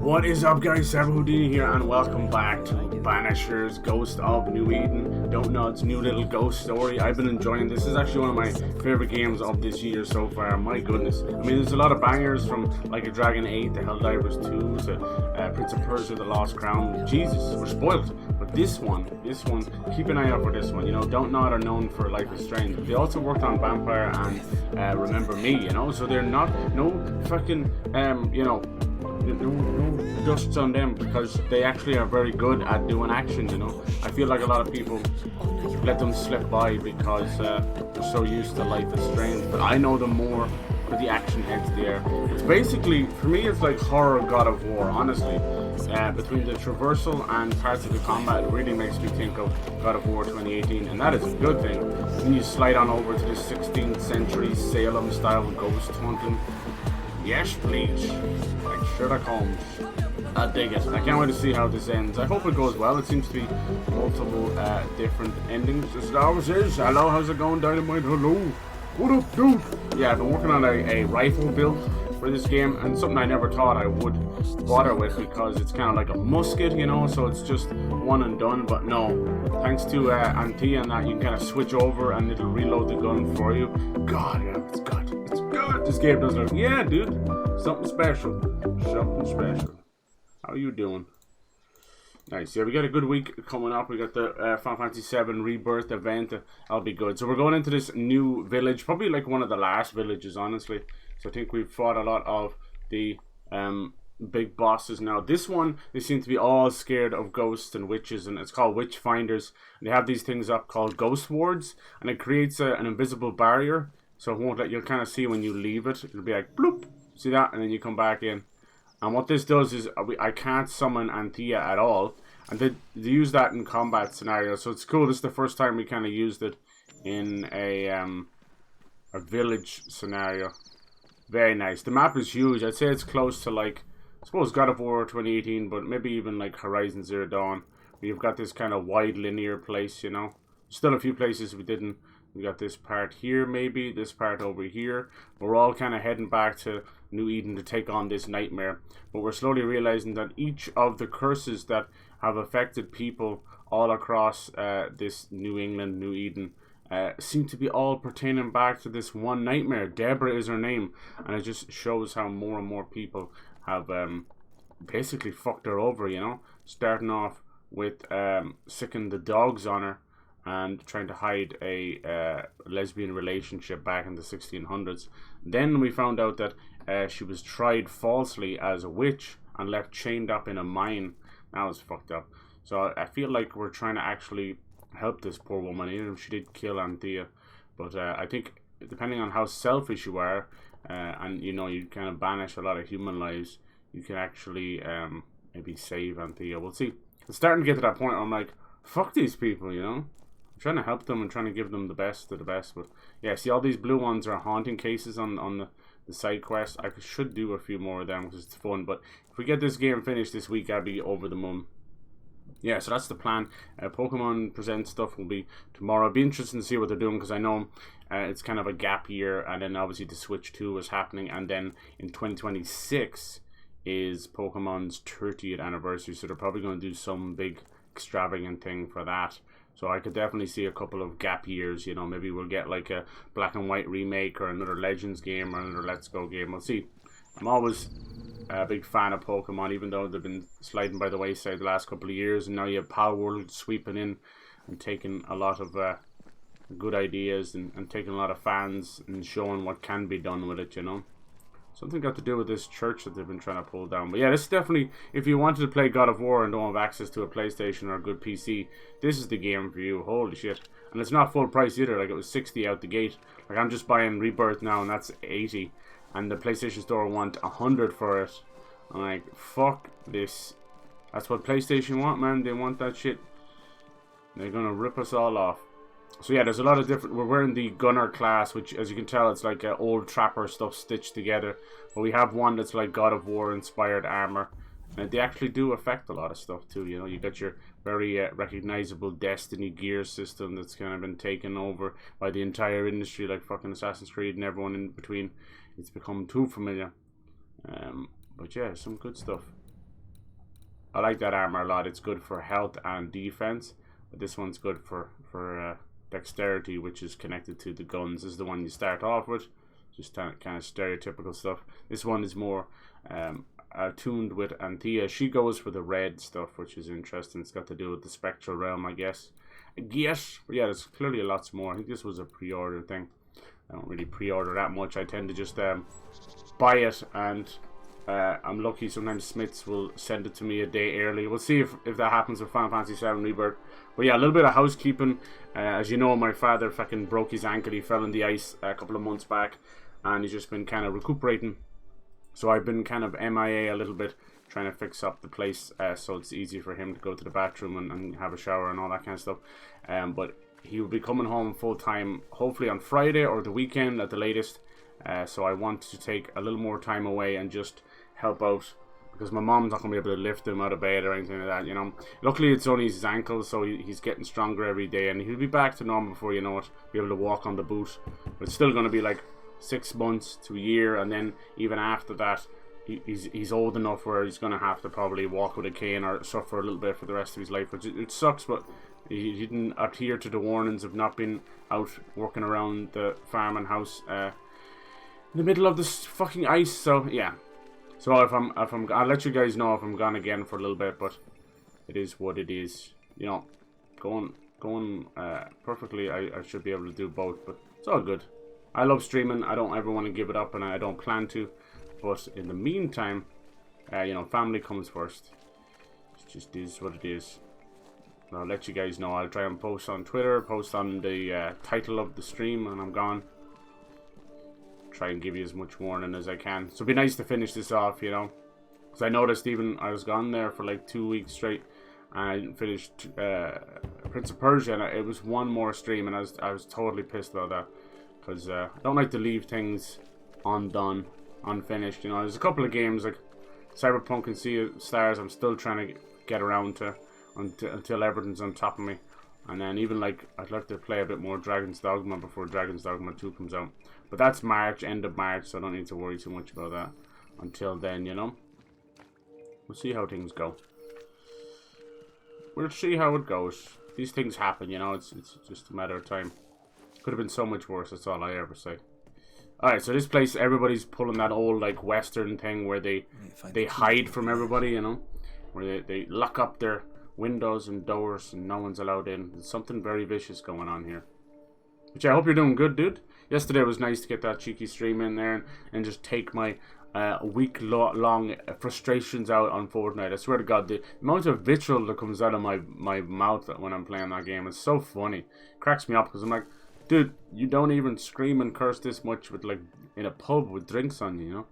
What is up, guys? CyberHoudini here, and welcome back to Banishers, Ghost of New Eden. Don't know, it's a new little ghost story. I've been enjoying this. This is actually one of my favorite games of this year so far. My goodness. I mean, there's a lot of bangers from Like a Dragon 8, The Helldivers 2, to Prince of Persia, The Lost Crown. Jesus, we're spoiled. But this one, keep an eye out for this one. You know, Don't Nod are known for Life is Strange. They also worked on Vampire and Remember Me, you know, so they're not, no fucking, no dusts on them, because they actually are very good at doing action, you know. I feel like a lot of people let them slip by because they're so used to Life is Strange, but I know them more for the action heads there. It's basically, for me, it's like horror God of War, honestly. Between the traversal and parts of the combat, it really makes me think of God of War 2018, and that is a good thing. Then you slide on over to the 16th century Salem style ghost hunting. Yes, please. Like Sherlock Holmes. I dig it. I can't wait to see how this ends. I hope it goes well. It seems to be multiple different endings. As it always is. Hello, how's it going, Dynamite? Hello. What up, dude? Yeah, I've been working on a rifle build for this game, and something I never thought I would bother with, because it's kind of like a musket, you know, so it's just one and done. But no, thanks to Antia and that, you can kind of switch over and it'll reload the gun for you. God, yeah, it's good. It's good. This game does look, yeah, dude, something special. Something special. How you doing? Nice. Yeah, we got a good week coming up. We got the Final Fantasy VII Rebirth event. That'll be good. So we're going into this new village, probably like one of the last villages, honestly. So I think we've fought a lot of the big bosses now. This one, they seem to be all scared of ghosts and witches, and it's called Witch Finders. And they have these things up called ghost wards, and it creates an invisible barrier, so it won't let you kind of see when you leave it. It'll be like bloop, see that, and then you come back in. And what this does is I can't summon Anthea at all, and they use that in combat scenarios. So it's cool. This is the first time we kind of used it in a village scenario. Very nice. The map is huge. I'd say it's close to, like, I suppose God of War 2018, but maybe even like Horizon Zero Dawn. We've got this kind of wide linear place, you know. Still a few places we didn't. We got this part here, maybe this part over here. We're all kind of heading back to New Eden to take on this nightmare. But we're slowly realizing that each of the curses that have affected people all across this New England, New Eden, seem to be all pertaining back to this one nightmare. Deborah is her name, and it just shows how more and more people have basically fucked her over, you know. Starting off with sicking the dogs on her and trying to hide a lesbian relationship back in the 1600s. Then we found out that she was tried falsely as a witch and left chained up in a mine. That was fucked up. So I feel like we're trying to actually help this poor woman, even if she did kill Anthea. But I think depending on how selfish you are, and you know, you kind of banish a lot of human lives, you can actually maybe save Anthea. We'll see. It's starting to get to that point where I'm like, fuck these people, you know. I'm trying to help them and trying to give them the best of the best. But yeah, see, all these blue ones are haunting cases on the side quest. I should do a few more of them because it's fun. But if we get this game finished this week, I'll be over the moon. Yeah, so that's the plan. Pokemon Present stuff will be tomorrow. It'll be interesting to see what they're doing, because I know it's kind of a gap year, and then obviously the Switch 2 is happening, and then in 2026 is Pokemon's 30th anniversary, so they're probably going to do some big extravagant thing for that. So I could definitely see a couple of gap years, you know. Maybe we'll get like a Black and White remake, or another Legends game, or another Let's Go game. We'll see. I'm always a big fan of Pokemon, even though they've been sliding by the wayside the last couple of years, and now you have Pal World sweeping in and taking a lot of good ideas and taking a lot of fans and showing what can be done with it, you know. Something got to do with this church that they've been trying to pull down. But yeah, this is definitely, if you wanted to play God of War and don't have access to a PlayStation or a good PC, this is the game for you. Holy shit. And it's not full price either. Like, it was 60 out the gate. Like, I'm just buying Rebirth now, and that's 80. And the PlayStation Store want 100 for it. I'm like, fuck this. That's what PlayStation want, man. They want that shit. They're gonna rip us all off. So yeah, there's a lot of different. We're wearing the Gunner class, which, as you can tell, it's like old Trapper stuff stitched together. But we have one that's like God of War inspired armor, and they actually do affect a lot of stuff too. You know, you got your very recognizable Destiny gear system that's kind of been taken over by the entire industry, like fucking Assassin's Creed and everyone in between. It's become too familiar. But yeah, some good stuff. I like that armor a lot. It's good for health and defense. But this one's good for dexterity, which is connected to the guns. This is the one you start off with. Just kind of stereotypical stuff. This one is more tuned with Anthea. She goes for the red stuff, which is interesting. It's got to do with the spectral realm, I guess. But yeah, there's clearly lots more. I think this was a pre-order thing. I don't really pre-order that much. I tend to just buy it, and I'm lucky sometimes Smiths will send it to me a day early. We'll see if that happens with Final Fantasy VII Rebirth. But yeah, a little bit of housekeeping. As you know, my father fucking broke his ankle. He fell in the ice a couple of months back, and he's just been kind of recuperating. So I've been kind of MIA a little bit, trying to fix up the place so it's easy for him to go to the bathroom and have a shower and all that kind of stuff. But he will be coming home full time, hopefully on Friday or the weekend at the latest. So I want to take a little more time away and just help out, because my mom's not going to be able to lift him out of bed or anything like that, you know. Luckily it's only his ankle, so he's getting stronger every day, and he'll be back to normal before you know it, be able to walk on the boot. But it's still going to be like 6 months to a year, and then even after that he's old enough where he's going to have to probably walk with a cane or suffer a little bit for the rest of his life, which it sucks. But he didn't adhere to the warnings of not being out working around the farm and house in the middle of this fucking ice. So yeah, so if I'm I'll let you guys know if I'm gone again for a little bit, but it is what it is, you know. Going perfectly, I should be able to do both, but it's all good. I love streaming. I don't ever want to give it up, and I don't plan to. But in the meantime, you know, family comes first. It just is what it is. I'll let you guys know. I'll try and post on Twitter, post on the title of the stream, and I'm gone. Try and give you as much warning as I can. So it'd be nice to finish this off, you know. Because I noticed even I was gone there for like 2 weeks straight, and I didn't finish Prince of Persia, and it was one more stream, and I was totally pissed about that. Because I don't like to leave things undone, unfinished. You know, there's a couple of games like Cyberpunk and Sea of Stars I'm still trying to get around to until everything's on top of me. And then even like I'd like to play a bit more Dragon's Dogma before Dragon's Dogma 2 comes out. But that's March, end of March, so I don't need to worry too much about that until then, you know. We'll see how things go. We'll see how it goes. These things happen, you know. It's just a matter of time. Could have been so much worse, that's all I ever say. Alright, so this place, everybody's pulling that old, like, Western thing where they hide from everybody, you know? Where they lock up their windows and doors and no one's allowed in. There's something very vicious going on here. But yeah, I hope you're doing good, dude. Yesterday was nice to get that cheeky stream in there and just take my week-long frustrations out on Fortnite. I swear to God, the amount of vitriol that comes out of my mouth when I'm playing that game is so funny. It cracks me up because I'm like, dude, you don't even scream and curse this much with, like, in a pub with drinks on you, you know?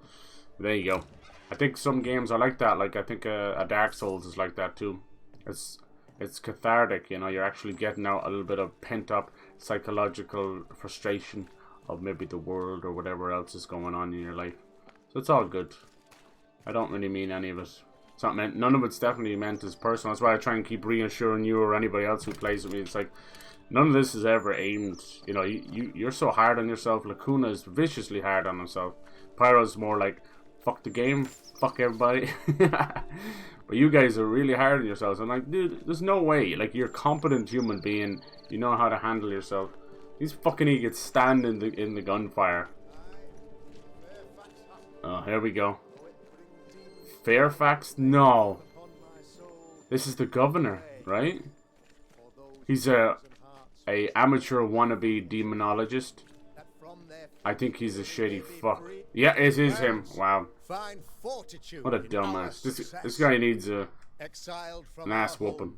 But there you go. I think some games are like that. Like, I think a Dark Souls is like that too. It's cathartic, you know? You're actually getting out a little bit of pent-up psychological frustration of maybe the world or whatever else is going on in your life. So it's all good. I don't really mean any of it. It's not meant. None of it's definitely meant as personal. That's why I try and keep reassuring you or anybody else who plays with me. It's like, none of this is ever aimed. You know, you're so hard on yourself. Lacuna is viciously hard on himself. Pyro's more like, fuck the game, fuck everybody. But you guys are really hard on yourselves. I'm like, dude, there's no way. Like, you're a competent human being. You know how to handle yourself. These fucking idiots stand in the gunfire. Oh, here we go. Fairfax? No. This is the governor, right? He's a amateur wannabe demonologist. I think he's a shady fuck. Yeah, it is him. Wow. What a dumbass. This guy needs an ass whooping.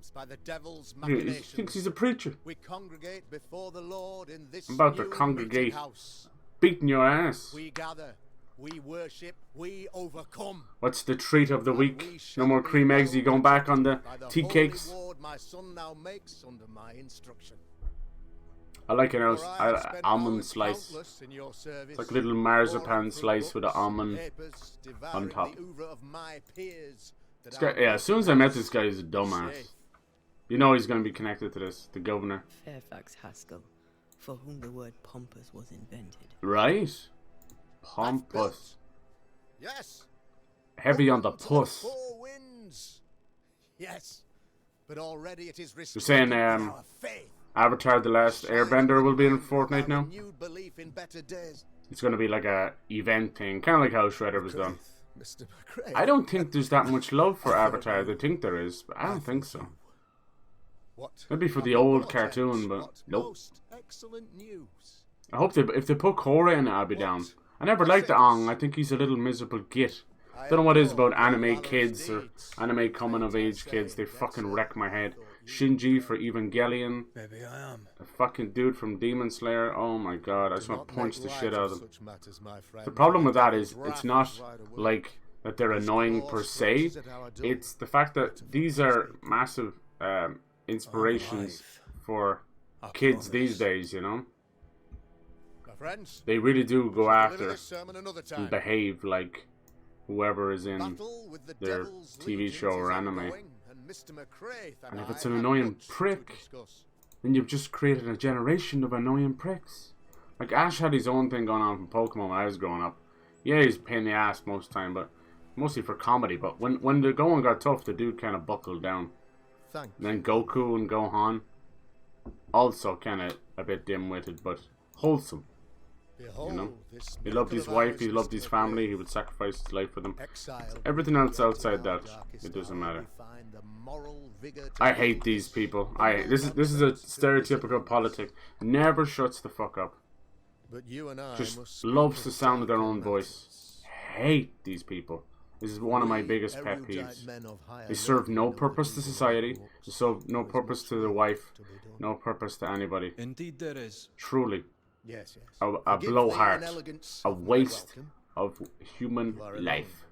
He thinks he's a preacher. I'm about to congregate. Beating your ass. We gather, we worship, we overcome. What's the treat of the week? No more cream eggs. You going back on the tea cakes? My son now makes under my instruction. I like an almond slice. It's like a little marzipan slice with an almond on top. This guy, yeah, as soon as I met this guy, he's a dumbass. You know he's going to be connected to this, the governor. Fairfax Haskell, for whom the word pompous was invented. Right? Pompous. Yes. Heavy on the puss. Yes, but already it is You're restricted saying our faith. Avatar: The Last Airbender will be in Fortnite now? Renewed belief in better days. It's going to be like a event thing, kind of like how Shredder was done. Mr. McCrae. I don't think there's that much love for Avatar. They think there is, but I don't think so. What? Maybe for the old cartoon, but What nope. most excellent news. I hope if they put Korra in it, I'll be down. I never liked Aang. I think he's a little miserable git. Don't know what it is about anime kids or anime coming of age kids. They fucking wreck my head. Shinji for Evangelion. Maybe I am. The fucking dude from Demon Slayer. Oh my god, I just want to punch the shit out of them. The problem with that is it's not like that they're annoying per se. It's the fact that these are massive inspirations for kids these days, you know? Friends, They really do go after this sermon another time. and behave like whoever is in Battle with the their devil's TV legions show or is anime. ongoing, and Mr. McCrae And if I it's an have annoying much to prick, discuss. then you've just created a generation of annoying pricks. Like Ash had his own thing going on from Pokemon when I was growing up. Yeah, he's a pain in the ass most of the time, but mostly for comedy. But when the going got tough, the dude kind of buckled down. Thank And then Goku and Gohan, also kind of a bit dim-witted, but wholesome. Behold, You know, this He loved his miracle of wife, ours, he loved Mr. his family, McCrae. he would sacrifice his life for them. Exiled Everything else beyond outside our that, darkest it doesn't hour, matter. we find the moral vigor to I hate lead these us. people. This is a stereotypical politic. Never shuts the fuck up. But you and I Just must speak loves of the sound of their own delicate voice. matters. Hate these people. This is one of my We, biggest pet erudite peeves. men of higher They serve learning, no know that purpose to in the society. books They serve no there is purpose much to the work wife. to be done. No purpose to anybody. Indeed there is. Truly, Yes, yes. a Forgive the blowhard, inelegance a of my waste welcome. of human You are alone. life.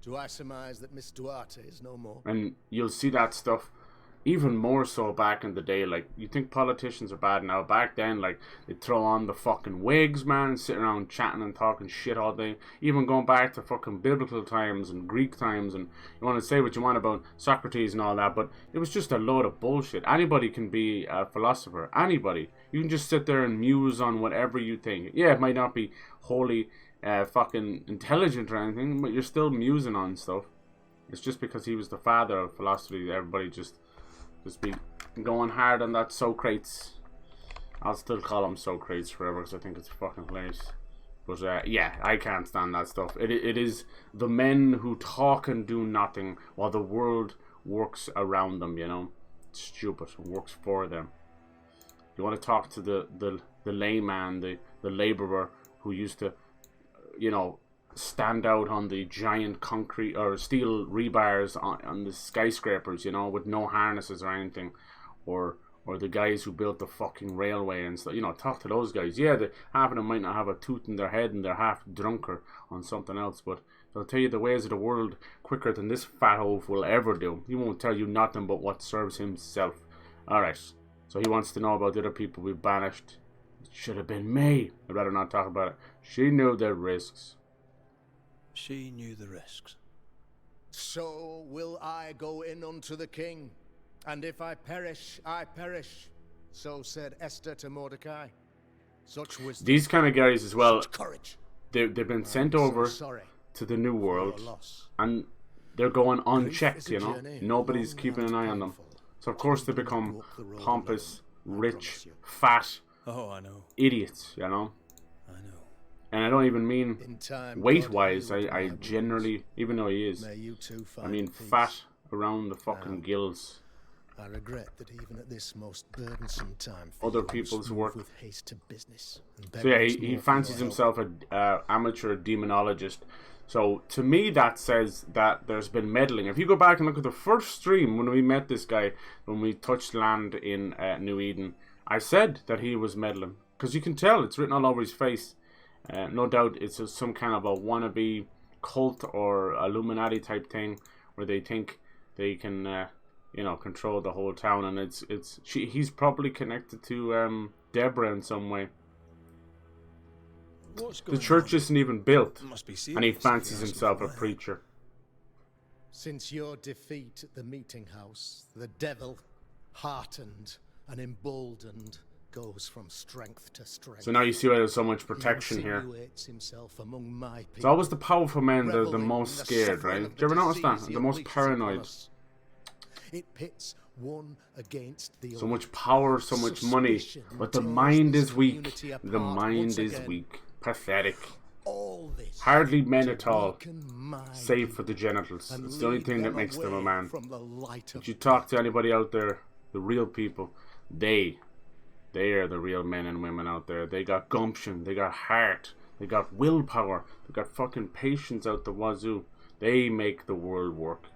Do I surmise that Miss Duarte is no more? And you'll see that stuff even more so back in the day. Like, you think politicians are bad now. Back then, like, they'd throw on the fucking wigs, man, and sit around chatting and talking shit all day. Even going back to fucking biblical times and Greek times, and you want to say what you want about Socrates and all that, but it was just a load of bullshit. Anybody can be a philosopher. Anybody. You can just sit there and muse on whatever you think. Yeah, it might not be wholly fucking intelligent or anything, but you're still musing on stuff. It's just because he was the father of philosophy that everybody just be going hard on that Socrates. I'll still call him Socrates forever because I think it's fucking hilarious. But yeah, I can't stand that stuff. It is the men who talk and do nothing while the world works around them, you know. It's stupid. It works for them. You want to talk to the layman, the labourer who used to, you know, stand out on the giant concrete or steel rebars on the skyscrapers, you know, with no harnesses or anything, or the guys who built the fucking railway and stuff. You know, talk to those guys. Yeah, half of them might not have a tooth in their head and they're half drunk or on something else, but they'll tell you the ways of the world quicker than this fat oaf will ever do. He won't tell you nothing but what serves himself. Alright, so he wants to know about the other people we banished. It should have been me. I'd rather not talk about it. She knew the risks. She knew the risks. So will I go in unto the king, and if I perish, I perish. So said Esther to Mordecai. Such wisdom, These kind of guys as well, such courage. they've been sent I'm so over sorry to the new for world, your loss. and they're going Grief unchecked, is a you know. journey, Nobody's long keeping an and eye on them. painful. So of course they You become walk the road pompous, alone, I rich, promise you. fat Oh, I know. idiots, you know. I know. And I don't even mean In time, weight-wise. God, you I and my generally, wounds, even though he is, may you too I find mean peace. fat around the fucking Now, gills. I regret that even at this most burdensome time for Other you, you people's move work. with haste to business and beg So yeah, once he more for fancies your help. himself a amateur demonologist. So to me that says that there's been meddling. If you go back and look at the first stream when we met this guy, when we touched land in New Eden, I said that he was meddling. Because you can tell, it's written all over his face. No doubt it's some kind of a wannabe cult or Illuminati type thing where they think they can, you know, control the whole town. And he's probably connected to Deborah in some way. What's The going church on? isn't even built, Must be and he serious if fancies you're himself asking a for my preacher. Since your defeat at the meeting house, the devil, heartened and emboldened, goes from strength to strength. So now you see why there's so much He protection here. insinuates himself among my people. It's always the powerful men that are the reveling most in scared, suffering right? of Do you ever notice disease that? he The most unleashes upon paranoid. us. It pits one against the other. So much power, so much money, but the mind is weak. The mind is weak. Pathetic. All this Hardly men to at all, weaken my save for the genitals. and It's the only lead thing that them makes them a away man. from the light of If you talk to anybody out there, the real people, they are the real men and women out there. They got gumption, they got heart, they got willpower, they got fucking patience out the wazoo. They make the world work.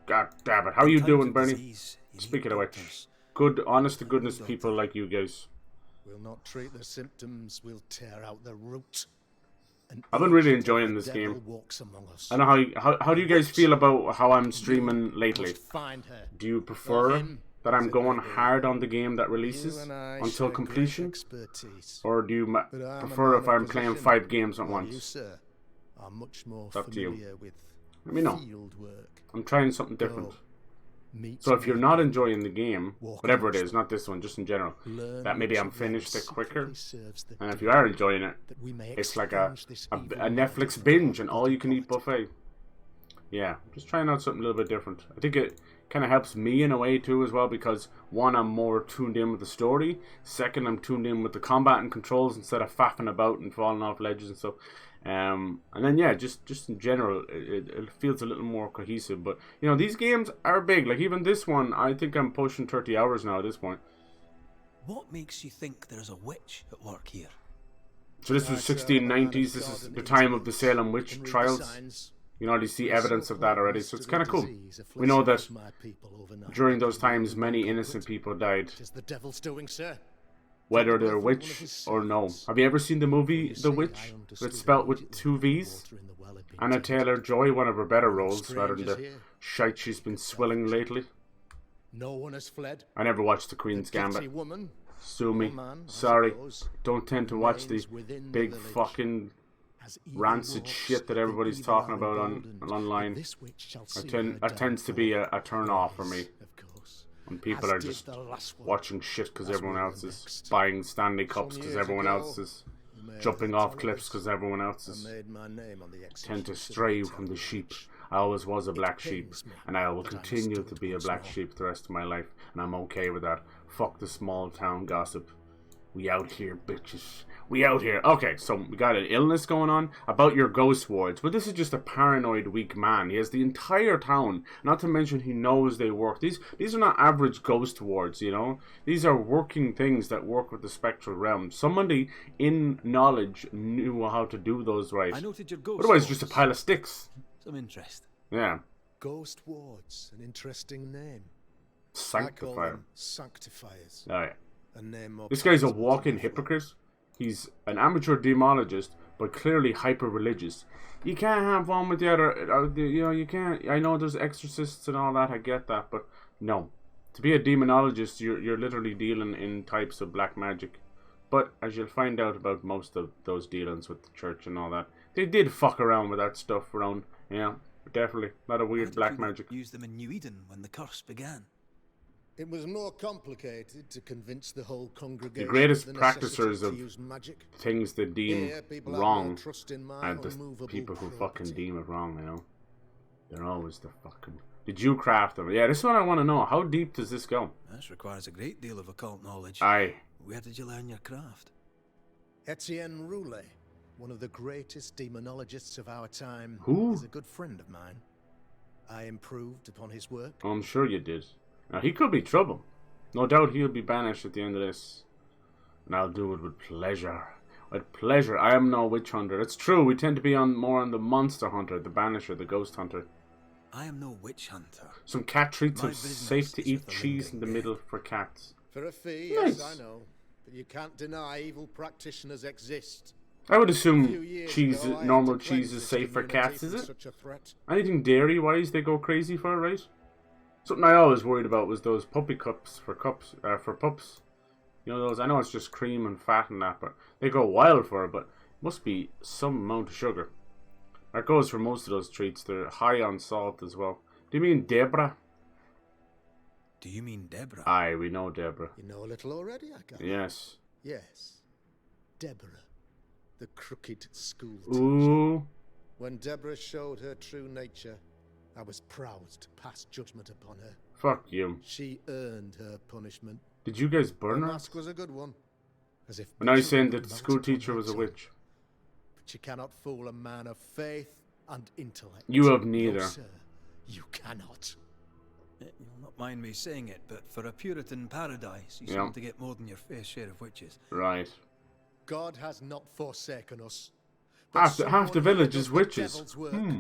God damn it. How you doing, Bernie? Speaking of which, good, honest to goodness people like you guys. We'll not treat the symptoms, we'll tear out the root. I've been really enjoying this game. I don't know how do you guys feel about how I'm streaming lately? Do you prefer that I'm going hard on the game that releases until completion? Or do you prefer if I'm playing 5 games at once? It's up to you. Let me know. I'm trying something different. So if you're not enjoying the game, whatever it is, not this one, just in general, that maybe I'm finished it quicker. And if you are enjoying it, it's like a Netflix binge, an all-you-can-eat buffet. Yeah, just trying out something a little bit different. I think it kind of helps me in a way too as well, because one, I'm more tuned in with the story. Second, I'm tuned in with the combat and controls instead of faffing about and falling off ledges and stuff. And then yeah, just in general, it feels a little more cohesive. But you know, these games are big. Like even this one, I think I'm pushing 30 hours now at this point. What makes you think there's a witch at work here? So this was 1690s. This is the time of the Salem witch trials. You can already see evidence of that already, so it's kind of cool. We know that during those times, many innocent people died. Whether they're a witch or no. Have you ever seen the movie The Witch? It's spelt with 2 V's. Anna Taylor-Joy, one of her better roles, rather than the shite she's been swilling lately. No one has fled. I never watched The Queen's Gambit. Sue me. Sorry. Don't tend to watch the big fucking rancid shit that everybody's talking about online. That tends to be a turn off for me. When people are just watching shit because everyone else is buying Stanley Cups because everyone else is jumping off cliffs because everyone else is tend to stray from the sheep. I always was a black sheep, and I will continue to be a black sheep the rest of my life, and I'm okay with that. Fuck the small town gossip. We out here, bitches. We out here. Okay, so we got an illness going on about your ghost wards. But this is just a paranoid, weak man. He has the entire town. Not to mention he knows they work. These are not average ghost wards, you know. These are working things that work with the spectral realm. Somebody in knowledge knew how to do those right. I noted your ghost Otherwise, just a pile of sticks. Some interest. Yeah. Ghost wards, an interesting name. Sanctifier. Sanctifiers. Oh, yeah. A name more This guy's a walking hypocrite. He's an amateur demonologist, but clearly hyper-religious. You can't have one with the other. You know, you can't. I know there's exorcists and all that. I get that, but no. To be a demonologist, you're literally dealing in types of black magic. But as you'll find out about most of those dealings with the church and all that, they did fuck around with that stuff around. Yeah, definitely. A lot of weird black magic. Use them in New Eden when the curse began. It was more complicated to convince the whole congregation. The greatest of the practitioners of use magic. things they deem Here, people have wrong more trust in my are the unmovable people who fucking property. deem it wrong, you know? They're always the fucking... Did you craft them? Yeah, this is what I want to know. How deep does this go? This requires a great deal of occult knowledge. Aye. Where did you learn your craft? Etienne Roulet, one of the greatest demonologists of our time, Who? is a good friend of mine. I improved upon his work. Oh, I'm sure you did. Now, he could be trouble. No doubt he'll be banished at the end of this. And I'll do it with pleasure. With pleasure. I am no witch hunter. It's true, we tend to be more on the monster hunter, the banisher, the ghost hunter. I am no witch hunter. Some cat treats My are business safe to is eat with the cheese in the lingering middle for cats. For a fee, Nice. yes, I know. But you can't deny evil practitioners exist. I would A few assume years cheese, ago, I had normal to cheese cleanse is this safe for community cats, is from it? such a threat. Anything dairy-wise they go crazy for, right? Something I always worried about was those puppy cups for pups. You know those? I know it's just cream and fat and that, but they go wild for it. But it must be some amount of sugar. That goes for most of those treats. They're high on salt as well. Do you mean Deborah? Do you mean Deborah? Aye, we know Deborah. You know a little already, I gather. Yes. Yes. Deborah, the crooked school teacher. Ooh. When Deborah showed her true nature, I was proud to pass judgment upon her. Fuck you. She earned her punishment. Did you guys Her burn her? mask was a good one. As if And now you're saying would that the melt school upon teacher her was a tongue. witch. But you cannot fool a man of faith and intellect. You have neither. No, sir, you cannot. You'll not mind me saying it, but for a Puritan paradise, you Yeah. seem to get more than your fair share of witches. Right. God has not forsaken us. Half the someone village here is does the witches. devil's work. Hmm.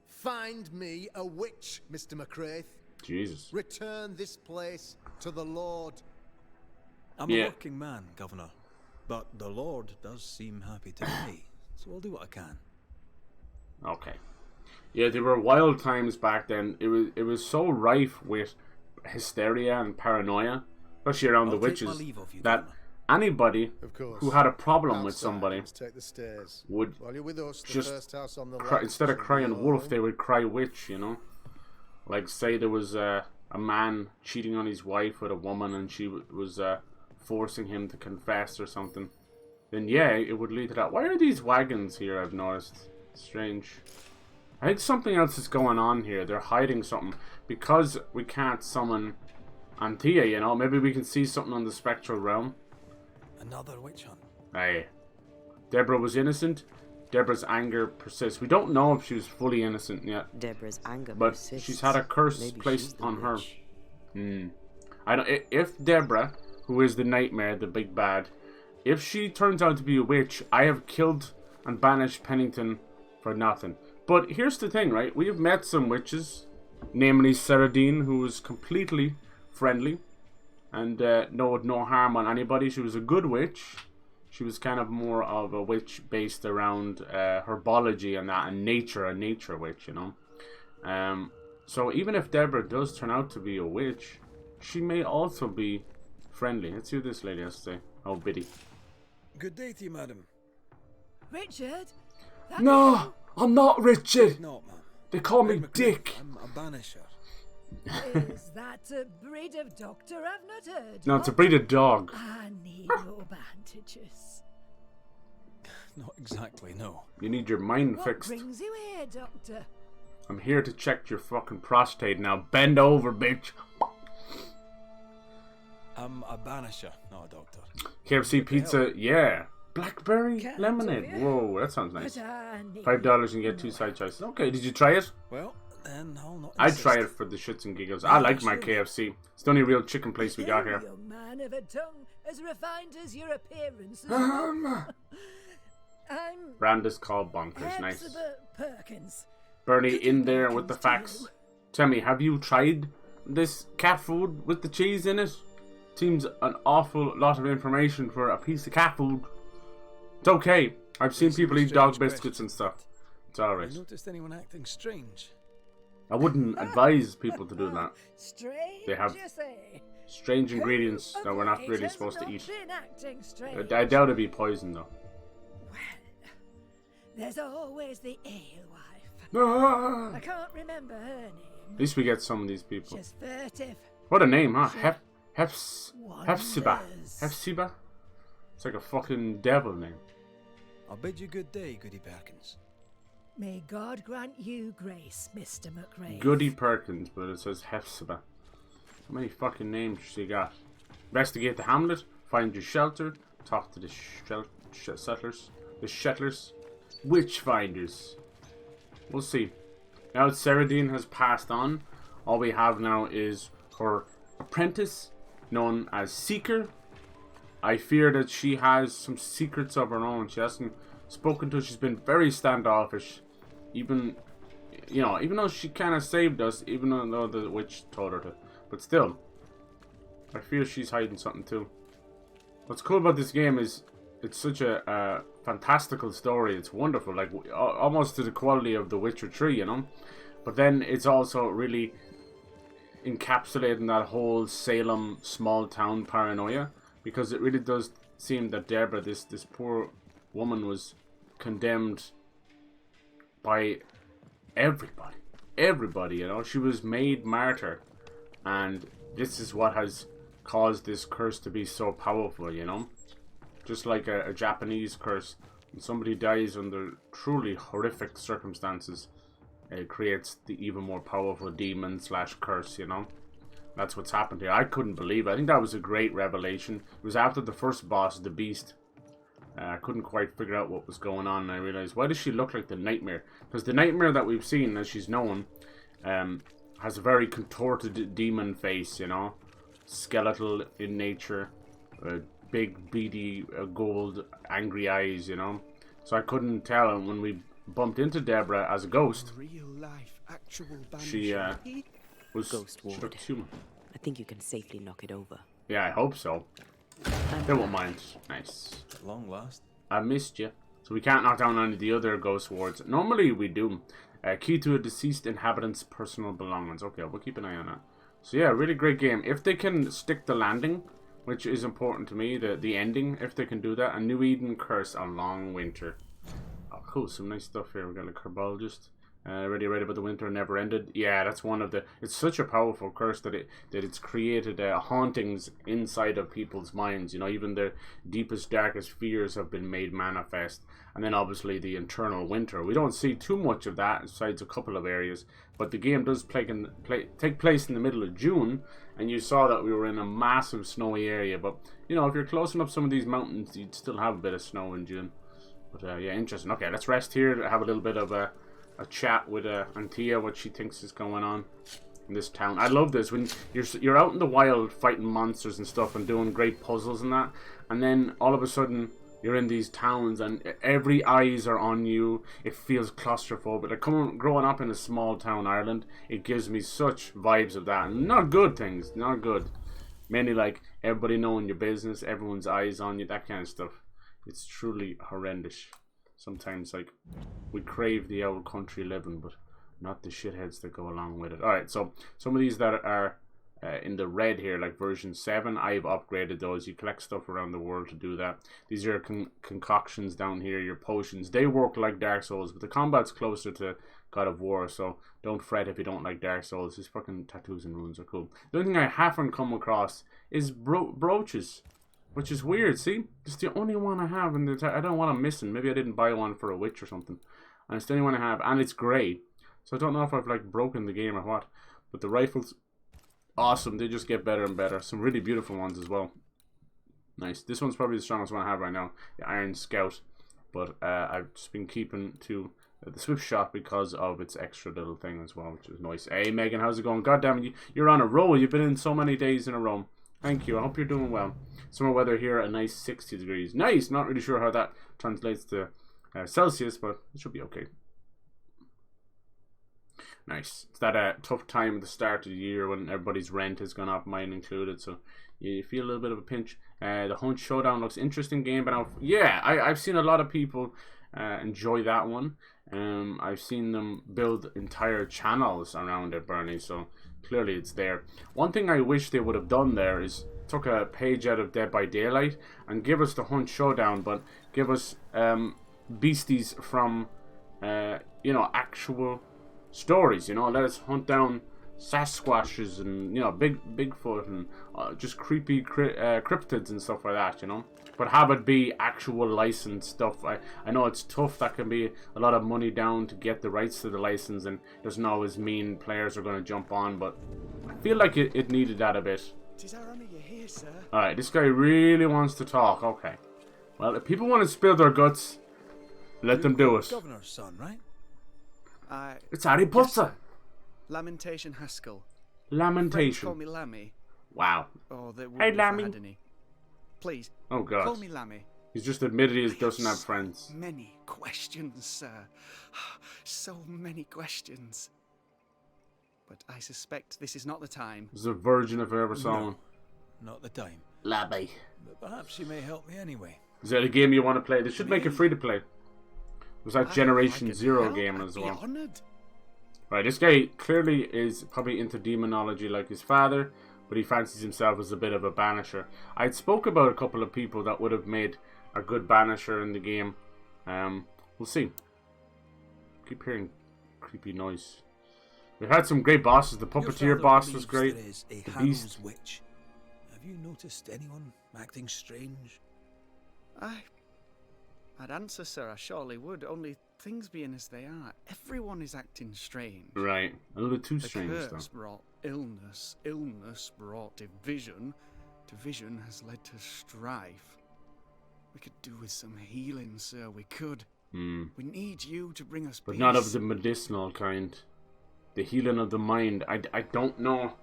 Find me a witch, Mr. McCraith. Jesus. Return this place to the Lord. I'm Yeah. a working man, Governor, but the Lord does seem happy to pay, so I'll do what I can. Okay. Yeah, there were wild times back then. It was so rife with hysteria and paranoia, especially around I'll the take my witches, leave of you, that Governor. Of anybody course. who had a problem with Outside, somebody let's take the stairs. would While you're with us, the just first house on the cry, left instead of shall be crying your wolf, home. they would cry witch, you know? Like, say there was a man cheating on his wife with a woman and she was forcing him to confess or something. Then, yeah, it would lead to that. Why are these wagons here, I've noticed? Strange. I think something else is going on here. They're hiding something. Because we can't summon Antia, you know? Maybe we can see something on the spectral realm. Another witch hunt. Aye. Deborah was innocent. Deborah's anger persists. We don't know if she was fully innocent yet, Deborah's anger but persists. she's had a curse Maybe placed she's the on her. witch. I don't. If Deborah, who is the nightmare, the big bad, if she turns out to be a witch, I have killed and banished Pennington for nothing. But here's the thing, right? We have met some witches, namely Saradine, who was completely friendly and no harm on anybody. She was a good witch. She was kind of more of a witch based around herbology and that, and nature, a nature witch, you know. So even if Deborah does turn out to be a witch, she may also be friendly. Let's see what this lady has to say. Oh, Biddy. Good day to you, madam. Richard? No, I'm not Richard. Not, ma'am. They call me I'm McCraith. Dick. I'm a banisher. Is that a breed of doctor I've not heard? No, it's a of? breed of dog. I need your bandages. Not exactly, no. You need your mind What fixed. brings you here, doctor? I'm here to check your fucking prostate. Now bend over, bitch. I'm a banisher, not a doctor. KFC pizza, yeah. Blackberry Can't lemonade. have you. Whoa, that sounds nice. But I need $5 and get 2 side choices. Okay, did you try it? Well, then I'll not I'd insist. try it for the shits and giggles. I like my KFC. It's the only real chicken place we got You, here. young man of a tongue as refined as your appearance. As well. I'm Brandis called bonkers. Nice. Hepzibah Perkins. Bernie Could in you there Perkins with the to facts. you? Tell me, have you tried this cat food with the cheese in it? Seems an awful lot of information for a piece of cat food. It's okay. I've seen people eat dog Strange biscuits and question. stuff. It's alright. I noticed anyone acting strange. I wouldn't advise people to do that. Strange, They have you say? strange ingredients Who that we're of not late really has supposed to not eat. been acting strange? I doubt it'd be poison though. Well, there's always the alewife. Ah! I can't remember her name. At least we get some of these people. She's furtive. What a name, huh? Hefzibah. Wonders. Hefzibah? It's like a fucking devil name. I'll bid you good day, Goody Perkins. May God grant you grace, Mr. McRae. Goody Perkins, but it says Hefzibah. How many fucking names she got? Investigate the hamlet, find your shelter, talk to the settlers, the shettlers, witch finders. We'll see. Now that Saradine has passed on, all we have now is her apprentice, known as Seeker. I fear that she has some secrets of her own. She hasn't spoken to us. She's been very standoffish. Even though she kind of saved us, even though the witch told her to. But still, I fear she's hiding something too. What's cool about this game is it's such a fantastical story. It's wonderful, like almost to the quality of The Witcher 3, you know. But then it's also really encapsulating that whole Salem small town paranoia, because it really does seem that Deborah, this poor woman, was condemned by everybody, you know. She was made martyr, and this is what has caused this curse to be so powerful, you know. Just like a Japanese curse, when somebody dies under truly horrific circumstances, it creates the even more powerful demon slash curse, you know. That's what's happened here. I couldn't believe it. I think that was a great revelation. It was after the first boss, the beast. I couldn't quite figure out what was going on, and I realized, why does she look like the nightmare? Because the nightmare that we've seen, as she's known, has a very contorted demon face, you know, skeletal in nature, big beady gold angry eyes, you know. So I couldn't tell, and when we bumped into Deborah as a ghost, Real life, actual she was Ghost she ward. looked human. I think you can safely knock it over. Yeah, I hope so. They won't mind. Nice. At long last. I missed you. So we can't knock down any of the other ghost wards. Normally we do. Key to a deceased inhabitant's personal belongings. Okay, we'll keep an eye on that. So yeah, really great game. If they can stick the landing, which is important to me, the ending, if they can do that. A New Eden Curse, A Long Winter. Oh, cool. Some nice stuff here. We got a herbologist. Ready about the winter never ended. Yeah, that's one of the. It's such a powerful curse that it's created hauntings inside of people's minds. You know, even their deepest, darkest fears have been made manifest. And then obviously the eternal winter. We don't see too much of that, besides a couple of areas. But the game does take place in the middle of June, and you saw that we were in a massive snowy area. But you know, if you're close enough some of these mountains, you'd still have a bit of snow in June. But yeah, interesting. Okay, let's rest here. Have a little bit of a chat with Antia, what she thinks is going on in this town. I love this when you're out in the wild fighting monsters and stuff and doing great puzzles and that, and then all of a sudden you're in these towns and every eyes are on you. It feels claustrophobic. Like growing up in a small town Ireland, it gives me such vibes of that, and not good things, not good. Mainly like everybody knowing your business, everyone's eyes on you, that kind of stuff. It's truly horrendous. Sometimes, like, we crave the old country living, but not the shitheads that go along with it. Alright, so some of these that are in the red here, like version 7, I've upgraded those. You collect stuff around the world to do that. These are concoctions down here, your potions. They work like Dark Souls, but the combat's closer to God of War, so don't fret if you don't like Dark Souls. These fucking tattoos and runes are cool. The only thing I haven't come across is brooches. Which is weird, see? It's the only one I have in the I don't want them missing. Maybe I didn't buy one for a witch or something. And it's the only one I have, and it's grey. So I don't know if I've like broken the game or what. But the rifles, awesome. They just get better and better. Some really beautiful ones as well. Nice. This one's probably the strongest one I have right now. The Iron Scout. But I've just been keeping to the Swift Shot because of its extra little thing as well, which is nice. Hey Megan, how's it going? God damn it, you're on a roll. You've been in so many days in a row. Thank you. I hope you're doing well. Summer weather here, a nice 60 degrees. Nice. Not really sure how that translates to Celsius, but it should be okay. Nice. It's that tough time at the start of the year when everybody's rent has gone up, mine included, so you feel a little bit of a pinch. The Hunt Showdown looks interesting game, but yeah, I've seen a lot of people enjoy that one. I've seen them build entire channels around it, Bernie, so clearly it's there. One thing I wish they would have done there is took a page out of Dead by Daylight and give us the Hunt Showdown, but give us beasties from you know, actual stories. You know, let us hunt down Sasquatches and, you know, Bigfoot and just creepy cryptids and stuff like that, you know. But have it be actual licensed stuff. I know it's tough. That can be a lot of money down to get the rights to the license, and doesn't always mean players are going to jump on, but I feel like it needed that a bit. Tis our honour you're here, sir. Alright, this guy really wants to talk. Okay. Well, if people want to spill their guts, let them do it. Governor's son, right? It's Harry Potter. Lamentation Haskell. Lamentation. Call me Lammy. Wow. Oh, Hey, Lammy. Please. Oh, God. Call me Lammy. He's just admitted he doesn't have friends. Many questions, sir. So many questions. But I suspect this is not the time. He's a virgin if I ever saw one. Not the time. Labby. But perhaps you may help me anyway. Is that a game you want to play? They should make it free to play. It was that Generation Zero game as well. Right, this guy clearly is probably into demonology like his father, but he fancies himself as a bit of a banisher. I'd spoke about a couple of people that would have made a good banisher in the game. We'll see. Keep hearing creepy noise. We've had some great bosses. The puppeteer boss was great. The Beast. Witch. Have you noticed anyone acting strange? I'd answer, sir, I surely would, only things being as they are, everyone is acting strange. Right. A little too The strange, though. curse brought illness, illness brought division, division has led to strife. We could do with some healing, sir, we could. We need you to bring us But peace. not of the medicinal kind. The healing of the mind. I don't know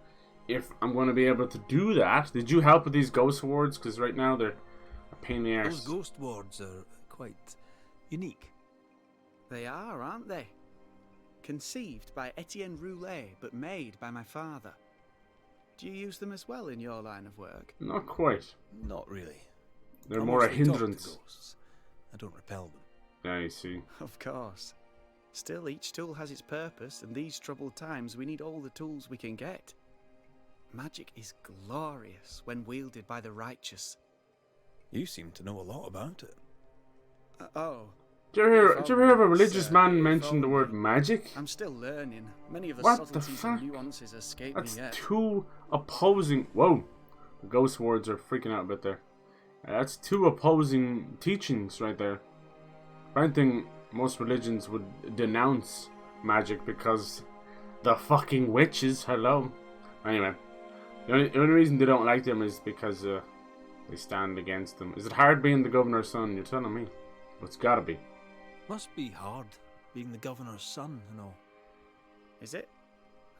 if I'm going to be able to do that. Did you help with these ghost wards? Because right now they're a pain in the arse. Those ghost wards are quite unique. They are, aren't they? Conceived by Etienne Roulet, but made by my father. Do you use them as well in your line of work? Not quite. Not really. They're I more a mostly talk to hindrance. ghosts. I don't repel them. Yeah, you see. Of course. Still, each tool has its purpose, and these troubled times we need all the tools we can get. Magic is glorious when wielded by the righteous. You seem to know a lot about it. Oh. Did you ever hear of a religious man mention the word magic? I'm still learning. Many of the What the subtleties fuck? and nuances escape That's me yet. two opposing... Whoa. The ghost wards are freaking out a bit there. That's two opposing teachings right there. I don't think most religions would denounce magic because the fucking witches, hello. Anyway, the only reason they don't like them is because they stand against them. Is it hard being the governor's son? You're telling me. It's gotta be. Must be hard being the governor's son and all. Is it?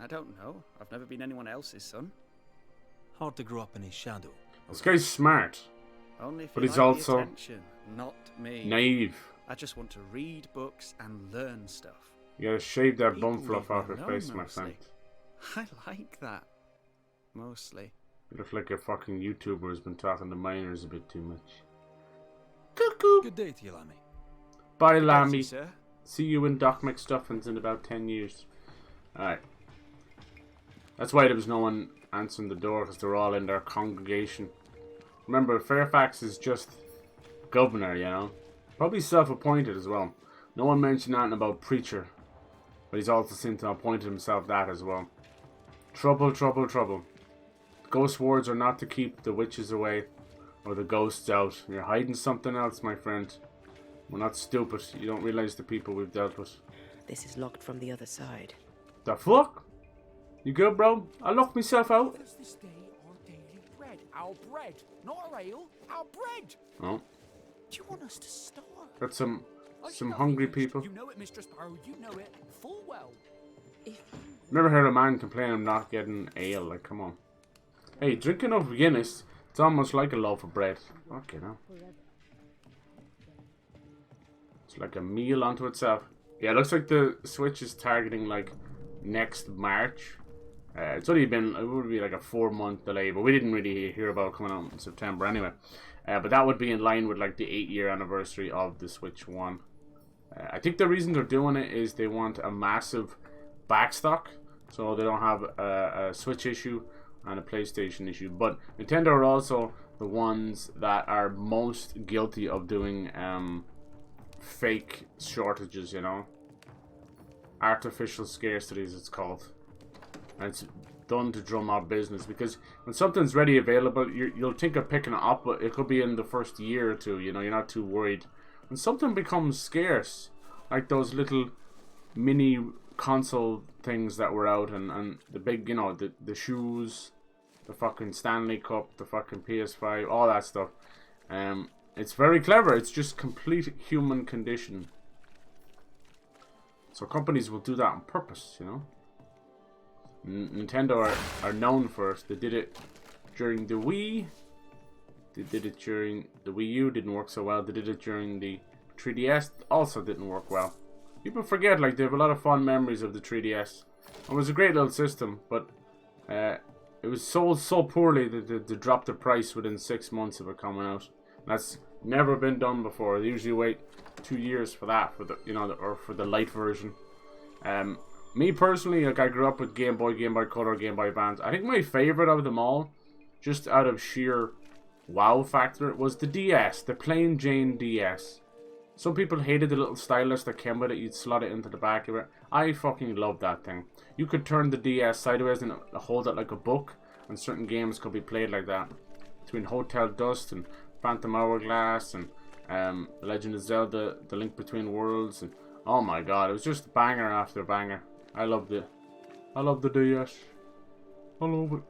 I don't know. I've never been anyone else's son. Hard to grow up in his shadow. This guy's smart. Only if But you he's like also the attention, not me. Naive. I just want to read books and learn stuff. You gotta shave that People bum fluff leave me off your alone face, my mostly. friend. I like that. Mostly. You look like a fucking YouTuber who's been talking to minors a bit too much. Cuckoo! Good day to you, Lammy. Bye, Thank Lammy. you, sir. See you in Doc McStuffins in about 10 years. Alright. That's why there was no one answering the door, because they're all in their congregation. Remember, Fairfax is just governor, you know? Probably self-appointed as well. No one mentioned anything about preacher. But he's also seemed to have appointed himself that as well. Trouble, trouble, trouble. Ghost wards are not to keep the witches away or the ghosts out. You're hiding something else, my friend. We're not stupid. You don't realize the people we've dealt with. This is locked from the other side. The fuck? You good, bro? I locked myself out. Let us this day our daily bread. Our bread, not our ale, our bread. Oh, Do you want us to starve? got some Oh, you know hungry it, people. You know it, Mistress Barrow. You know it full well. Never heard a man complain of not getting ale. Like, come on. Hey, drink enough Guinness. It's almost like a loaf of bread. Okay, now. It's like a meal unto itself. Yeah, it looks like the Switch is targeting like next March. It's only been, it would be like a 4-month delay, but we didn't really hear about it coming out in September anyway. But that would be in line with like the 8-year anniversary of the Switch 1. I think the reason they're doing it is they want a massive backstock, so they don't have a Switch issue and a PlayStation issue. But Nintendo are also the ones that are most guilty of doing fake shortages, you know, artificial scarcities it's called, and it's done to drum up business, because when something's ready available, you'll think of picking it up, but it could be in the first year or two, you know, you're not too worried. When something becomes scarce, like those little mini console things that were out, and the big, you know, the shoes, the fucking Stanley Cup, the fucking PS5, all that stuff, it's very clever. It's just complete human condition. So companies will do that on purpose, you know. Nintendo are known for it. They did it during the Wii. They did it during the Wii U. Didn't work so well. They did it during the 3DS. Also didn't work well. People forget, like, they have a lot of fond memories of the 3DS. It was a great little system, but it was sold so poorly that they dropped the price within 6 months of it coming out. That's never been done before. They usually wait 2 years for that, for the, you know, or for the light version. Me personally, like, I grew up with Game Boy, Game Boy Color, Game Boy Advance. I think my favorite of them all, just out of sheer wow factor, was the DS, the plain Jane DS. Some people hated the little stylus that came with it. You'd slot it into the back of it. I fucking loved that thing. You could turn the DS sideways and hold it like a book, and certain games could be played like that. Between Hotel Dust and Phantom Hourglass and Legend of Zelda, The Link Between Worlds, and oh my god, it was just banger after banger. I loved it. I love the DS. I love it.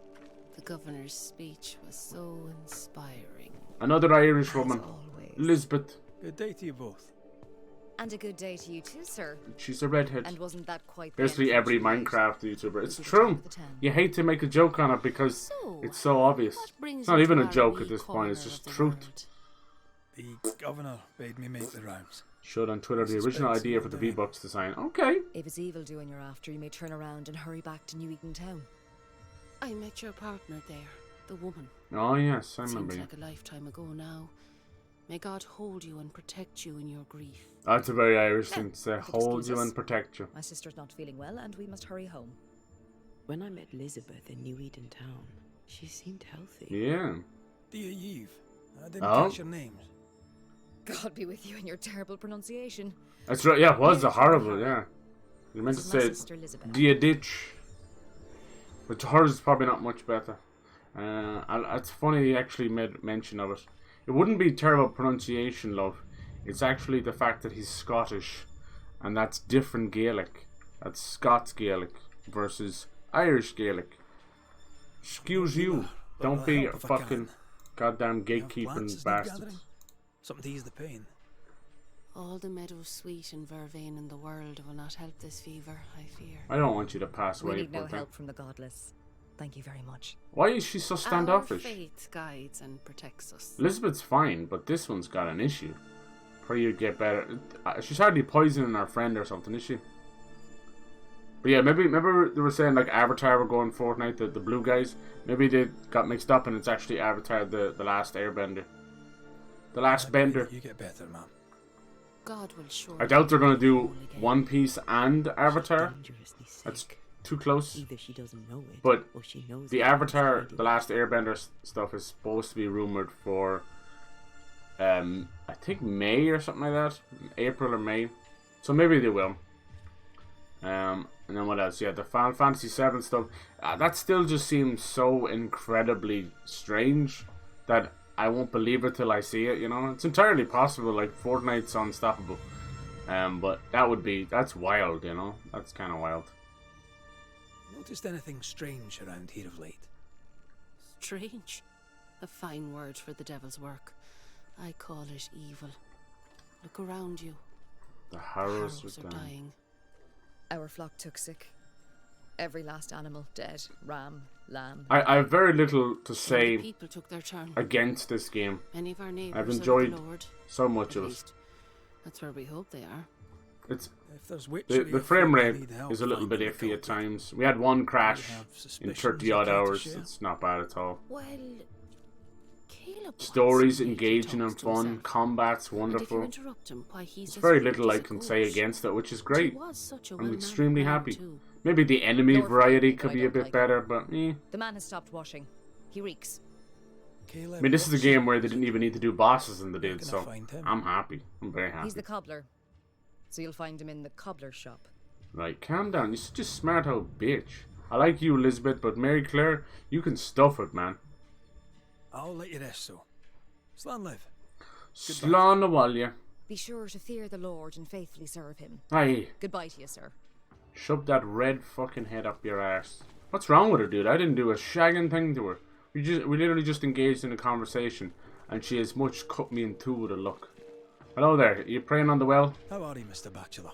The governor's speech was so inspiring. Another Irish woman, always. Lisbeth. Good day to you both. And a good day to you too, sir. She's a redhead. And wasn't that quite the Basically end every of the night? Minecraft YouTuber. It's This is true. the 10. You hate to make a joke on it because So, it's so obvious. what brings It's not you even to a our joke wee at this point, corner it's just of the truth. world? The governor bade me make the rounds. Showed on Twitter the This is original Spencer idea for the today. V-Bucks design. Okay. If it's evil doing you're after, you may turn around and hurry back to New Eden Town. I met your partner there, the woman. Oh yes, I remember Seems you. like a lifetime ago now. May God hold you and protect you in your grief. That's a very Irish thing to say. if you'll Hold excuse you us. and protect you. My sister's not feeling well, and we must hurry home. When I met Elizabeth in New Eden Town, she seemed healthy. Yeah. Dear Eve, I didn't Oh. catch your names. God be with you and your terrible pronunciation. That's right. Yeah, it was a Dear horrible. Karen. Yeah. You meant This to is my say sister Elizabeth. Dia Ditch. But hers is probably not much better. It's funny he actually made mention of it. It wouldn't be terrible pronunciation, love. It's actually the fact that he's Scottish, and that's different Gaelic. That's Scots Gaelic versus Irish Gaelic. Excuse you. Don't be a help if I fucking can. goddamn You have plants gatekeeping to snoop bastards. gathering? Something to ease the pain. All the meadows sweet and vervain in the world will not help this fever, I fear. I don't want you to pass We away. need no poor thing. help from the godless. Thank you very much. Why is she so standoffish? Our faith guides and protects us. Elizabeth's fine, but this one's got an issue. Pray you get better. She's hardly poisoning her friend or something, is she? But yeah, maybe remember they were saying like Avatar were going Fortnite, the blue guys. Maybe they got mixed up and it's actually Avatar, the last Airbender, the last bender. You get better, man. God will surely I doubt they're gonna do whole again. One Piece and Avatar. Dangerously sick. That's too close. Either she doesn't know it, But or she knows the it Avatar, already. the last Airbender stuff is supposed to be rumored for, I think May or something like that, April or May. So maybe they will. And then what else? Yeah, the Final Fantasy VII stuff. That still just seems so incredibly strange that I won't believe it till I see it. You know, it's entirely possible. Like Fortnite's unstoppable. But that's wild. You know, that's kind of wild. Noticed anything strange around here of late? Strange. A fine word for the devil's work. I call it evil. Look around you. The harrows Harrows are are dying. dying. Our flock took sick. Every last animal dead. Ram, lamb. I have very little to Many say people took their turn. against this game. Many of our neighbours I've are with enjoyed the Lord. so much At of it. least, that's where we hope they are. It's If there's witchery the afoot, frame we rate need help is a little bit finding the iffy at culprit. times. We had one crash have in suspicions 30 you odd care to hours. share? It's not bad at all. Well, Caleb wants Stories some major engaging and talks to fun. himself. Combat's And if you wonderful. interrupt him, why, he's There's as very rude little as I a can say ghost. against it, which is He great. was such a I'm well-mannered extremely man, happy. too. Maybe the enemy Lord variety forgive me, could but be I a don't bit like better, but eh. The man has stopped washing. He reeks. Caleb, I mean, this is a what's game he- where they didn't even need to do bosses and they Where did, can I so find him? I'm happy. I'm very happy. He's the cobbler. So you'll find him in the cobbler shop. Right, calm down. You're such a smart old bitch. I like you, Elizabeth, but Mary Claire, you can stuff it, man. I'll let you rest, so. Slán live. Slán na bhaile. Be sure to fear the Lord and faithfully serve him. Aye. Goodbye to you, sir. Shove that red fucking head up your arse. What's wrong with her, dude? I didn't do a shagging thing to her. We literally just engaged in a conversation, and she has much cut me in two with a look. Hello there. Are you praying on the well? How are you, Mr. Bachelor?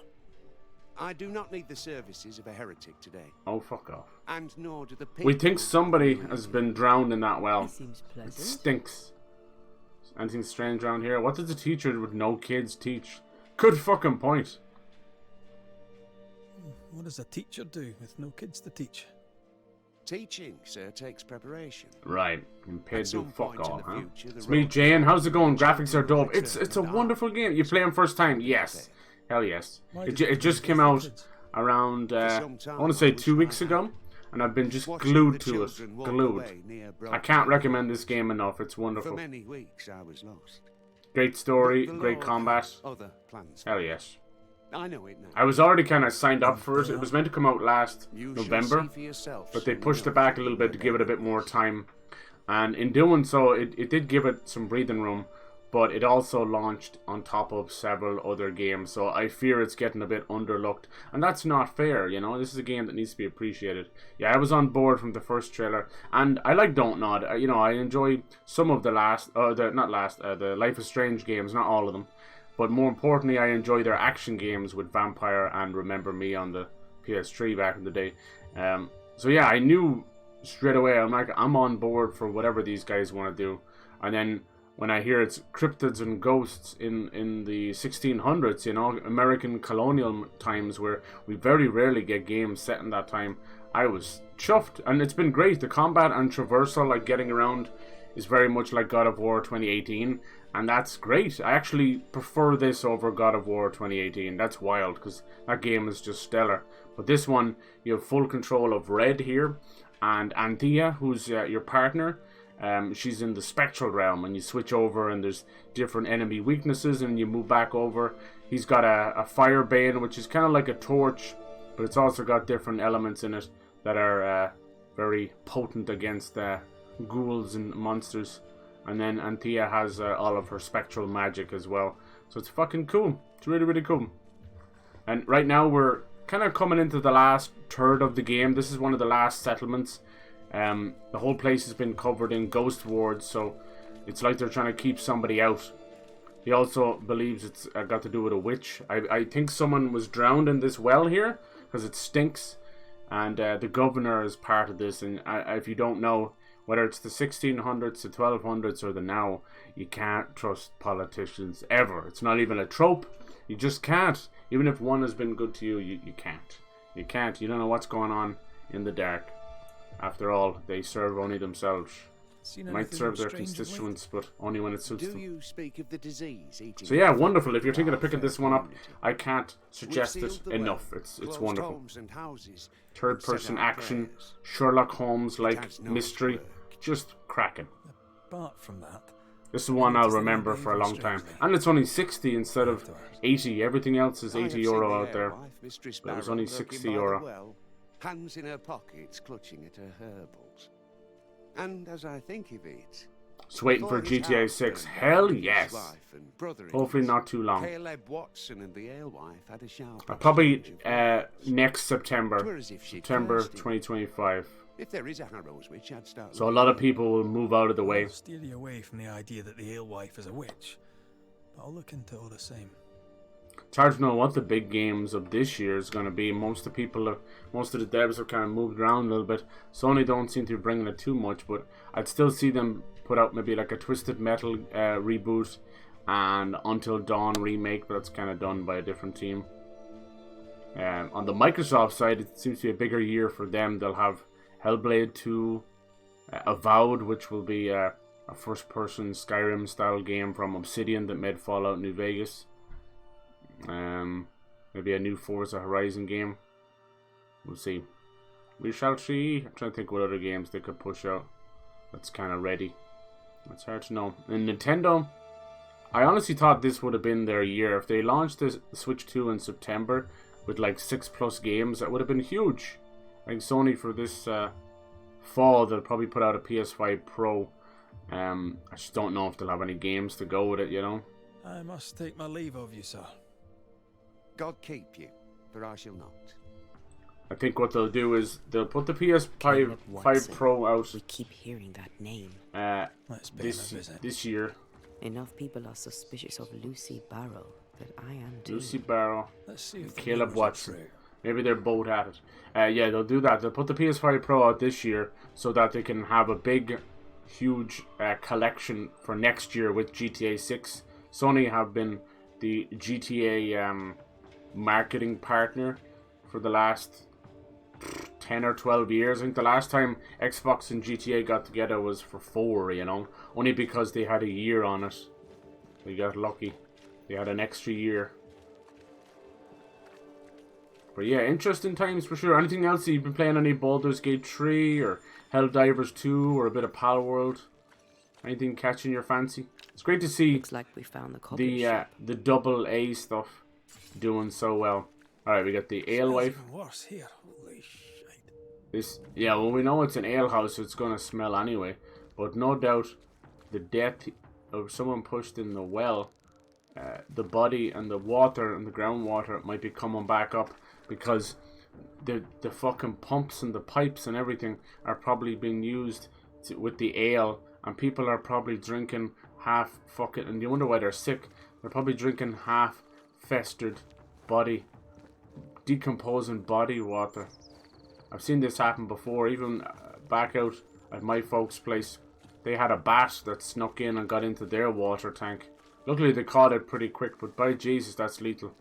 I do not need the services of a heretic today, Oh, fuck off. and nor do the people. We think somebody has been drowned in that well. It seems It pleasant. stinks. Anything strange around here? What does a teacher with no kids teach? Good fucking point. What does a teacher do with no kids to teach? Teaching, sir, takes preparation. Right, and paid At to some fuck point in all, the huh? future, the It's me, road- Jane. How's it going? Graphics are dope. Children It's a and wonderful game. You play them first time? Yes. Hell yes. Why It, did it you just do came this for out kids? around, some I time want to say I 2 wish weeks I ago, had. and I've been just Watching glued the to it. children walk Glued. away near I Broken can't Hill. recommend this game enough. It's For wonderful. many weeks I was lost. Great story, But the great Lord combat. had other plans. Hell yes. I know it now. I was already kind of signed up for it. It was meant to come out last You shall November, see for yourself but they soon pushed it enough. back a little bit to give it a bit more time. And in doing so, it did give it some breathing room. but it also launched on top of several other games, so I fear it's getting a bit underlooked, and that's not fair, you know. This is a game that needs to be appreciated. Yeah, I was on board from the first trailer, and I like Don't Nod. You know, I enjoy some of the the Life is Strange games, not all of them, but more importantly, I enjoy their action games with Vampire and Remember Me on the PS3 back in the day. So yeah, I knew straight away, I'm on board for whatever these guys want to do. And then when I hear it's cryptids and ghosts in the 1600s, you know, American colonial times, where we very rarely get games set in that time, I was chuffed. And it's been great. The combat and traversal, like getting around, is very much like God of War 2018, and that's great. I actually prefer this over God of War 2018. That's wild, because that game is just stellar. But this one, you have full control of Red here, and Anthea, who's your partner. She's in the spectral realm, and you switch over and there's different enemy weaknesses, and you move back over. He's got a fire bane, which is kind of like a torch, but it's also got different elements in it that are very potent against ghouls and monsters. And then Anthea has all of her spectral magic as well, so it's fucking cool. It's really, really cool. And right now we're kind of coming into the last third of the game. This is one of the last settlements. The whole place has been covered in ghost wards, so it's like they're trying to keep somebody out. He also believes it's got to do with a witch. I think someone was drowned in this well here, because it stinks. And the governor is part of this, and if you don't know, whether it's the 1600s, the 1200s, or the now, you can't trust politicians ever. It's not even a trope. You just can't. Even if one has been good to you, you can't. You can't. You don't know what's going on in the dark. After all, they serve only themselves. Might serve their constituents, but only when it suits them. You speak of the disease eating? So yeah, wonderful. If you're thinking of picking this one up, I can't suggest it enough. It's wonderful. Third-person action, Sherlock Holmes-like mystery, just cracking. Apart from that, this is one I'll remember for a long time. And it's only 60 instead of 80. Everything else is €80 out there. But it was only €60. Hands in her pockets, clutching at her herbals. And as I think of it, just waiting for GTA 6. Hell yes. Hopefully not too long. Watson and the alewife had a sharp probably next September. September 2025. If there is a Harrow's witch, I'd start. So a lot of people will move out of the way. I'll steer you away from the idea that the alewife is a witch, but I'll look into all the same. It's hard to know what the big games of this year is going to be. Most of the devs have kind of moved around a little bit. Sony don't seem to be bringing it too much, but I'd still see them put out maybe like a Twisted Metal reboot and Until Dawn remake, but that's kind of done by a different team. On the Microsoft side, it seems to be a bigger year for them. They'll have Hellblade 2, Avowed, which will be a first-person Skyrim-style game from Obsidian that made Fallout New Vegas. Maybe a new Forza Horizon game. We'll see. We shall see. I'm trying to think what other games they could push out that's kind of ready. It's hard to know. And Nintendo, I honestly thought this would have been their year. If they launched the Switch 2 in September with like 6+ games, that would have been huge. I think Sony for this fall, they'll probably put out a PS5 Pro. I just don't know if they'll have any games to go with it, you know. I must take my leave of you, sir. God keep you, for I shall not. I think what they'll do is they'll put the PS5 Pro out. We keep hearing that name. This year. Enough people are suspicious of Lucy Barrow that I am too. Lucy Barrow. Let's see if Caleb Watson. Maybe they're both at it. Yeah, they'll do that. They'll put the PS5 Pro out this year so that they can have a big, huge collection for next year with GTA 6. Sony have been the GTA marketing partner for the last 10 or 12 years. I think the last time Xbox and GTA got together was for 4, you know, only because they had a year on it. They got lucky. They had an extra year. But yeah, interesting times for sure. Anything else? You've been playing any Baldur's Gate 3 or Helldivers 2 or a bit of Palworld? Anything catching your fancy? It's great to see. Looks like we found the double A stuff doing so well. Alright, we got the alewife. Worse here. Holy shit. This, well, we know it's an ale house, so it's gonna smell anyway. But no doubt, the death someone pushed in the well, the body and the water and the groundwater might be coming back up because the fucking pumps and the pipes and everything are probably being used with the ale, and people are probably drinking half fucking, and you wonder why they're sick. They're probably drinking half festered body, decomposing body water. I've seen this happen before, even back out at my folks' place. They had a bat that snuck in and got into their water tank. Luckily they caught it pretty quick, but by Jesus, that's lethal.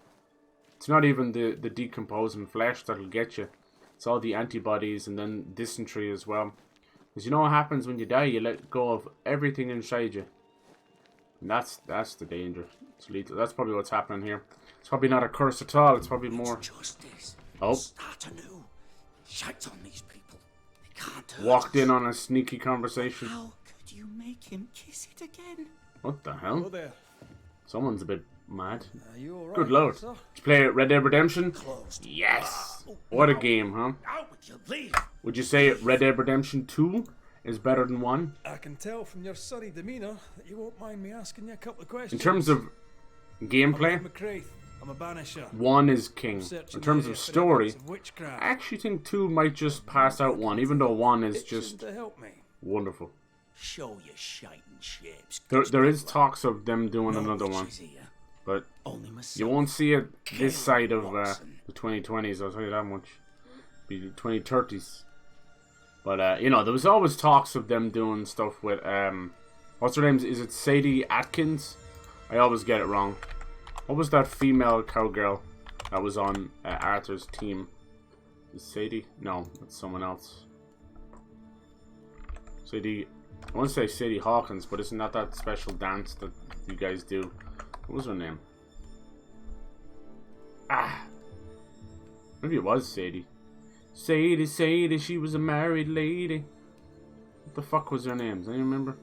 It's not even the decomposing flesh that'll get you. It's all the antibodies and then dysentery as well. Because you know what happens when you die? You let go of everything inside you. And that's the danger. It's lethal. That's probably what's happening here. It's probably not a curse at all. It's probably more... Justice. Oh. Start anew. Shite on these people. They can't hurt Walked us. in on a sneaky conversation. How could you make him kiss it again? What the hell? Hello there. Someone's a bit mad. You all right, Good lord. sir? Did you play Red Dead Redemption? Closed. Yes! What a game, huh? Out with your leave. Would you say Red Dead Redemption 2 is better than 1? I can tell from your sunny demeanour that you won't mind me asking you a couple of questions. In terms of gameplay, I'm McCraith. I'm a banisher. 1 is king. Searching In terms the of area for story, evidence of witchcraft. I actually think 2 might just pass out 1, even though 1 is just To help me. wonderful. Show your shiting shapes. There is talks of them doing another one, but you won't see it this side of the 2020s, I'll tell you that much. Be the 2030s. But, you know, there was always talks of them doing stuff with, what's her name? Is it Sadie Atkins? I always get it wrong. What was that female cowgirl that was on Arthur's team? Is Sadie? No, that's someone else. Sadie, I want to say Sadie Hawkins, but isn't that special dance that you guys do? What was her name? Ah! Maybe it was Sadie. Sadie, she was a married lady. What the fuck was her name? Does anyone remember?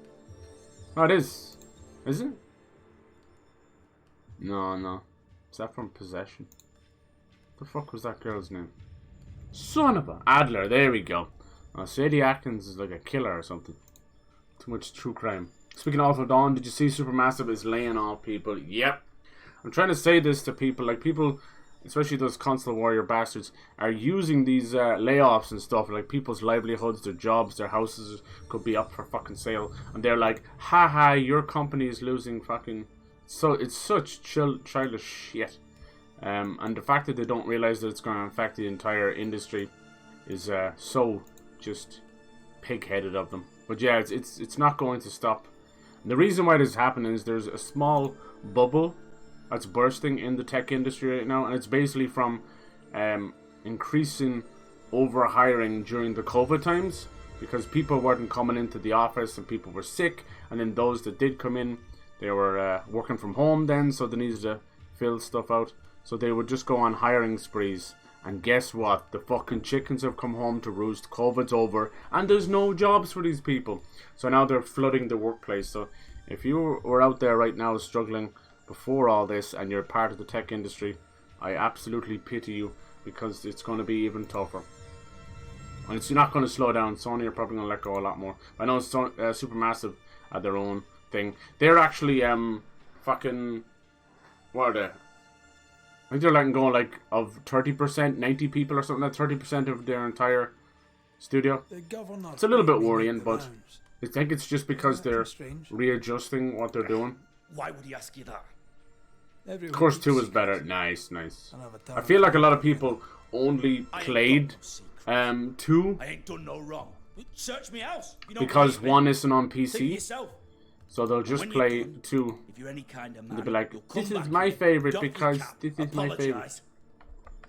Oh, it is. Is it? No. Is that from Possession? What the fuck was that girl's name? Son of a... Adler, there we go. Oh, Sadie Atkins is like a killer or something. Too much true crime. Speaking of Alpha Dawn, did you see Supermassive is laying off people? Yep. I'm trying to say this to people, like people... especially those console warrior bastards, are using these layoffs and stuff, like people's livelihoods, their jobs, their houses could be up for fucking sale, and they're like, haha, your company is losing fucking... So it's such childish shit. And the fact that they don't realize that it's going to affect the entire industry is so just pig-headed of them. But yeah, it's not going to stop. And the reason why this is happening is there's a small bubble that's bursting in the tech industry right now, and it's basically from increasing overhiring during the COVID times, because people weren't coming into the office and people were sick, and then those that did come in, they were working from home then, so they needed to fill stuff out, so they would just go on hiring sprees. And guess what? The fucking chickens have come home to roost. COVID's over, and there's no jobs for these people, so now they're flooding the workplace. So if you were out there right now struggling before all this and you're part of the tech industry, I absolutely pity you, because it's going to be even tougher. And it's not going to slow down. Sony are probably going to let go a lot more. I know Supermassive had their own thing. They're actually fucking... What are they? I think they're letting go like of 30%, 90 people or something. That's 30% of their entire studio. It's a little bit worrying, but I think it's just because they're readjusting what they're doing. Why would he ask you that? Of course 2 is better. Nice. I feel like a lot of people only played 2 I ain't done no wrong. Search me house. because 1 isn't on PC. Yourself. So they'll just play 2. If you're any kind of man, They'll be like, you'll come this is back my here, favorite doff your because cap, this is my favorite. apologise,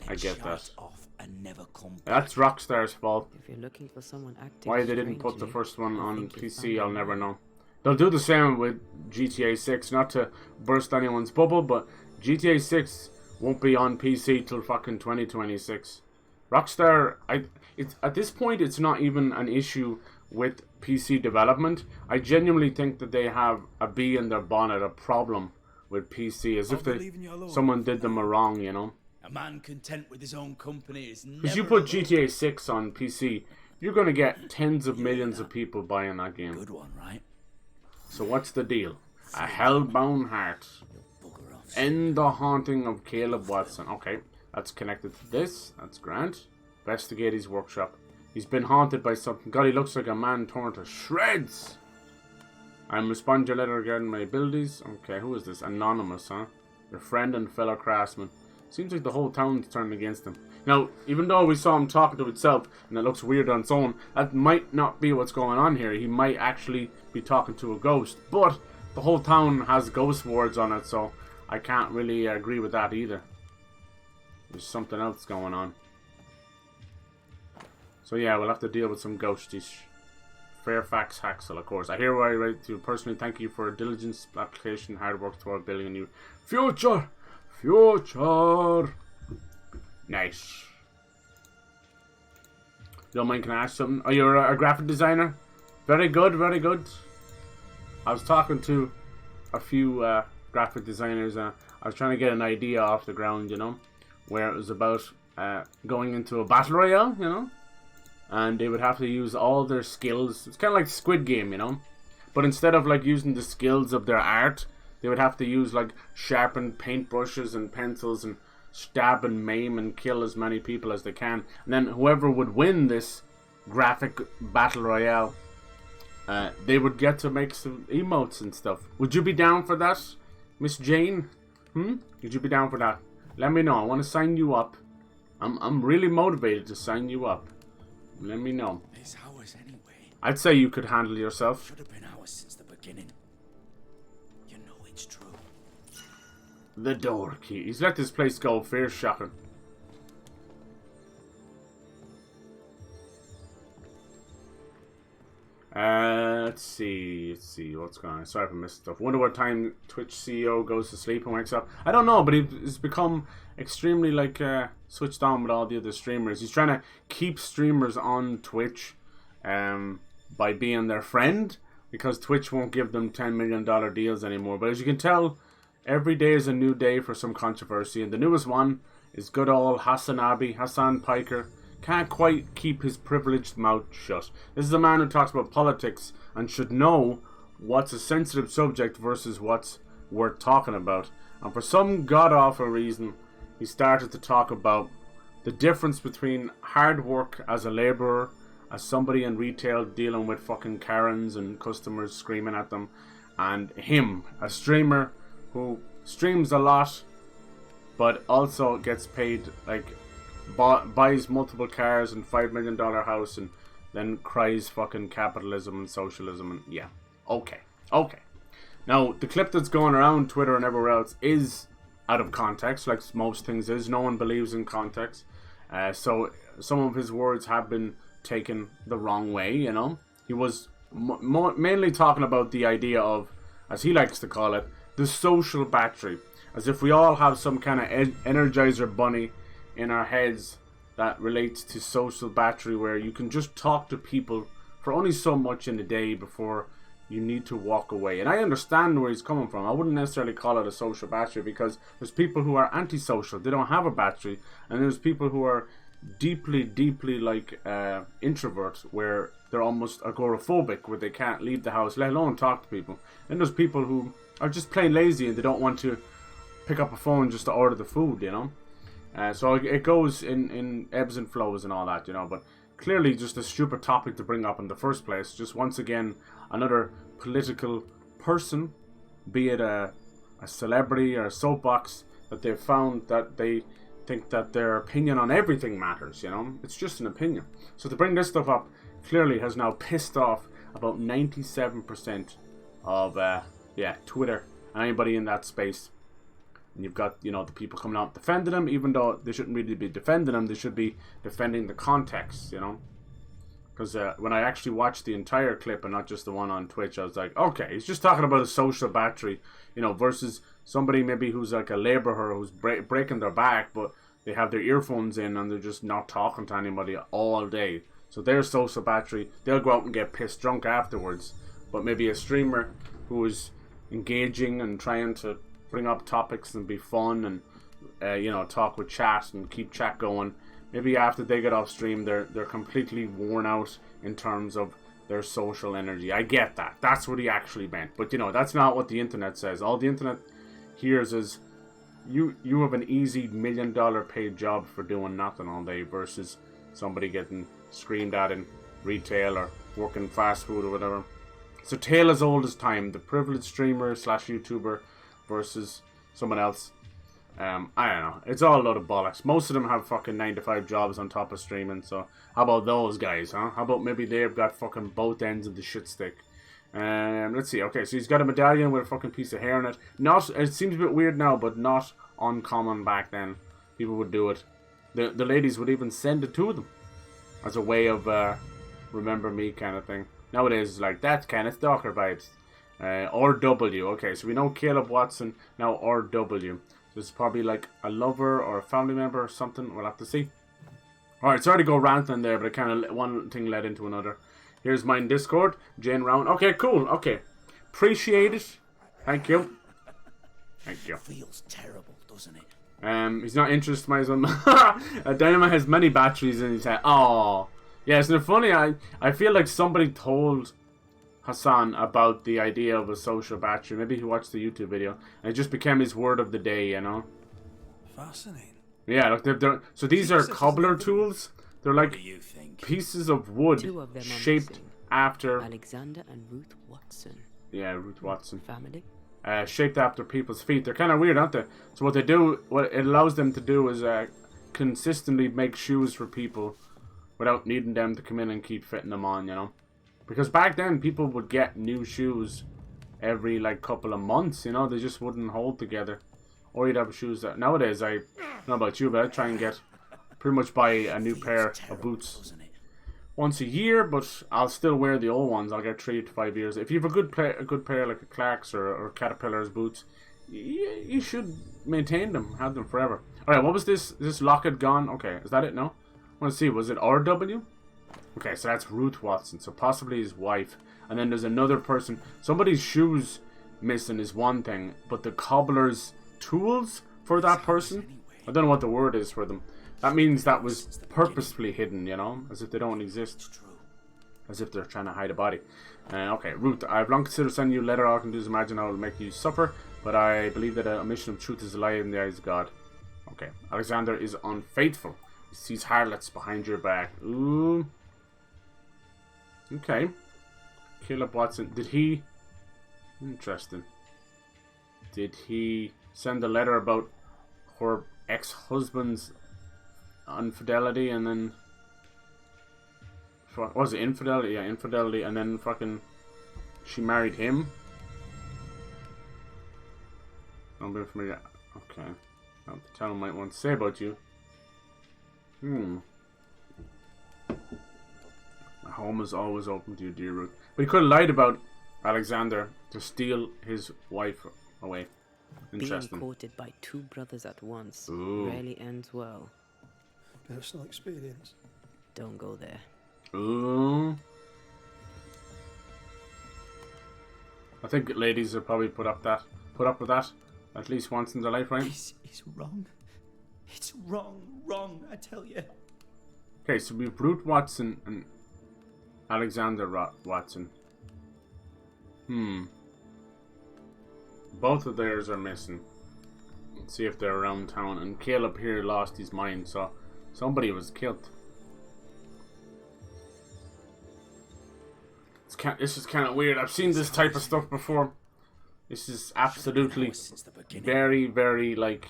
I get then that. shite off and never come back. That's Rockstar's fault. If you're looking for someone acting Why they didn't put the strangely, first one I on think you'll PC, find I'll out never why. know. They'll do the same with GTA 6, not to burst anyone's bubble, but GTA 6 won't be on PC till fucking 2026. Rockstar, at this point, it's not even an issue with PC development. I genuinely think that they have a bee in their bonnet, a problem with PC, as if someone did them a wrong, you know? A man content with his own company is never... Because you put GTA 6 on PC, you're going to get tens of millions of people buying that game. Good one, right? So what's the deal? A hellbound heart. End the haunting of Caleb Watson. Okay, that's connected to this. That's grand. Investigate his workshop. He's been haunted by something. God, he looks like a man torn to shreds. I'm responding to your letter regarding my abilities. Okay, who is this? Anonymous, huh? Your friend and fellow craftsman. Seems like the whole town's turned against him. Now, even though we saw him talking to itself, and it looks weird on its own, that might not be what's going on here. He might actually be talking to a ghost. But the whole town has ghost words on it, so I can't really agree with that either. There's something else going on. So yeah, we'll have to deal with some ghosties. Fairfax Haxel, of course. I hereby write to personally thank you for diligence, application, hard work toward building a new future. Future. Nice. Don't mind, can I ask something? Oh, you're a graphic designer? Very good, very good. I was talking to a few graphic designers. I was trying to get an idea off the ground, you know, where it was about going into a battle royale, you know, and they would have to use all their skills. It's kind of like Squid Game, you know, but instead of like using the skills of their art, they would have to use like sharpened paintbrushes and pencils and stab and maim and kill as many people as they can. And then whoever would win this graphic battle royale, they would get to make some emotes and stuff. Would you be down for that, Miss Jane? Would you be down for that? Let me know. I want to sign you up. I'm really motivated to sign you up. Let me know. It's ours anyway. I'd say you could handle yourself. Should have been ours since the beginning. You know it's true. The door key. He's let this place go. Fair shocking. Let's see what's going on. Sorry for missing stuff. Wonder what time Twitch CEO goes to sleep and wakes up. I don't know, but he's become extremely like switched on with all the other streamers. He's trying to keep streamers on Twitch by being their friend, because Twitch won't give them $10 million deals anymore. But as you can tell, every day is a new day for some controversy, and the newest one is good old Hassan Piker. Can't quite keep his privileged mouth shut. This is a man who talks about politics and should know what's a sensitive subject versus what's worth talking about. And for some god-awful reason, he started to talk about the difference between hard work as a labourer, as somebody in retail dealing with fucking Karens and customers screaming at them, and him, a streamer who streams a lot, but also gets paid like buys multiple cars and $5 million house and then cries fucking capitalism and socialism and yeah. Okay. Now, the clip that's going around Twitter and everywhere else is out of context, like most things is. No one believes in context. So some of his words have been taken the wrong way, you know. He was mainly talking about the idea of, as he likes to call it, the social battery. As if we all have some kind of Energizer bunny in our heads that relates to social battery, where you can just talk to people for only so much in a day before you need to walk away. And I understand where he's coming from. I wouldn't necessarily call it a social battery, because there's people who are antisocial, they don't have a battery, and there's people who are deeply like introverts, where they're almost agoraphobic, where they can't leave the house, let alone talk to people. And there's people who are just plain lazy and they don't want to pick up a phone just to order the food, you know. So it goes in ebbs and flows and all that, you know, but clearly just a stupid topic to bring up in the first place. Just once again, another political person, be it a celebrity or a soapbox, that they've found that they think that their opinion on everything matters, you know. It's just an opinion. So to bring this stuff up clearly has now pissed off about 97% of, Twitter and anybody in that space. And you've got, you know, the people coming out defending him, even though they shouldn't really be defending him. They should be defending the context, you know. Because when I actually watched the entire clip and not just the one on Twitch, I was like, okay, he's just talking about a social battery, you know, versus somebody maybe who's like a labourer who's breaking their back, but they have their earphones in and they're just not talking to anybody all day. So their social battery, they'll go out and get pissed drunk afterwards. But maybe a streamer who is engaging and trying to bring up topics and be fun and talk with chat and keep chat going, maybe after they get off stream they're completely worn out in terms of their social energy. I get that. That's what he actually meant. But, you know, that's not what the internet says. All the internet hears is you have an easy $1 million paid job for doing nothing all day versus somebody getting screamed at in retail or working fast food or whatever. It's a tale as old as time. The privileged streamer / YouTuber versus someone else. I don't know. It's all a load of bollocks. Most of them have fucking 9-to-5 jobs on top of streaming. So how about those guys, huh? How about maybe they've got fucking both ends of the shit stick? Let's see. Okay, so he's got a medallion with a fucking piece of hair on it. It seems a bit weird now, but not uncommon back then. People would do it. The ladies would even send it to them as a way of remember me kind of thing. Nowadays it's like, that's kind of stalker vibes. RW. Okay, so we know Caleb Watson. Now RW. So it's probably like a lover or a family member or something. We'll have to see. Alright, sorry to go ranting there, but it kind of one thing led into another. Here's mine Discord. Jane Round. Okay, cool. Okay. Appreciate it. Thank you. Thank you. Feels terrible, doesn't it? He's not interested, might as well. Dynamite has many batteries in his head. Oh. Yeah, isn't it funny? I feel like somebody told Hassan about the idea of a social battery. Maybe he watched the YouTube video. And it just became his word of the day, you know? Fascinating. Yeah, look, so these are cobbler tools. They're like pieces of wood shaped after... Alexander and Ruth Watson. Yeah, Ruth Watson. Family? Shaped after people's feet. They're kind of weird, aren't they? So what they do, what it allows them to do is consistently make shoes for people without needing them to come in and keep fitting them on, you know? Because back then, people would get new shoes every, like, couple of months, you know? They just wouldn't hold together. Or you'd have shoes that... Nowadays, I don't know about you, but I try and pretty much buy a new pair of boots once a year, but I'll still wear the old ones. I'll get 3 to 5 years. If you have a good pair like a Clark's or Caterpillar's boots, you should maintain them, have them forever. Alright, what was this? Is this locket gone? Okay, is that it? No? I want to see, was it RW? Okay, so that's Ruth Watson, so possibly his wife. And then there's another person. Somebody's shoes missing is one thing, but the cobbler's tools for that person, I don't know what the word is for them. That means that was purposefully hidden, you know, as if they don't exist. As if they're trying to hide a body. Okay, Ruth, I've long considered sending you a letter. All I can do is imagine how it will make you suffer, but I believe that a mission of truth is a lie in the eyes of God. Okay, Alexander is unfaithful. He sees harlots behind your back. Ooh. Okay. Caleb Watson. Did he... Interesting. Did he send a letter about her ex-husband's infidelity and then... What was it? Infidelity? Yeah, infidelity, and then fucking... She married him? Don't be familiar. Okay. I'll tell him might want to say about you. My home is always open to you, dear Ruth. But he could have lied about Alexander to steal his wife away. Interesting. Being courted by 2 brothers at once Ooh. rarely ends well. Personal experience. Don't go there. Ooh. I think ladies will probably put up with that at least once in their life, right? This is wrong. It's wrong, I tell you. Okay, so we have Ruth Watson and Alexander Watson. Both of theirs are missing. Let's see if they're around town. And Caleb here lost his mind, so somebody was killed. This is kind of weird. I've seen this type of stuff before. This is absolutely very, very, like,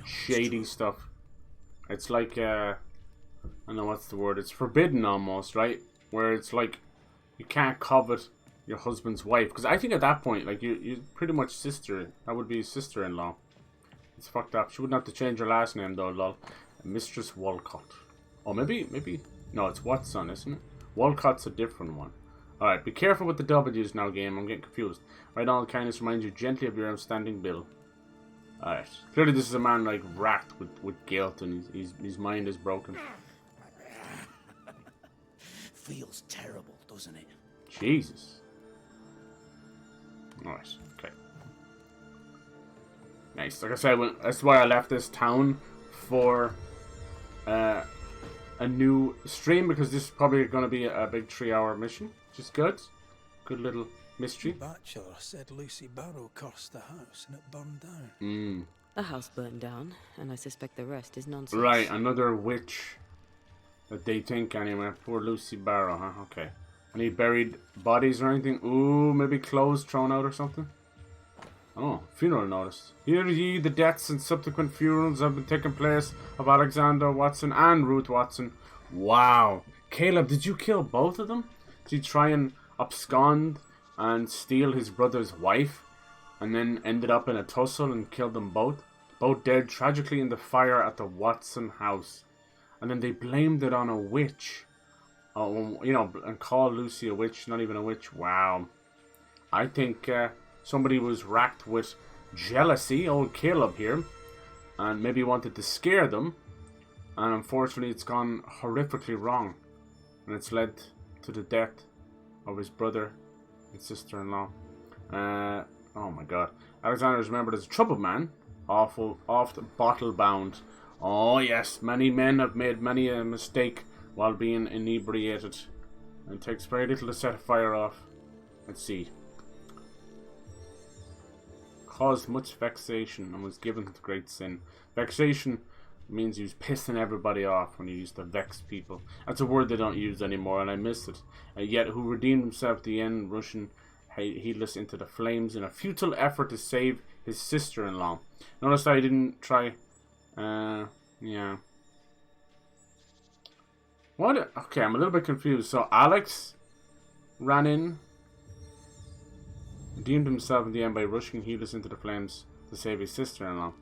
shady stuff. It's like, I don't know what's the word. It's forbidden almost, right? Where it's like, you can't covet your husband's wife. Because I think at that point, like, you're pretty much sister. That would be sister-in-law. It's fucked up. She wouldn't have to change her last name, though, lol. Mistress Walcott. Oh, maybe. No, it's Watson, isn't it? Walcott's a different one. Alright, be careful with the W's now, game. I'm getting confused. Right, all kindness reminds you gently of your outstanding bill. Alright. Clearly this is a man, like, racked with guilt and his mind is broken. Feels terrible, doesn't it? Jesus. Alright, okay. Nice. Like I said, that's why I left this town for a new stream, because this is probably going to be a big 3-hour mission. which is good. Good little mystery. The bachelor said Lucy Barrow cursed the house and it burned down. The house burned down, and I suspect the rest is nonsense. Right, another witch that they think anyway. Poor Lucy Barrow, huh? Okay. Any buried bodies or anything? Ooh, maybe clothes thrown out or something? Oh, funeral notice. Hear ye, the deaths and subsequent funerals have been taking place of Alexander Watson and Ruth Watson. Wow. Caleb, did you kill both of them? Did you try and abscond and steal his brother's wife? And then ended up in a tussle and killed them both? Both dead tragically in the fire at the Watson house. And then they blamed it on a witch. Oh, you know, and called Lucy a witch, not even a witch. Wow. I think somebody was racked with jealousy, old Caleb here, and maybe wanted to scare them. And unfortunately, it's gone horrifically wrong. And it's led to the death of his brother and sister-in-law. Oh my god. Alexander is remembered as a troubled man. Awful, oft bottle-bound. Oh yes, many men have made many a mistake while being inebriated. And it takes very little to set a fire off. Let's see. Caused much vexation and was given to great sin. Vexation means he was pissing everybody off when he used to vex people. That's a word they don't use anymore, and I miss it. Yet who redeemed himself at the end, rushing heedless into the flames in a futile effort to save his sister-in-law. Notice I didn't try... yeah. What? Okay, I'm a little bit confused. So Alex ran in, redeemed himself in the end by rushing heedless into the flames to save his sister-in-law.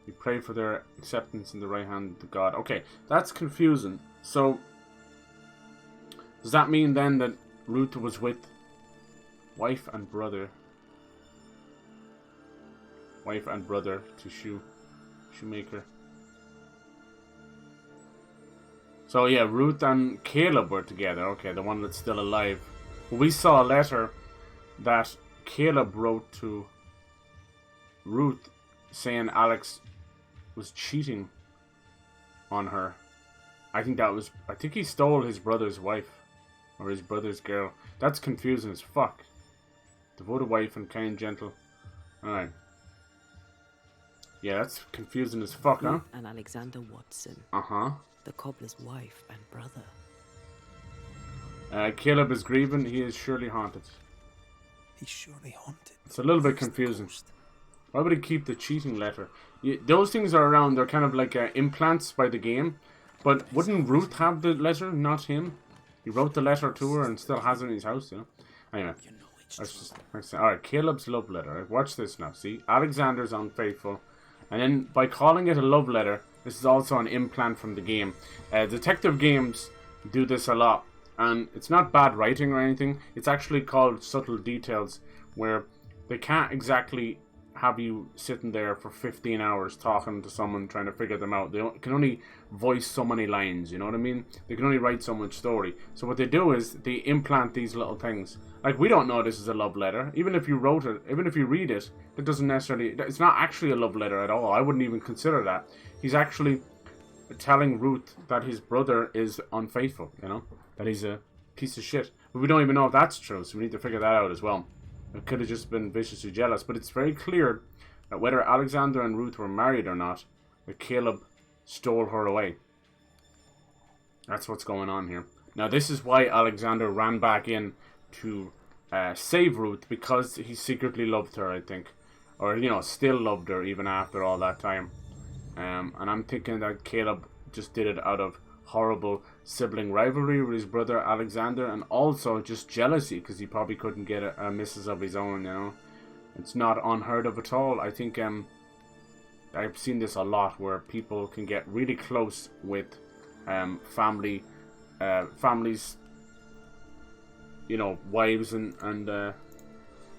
We pray for their acceptance in the right hand of God. Okay, that's confusing. So, does that mean then that Ruth was with wife and brother? Wife and brother to shoemaker. So yeah, Ruth and Caleb were together. Okay, the one that's still alive. We saw a letter that Caleb wrote to Ruth saying Alex was cheating on her. I think he stole his brother's wife. Or his brother's girl. That's confusing as fuck. Devoted wife and kind, gentle. Alright. Yeah, that's confusing as fuck, huh? And Alexander Watson. Uh-huh. The cobbler's wife and brother. Caleb is grieving. He is surely haunted. He's surely haunted. It's a little bit confusing. Why would he keep the cheating letter? Those things are around. They're kind of like implants by the game. But wouldn't Ruth have the letter, not him? He wrote the letter to her and still has it in his house, you know? Anyway. Alright, Caleb's love letter. Right, watch this now, see? Alexander's unfaithful. And then by calling it a love letter, this is also an implant from the game. Detective games do this a lot. And it's not bad writing or anything. It's actually called subtle details, where they can't exactly have you sitting there for 15 hours talking to someone trying to figure them out. They can only voice so many lines, you know what I mean? They can only write so much story. So what they do is they implant these little things. Like, we don't know this is a love letter. Even if you wrote it, even if you read it, it doesn't necessarily... It's not actually a love letter at all. I wouldn't even consider that. He's actually telling Ruth that his brother is unfaithful, you know? That he's a piece of shit. But we don't even know if that's true, so we need to figure that out as well. It could have just been viciously jealous, but it's very clear that whether Alexander and Ruth were married or not, that Caleb stole her away. That's what's going on here. Now, this is why Alexander ran back in to save Ruth, because he secretly loved her, I think. Or, you know, still loved her even after all that time. And I'm thinking that Caleb just did it out of horrible sibling rivalry with his brother Alexander, and also just jealousy because he probably couldn't get a missus of his own, you know. It's not unheard of at all. I think I've seen this a lot where people can get really close with families, you know, wives and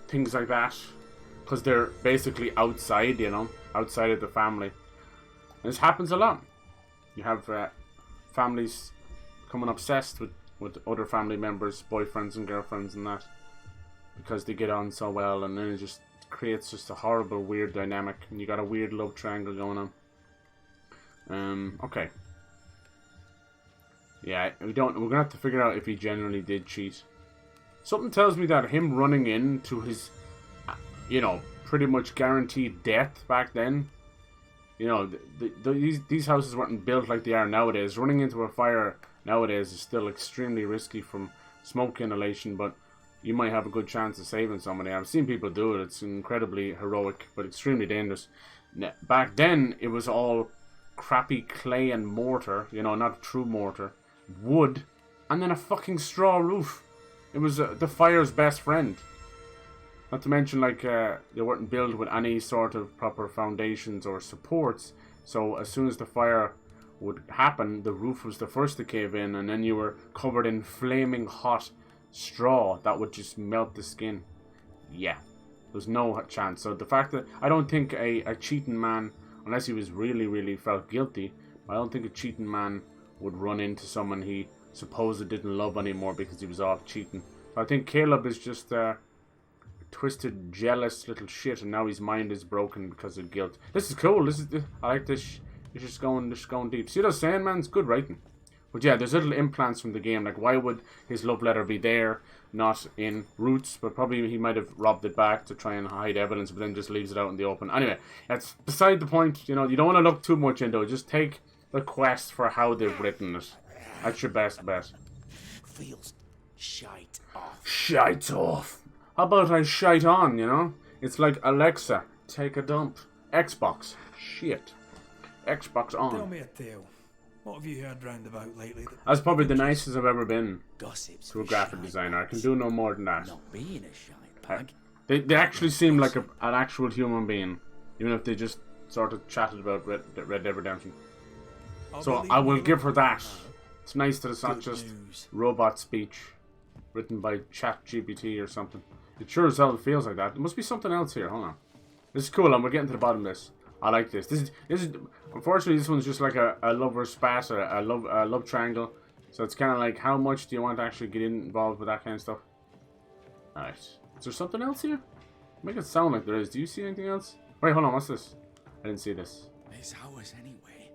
things like that, because they're basically outside, you know, outside of the family. And this happens a lot. You have families becoming obsessed with other family members, boyfriends and girlfriends and that, because they get on so well, and then it just creates just a horrible, weird dynamic, and you got a weird love triangle going on. Okay. Yeah, we're gonna have to figure out if he genuinely did cheat. something tells me that him running into his, you know, pretty much guaranteed death back then. You know, these houses weren't built like they are nowadays. Running into a fire nowadays is still extremely risky from smoke inhalation, but you might have a good chance of saving somebody. I've seen people do it. It's incredibly heroic, but extremely dangerous. Back then, it was all crappy clay and mortar, you know, not true mortar, wood, and then a fucking straw roof. It was the fire's best friend. Not to mention, like, they weren't built with any sort of proper foundations or supports, so as soon as the fire would happen, the roof was the first to cave in, and then you were covered in flaming hot straw that would just melt the skin. Yeah, there's no chance. So the fact that I don't think a cheating man, unless he was really felt guilty, I don't think a cheating man would run into someone he supposed didn't love anymore because he was off cheating. So I think Caleb is just twisted, jealous little shit, and now his mind is broken because of guilt. This is cool. I like this. It's just going deep. See what I was saying, man? It's good writing. But yeah, there's little implants from the game. Like, why would his love letter be there, not in Roots? But probably he might have robbed it back to try and hide evidence, but then just leaves it out in the open. Anyway, that's beside the point. You know, you don't want to look too much into it. Just take the quest for how they've written it. That's your best bet. Feels shite off. Shite off. How about I shite on, you know? It's like Alexa, take a dump. Xbox, shit. Xbox on. Tell me a tale. What have you heard round about lately? That's probably the nicest I've ever been Gossips to a graphic designer. I can do no more than that. Not being a shite bag. They actually seem like an actual human being, even if they just sort of chatted about Red Dead Redemption. So I will give her that. It's nice that it's not just robot speech written by ChatGPT or something. It sure as hell feels like that. There must be something else here. Hold on. This is cool, and we're getting to the bottom of this. I like this. This is unfortunately this one's just like a lover spat, a love triangle. So it's kind of like, how much do you want to actually get involved with that kind of stuff? Alright. Is there something else here? Make it sound like there is. Do you see anything else? Wait, hold on. What's this? I didn't see this. It's ours anyway.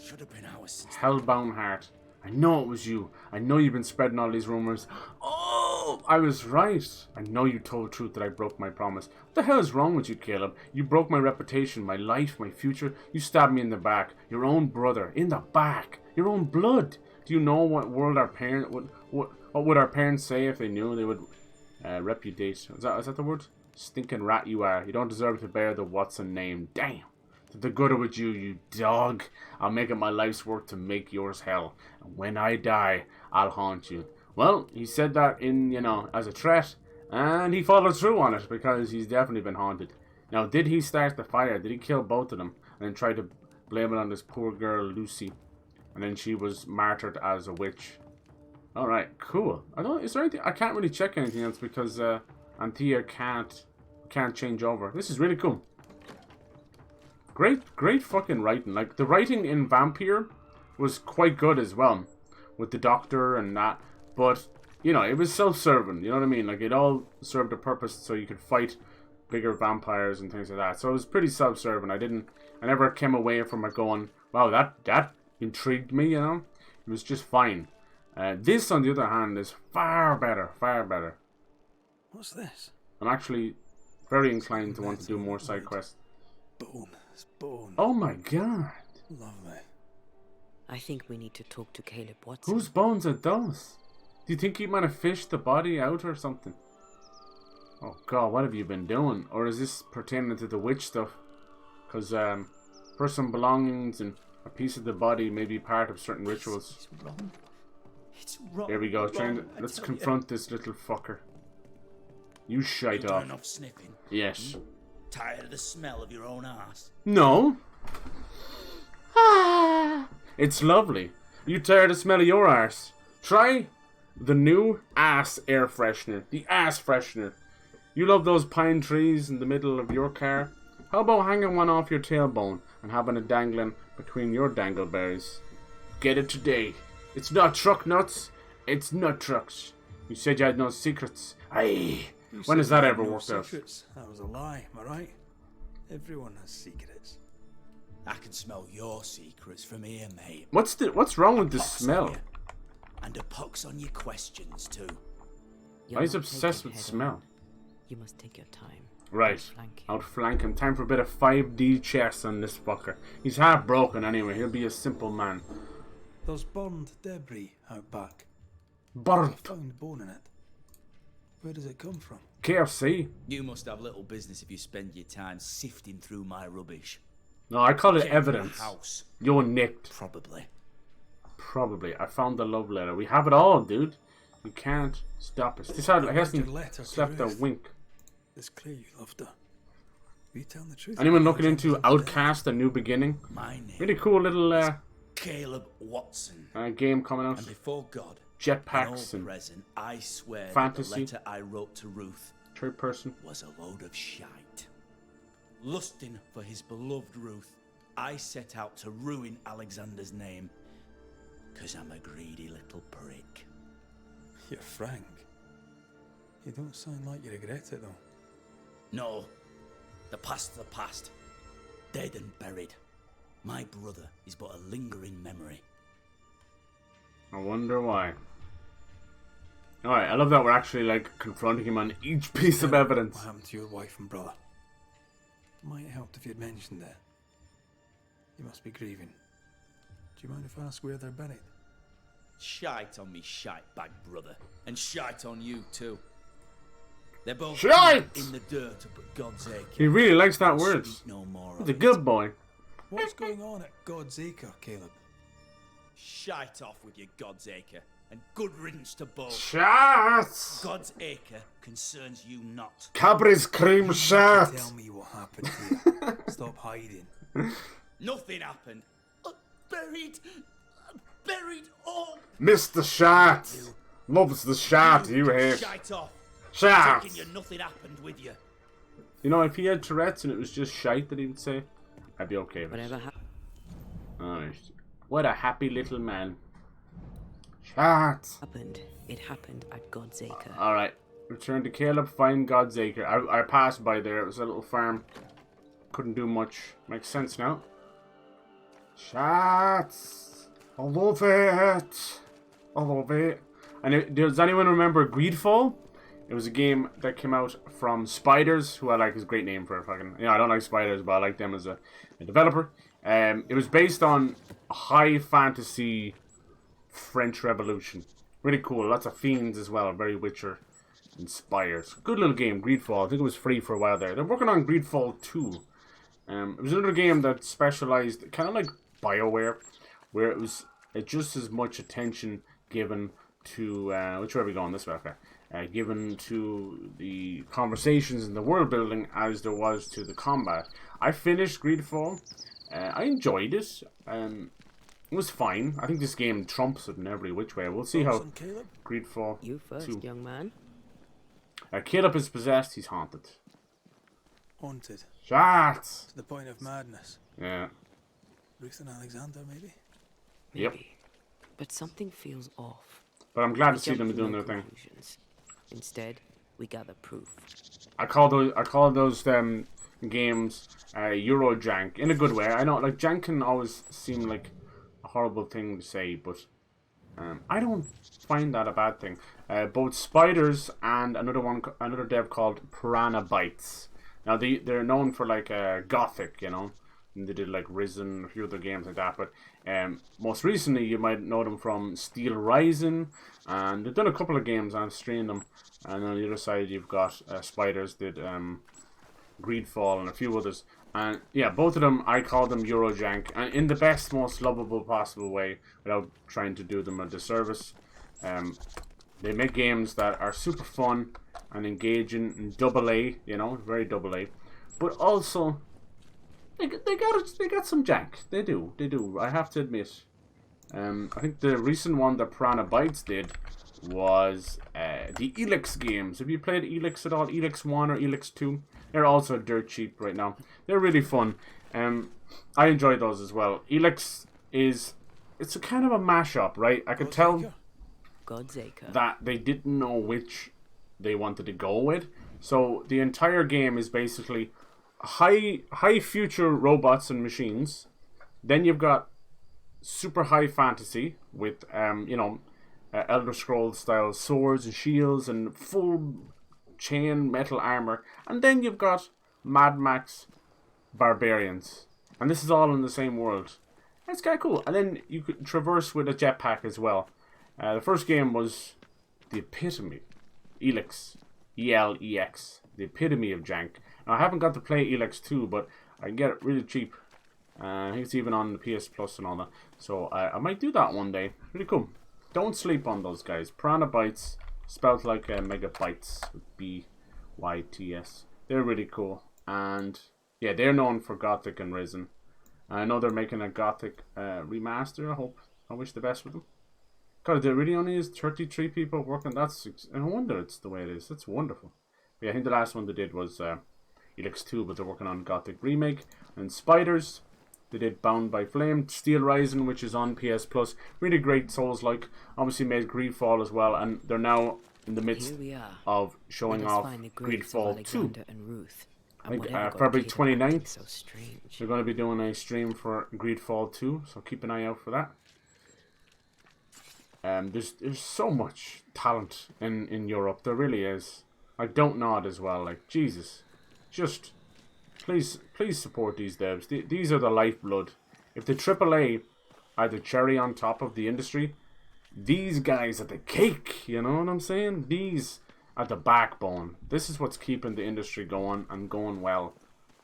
Should have been ours since Hellbound Heart. I know it was you. I know you've been spreading all these rumors. Oh, I was right. I know you told the truth that I broke my promise. What the hell is wrong with you, Caleb? You broke my reputation, my life, my future. You stabbed me in the back. Your own brother. In the back. Your own blood. Do you know what world our parents what would our parents say if they knew? They would repudiate. Is that the word? Stinking rat you are. You don't deserve to bear the Watson name. Damn. To the good of it, you dog. I'll make it my life's work to make yours hell. And when I die, I'll haunt you. Well, he said that in, you know, as a threat, and he followed through on it because he's definitely been haunted. Now, did he start the fire? Did he kill both of them and then try to blame it on this poor girl, Lucy? And then she was martyred as a witch. Alright, cool. Is there anything? I can't really check anything else because Anthea can't change over. This is really cool. Great fucking writing. Like, the writing in Vampyr was quite good as well, with the doctor and that. But, you know, it was self-serving, you know what I mean? Like, it all served a purpose so you could fight bigger vampires and things like that. So it was pretty self-serving. I never came away from it going, wow, that intrigued me, you know? It was just fine. This, on the other hand, is far better, far better. What's this? I'm actually very inclined to want to do more side quests. Bone. It's bone. Oh my god. Lovely. I think we need to talk to Caleb Watson. Whose bones are those? Do you think he might have fished the body out or something? Oh god, what have you been doing? Or is this pertaining to the witch stuff? Because personal belongings and a piece of the body may be part of certain rituals. It's wrong. It's wrong. Here we go. Let's confront this little fucker. You shite off. Enough sniffing. Yes. Tired of the smell of your own ass? No. Ah, it's lovely. You tired of the smell of your arse? Try the new ass air freshener. The ass freshener. You love those pine trees in the middle of your car? How about hanging one off your tailbone and having it dangling between your dangleberries? Get it today. It's not truck nuts. It's nut trucks. You said you had no secrets. Aye. When has that ever worked out? That was a lie, am I right? Everyone has secrets. I can smell your secrets from here, mate. What's wrong with the smell? And a pox on your questions too. You're He's not obsessed taking with head smell. on. You must take your time. Right. Outflank him. Outflank him. Time for a bit of 5D chess on this fucker. He's heartbroken anyway. He'll be a simple man. There's burned debris out back. I Burnt. found bone in it. Where does it come from? KFC. You must have little business if you spend your time sifting through my rubbish. No, I call it Came from a evidence. house. You're nicked. Probably. Probably. I found the love letter. We have it all, dude. You can't stop us. This hasn't Letter to slept a Ruth. wink. It's clear you loved her. Are you telling the truth? Anyone looking into Outcast: A New Beginning? My name Really cool little Caleb Watson. game coming out. And before God, Jetpacks and and present, I swear fantasy. that the letter I wrote to Ruth third person. was a load of shite. Lusting for his beloved Ruth, I set out to ruin Alexander's name, 'cause I'm a greedy little prick. You're frank. You don't sound like you regret it, though. No, the past's the past. Dead and buried. My brother is but a lingering memory. I wonder why. Alright, I love that we're actually like confronting him on each piece of evidence. What happened to your wife and brother? Might have helped if you'd mentioned it. You must be grieving. Do you mind if I ask where they're buried? Shite on me shite bag brother. And shite on you too. They're both Shite! in the dirt up at God's Acre. He really likes that word. No more He's of a it. good boy. What's going on at God's Acre, Caleb? Shite off with your God's Acre. And good riddance to both. Shots! God's Acre concerns you not. Cadbury's cream shirt. Tell me what happened here. Stop hiding. Nothing happened. Buried all. Mr. Shat loves the shat you hate. Shite off. Shat. Taking you nothing happened with you. You know, if he had Tourette's and it was just shite that he would say, I'd be okay with it. Whatever happened. Alright. What a happy little man. Shat. It happened at God's Acre. Alright. Return to Caleb, find God's Acre. I passed by there. It was a little farm. Couldn't do much. Makes sense now. Shots. I love it. I love it. And does anyone remember Greedfall? It was a game that came out from Spiders, who I like is a great name for a fucking... You know, I don't like Spiders, but I like them as a developer. It was based on high fantasy French Revolution. Really cool. Lots of fiends as well. Very Witcher inspires. Good little game, Greedfall. I think it was free for a while there. They're working on Greedfall 2. It was another game that specialized, kind of like BioWare, where it was just as much attention given to, which way are we going? This way, okay. Given to the conversations and the world building as there was to the combat. I finished Greedfall. I enjoyed it. It was fine. I think this game trumps it in every which way. We'll see how Greedfall You first, 2. young man. Caleb is possessed. He's haunted. Haunted. Shots! To the point of madness. Yeah. Ruth and Alexander, maybe? Yep. But something feels off. But I'm glad We to see jump them to doing no their thing. conclusions. Instead, we gather proof. I call those games Eurojank in a good way. I know, like, jank can always seem like a horrible thing to say, but I don't find that a bad thing. Both Spiders and another dev called Piranha Bytes. Now they're known for like Gothic, you know, and they did like Risen, a few other games like that. But most recently, you might know them from Steel Rising, and they've done a couple of games. I've streamed them. And on the other side, you've got Spiders did Greedfall and a few others. And yeah, both of them, I call them Eurojank, and in the best, most lovable possible way, without trying to do them a disservice. They make games that are super fun and engaging and double A, you know, very double A, but also they got some jank. They do. I have to admit. I think the recent one that Piranha Bytes did was the Elix games. Have you played Elix at all? Elix 1 or Elix 2? They're also dirt cheap right now. They're really fun. I enjoy those as well. Elix it's a kind of a mashup, right? I could tell God's Acre. that they didn't know which they wanted to go with. So the entire game is basically high future robots and machines. Then you've got super high fantasy with you know, Elder Scrolls style swords and shields and full chain metal armor. And then you've got Mad Max barbarians. And this is all in the same world. That's kind of cool. And then you could traverse with a jetpack as well. The first game was the epitome. Elex. E-L-E-X. The epitome of jank. Now, I haven't got to play Elex 2, but I can get it really cheap. I think it's even on the PS Plus and all that. So I might do that one day. Really cool. Don't sleep on those guys. Piranha Bytes, spelled like megabytes with B-Y-T-S. They're really cool. And yeah, they're known for Gothic and Risen. I know they're making a Gothic remaster. I wish the best with them. God, there really only is 33 people working. That's, I wonder it's the way it is. That's wonderful. But yeah, I think the last one they did was Elex 2, but they're working on Gothic remake. And Spiders, they did Bound by Flame. Steel Rising, which is on PS Plus. Really great Souls-like. Obviously made Greedfall as well, and they're now in the midst of showing off Greedfall 2. I think February 29th, So strange. they're going to be doing a stream for Greedfall 2, so keep an eye out for that. There's so much talent in Europe. There really is. Like, Don't Nod as well. Like, Jesus. Just, please support these devs. These are the lifeblood. If the AAA are the cherry on top of the industry, these guys are the cake. You know what I'm saying? These are the backbone. This is what's keeping the industry going and going well.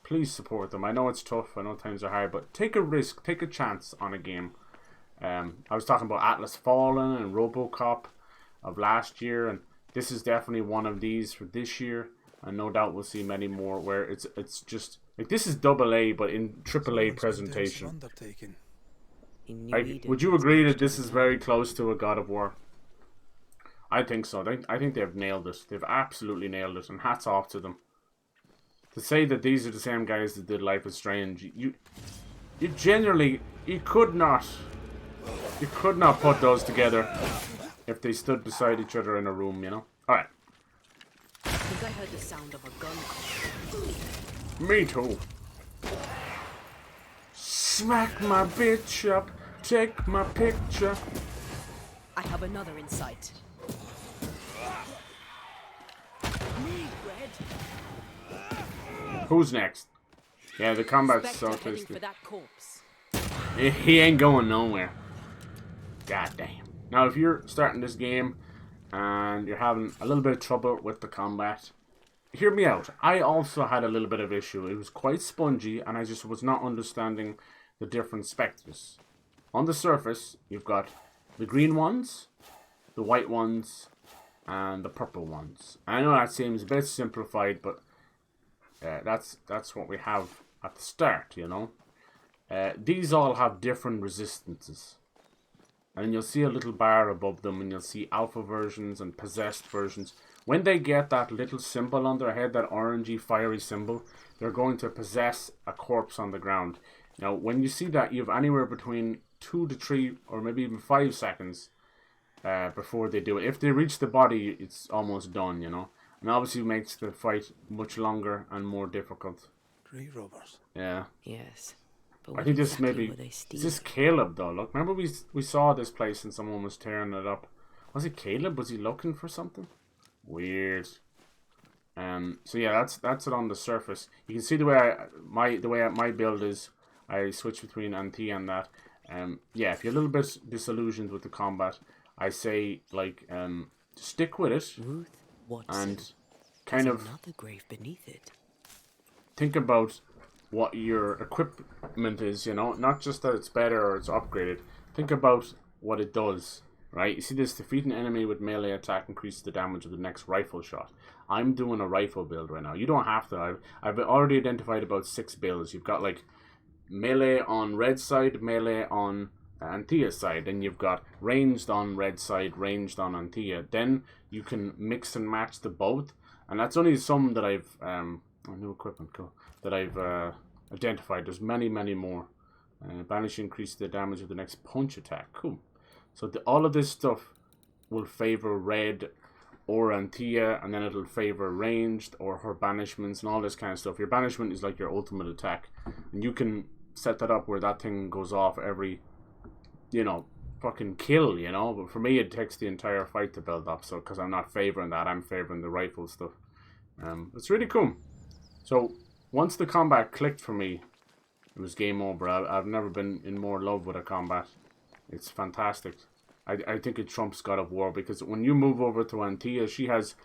Please support them. I know it's tough. I know times are hard, but take a risk. Take a chance on a game. I was talking about Atlas Fallen and RoboCop of last year, and this is definitely one of these for this year, and no doubt we'll see many more where it's just like this is AA but in AAA presentation. Would you agree that this is very close to a God of War? I think so. I think they've nailed it. They've absolutely nailed it, and hats off to them. To say that these are the same guys that did Life is Strange, you could not put those together if they stood beside each other in a room, you know? Alright. I think I heard the sound of a gun. Me too. Smack my bitch up, take my picture. I have another in sight. Who's next? Yeah, the combat's so Spectre heading twisted. for that corpse. He ain't going nowhere. God damn. Now, if you're starting this game and you're having a little bit of trouble with the combat, hear me out. I also had a little bit of issue. It was quite spongy, and I just was not understanding the different spectres. On the surface, you've got the green ones, the white ones, and the purple ones. I know that seems a bit simplified, but that's what we have at the start, you know. These all have different resistances. And you'll see a little bar above them, and you'll see alpha versions and possessed versions. When they get that little symbol on their head, that orangey fiery symbol, they're going to possess a corpse on the ground. Now, when you see that, you have anywhere between 2 to 3 or maybe even 5 seconds before they do it. If they reach the body, it's almost done, you know. And obviously makes the fight much longer and more difficult. Grey robbers. Yeah. Yes. I think this maybe is this Caleb though. Look, remember we saw this place and someone was tearing it up. Was it Caleb? Was he looking for something? Weird. So yeah, that's it on the surface. You can see the way my build is. I switch between Anti and that. Yeah, if you're a little bit disillusioned with the combat, I say like stick with it. Ruth Watson. And kind of another grave beneath it. Think about what your equipment is, you know, not just that it's better or it's upgraded. Think about what it does, right? You see this: defeat an enemy with melee attack increases the damage of the next rifle shot. I'm doing a rifle build right now. You don't have to. I've already identified about 6 builds. You've got like melee on red side, melee on Antia's side, then you've got ranged on red side, ranged on Antia. Then you can mix and match the both, and that's only some that I've new equipment, cool, that I've identified. There's many more. Banish increase the damage of the next punch attack. Cool. So all of this stuff will favor red or Antia, and then it'll favor ranged or her banishments and all this kind of stuff. Your banishment is like your ultimate attack, and you can set that up where that thing goes off every, you know, fucking kill, you know. But for me, it takes the entire fight to build up. So, because I'm not favoring that, I'm favoring the rifle stuff. It's really cool. So, once the combat clicked for me, it was game over. I've never been in more love with a combat. It's fantastic. I think it trumps God of War, because when you move over to Antea, she has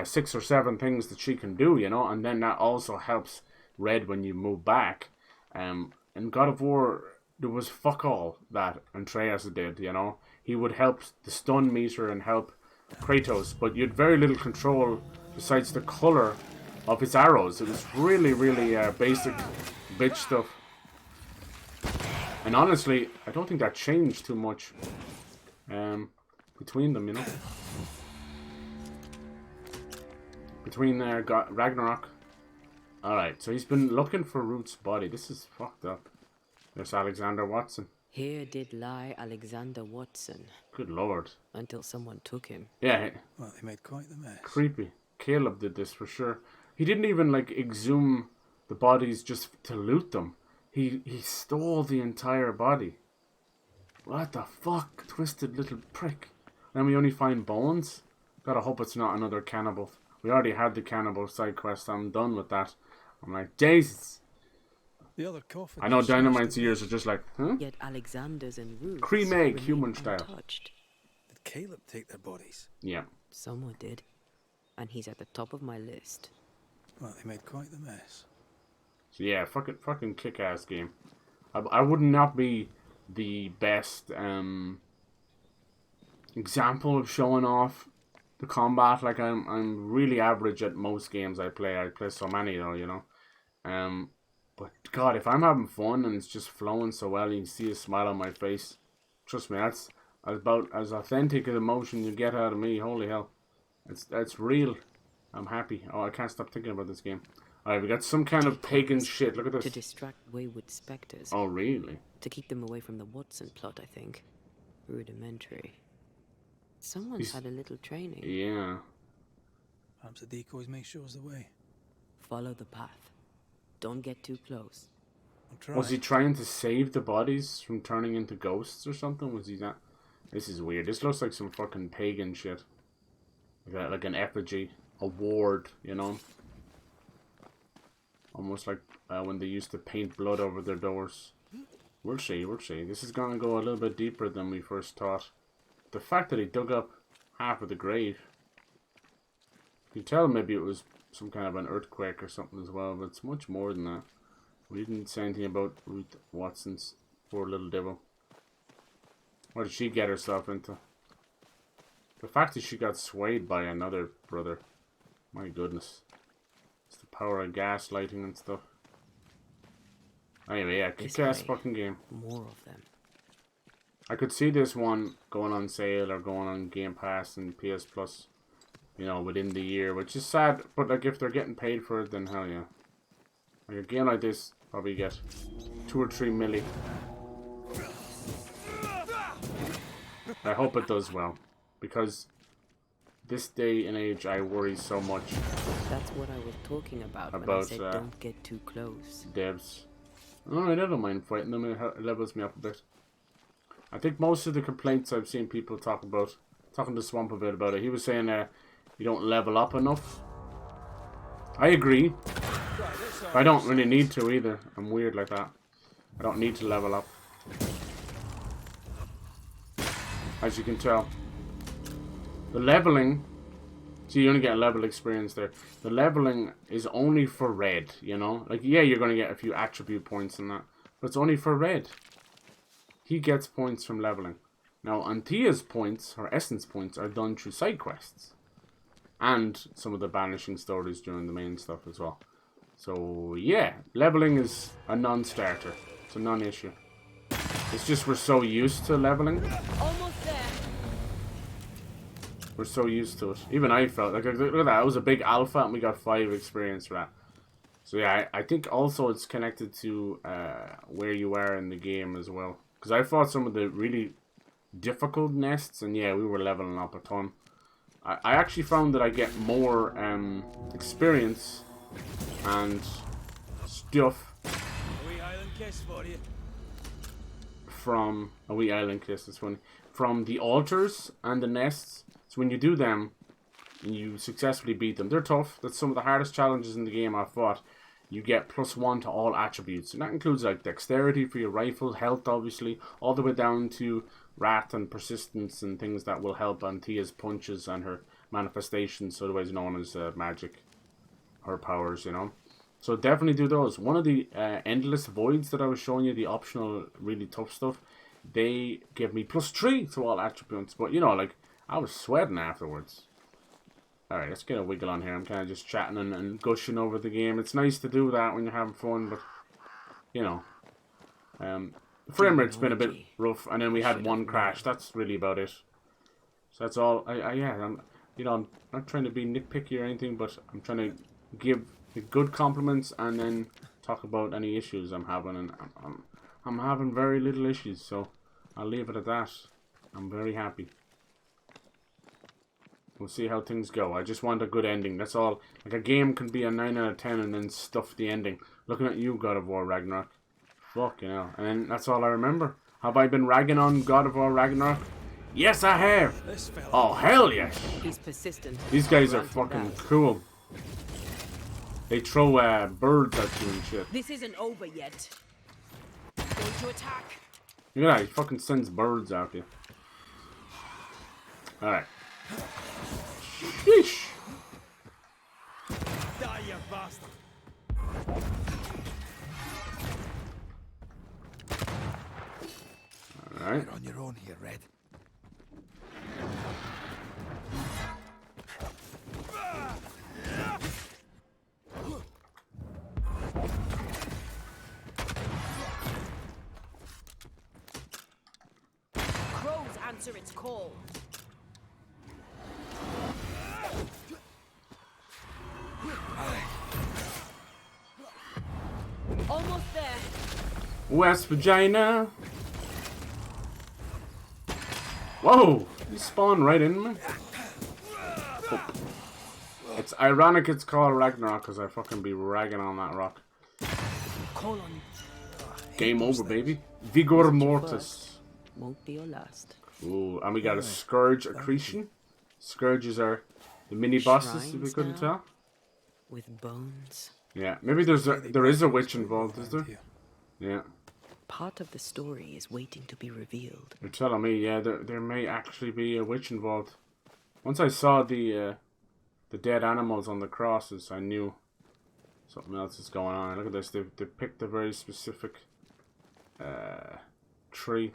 6 or 7 things that she can do, you know, and then that also helps Red when you move back. In God of War, there was fuck all that Atreus did, you know. He would help the stun meter and help Kratos, but you had very little control besides the colour of his arrows. It was really, really basic bitch stuff. And honestly, I don't think that changed too much between them, you know. Between Ragnarok. Alright, so he's been looking for Root's body. This is fucked up. There's Alexander Watson. Here did lie Alexander Watson. Good lord. Until someone took him. Yeah. Well, they made quite the mess. Creepy. Caleb did this for sure. He didn't even like exhume the bodies just to loot them. He stole the entire body. What the fuck? Twisted little prick. And we only find bones? Gotta hope it's not another cannibal. We already had the cannibal side quest. I'm done with that. I'm like, Jesus. The other coffin. I know Dynamite's ears are just like, huh? Yet Alexander's and Ruth's Cream egg, human style. Untouched. Did Caleb take their bodies? Yeah. Someone did. And he's at the top of my list. Well, they made quite the mess. So yeah, fucking kick-ass game. I would not be the best example of showing off the combat. Like I'm really average at most games I play. I play so many though, you know. But God, if I'm having fun and it's just flowing so well, you can see a smile on my face. Trust me, that's about as authentic an emotion you get out of me. Holy hell, that's real. I'm happy. Oh, I can't stop thinking about this game. Alright, we got some kind of pagan shit. Look at this. To distract wayward spectres. Oh, really? To keep them away from the Watson plot, I think. Rudimentary. Someone's had a little training. Yeah. Perhaps the decoys may show us the way. Follow the path. Don't get too close. Was he trying to save the bodies from turning into ghosts or something? Was he not? This is weird. This looks like some fucking pagan shit. Like an effigy. A ward, you know? Almost like when they used to paint blood over their doors. We'll see, we'll see. This is going to go a little bit deeper than we first thought. The fact that he dug up half of the grave. You can tell maybe it was some kind of an earthquake or something as well, but it's much more than that. We didn't say anything about Ruth Watson's poor little devil. What did she get herself into? The fact that she got swayed by another brother. My goodness. It's the power of gaslighting and stuff. Anyway, yeah, kick-ass fucking game. More of them. I could see this one going on sale or going on Game Pass and PS Plus, you know, within the year, which is sad, but like if they're getting paid for it, then hell yeah. Like a game like this, probably get 2 or 3 milli. I hope it does well, because this day and age I worry so much. That's what I was talking about when I said don't get too close. Devs. Alright, I don't mind fighting them, it levels me up a bit. I think most of the complaints I've seen people talking to Swamp a bit about it, he was saying you don't level up enough. I agree. I don't really need to either. I'm weird like that. I don't need to level up. As you can tell. The leveling, see, you only get a level experience there. The leveling is only for Red, you know? Like, yeah, you're going to get a few attribute points and that, but it's only for Red. He gets points from leveling. Now, Antea's points, her essence points, are done through side quests. And some of the banishing stories during the main stuff as well. So, yeah, leveling is a non-starter. It's a non-issue. It's just we're so used to leveling. Almost there. We're so used to it. Even I felt like, look at that, it was a big alpha and we got 5 experience for that. So yeah, I think also it's connected to where you are in the game as well. Because I fought some of the really difficult nests and yeah, we were leveling up a ton. I actually found that I get more experience and stuff from a wee island kiss. That's funny. From the altars and the nests. So when you do them, and you successfully beat them, they're tough. That's some of the hardest challenges in the game I've fought. You get +1 to all attributes, and that includes like dexterity for your rifle, health obviously, all the way down to wrath and persistence and things that will help Anthea's punches and her manifestations, otherwise known as magic, her powers, you know. So definitely do those. One of the endless voids that I was showing you, the optional really tough stuff, they give me +3 to all attributes, but you know, like, I was sweating afterwards. Alright, let's get a wiggle on here. I'm kind of just chatting and gushing over the game. It's nice to do that when you're having fun, but, you know. The frame rate's been a bit rough, and then we had one crash. That's really about it. So that's all. I'm not trying to be nitpicky or anything, but I'm trying to give the good compliments and then talk about any issues I'm having. And I'm having very little issues, so I'll leave it at that. I'm very happy. We'll see how things go. I just want a good ending. That's all. Like, a game can be a 9 out of 10 and then stuff the ending. Looking at you, God of War Ragnarok. Fuck, you know. And then that's all I remember. Have I been ragging on God of War Ragnarok? Yes, I have. Oh, hell yes. He's persistent. These guys are fucking cool. They throw birds at you and shit. This isn't over yet. Going to attack. Look at that. He fucking sends birds at you. Alright. Sheesh. Die, you bastard. Alright. You're on your own here, Red. Crows answer its call. Almost there. West Vagina. Whoa! You spawned right in me. Oh. It's ironic it's called Ragnarok because I fucking be ragging on that rock. Game over, baby. Vigor Mortis. Won't be your last. Ooh, and we got a Scourge Accretion. Scourges are the mini bosses, if we couldn't tell. With bones. Yeah, maybe there is a witch involved, is there? Yeah. Part of the story is waiting to be revealed. You're telling me, yeah, there may actually be a witch involved. Once I saw the dead animals on the crosses, I knew something else is going on. Look at this, they picked a very specific tree.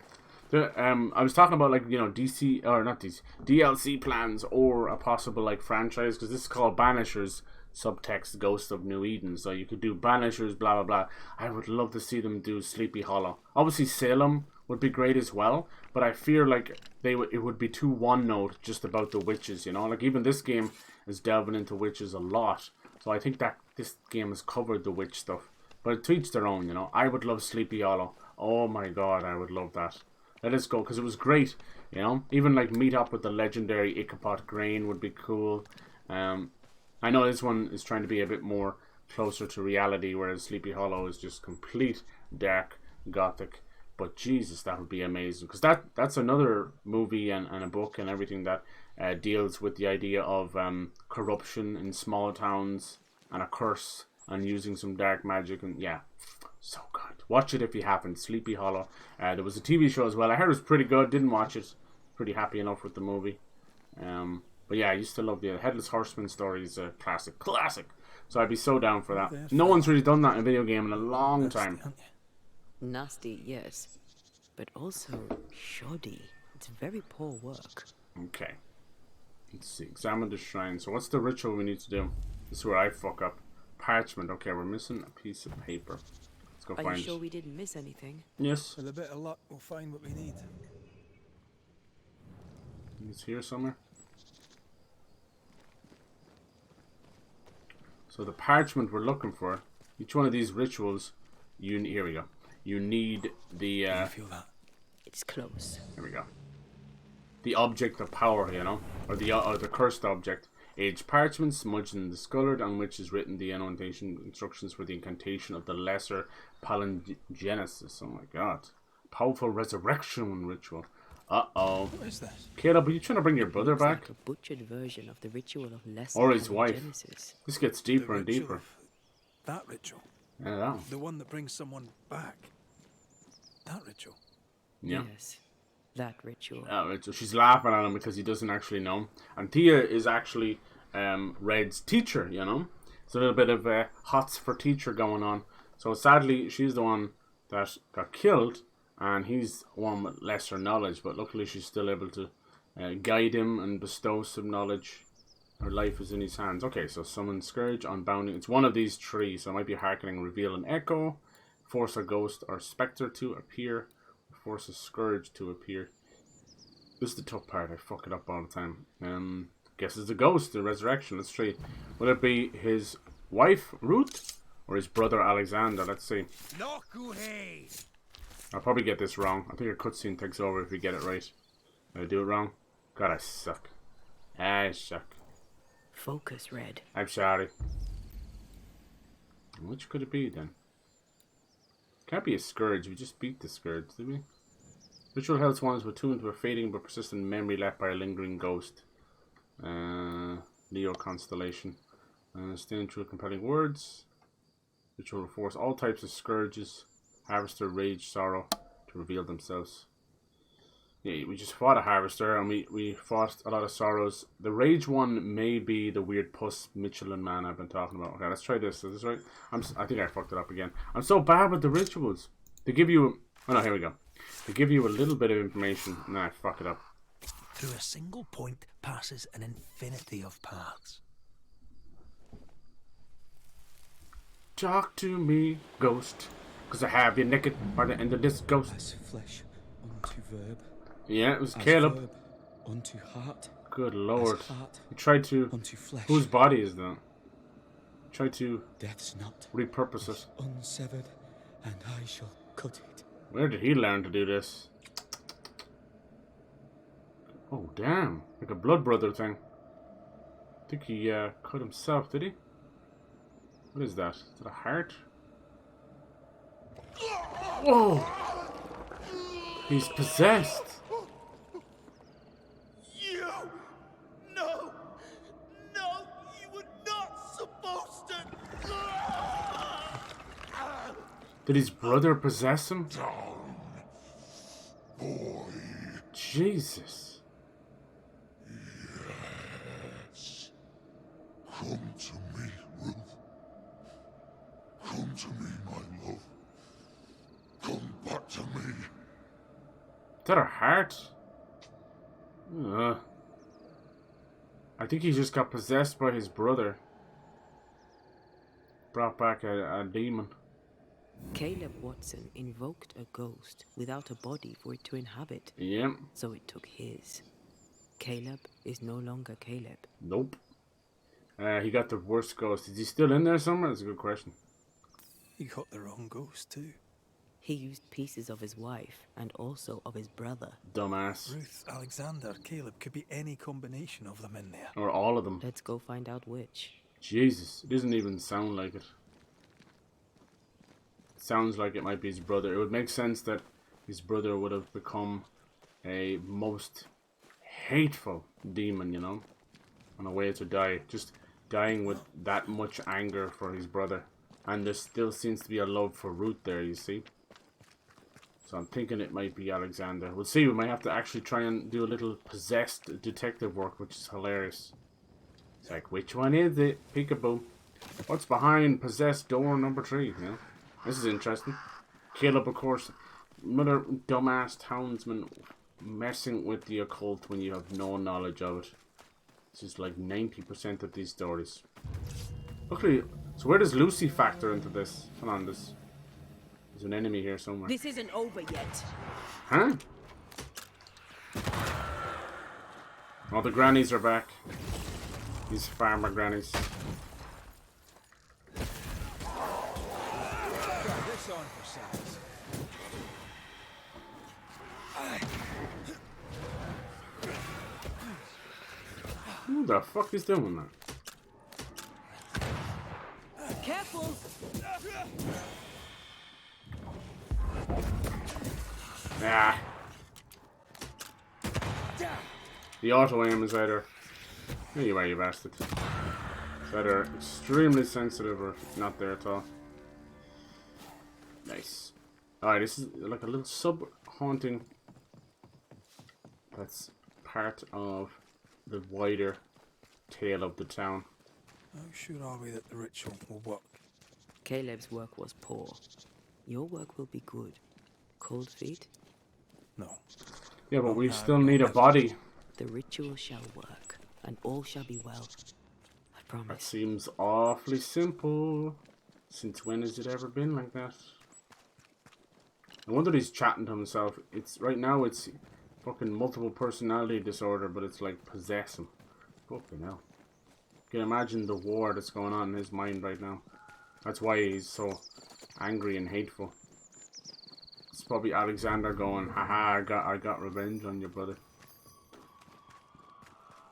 I was talking about, like, you know, DLC plans or a possible, like, franchise, because this is called Banishers, subtext Ghost of New Eden. So you could do Banishers, blah blah blah. I would love to see them do Sleepy Hollow. Obviously Salem would be great as well, but I fear like it would be too one note just about the witches, you know. Like, even this game is delving into witches a lot, so I think that this game has covered the witch stuff. But to each their own, you know. I would love Sleepy Hollow. Oh my god, I would love that. Let us go, because it was great, you know. Even like meet up with the legendary Ichabod Grain would be cool. I know this one is trying to be a bit more closer to reality, whereas Sleepy Hollow is just complete dark gothic. But Jesus, that would be amazing, because that's another movie and a book and everything that deals with the idea of corruption in small towns and a curse and using some dark magic. And yeah, so good. Watch it if you haven't. Sleepy Hollow. There was a TV show as well. I heard it was pretty good. Didn't watch it. Pretty happy enough with the movie. But yeah, I used to love the Headless Horseman stories. Classic. So I'd be so down for that. No one's really done that in a video game in a long time. Nasty, yes, but also shoddy. It's very poor work. Okay. Let's see. Examine the shrine. So what's the ritual we need to do? This is where I fuck up. Parchment. Okay, we're missing a piece of paper. Let's go find it. Are you sure we didn't miss anything? Yes. With a bit of luck, we'll find what we need. It's here somewhere. So the parchment we're looking for, each one of these rituals, here we go. You need the... Can you feel that? It's close. Here we go. The object of power, you know, or the cursed object. Aged parchment, smudged and discolored, on which is written the annotation instructions for the incantation of the lesser palingenesis. Oh my god. powerful resurrection ritual. Uh-oh. What is this? Caleb, are you trying to bring your brother back? Like a butchered version of the ritual of lesser Or his wife. Genesis. This gets deeper and The ritual deeper. of that ritual. Yeah, that one. The one that brings someone back. That ritual. Yeah. Yes, that ritual. So she's laughing at him because he doesn't actually know. And Thea is actually Red's teacher, you know. There's a little bit of hots for teacher going on. So sadly, she's the one that got killed, and he's one with lesser knowledge. But luckily, she's still able to guide him and bestow some knowledge. Her life is in his hands. Okay, so summon Scourge, unbounding. It's one of these three, so it might be hearkening, reveal, and echo. Force a ghost or spectre to appear. Force a Scourge to appear. This is the tough part. I fuck it up all the time. Guess it's a ghost, the resurrection. Let's try. Will it be his wife, Ruth, or his brother, Alexander? Let's see. I'll probably get this wrong. I think a cutscene takes over if we get it right. Did I do it wrong? God, I suck. I suck. Focus, Red. I'm sorry. Which could it be then? Can't be a Scourge. We just beat the Scourge, did we? Ritual held swans were tuned to a fading but persistent memory left by a lingering ghost. Leo constellation. Staying true compelling words. Ritual will force all types of scourges, harvester, rage, sorrow to reveal themselves. Yeah, we just fought a harvester and we fought a lot of sorrows. The rage one may be the weird puss Michelin man I've been talking about. Okay, let's try this. Is this right? I think I fucked it up again. I'm so bad with the rituals. They give you... Oh no, here we go. They give you a little bit of information. Nah, I fuck it up. Through a single point passes an infinity of paths. Talk to me, ghost. Because I have you naked by the end of this ghost. As flesh unto verb. Yeah, it was as Caleb. Verb unto heart. Good lord. Heart He tried to... unto flesh. Whose body is that? Tried to... Death's not. Repurpose it. Unsevered, and I shall cut it. Where did he learn to do this? Oh, damn. Like a blood brother thing. I think he cut himself, did he? What is that? Is that a heart? Whoa! He's possessed. You! No! No! You were not supposed to! Did his brother possess him? Down, boy. Jesus. Yes. Come to me, Ruth. Come to me, my love. Come back to me. Is that her heart? I think he just got possessed by his brother. Brought back a demon. Caleb Watson invoked a ghost without a body for it to inhabit. Yep. So it took his. Caleb is no longer Caleb. Nope. He got the worst ghost. Is he still in there somewhere? That's a good question. He got the wrong ghost too. He used pieces of his wife and also of his brother. Dumbass. Ruth, Alexander, Caleb, could be any combination of them in there. Or all of them. Let's go find out which. Jesus, it doesn't even sound like it. Sounds like it might be his brother. It would make sense that his brother would have become a most hateful demon, you know, on a way to die. Just dying with that much anger for his brother. And there still seems to be a love for Ruth there, you see. So I'm thinking it might be Alexander. We'll see. We might have to actually try and do a little possessed detective work, which is hilarious. It's like, which one is it? Peekaboo. What's behind possessed door number 3? You know? This is interesting. Caleb, of course, another dumbass townsman messing with the occult when you have no knowledge of it. This is like 90% of these stories. Luckily, so where does Lucy factor into this? Hold on, there's an enemy here somewhere. This isn't over yet. Huh? Oh, the grannies are back. These farmer grannies. This on for size. Who the fuck is doing that? Careful! Ah. The auto aim is either... There you are, you bastard. It's either extremely sensitive or not there at all. Nice. Alright, this is like a little sub-haunting that's part of the wider tale of the town. How sure are we that the ritual will work? Caleb's work was poor. Your work will be good. Cold feet? No. Yeah, but we still need a body. The ritual shall work, and all shall be well. I promise. That seems awfully simple. Since when has it ever been like that? I wonder if he's chatting to himself. It's right now it's fucking multiple personality disorder, but it's like possess him. Fucking hell. You can imagine the war that's going on in his mind right now. That's why he's so angry and hateful. It's probably Alexander going, haha, I got revenge on your brother.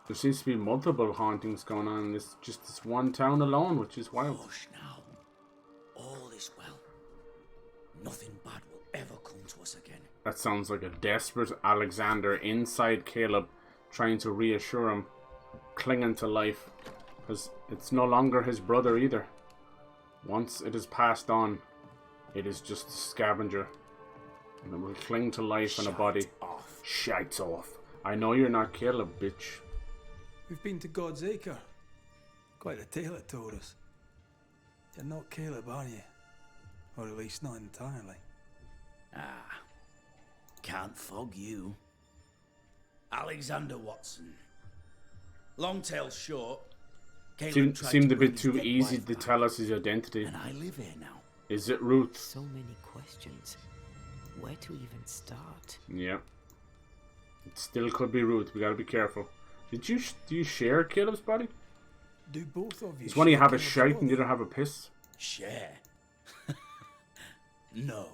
There seems to be multiple hauntings going on in this one town alone, which is wild. Hush now. All is well. Nothing bad will ever come to us again. That sounds like a desperate Alexander inside Caleb, trying to reassure him, clinging to life, because it's no longer his brother either. Once it is passed on, it is just a scavenger, and it will cling to life in a body. Shite off. I know you're not Caleb, bitch. We've been to God's Acre. Quite a tale it told us. You're not Caleb, are you? Or at least not entirely. Ah, can't fog you. Alexander Watson. Long tale short, Seemed a bit too easy to tell us his identity. And I live here now. Is it Ruth? So many questions. Where to even start? Yeah. It still could be Ruth. We gotta be careful. Do you share Caleb's body? Do both of you? It's when you have a shite and the other have a piss. Share? No.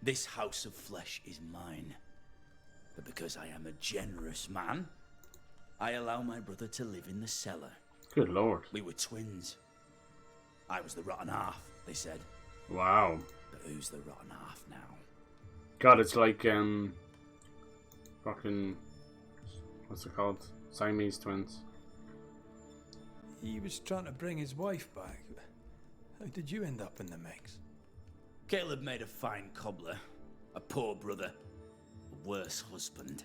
This house of flesh is mine. But because I am a generous man, I allow my brother to live in the cellar. Good lord. We were twins. I was the rotten half, they said. Wow. But who's the rotten half now? God, it's like, fucking, what's it called? Siamese twins. He was trying to bring his wife back. How did you end up in the mix? Caleb made a fine cobbler, a poor brother, a worse husband,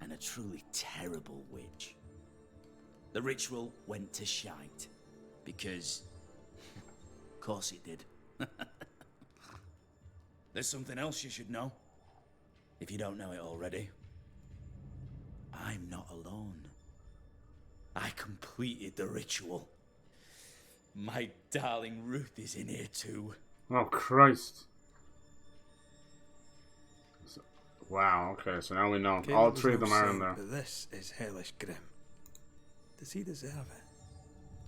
and a truly terrible witch. The ritual went to shite, because, of course it did. There's something else you should know, if you don't know it already. I'm not alone. I completed the ritual. My darling Ruth is in here too. Oh, Christ. Wow, okay, so now we know. Caleb All was three of no them are in saint, there. but this is hellish grim. Does he deserve it?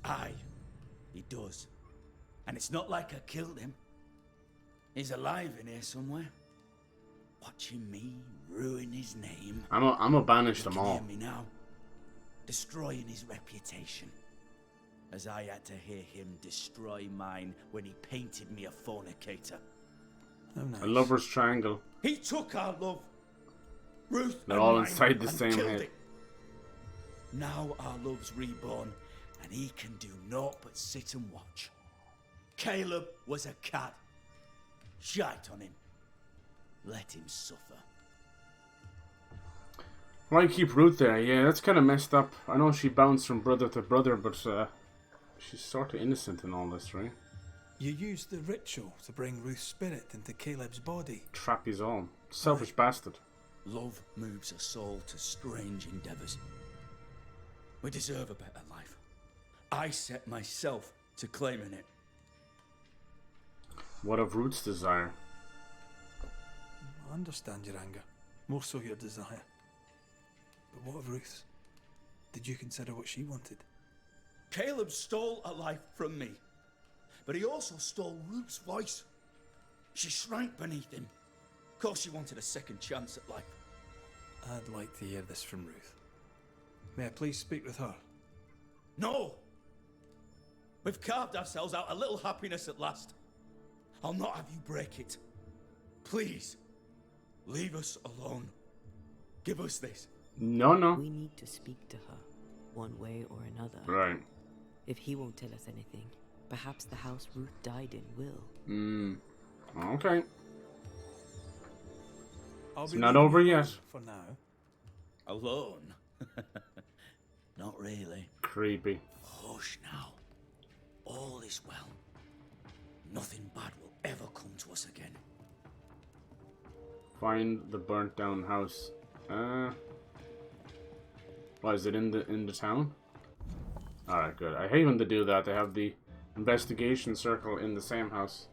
Aye, he does. And it's not like I killed him. He's alive in here somewhere. Watching me ruin his name. I'm a banish them all. Hear me now. Destroying his reputation. As I had to hear him destroy mine when he painted me a fornicator. Oh, nice. A lover's triangle. He took our love. Ruth They're and all mine, inside the and same killed head. it. Now our love's reborn, and he can do naught but sit and watch. Caleb was a cat. Shite on him. Let him suffer. Why keep Ruth there? Yeah, that's kind of messed up. I know she bounced from brother to brother, but she's sort of innocent in all this, right? You used the ritual to bring Ruth's spirit into Caleb's body. Trap his own. Selfish bastard. Love moves a soul to strange endeavors. We deserve a better life. I set myself to claiming it. What of Ruth's desire? I understand your anger. More so your desire. But what of Ruth's? Did you consider what she wanted? Caleb stole a life from me. But he also stole Ruth's voice. She shrank beneath him. Of course she wanted a second chance at life. I'd like to hear this from Ruth. May I please speak with her? No! We've carved ourselves out a little happiness at last. I'll not have you break it. Please. Leave us alone. Give us this. No, no. We need to speak to her, one way or another. Right. If he won't tell us anything, perhaps the house Ruth died in will. Okay. It's not over yet. For now. Alone? Not really. Creepy. Hush now. All is well. Nothing bad will ever come to us again. Find the burnt down house. Why is it in the town? Alright, good. I hate when they do that. They have the investigation circle in the same house.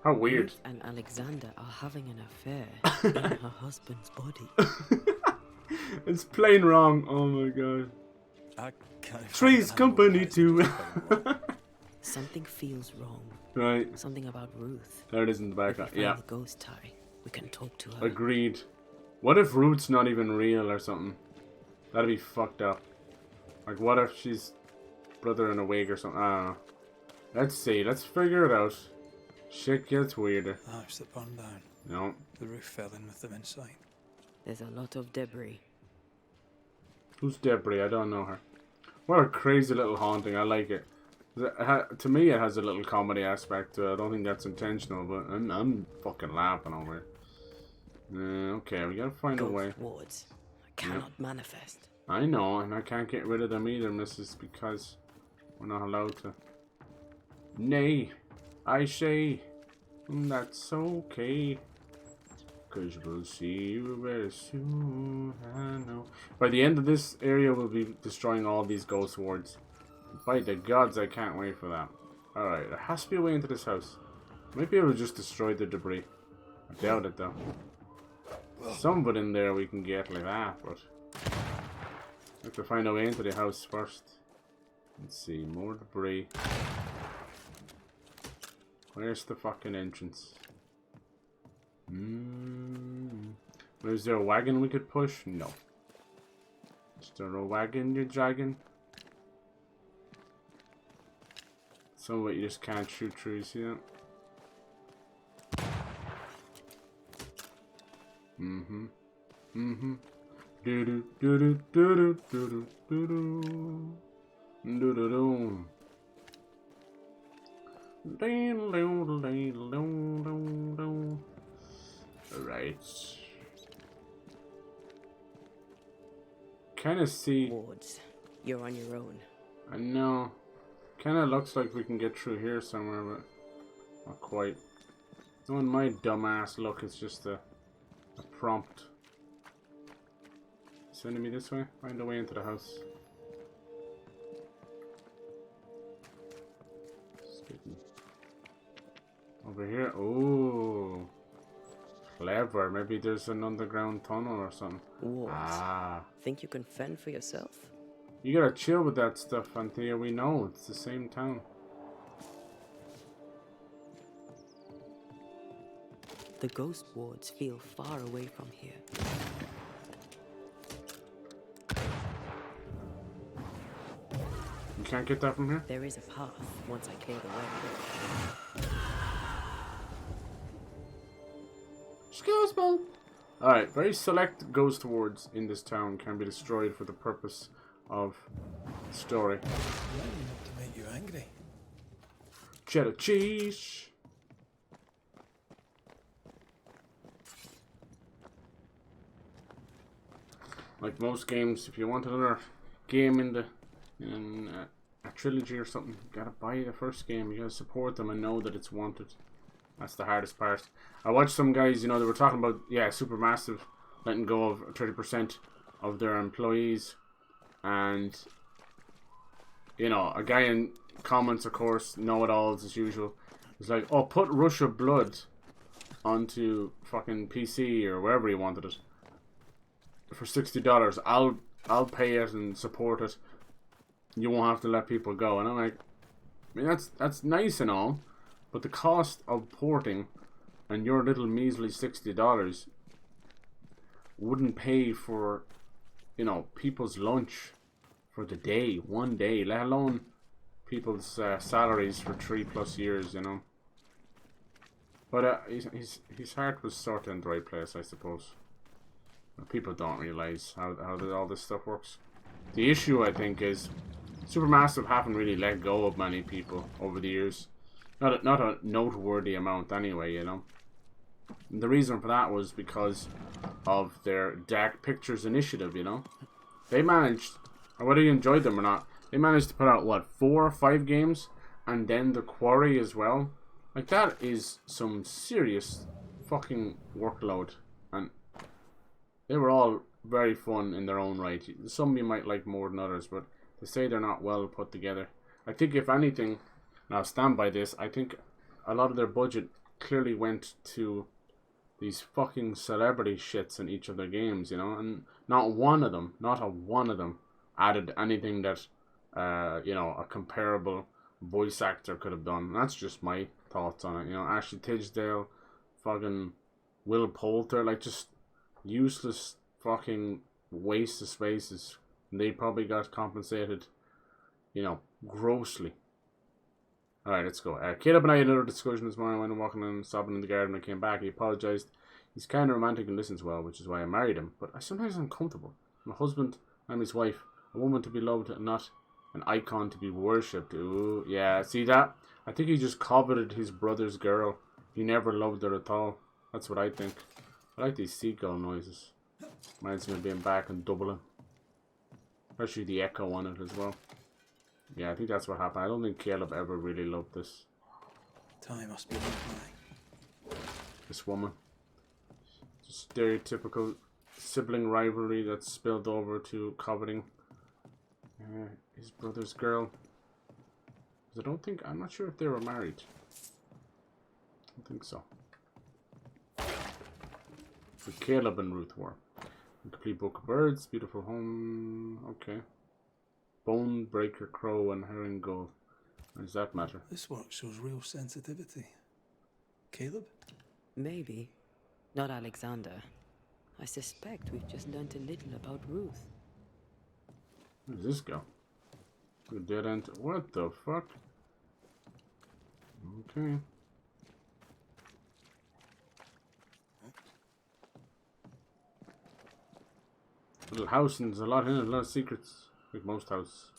How weird. Ruth and Alexander are having an affair in her husband's body. It's plain wrong. Oh my god. Three's company too. Something feels wrong. Right. Something about Ruth. There it is in the background. If we Yeah. find the ghost tie, we can talk to her. Agreed. What if Ruth's not even real or something? That'd be fucked up. Like, what if she's brother in a wig or something? I don't know. Let's see. Let's figure it out. Shit gets weirder. The house that burned down. No. The roof fell in with them inside. There's a lot of debris. Who's Debris? I don't know her. What a crazy little haunting. I like it. To me, it has a little comedy aspect to it. I don't think that's intentional, but I'm fucking laughing over it. Okay, we gotta find a way. Wards cannot manifest. I know, and I can't get rid of them either, missus, because we're not allowed to. Nay, I say, that's okay. Cause we'll see you very soon, I know. By the end of this area, we'll be destroying all these ghost wards. By the gods, I can't wait for that. Alright, there has to be a way into this house. Maybe it will just destroy the debris. I doubt it, though. Some of it in there we can get like that, but we have to find a way into the house first. Let's see, more debris. Where's the fucking entrance? Is there a wagon we could push? No. Is there a wagon you're dragging? Some of it you just can't shoot through, you see that? Do do do do do do do do do do do. Alright. Kinda see. Wards, you're on your own. I know. Kinda looks like we can get through here somewhere, but not quite. Knowing my dumbass look, it's just a prompt. Sending me this way? Find a way into the house. Over here? Oh, clever. Maybe there's an underground tunnel or something. Wards, think you can fend for yourself? You gotta chill with that stuff, Anthea. We know it's the same town. The ghost wards feel far away from here. You can't get that from here? There is a path once I clear the way. Excuse me. Alright, very select ghost wards in this town can be destroyed for the purpose of the story. Not to make you angry. Cheddar cheese. Like most games, if you want another game in a trilogy or something, you gotta buy the first game. You gotta support them and know that it's wanted. That's the hardest part. I watched some guys, you know, they were talking about, yeah, Supermassive letting go of 30% of their employees. And, you know, a guy in comments, of course, know-it-alls as usual, was like, oh, put Rush of Blood onto fucking PC or wherever he wanted it for $60. I'll pay it and support it. You won't have to let people go. And I'm like, I mean, that's nice and all, but the cost of porting and your little measly $60 wouldn't pay for, you know, people's lunch for the day, one day, let alone people's salaries for 3+ years, you know. But his heart was sort of in the right place, I suppose. People don't realize how all this stuff works. The issue, I think, is Supermassive haven't really let go of many people over the years. Not a noteworthy amount anyway, you know. And the reason for that was because of their Dark Pictures initiative, you know. They managed, or whether you enjoyed them or not, they managed to put out, what, 4 or 5 games? And then The Quarry as well. Like, that is some serious fucking workload. And they were all very fun in their own right. Some you might like more than others, but to say they're not well put together. I think if anything, and I'll stand by this, I think a lot of their budget clearly went to these fucking celebrity shits in each of their games, you know, and not a one of them added anything that, you know, a comparable voice actor could have done. And that's just my thoughts on it, you know. Ashley Tisdale, fucking Will Poulter, like, just useless fucking waste of spaces. And they probably got compensated, you know, grossly. Alright, let's go. Caleb and I had another discussion this morning when I'm walking and sobbing in the garden. I came back. He apologised. He's kind of romantic and listens well, which is why I married him. But sometimes I'm uncomfortable. I'm a husband. I'm his wife. A woman to be loved and not an icon to be worshipped. Ooh, yeah. See that? I think he just coveted his brother's girl. He never loved her at all. That's what I think. I like these seagull noises. Reminds me of being back in Dublin. Especially the echo on it as well. Yeah, I think that's what happened. I don't think Caleb ever really loved this. Time must be running. This woman. Just stereotypical sibling rivalry that's spilled over to coveting his brother's girl. I'm not sure if they were married. I don't think so. But Caleb and Ruth were. Complete Book of Birds, Beautiful Home, okay. Bone Breaker, Crow, and Herring Gull. Why does that matter? This work shows real sensitivity. Caleb? Maybe. Not Alexander. I suspect we've just learnt a little about Ruth. Where does this go? A dead end. What the fuck? Okay. Little house, and there's a lot in it, a lot of secrets. Like most houses.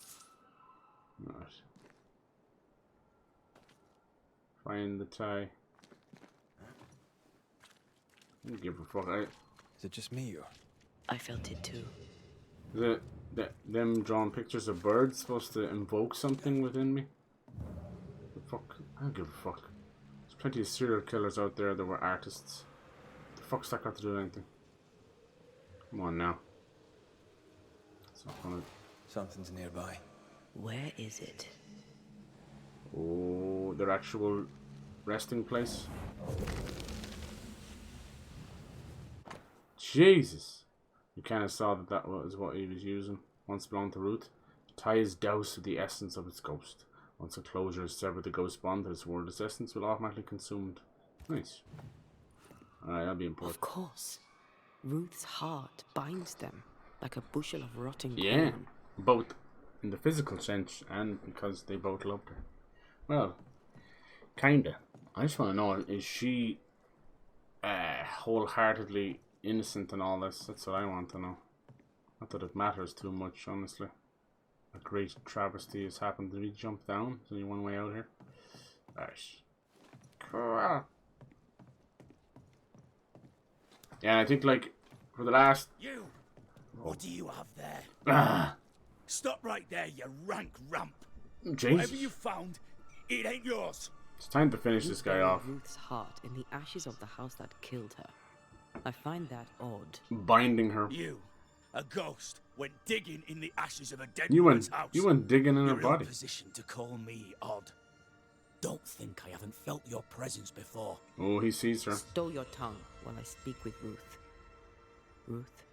Alright. Find the tie. I don't give a fuck. Is it just me or? I felt it too. Is it them drawing pictures of birds supposed to invoke something within me? The fuck? I don't give a fuck. There's plenty of serial killers out there that were artists. The fuck's that got to do with anything? Come on now. It's not gonna... Something's nearby. Where is it? Oh, their actual resting place. Jesus! You kind of saw that was what he was using. Once belonged to Ruth. The tie is doused with the essence of its ghost. Once a closure is severed, the ghost bond to its word, its essence will automatically consumed. Nice. Alright, that'll be important. Of course. Ruth's heart binds them like a bushel of rotting yeah, corn. both in the physical sense and because they both loved her. Well, kinda. I just want to know, is she wholeheartedly innocent in all this? That's what I want to know. Not that it matters too much, honestly. A great travesty has happened. Did we jump down? Is there only one way out here? Alright. Cool. Yeah, I think, like, for the last... You! What do you have there? Stop right there, you rank rump. Jesus. Whatever you found, it ain't yours. It's time to finish this guy off. Ruth's heart in the ashes of the house that killed her. I find that odd. Binding her. You, a ghost, went digging in the ashes of a dead You woman's went, house. you went digging in her You're body. in a position to call me odd. Don't think I haven't felt your presence before. Oh, he sees her. Stow your tongue while I speak with Ruth. Ruth,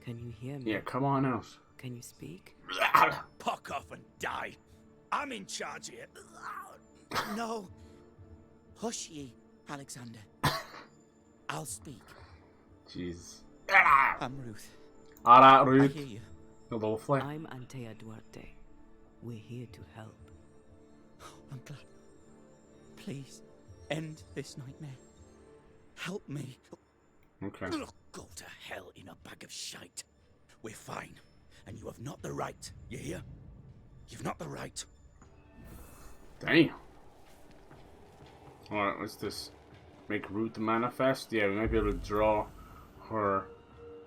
can you hear me? Yeah, come on out. Can you speak? Puck off and die. I'm in charge here. No. Hush ye, Alexander. I'll speak. Jesus. I'm Ruth. Alright, Ruth. I hear you. Hello, Flay. I'm Antea Duarte. We're here to help. I'm glad. Please, end this nightmare. Help me. Okay. Go to hell in a bag of shite. We're fine, and you have not the right. You hear? You've not the right. Damn. Alright, what's this? Make Ruth manifest? Yeah, we might be able to draw her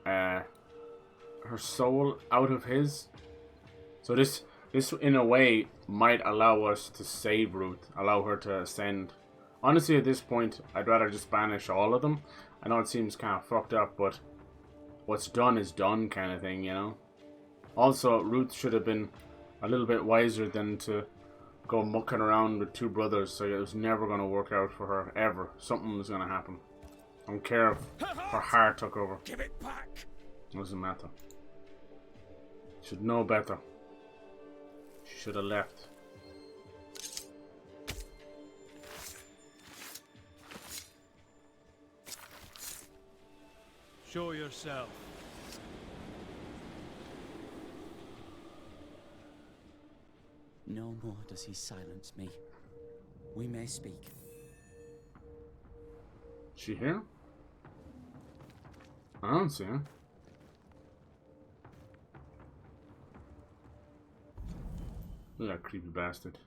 her soul out of his. So this in a way might allow us to save Ruth, allow her to ascend. Honestly, at this point, I'd rather just banish all of them. I know it seems kind of fucked up, but what's done is done, kind of thing, you know. Also, Ruth should have been a little bit wiser than to go mucking around with two brothers. So it was never going to work out for her ever. Something was going to happen. I don't care if her heart took over. Give it back. Doesn't matter. Should know better. She should have left. Show yourself. No more does he silence me. We may speak. She here? I don't see her. Look at that creepy bastard.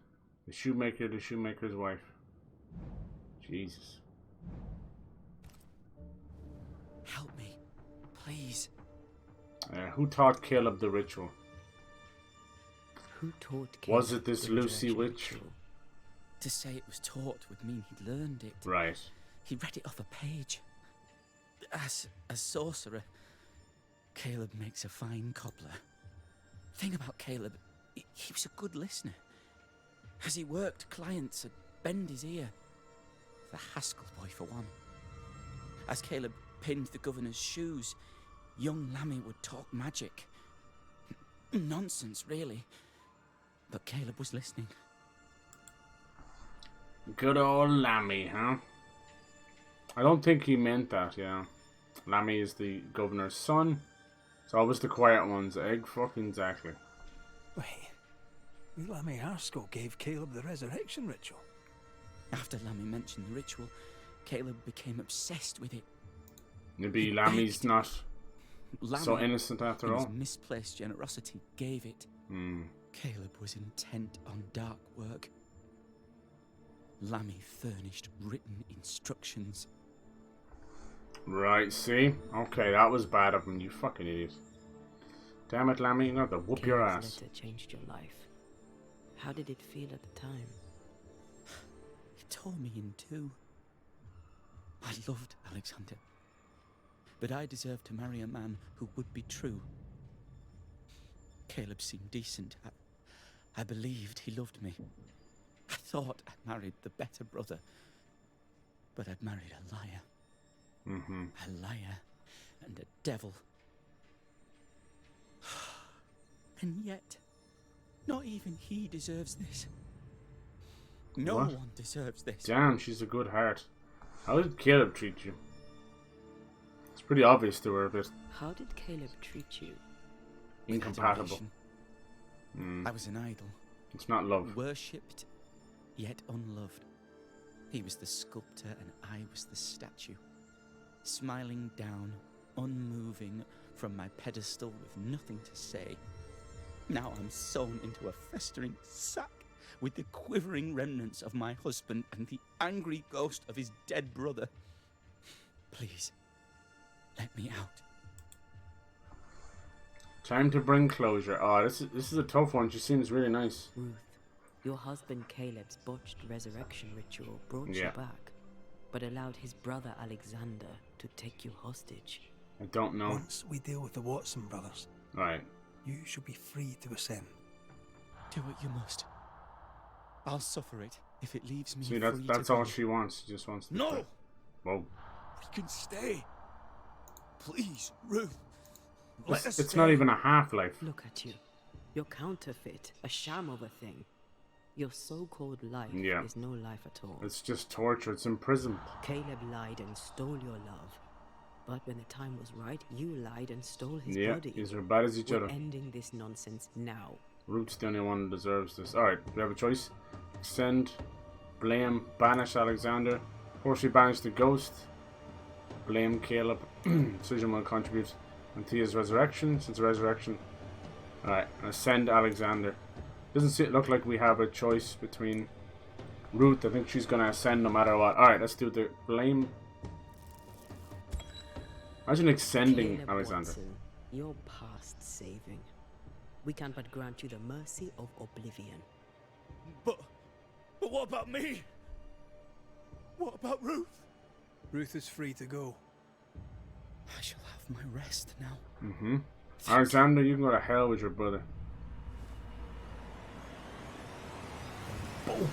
The shoemaker's wife. Jesus. Help me, please. Who taught Caleb the ritual? Who taught Caleb? Was it this Lucy witch? To say it was taught would mean he'd learned it. Right. He read it off a page. As a sorcerer, Caleb makes a fine cobbler. Thing about Caleb, he was a good listener. As he worked, clients would bend his ear. The Haskell boy, for one. As Caleb pinned the governor's shoes, young Lammy would talk magic. Nonsense, really. But Caleb was listening. Good old Lammy, huh? I don't think he meant that, yeah. Lammy is the governor's son. It's always the quiet ones. Egg fucking exactly. Wait. Lammy Haskell gave Caleb the resurrection ritual. After Lammy mentioned the ritual, Caleb became obsessed with it. Maybe Lammy's not Lammy, so innocent after all. His misplaced generosity gave it. Caleb was intent on dark work. Lammy furnished written instructions. Right, see? Okay, that was bad of him, you fucking idiot. Damn it, Lammy, you got to whoop your ass. Caleb's letter changed your life. How did it feel at the time? It tore me in two. I loved Alexander. But I deserved to marry a man who would be true. Caleb seemed decent. I believed he loved me. I thought I married the better brother. But I'd married a liar. A liar and a devil. And yet, not even he deserves this. No one deserves this. Damn, she's a good heart. How did Caleb treat you? It's pretty obvious to her a bit. How did Caleb treat you? Incompatible. I was an idol. It's not love. Worshipped, yet unloved. He was the sculptor and I was the statue. Smiling down, unmoving from my pedestal with nothing to say. Now I'm sewn into a festering sack with the quivering remnants of my husband and the angry ghost of his dead brother. Please, let me out. Time to bring closure. Oh, this is a tough one. She seems really nice. Ruth, your husband Caleb's botched resurrection ritual brought you back, but allowed his brother Alexander to take you hostage. I don't know. Once we deal with the Watson brothers, right, you should be free to ascend. Do what you must. I'll suffer it if it leaves me. See, free that's to all go. she wants. She just wants to. No. Whoa. We can stay. Please, Ruth. It's not even a half-life. Look at you. You're counterfeit, a sham of a thing. Your so-called life is no life at all. It's just torture. It's imprisonment. Caleb lied and stole your love. But when the time was right, you lied and stole his body. These are bad as each We're other. ending this nonsense now. Ruth's the only one who deserves this. Alright, we have a choice. Send, blame, banish Alexander. Or she banish the ghost. Blame Caleb. Decision will contribute Anthea's resurrection. Since resurrection. Alright, ascend Alexander. Doesn't look like we have a choice between Ruth. I think she's gonna ascend no matter what. Alright, let's do the blame. Imagine extending Caleb Alexander. Watson, you're past saving. We can but grant you the mercy of oblivion. But what about me? What about Ruth? Ruth is free to go. I shall have my rest now. Mm-hmm. Alexander, you can go to hell with your brother. Oh.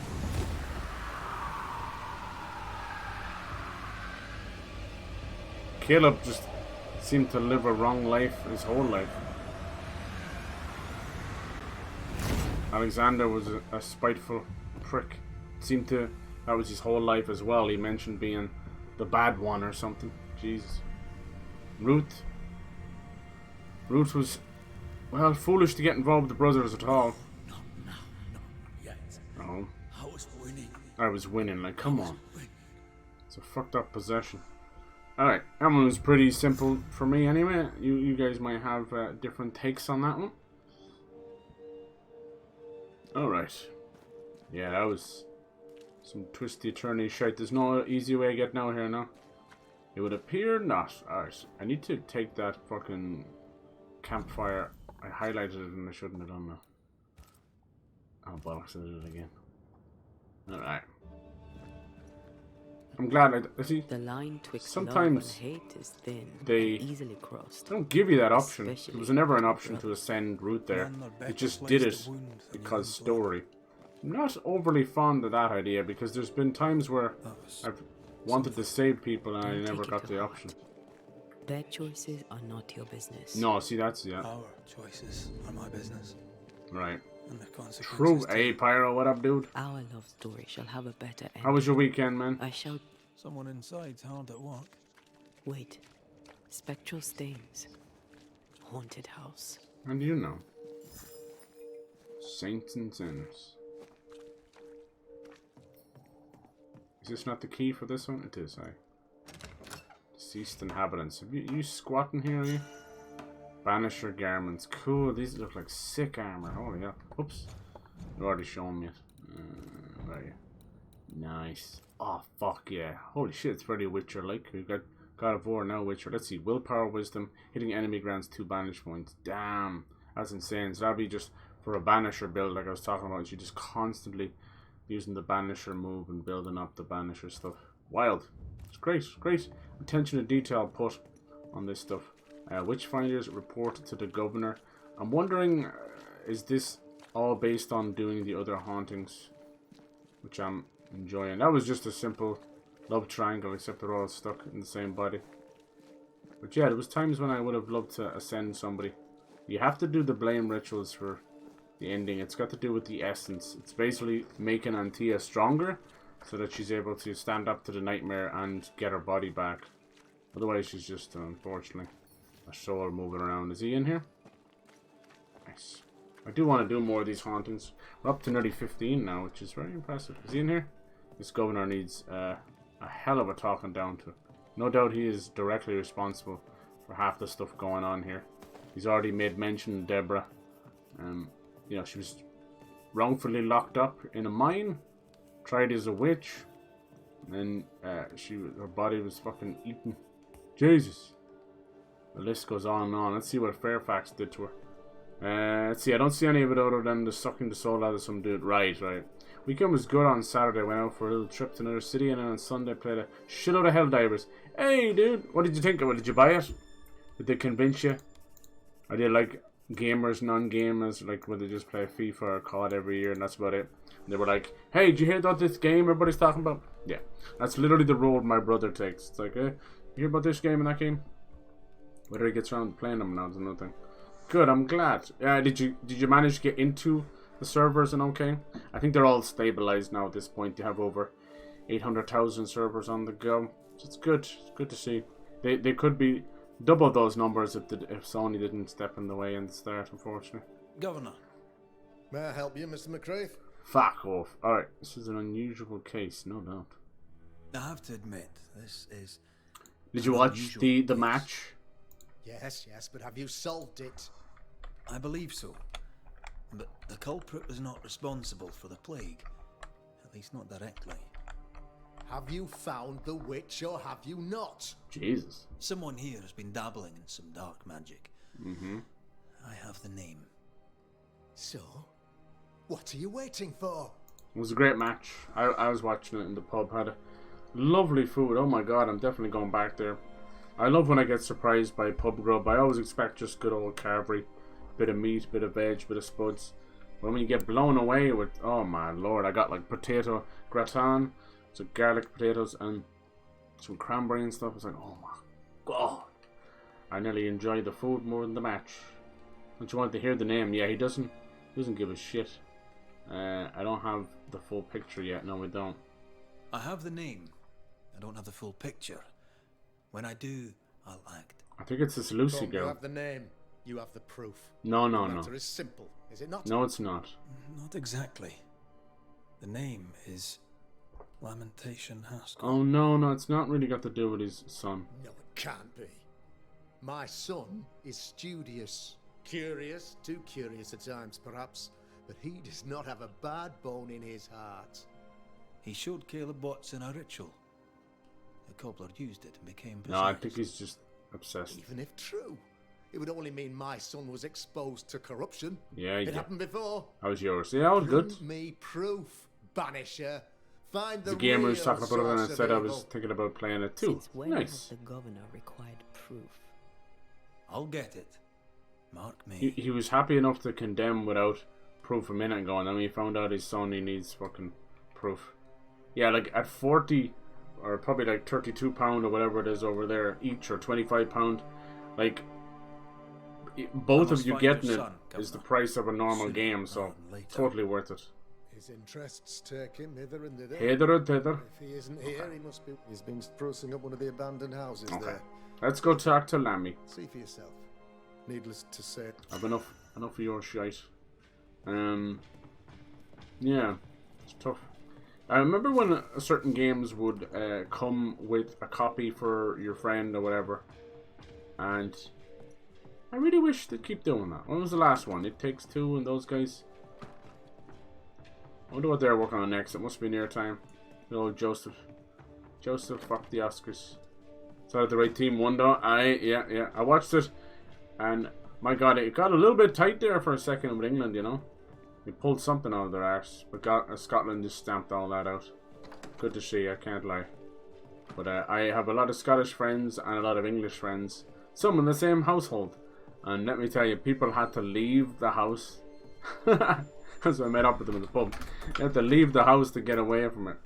Caleb just seemed to live a wrong life his whole life. Alexander was a spiteful prick. That was his whole life as well. He mentioned being the bad one or something. Jesus. Ruth was, well, foolish to get involved with the brothers at all. No, yet. No. I was winning. I was winning, like, come on. It's a fucked up possession. Alright, that one was pretty simple for me anyway. You guys might have different takes on that one. Alright. Yeah, that was some twisty turny shite. There's no easy way of getting out here now. It would appear not. Alright, I need to take that fucking campfire. I highlighted it and I shouldn't have done that. Oh, bollocks, I did it again. Alright. I'm glad I see. The line twixt sometimes love and hate is thin they and easily crossed. don't give you that option. There was never an option to ascend Ruth there. It just did it because story. I'm not overly fond of that idea because there's been times where I've wanted to save people and I never got the option. Their choices are not your business. No, see that's yeah. Our choices are my business. Right. And the consequences. True. Hey, Pyro, what up, dude? Our love story shall have a better end. How was your weekend, man? I shall. Someone inside's hard at work. Wait. Spectral stains. Haunted house. How do you know? Saints and sinners. Is this not the key for this one? It is, Deceased inhabitants. Have you squatting here, are you? Banisher garments. Cool, these look like sick armor. Holy hell. Oops. You've already shown me it. Where are you? Nice. Oh, fuck yeah. Holy shit, it's very Witcher-like. We've got God of War, now Witcher. Let's see. Willpower, wisdom. Hitting enemy grants 2 banish points. Damn. That's insane. So that'll be just for a Banisher build like I was talking about. You just constantly using the Banisher move and building up the Banisher stuff. Wild. It's great. Great attention to detail put on this stuff. Witchfinders reported to the governor. I'm wondering, is this all based on doing the other hauntings? Which I'm enjoying. That was just a simple love triangle, except they're all stuck in the same body. But yeah, there was times when I would have loved to ascend somebody. You have to do the blame rituals for the ending. It's got to do with the essence. It's basically making Anthea stronger so that she's able to stand up to the nightmare and get her body back. Otherwise, she's just, unfortunately, a soul moving around. Is he in here? Nice. I do want to do more of these hauntings. We're up to nearly 15 now, which is very impressive. Is he in here? This governor needs a hell of a talking down to. No doubt he is directly responsible for half the stuff going on here. He's already made mention of Deborah. You know, she was wrongfully locked up in a mine, tried as a witch, and then her body was fucking eaten. Jesus. The list goes on and on. Let's see what Fairfax did to her. Let's see, I don't see any of it other than the sucking the soul out of some dude. Right. Weekend was good on Saturday. Went out for a little trip to another city, and then on Sunday played a shitload of Helldivers. Hey, dude, what did you think of it? Did you buy it? Did they convince you? Are they like gamers, non-gamers, like would they just play FIFA or COD every year and that's about it? And they were like, hey, did you hear about this game everybody's talking about? Yeah, that's literally the role my brother takes. It's like, hey, you hear about this game and that game? Whether he gets around to playing them now is another thing. Good, I'm glad. Did you manage to get into the servers and okay? I think they're all stabilized now at this point. You have over 800,000 servers on the go. So it's good. It's good to see. They could be double those numbers if Sony didn't step in the way in the start, unfortunately. Governor. May I help you, Mr. McCraith? Fuck off. Alright, this is an unusual case, no doubt. I have to admit, this is Did you watch the match? Yes, but have you solved it? I believe so. But the culprit was not responsible for the plague. At least not directly. Have you found the witch or have you not? Jesus. Someone here has been dabbling in some dark magic. Mm-hmm. I have the name. So, what are you waiting for? It was a great match. I was watching it in the pub. Had a lovely food. Oh my god, I'm definitely going back there. I love when I get surprised by pub grub. I always expect just good old Carvery. Bit of meat, bit of veg, bit of spuds. When you get blown away with, oh my lord, I got like potato gratin, some garlic potatoes and some cranberry and stuff. It's like, oh my god. I nearly enjoyed the food more than the match. Don't you want to hear the name? Yeah, he doesn't give a shit. I don't have the full picture yet. No, we don't. I have the name. I don't have the full picture. When I do, I'll act. I think it's this Lucy You girl. have the name. You have the proof. No. The matter is simple, is it not? No, it's not. Not exactly. The name is Lamentation Haskell. Oh no, it's not really got to do with his son. No, it can't be. My son is studious. Curious, too curious at times perhaps, but he does not have a bad bone in his heart. He showed Caleb Watson a ritual. The cobbler used it and became possessed. No, I think he's just obsessed. Even if true, it would only mean my son was exposed to corruption. Yeah, it happened before. How was yours? Yeah, all good. Bring me proof, Banisher. Find the gamer who's talking about it and I source said I of was evil. thinking about playing it too. Since when Nice. has the governor required proof? I'll get it. Mark me. He was happy enough to condemn without proof a minute ago, and then when he found out his son, he needs fucking proof. Yeah, like at 40 or probably like £32 or whatever it is over there each, or £25, like both of you getting it is the price of a normal game, so totally worth it. His interests take him hither and thither. Hither and thither. If he isn't here, he must be. He's been sprucing up one of the abandoned houses there. Let's go talk to Lammy. See for yourself. Needless to say. I've enough of your shite. Yeah, it's tough. I remember when certain games would come with a copy for your friend or whatever, and I really wish they'd keep doing that. When was the last one? It Takes Two and those guys. I wonder what they're working on next. It must be near time. No, Joseph, fuck the Oscars. Is that the right team won though? Yeah. I watched it, and my god, it got a little bit tight there for a second with England, you know. They pulled something out of their arse, but Scotland just stamped all that out. Good to see, I can't lie. But I have a lot of Scottish friends and a lot of English friends. Some in the same household. And let me tell you, people had to leave the house. Because I met up with them in the pub. They had to leave the house to get away from it.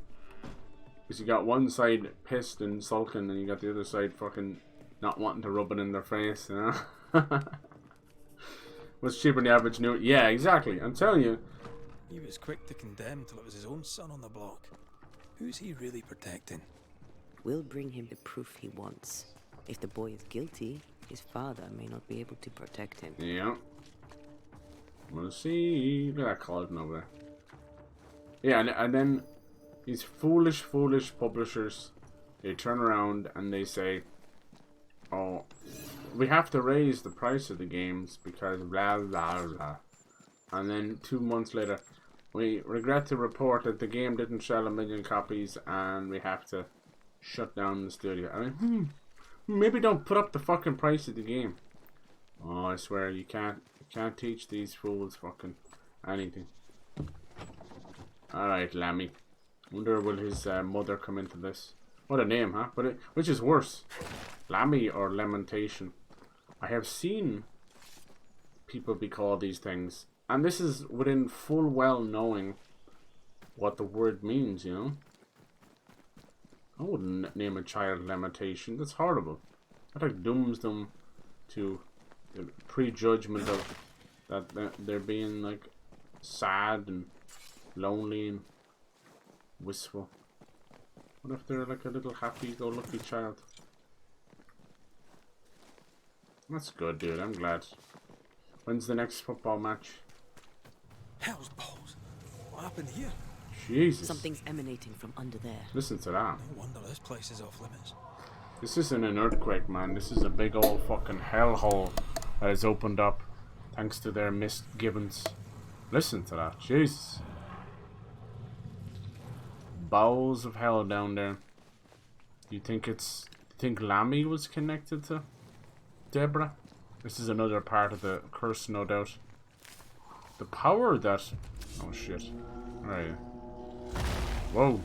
Because you got one side pissed and sulking, and you got the other side fucking not wanting to rub it in their face, you know? What's cheaper than the average new? Yeah, exactly. I'm telling you. He was quick to condemn till it was his own son on the block. Who's he really protecting? We'll bring him the proof he wants. If the boy is guilty, his father may not be able to protect him. Yeah. We'll see. Look at that Colin over there. Yeah, and then these foolish publishers, they turn around and they say, oh, we have to raise the price of the games because blah blah blah. And then 2 months later, we regret to report that the game didn't sell 1 million copies and we have to shut down the studio. I mean, maybe don't put up the fucking price of the game. Oh, I swear you can't teach these fools fucking anything. Alright, Lammy. Wonder will his mother come into this. What a name, huh? But which is worse, Lammy or Lamentation? I have seen people be called these things, and this is within full well knowing what the word means, you know? I wouldn't name a child Lamentation. That's horrible. That like dooms them to the prejudgment of that they're being like sad and lonely and wistful. What if they're like a little happy-go-lucky child? That's good, dude. I'm glad. When's the next football match? Hell's balls. What happened here? Jesus. Something's emanating from under there. Listen to that. No wonder this place is off limits. This isn't an earthquake, man. This is a big old fucking hellhole that has opened up thanks to their misgivings. Listen to that. Jesus. Bowels of hell down there. Do you think Lammy was connected to Deborah? This is another part of the curse, no doubt. The power that... Oh shit. Where are you? Whoa.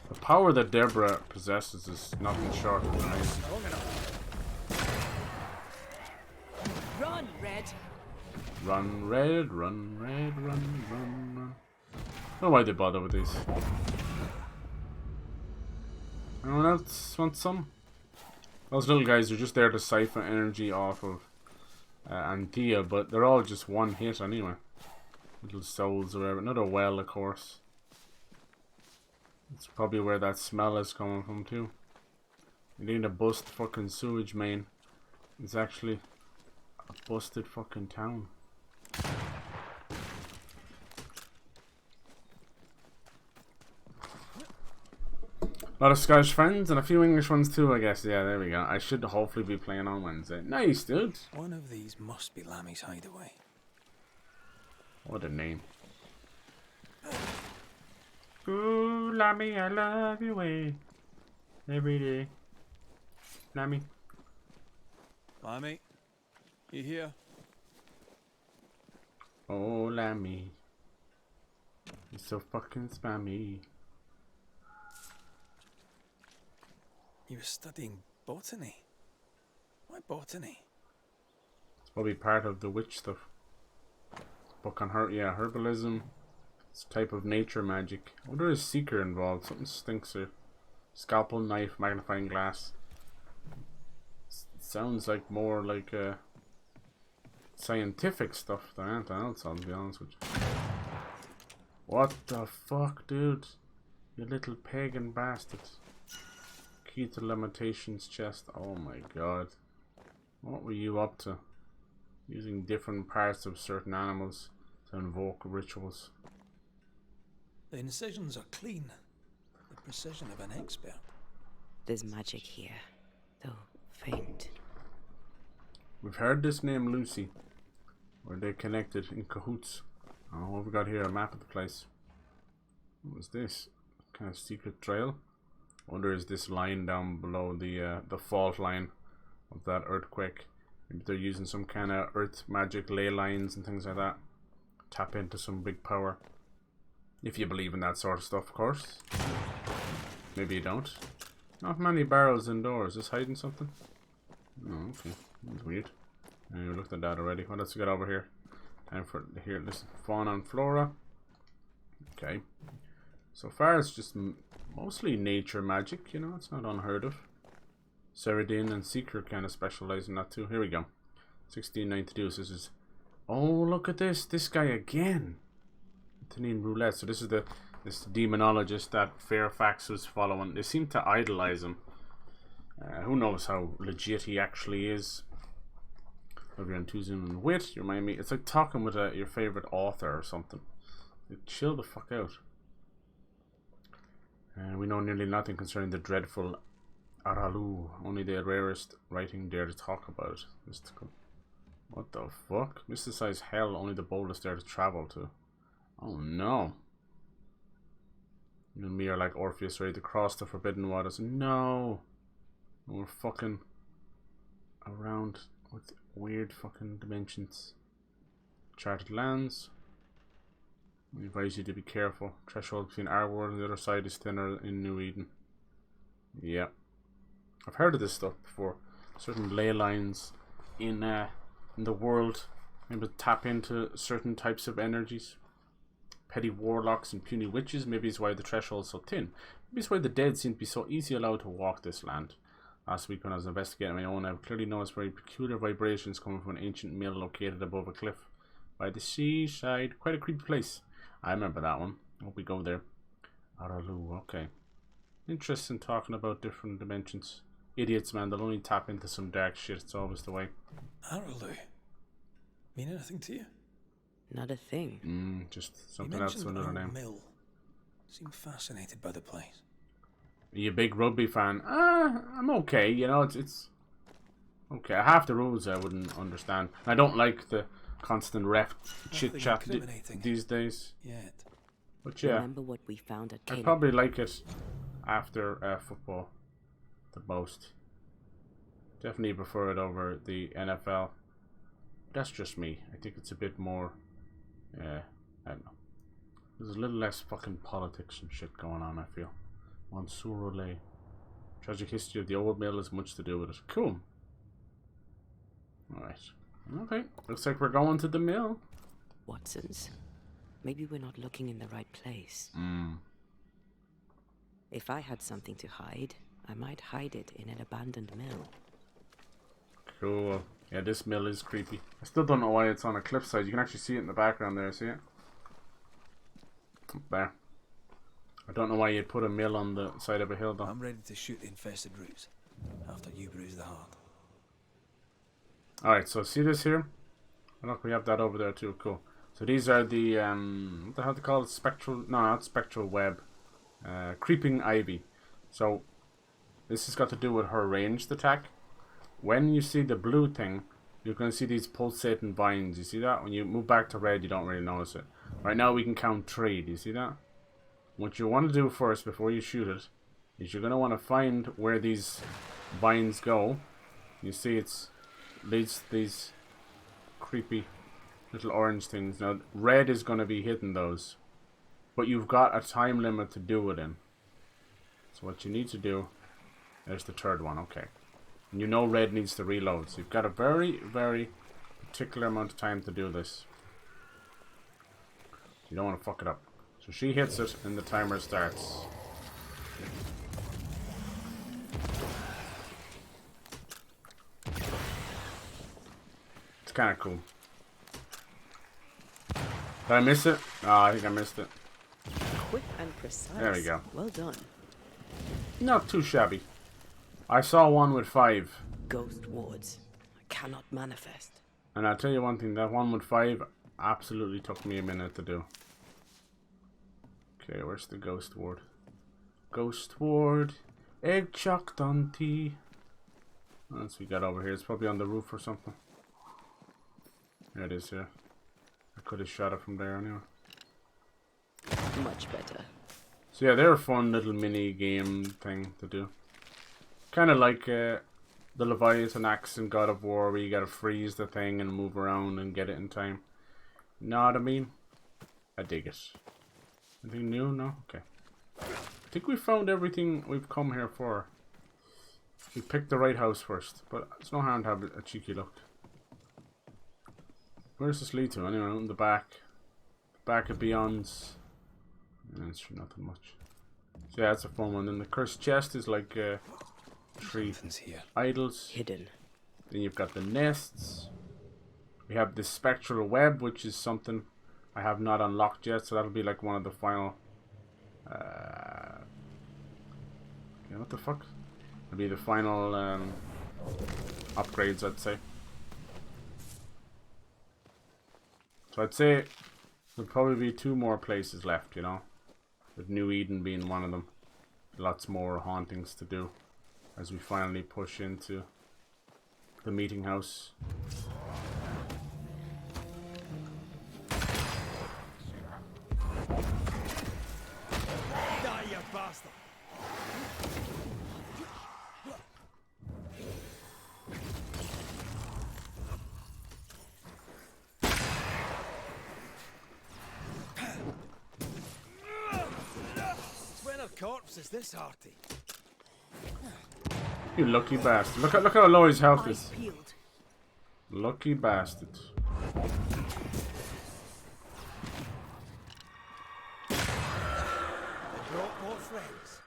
The power that Deborah possesses is nothing short of amazing. Run, Red. Run, Red, run, Red, run, run, run. I don't know why they bother with these. Anyone else want some? Those little guys are just there to siphon energy off of Anthea, but they're all just one hit anyway. Little souls or whatever. Another well, of course. It's probably where that smell is coming from too. You need to bust fucking sewage main. It's actually a busted fucking town. A lot of Scottish friends and a few English ones too, I guess. Yeah, there we go. I should hopefully be playing on Wednesday. Nice, dude. One of these must be Lammy's hideaway. What a name. Ooh, Lammy, I love you way. Every day. Lammy. Lammy, you here? Oh, Lammy. You're so fucking spammy. You were studying botany. Why botany? It's probably part of the witch stuff. Book on her, yeah, herbalism. It's a type of nature magic. I wonder is Seeker involved? Something stinks here. Scalpel, knife, magnifying glass. Sounds like more like scientific stuff than anything else, I'll be honest with you. What the fuck, dude? You little pagan bastard. Key to limitations chest. Oh my god. What were you up to? Using different parts of certain animals to invoke rituals. The incisions are clean. The precision of an expert. There's magic here, though faint. We've heard this name Lucy. Were they connected in cahoots? Oh, what have we got here? A map of the place. What was this? Kind of secret trail? I wonder is this line down below the fault line of that earthquake? Maybe they're using some kind of earth magic ley lines and things like that. Tap into some big power. If you believe in that sort of stuff, of course. Maybe you don't. Not many barrels indoors. Is this hiding something? Oh, okay. That's weird. We looked at that already. What else we got over here? Time for here. Listen, fauna and flora. Okay. So far, it's just mostly nature magic. You know, it's not unheard of. Ceridin and Seeker kind of specialize in that too. Here we go. 1692. So this is. Oh, look at this! This guy again. Tanine Roulette. So this is this demonologist that Fairfax was following. They seem to idolize him. Who knows how legit he actually is? Love your enthusiasm and wit. You remind me. It's like talking with your favorite author or something. Like, chill the fuck out. We know nearly nothing concerning the dreadful Aralu. Only the rarest writing dare to talk about it. Mystical. What the fuck? Mysticized hell. Only the boldest dare to travel to. Oh no. You and me are like Orpheus ready to cross the forbidden waters. No. We're fucking around with weird fucking dimensions. Charted lands. We advise you to be careful. Threshold between our world and the other side is thinner in New Eden. Yeah. I've heard of this stuff before. Certain ley lines in the world. Maybe tap into certain types of energies. Petty warlocks and puny witches. Maybe it's why the threshold is so thin. Maybe it's why the dead seem to be so easy allowed to walk this land. Last week when I was investigating my own, I clearly noticed very peculiar vibrations coming from an ancient mill located above a cliff by the seaside. Quite a creepy place. I remember that one. Hope we go there. Aralu, okay. Interesting talking about different dimensions. Idiots, man, they'll only tap into some dark shit. It's always the way. Aralu. Mean anything to you? Not a thing. Just something else with another name. Mill. Seem fascinated by the place. Are you a big rugby fan? I'm okay. You know, it's okay. Half the rules I wouldn't understand. I don't like the constant ref chit chat these days. Yet. But yeah, remember what we found at I'd probably like it after football the most. Definitely prefer it over the NFL. That's just me. I think it's a bit more. I don't know. There's a little less fucking politics and shit going on, I feel. Mansour. Tragic history of the old mill has much to do with it. Cool. Alright. Okay. Looks like we're going to the mill. Watsons. Maybe we're not looking in the right place. If I had something to hide, I might hide it in an abandoned mill. Cool. Yeah, this mill is creepy. I still don't know why it's on a cliffside. You can actually see it in the background there, see it? Up there. I don't know why you'd put a mill on the side of a hill though. I'm ready to shoot the infested roots after you bruise the heart. Alright, so see this here? Oh, look, we have that over there too. Cool. So these are the what the hell do they call it? Spectral, no, not spectral web. Creeping ivy. So this has got to do with her ranged attack. When you see the blue thing, you're going to see these pulsating vines. You see that? When you move back to red, you don't really notice it. Right now we can count 3. Do you see that? What you want to do first before you shoot it is you're going to want to find where these vines go. You see it's leads to these creepy little orange things. Now red is going to be hitting those, but you've got a time limit to do it in. So what you need to do, there's the third one. Okay. And you know red needs to reload, so you've got a very, very particular amount of time to do this. You don't want to fuck it up. So she hits it and the timer starts. It's kind of cool. Did I miss it? Oh, I think I missed it. Quick and precise. There we go. Well done. Not too shabby. I saw one with 5. Ghost wards. I cannot manifest. And I'll tell you one thing, that one with 5 absolutely took me a minute to do. Okay, where's the ghost ward? Ghost ward. Egg chocked on tea. What else we got over here? It's probably on the roof or something. There it is here. I could have shot it from there anyway. Much better. So yeah, they're a fun little mini game thing to do. Kind of like the Leviathan axe in God of War, where you gotta freeze the thing and move around and get it in time. Know what I mean? I dig it. Anything new? No? Okay. I think we found everything we've come here for. We picked the right house first, but it's no harm to have a cheeky look. Where's this lead to? Anyway, in the back. Back of Beyond's. It's for nothing much. So yeah, that's a fun one. And the cursed chest is like 3 idols. Hidden. Then you've got the nests. We have the spectral web, which is something I have not unlocked yet, so that'll be like one of the final. Okay, what the fuck? It'll be the final upgrades, I'd say. So I'd say there'll probably be 2 more places left, you know, with New Eden being one of them. Lots more hauntings to do as we finally push into the meeting house. Die, you bastard! When a corpse is this hearty? You lucky bastard. Look how low his health is. Lucky bastard. Brought more friends.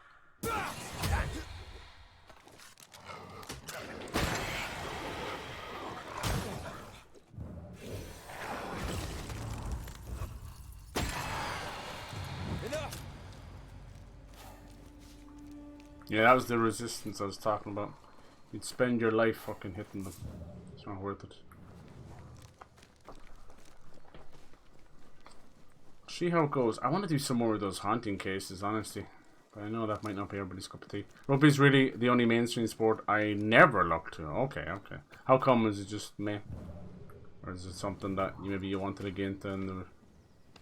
Enough. Yeah, that was the resistance I was talking about. You'd spend your life fucking hitting them. It's not worth it. See how it goes. I want to do some more of those haunting cases, honestly. But I know that might not be everybody's cup of tea. Rugby's really the only mainstream sport I never looked to. Okay. How come? Is it just me? Or is it something that maybe you wanted to get into and they were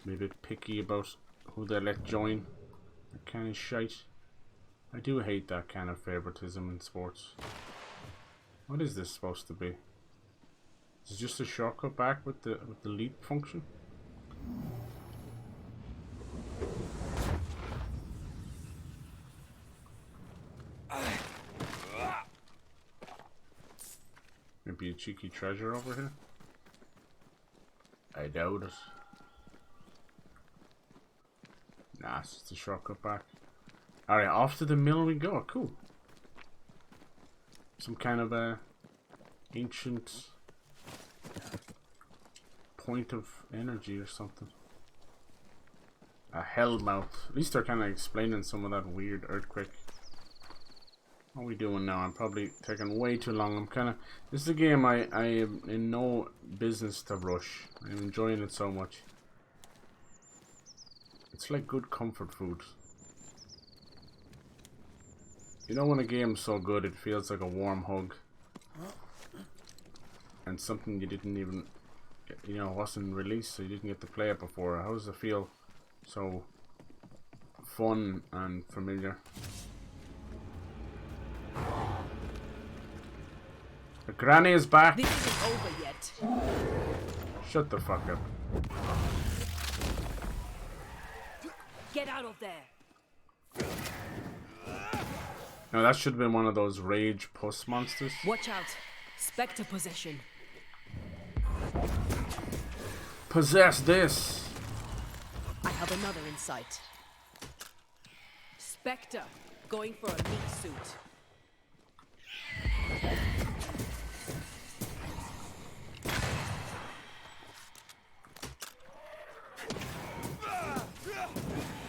maybe a bit picky about who they let join? That kind of shite. I do hate that kind of favoritism in sports. What is this supposed to be? Is it just a shortcut back with the leap function? Maybe a cheeky treasure over here? I doubt it. Nah, it's just a shortcut back. Alright, off to the mill we go. Cool. Some kind of a ancient point of energy or something. A hellmouth. At least they're kind of explaining some of that weird earthquake. What are we doing now? I'm probably taking way too long. I'm kind of... This is a game I am in no business to rush. I'm enjoying it so much. It's like good comfort food. You know when a game's so good it feels like a warm hug. And something you didn't even... You know, wasn't released so you didn't get to play it before. How does it feel so fun and familiar? The granny is back. This isn't over yet. Shut the fuck up. Get out of there. No, that should have been one of those rage puss monsters. Watch out. Spectre possession. Possess this. I have another in sight. Spectre going for a meat suit.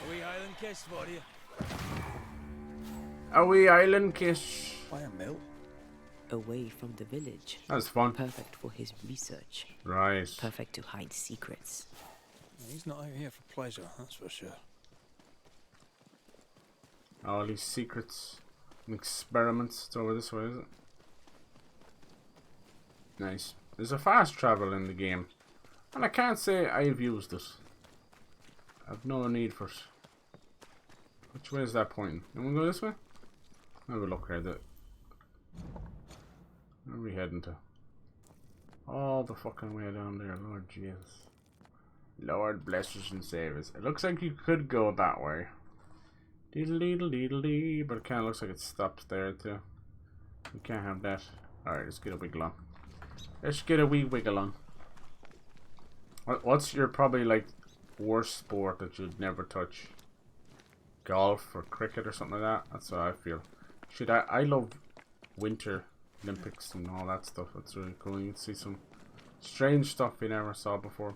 A wee island kiss for you. A wee island kiss. By a mill? Away from the village. That's fun. Perfect for his research. Right. Perfect to hide secrets. He's not out here for pleasure, that's for sure. All these secrets and experiments. It's over this way, is it? Nice. There's a fast travel in the game. And I can't say I've used it. I've no need for it. Which way is that pointing? You want to go this way? Have a look here. Where are we heading to? All the fucking way down there. Lord Jesus. Lord bless us and save us. It looks like you could go that way. Deedle-deedle-deedle-dee. But it kind of looks like it stops there too. We can't have that. Alright, let's get a wiggle on. Let's get a wee wiggle on. What's your probably like worst sport that you'd never touch? Golf or cricket or something like that? That's how I feel. I love winter Olympics and all that stuff. That's really cool. You can see some strange stuff you never saw before.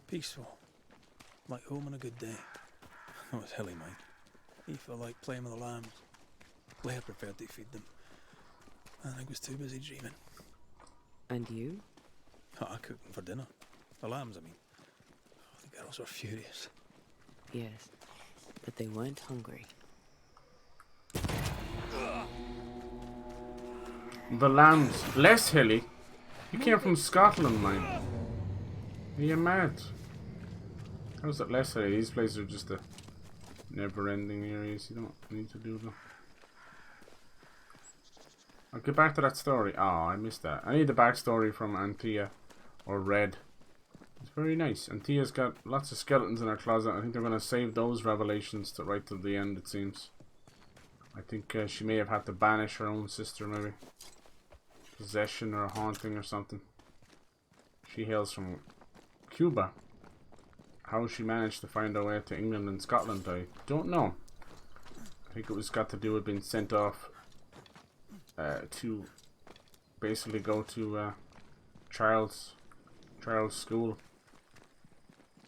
Peaceful. Like home on a good day. That was hilly, mate. He felt like playing with the lambs. Claire preferred to feed them. I think was too busy dreaming. And you? Oh, I cooked them for dinner. The lambs, I mean. Oh, the girls were furious. Yes, but they weren't hungry. The lambs. Less hilly? You came from Scotland, man. Are you mad? How's that less hilly? These places are just a never-ending areas. You don't need to do them. I'll get back to that story. Oh, I missed that. I need the backstory from Antea or Red. It's very nice. Antea's got lots of skeletons in her closet. I think they're going to save those revelations to right till the end, it seems. I think she may have had to banish her own sister, maybe. Possession or haunting or something. She hails from Cuba. How she managed to find her way to England and Scotland, I don't know. I think it was got to do with being sent off to basically go to Charles' school.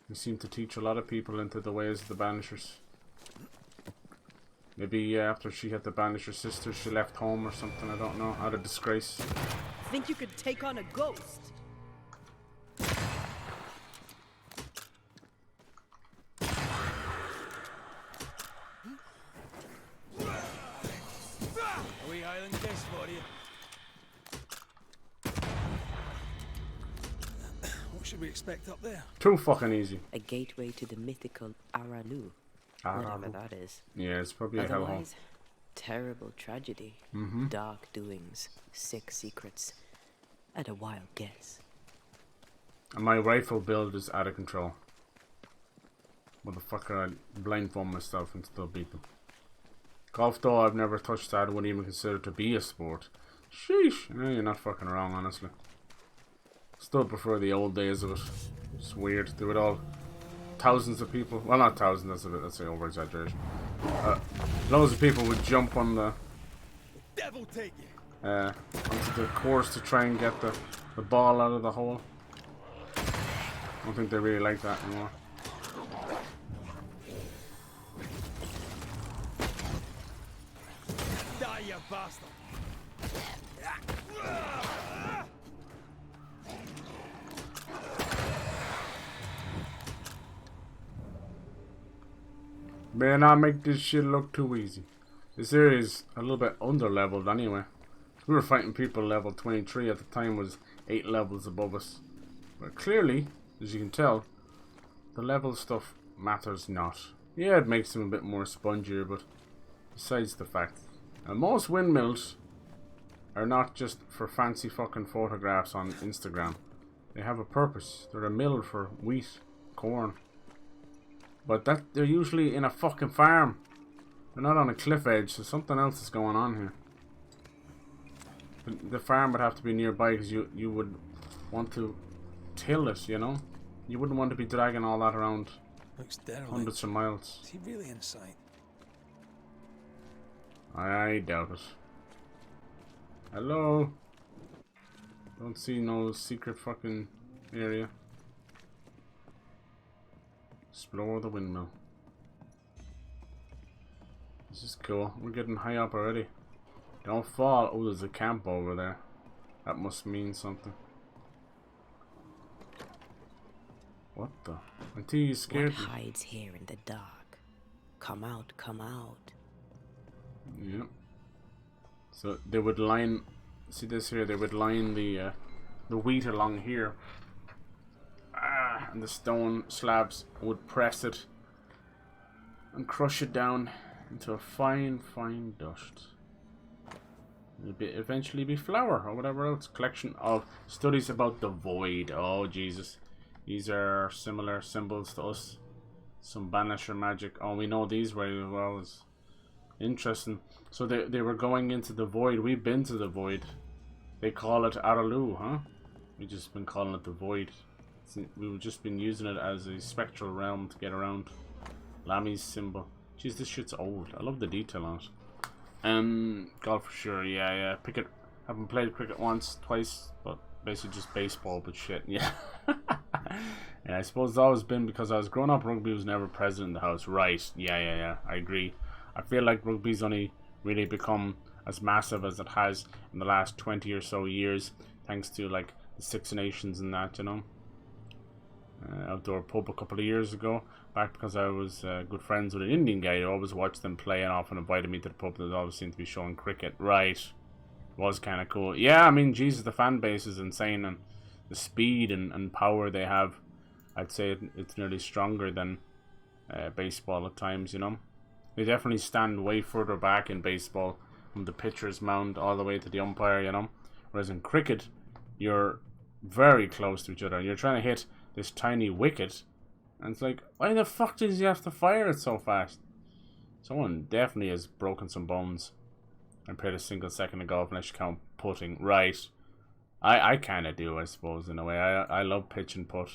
He seemed to teach a lot of people into the ways of the Banishers. Maybe after she had to banish her sister, she left home or something, I don't know, out of disgrace. Think you could take on a ghost? should we expect up there? Too fucking easy. A gateway to the mythical Aralu. Whatever that is. Yeah, it's probably a hellhole. Otherwise, terrible tragedy, dark doings, sick secrets, and a wild guess. And my rifle build is out of control. Motherfucker, I blindfold myself and still beat them. Golf though, I've never touched that. I wouldn't even consider it to be a sport. Sheesh. Yeah, you're not fucking wrong, honestly. Still prefer the old days of it. It's weird. Do it all. Thousands of people. Well, not thousands, that's a bit, that's an over-exaggeration. Loads of people would jump on the... Devil take you. Onto the course to try and get the ball out of the hole. I don't think they really like that anymore. Die, you bastard. May not make this shit look too easy. This area is a little bit under-leveled anyway. We were fighting people level 23 at the time, was 8 levels above us. But clearly, as you can tell, the level stuff matters not. Yeah, it makes them a bit more spongier, but besides the fact, most windmills are not just for fancy fucking photographs on Instagram. They have a purpose. They're a mill for wheat, corn. But that they're usually in a fucking farm. They're not on a cliff edge, so something else is going on here. The farm would have to be nearby because you would want to till it, you know? You wouldn't want to be dragging all that around hundreds of miles. Is he really inside? I doubt it. Hello? Don't see no secret fucking area. Explore the windmill. This is cool. We're getting high up already. Don't fall. Oh, there's a camp over there. That must mean something. What the? Until you scared me. What hides here in the dark? Come out, come out. Yeah. So they would line. See this here? They would line the wheat along here. And the stone slabs would press it and crush it down into a fine, fine dust. It'll eventually be flour or whatever else. Collection of studies about the void. Oh Jesus, these are similar symbols to us. Some banisher magic. Oh, we know these very well. It's interesting. So they were going into the void. We've been to the void. They call it Aralu, huh? We've just been calling it the void. We've just been using it as a spectral realm to get around. Lami's symbol. Jeez, this shit's old. I love the detail on it. Golf for sure. Yeah. Cricket. Haven't played cricket once, twice, but basically just baseball, but shit. Yeah. Yeah, I suppose it's always been because I was growing up. Rugby was never present in the house. Right? Yeah. I agree. I feel like rugby's only really become as massive as it has in the last 20 or so years, thanks to like the Six Nations and that, you know. Outdoor pub a couple of years ago, back because I was good friends with an Indian guy. I always watched them play and often invited me to the pub. That always seemed to be showing cricket. Right, was kind of cool. Yeah, I mean, Jesus, the fan base is insane, and the speed and power they have, I'd say it's nearly stronger than baseball at times. You know, they definitely stand way further back in baseball, from the pitcher's mound all the way to the umpire. You know, whereas in cricket, you're very close to each other. You're trying to hit this tiny wicket, and it's like, why the fuck does he have to fire it so fast? Someone definitely has broken some bones and played a single second of golf unless you count putting. Right, I kind of do, I suppose, in a way. I love pitch and putt.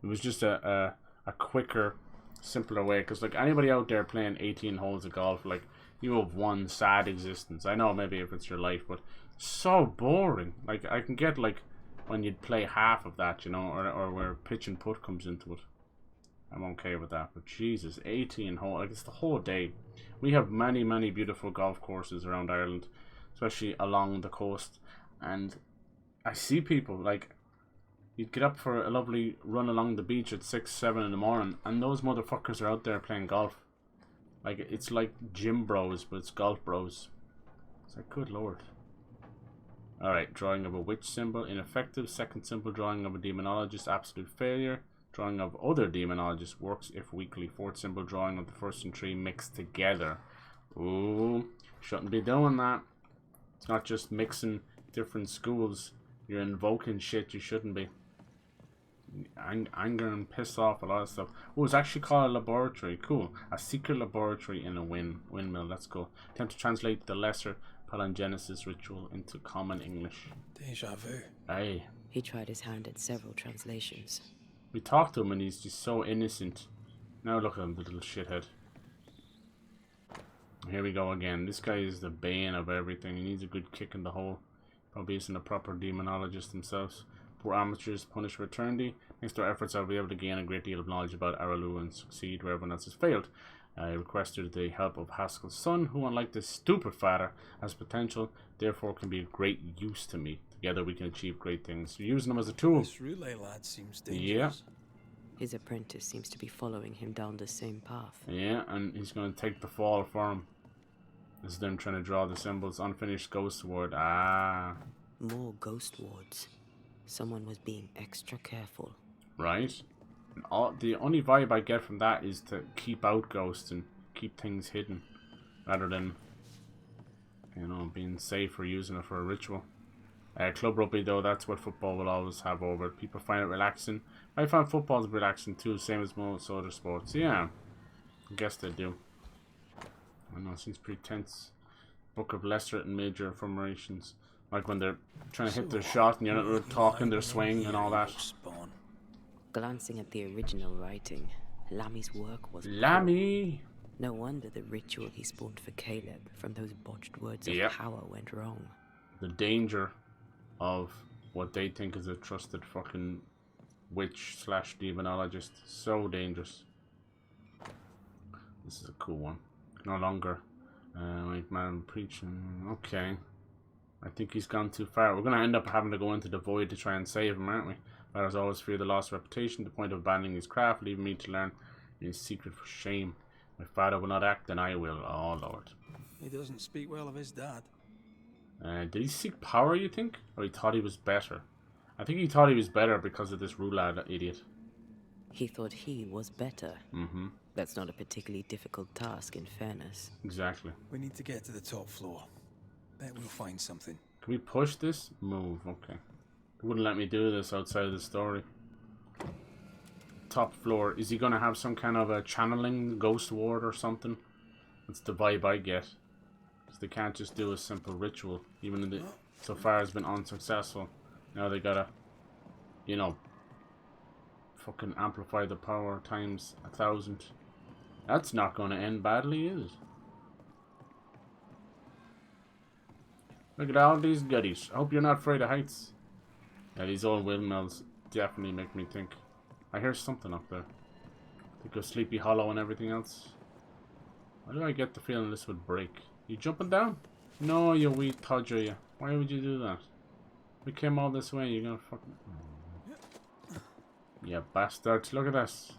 It was just a quicker, simpler way, because like anybody out there playing 18 holes of golf, like, you have one sad existence. I know maybe if it's your life, but so boring. Like, I can get like when you'd play half of that, you know, or where pitch and putt comes into it. I'm okay with that, but Jesus, 18 hole, like, it's the whole day. We have many, many beautiful golf courses around Ireland, especially along the coast, and I see people, like, you'd get up for a lovely run along the beach at 6, 7 in the morning, and those motherfuckers are out there playing golf. Like, it's like gym bros, but it's golf bros. It's like, good lord. Alright, drawing of a witch symbol, ineffective. Second symbol, drawing of a demonologist, absolute failure. Drawing of other demonologists works if weakly. Fourth symbol, drawing of the first and three mixed together. Ooh, shouldn't be doing that. It's not just mixing different schools. You're invoking shit you shouldn't be. Anger and piss off, a lot of stuff. Oh, it's actually called a laboratory. Cool. A secret laboratory in a windmill. Let's go. Attempt to translate the lesser palingenesis ritual into common English. Deja vu. Aye. He tried his hand at several translations. We talked to him and he's just so innocent. Now look at him, the little shithead. Here we go again. This guy is the bane of everything. He needs a good kick in the hole. Probably isn't a proper demonologist themselves. Poor amateurs punished for eternity. Thanks to our efforts, I'll be able to gain a great deal of knowledge about Aralu and succeed where everyone else has failed. I requested the help of Haskell's son, who, unlike this stupid father, has potential, therefore can be of great use to me. Together we can achieve great things. You're using him as a tool. This relay lad seems dangerous. Yeah. His apprentice seems to be following him down the same path. Yeah, and he's going to take the fall for him. This is them trying to draw the symbols. Unfinished ghost ward. Ah. More ghost wards. Someone was being extra careful. Right. The only vibe I get from that is to keep out ghosts and keep things hidden. Rather than, you know, being safe or using it for a ritual. Club rugby though, that's what football will always have over it. People find it relaxing. I find football relaxing too, same as most other sports. Yeah. I guess they do. I know, it seems pretty tense. Book of lesser and major affirmations. Like when they're trying to hit their shot and you're not talking, their swing and all that. Glancing at the original writing, Lammy's work was Lammy! No wonder the ritual he spawned for Caleb from those botched words of power went wrong. The danger of what they think is a trusted fucking witch / demonologist. So dangerous. This is a cool one. No longer like man preaching. Okay. I think he's gone too far. We're going to end up having to go into the void to try and save him, aren't we? Fathers always fear the lost reputation, the point of abandoning his craft, leaving me to learn his secret for shame. My father will not act, then I will. Oh, Lord. He doesn't speak well of his dad. Did he seek power, you think? Or he thought he was better? I think he thought he was better because of this Rulad idiot. He thought he was better. Mm-hmm. That's not a particularly difficult task, in fairness. Exactly. We need to get to the top floor. Bet we'll find something. Can we push this? Move, okay. They wouldn't let me do this outside of the story. Top floor. Is he going to have some kind of a channeling ghost ward or something? That's the vibe I get. Because they can't just do a simple ritual. Even if so far has been unsuccessful. Now they gotta, you know, fucking amplify the power times 1,000. That's not going to end badly, is it? Look at all these goodies. I hope you're not afraid of heights. Yeah, these old windmills definitely make me think. I hear something up there. Think of Sleepy Hollow and everything else. Why do I get the feeling this would break? You jumping down? No, you wee todger, you. Why would you do that? We came all this way, you're gonna fucking... Yeah, bastards. Look at this.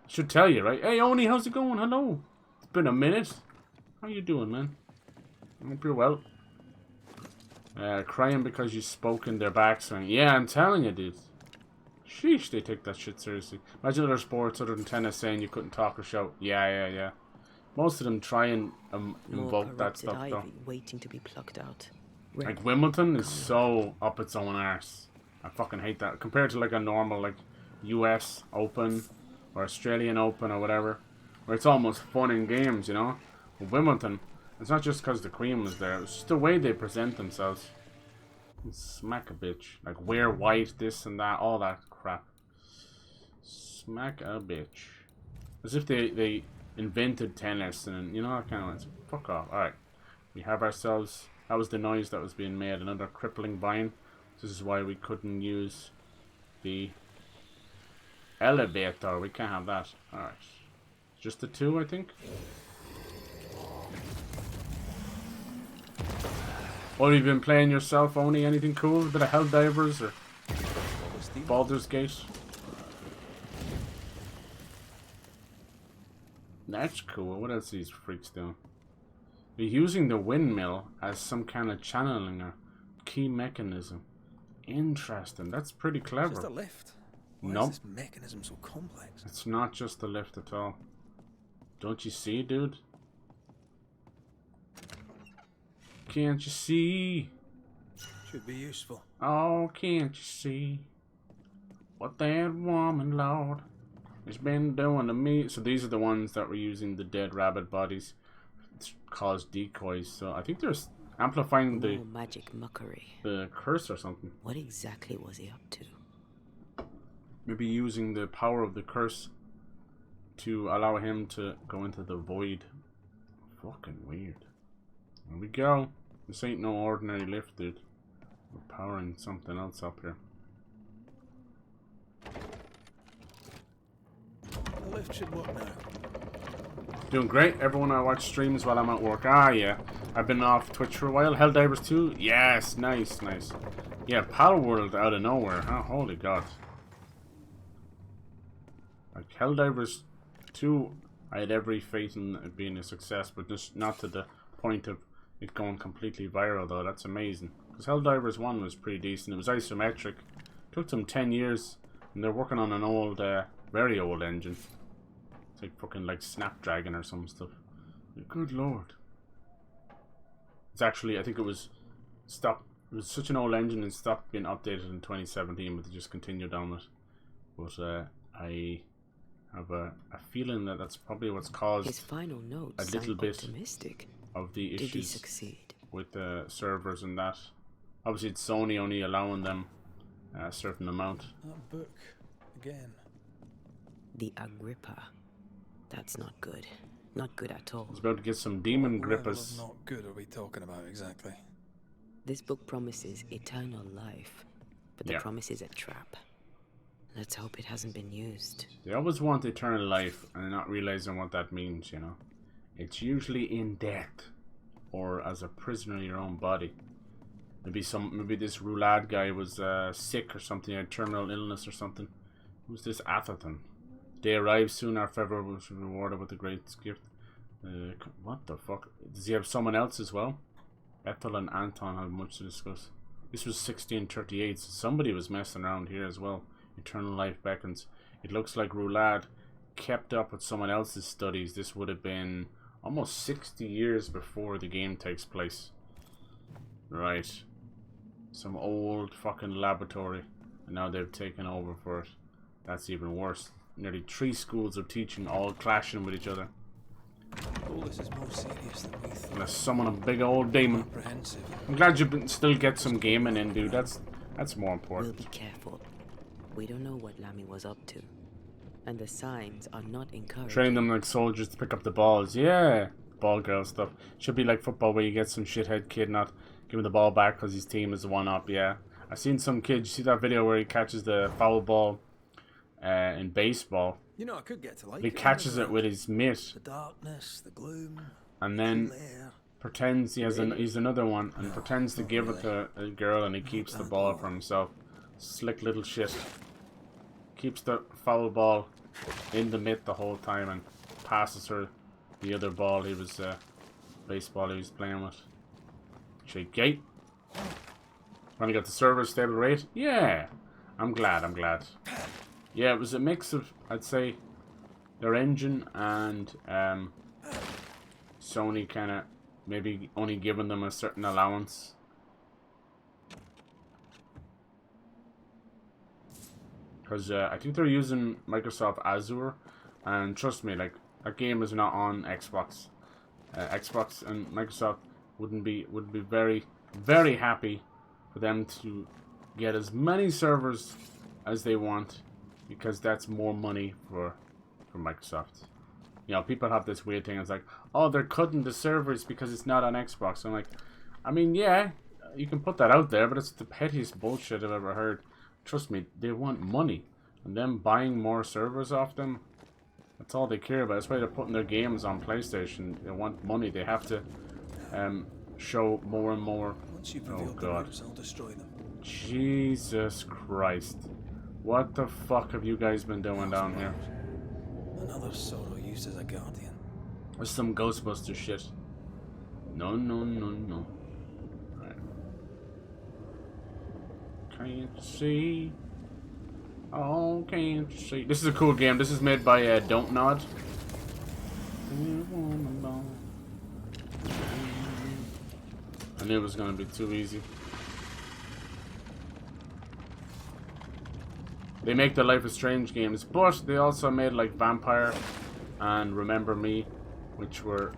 I should tell you, right? Hey, Oni, how's it going? Hello. It's been a minute. How you doing, man? I hope you're well. Crying because you spoke in their backswing. Yeah, I'm telling you, dude. Sheesh, they take that shit seriously. Imagine other sports other than tennis saying you couldn't talk or shout. Yeah. Most of them try and invoke that stuff, though. Waiting to be plucked out. Like Wimbledon is so up its own arse. I fucking hate that. Compared to like a normal like US Open or Australian Open or whatever, where it's almost fun in games, you know. But Wimbledon, it's not just because the Queen was there. It's just the way they present themselves. Smack a bitch. Like wear white, this and that, all that crap. Smack a bitch. As if they invented tennis and you know that kind of thing. Fuck off. Alright. We have ourselves. That was the noise that was being made. Another crippling vine. This is why we couldn't use the elevator. We can't have that. Alright. Just the two, I think. What have you been playing yourself, Oni? Anything cool? A bit of Helldivers or Baldur's Gate? That's cool. What else are these freaks doing? They're using the windmill as some kind of channeling or Key mechanism. Interesting. That's pretty clever. It's just a lift. Why Nope. is this mechanism so complex? It's not just a lift at all. Don't you see, dude? Can't you see? Should be useful. Oh, can't you see what that woman, Lord, has been doing to me? So these are the ones that were using the dead rabbit bodies to cause decoys. So I think they're amplifying the magic mockery. The curse or something. What exactly was he up to? Maybe using the power of the curse to allow him to go into the void. Fucking weird. There we go. This ain't no ordinary lift, dude. We're powering something else up here. The lift should work now. Doing great. Everyone, I watch streams while I'm at work. Ah, yeah. I've been off Twitch for a while. Helldivers 2? Yes, nice, nice. Yeah, Pal World out of nowhere, huh? Holy God. Like, Helldivers 2, I had every faith in it being a success, but just not to the point of it going completely viral, though. That's amazing. Because Helldivers 1 was pretty decent. It was isometric. It took them 10 years, and they're working on an old, very old engine. It's like fucking like Snapdragon or some stuff. Good Lord. It's actually, I think it was stopped. It was such an old engine and stopped being updated in 2017, but they just continued on it. But I have a feeling that that's probably what's caused his final notes a little bit optimistic. Of the Did he issues succeed? With the servers and that. Obviously, it's Sony only allowing them a certain amount. That book again. The Agrippa. That's not good. Not good at all. It's about to get some demon grippers. Not good are we talking about exactly? This book promises eternal life, but the promise is a trap. Let's hope it hasn't been used. They always want eternal life and not realizing what that means, you know. It's usually in death or as a prisoner in your own body. Maybe this Roulade guy was sick or something, had terminal illness or something. Who's this Atherton? They arrive soon. Our favor was rewarded with a great gift. What the fuck? Does he have someone else as well? Ethel and Anton have much to discuss. This was 1638, so somebody was messing around here as well. Eternal life beckons. It looks like Roulade kept up with someone else's studies. This would have been almost 60 years before the game takes place. Right. Some old fucking laboratory. And now they've taken over for it. That's even worse. Nearly 3 schools of teaching all clashing with each other. Oh, this is more serious than we thought. Let's summon a big old demon. I'm glad you still get some gaming in, dude. That's more important. We'll be careful. We don't know what Lammy was up to. And the signs are not encouraging. Train them like soldiers to pick up the balls. Yeah. Ball girl stuff. Should be like football where you get some shithead kid not giving the ball back because his team is the one up. Yeah. I've seen some kid. You see that video where he catches the foul ball in baseball? You know, I could get to like he catches it with his mitt. The darkness, the gloom. And then pretends he has he's another one and pretends to give it to a girl and he keeps the ball for himself. Slick little shit. Keeps the foul ball in the mitt the whole time and passes her the other ball baseball he was playing with. Shake gate. Finally got the server stable rate. Yeah. I'm glad. Yeah, it was a mix of, I'd say, their engine and Sony kind of maybe only giving them a certain allowance. Because I think they're using Microsoft Azure, and trust me, like, that game is not on Xbox. Xbox and Microsoft would be very, very happy for them to get as many servers as they want, because that's more money for Microsoft. You know, people have this weird thing. It's like, oh, they're cutting the servers because it's not on Xbox. I'm like, I mean, yeah, you can put that out there, but it's the pettiest bullshit I've ever heard. Trust me, they want money, and them buying more servers off them, that's all they care about. That's why they're putting their games on PlayStation. They want money. They have to show more and more. Oh God, I'll destroy them. Jesus Christ, what the fuck have you guys been doing down here? Another sorrow used as a guardian. There's some Ghostbuster shit. No. Right. can't you see? Oh, can't you see? This is a cool game. This is made by Don't Nod. I knew it was gonna be too easy. They make the Life is Strange games, but they also made like Vampire and Remember Me, which were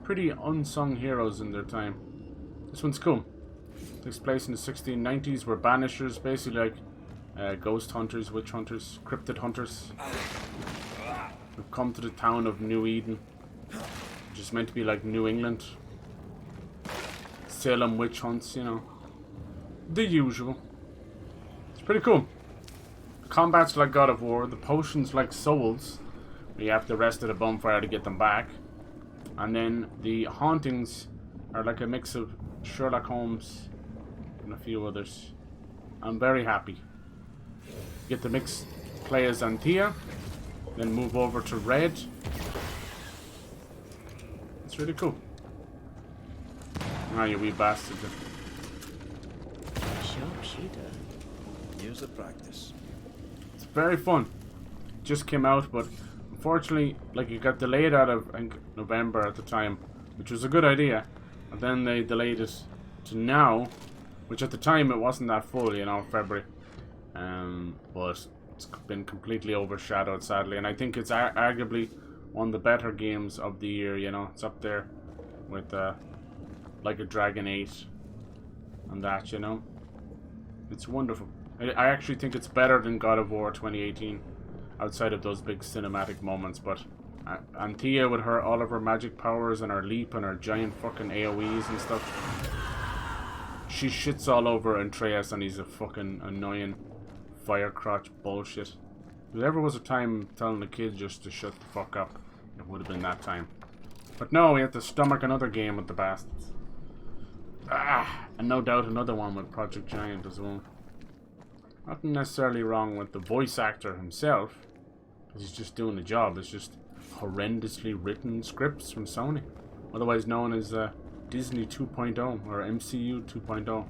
pretty unsung heroes in their time. This one's cool. It takes place in the 1690s. We're Banishers, basically like ghost hunters, witch hunters, cryptid hunters. We've come to the town of New Eden, which is meant to be like New England. Salem witch hunts, you know. The usual. It's pretty cool. The combat's like God of War. The potions like souls. You have to rest at a bonfire to get them back. And then the hauntings are like a mix of Sherlock Holmes and a few others. I'm very happy. Get to play as Antea. Then move over to Red. It's really cool. Ah, you wee bastard. Sharpshooter. Years of practice. It's very fun. Just came out, but unfortunately, like, it got delayed out of, I think, November at the time, which was a good idea. And then they delayed it to now, which at the time it wasn't that full, you know, February. But it's been completely overshadowed, sadly. And I think it's arguably one of the better games of the year, you know. It's up there with Like a Dragon 8 and that, you know. It's wonderful. I actually think it's better than God of War 2018, outside of those big cinematic moments. But Antea, with all of her magic powers and her leap and her giant fucking AoEs and stuff, she shits all over Atreus, and he's a fucking annoying fire crotch bullshit. If there ever was a time telling the kids just to shut the fuck up, it would have been that time. But no, we have to stomach another game with the bastards. And no doubt another one with Project Giant as well. Nothing necessarily wrong with the voice actor himself, because he's just doing the job. It's just horrendously written scripts from Sony, otherwise known as Disney 2.0 or MCU 2.0.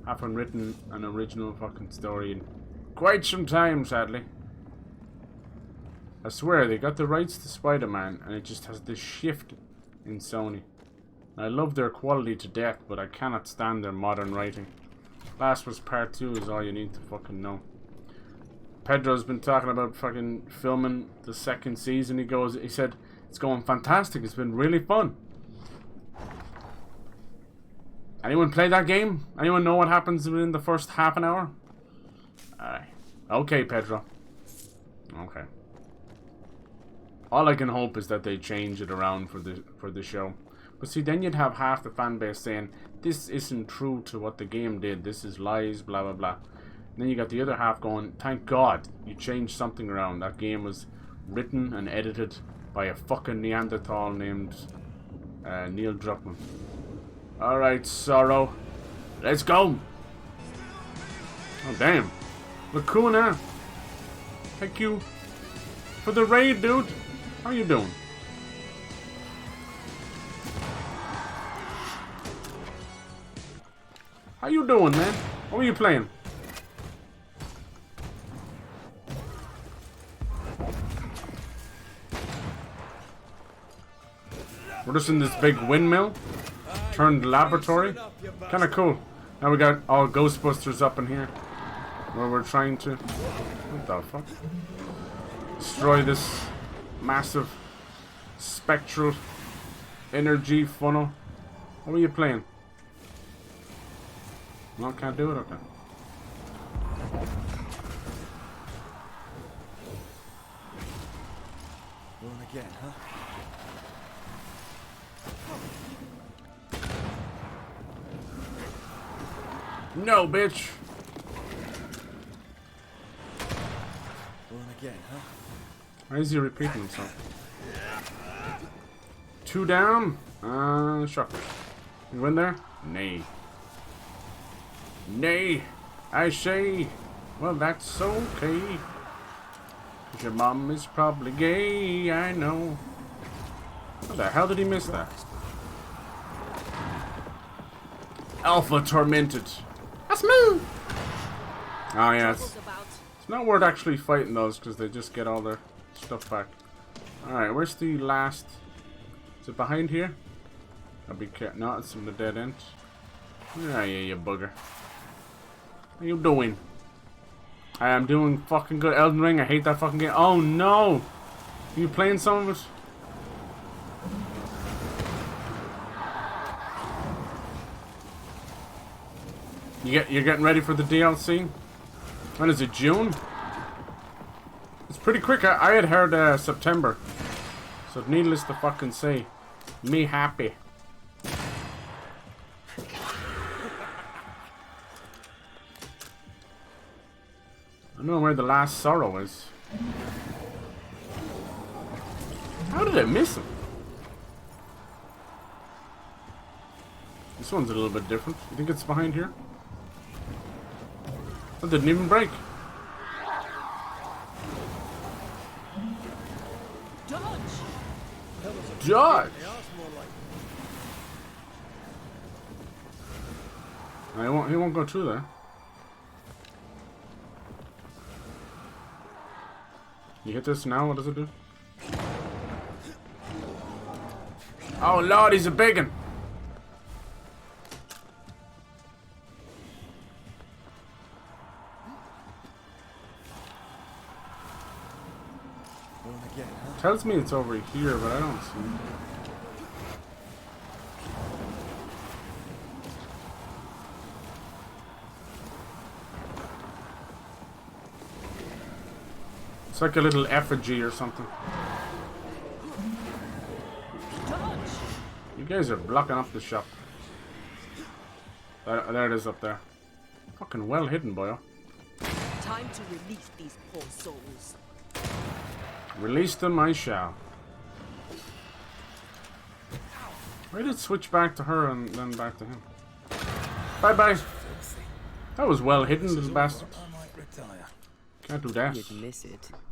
Haven't written an original fucking story in quite some time, sadly. I swear, they got the rights to Spider-Man, and it just has this shift in Sony. I love their quality to death, but I cannot stand their modern writing. Last was Part 2 is all you need to fucking know. Pedro's been talking about fucking filming the second season. He said, it's going fantastic, it's been really fun. Anyone play that game? Anyone know what happens within the first half an hour? Okay, Pedro. Okay. All I can hope is that they change it around for the show. But see, then you'd have half the fan base saying, this isn't true to what the game did, this is lies, blah blah blah. And then you got the other half going, thank God you changed something around. That game was written and edited by a fucking Neanderthal named Neil Druckmann. Alright, Sorrow, let's go! Oh damn, look cool now. Thank you for the raid, dude. How you doing? How you doing, man? What are you playing? We're just in this big windmill turned laboratory. Kinda cool. Now we got all Ghostbusters up in here where we're trying to... What the fuck? Destroy this massive spectral energy funnel. What are you playing? No, can't do it? Okay. Going again, huh? No, bitch! Going again, huh? Why is he repeating himself? 2 down? Shocker. You win there? Nay. Nay, I say. Well, that's okay. 'Cause your mom is probably gay, I know. How the hell did he miss that? Alpha tormented. That's me! Oh yeah, it's not worth actually fighting those because they just get all their stuff back. Alright, where's the last? Is it behind here? I'll be careful. No, it's in the dead end. Where are you, you bugger? What are you doing? I am doing fucking good. Elden Ring, I hate that fucking game. Oh no! Are you playing some of it? You're getting ready for the DLC? When is it, June? It's pretty quick. I had heard September. So needless to fucking say, me happy. I don't know where the last sorrow is. How did I miss him? This one's a little bit different. You think it's behind here? It didn't even break. Dodge! He won't go through there. You hit this now, what does it do? Oh lord, he's a biggin! Tells me it's over here, but I don't see it. It's like a little effigy or something. You guys are blocking up the shop. There it is up there. Fucking well hidden, boyo. Time to release these poor souls. Release them I shall. Why did it switch back to her and then back to him? Bye bye. That was well hidden, little bastard. Can't do that.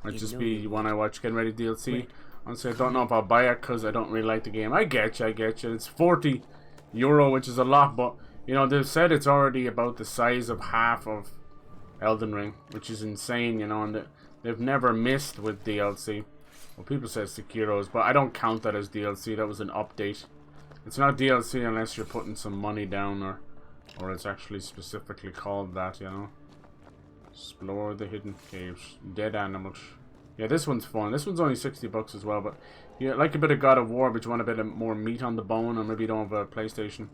Might just be one I watch getting ready DLC. Honestly, I don't know if I'll buy it because I don't really like the game. I get you. It's €40, which is a lot, but you know they've said it's already about the size of half of Elden Ring, which is insane, you know, and they've never missed with DLC. Well, people say Sekiro's, but I don't count that as DLC. That was an update. It's not DLC unless you're putting some money down or it's actually specifically called that, you know. Explore the hidden caves. Dead animals. Yeah, this one's fun. This one's only $60 as well, but you like a bit of God of War, but you want a bit of more meat on the bone, or maybe you don't have a PlayStation.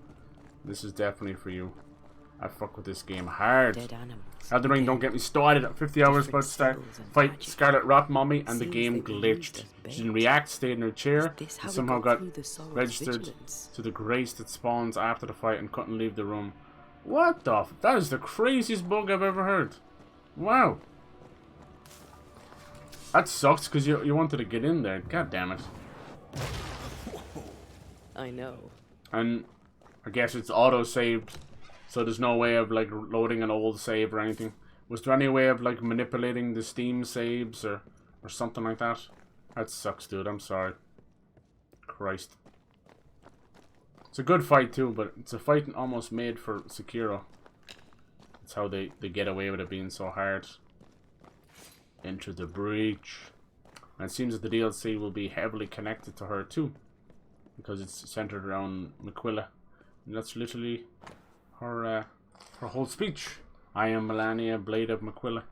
This is definitely for you. I fuck with this game hard. Elden Ring, don't get me started. At 50 hours about to start. Fight Scarlet Rot Mommy, and the game glitched. She didn't react, stayed in her chair, and somehow got registered to the grace that spawns after the fight and couldn't leave the room. What the f— that is the craziest bug I've ever heard. Wow. That sucks because you wanted to get in there. God damn it. I know. And I guess it's auto-saved. So there's no way of like loading an old save or anything. Was there any way of like manipulating the Steam saves or something like that? That sucks, dude. I'm sorry. Christ. It's a good fight too, but it's a fight almost made for Sekiro. That's how they get away with it being so hard. Enter the breach. And it seems that the DLC will be heavily connected to her too, because it's centered around Miquella. And that's literally her whole speech. I am Melania, Blade of Miquella.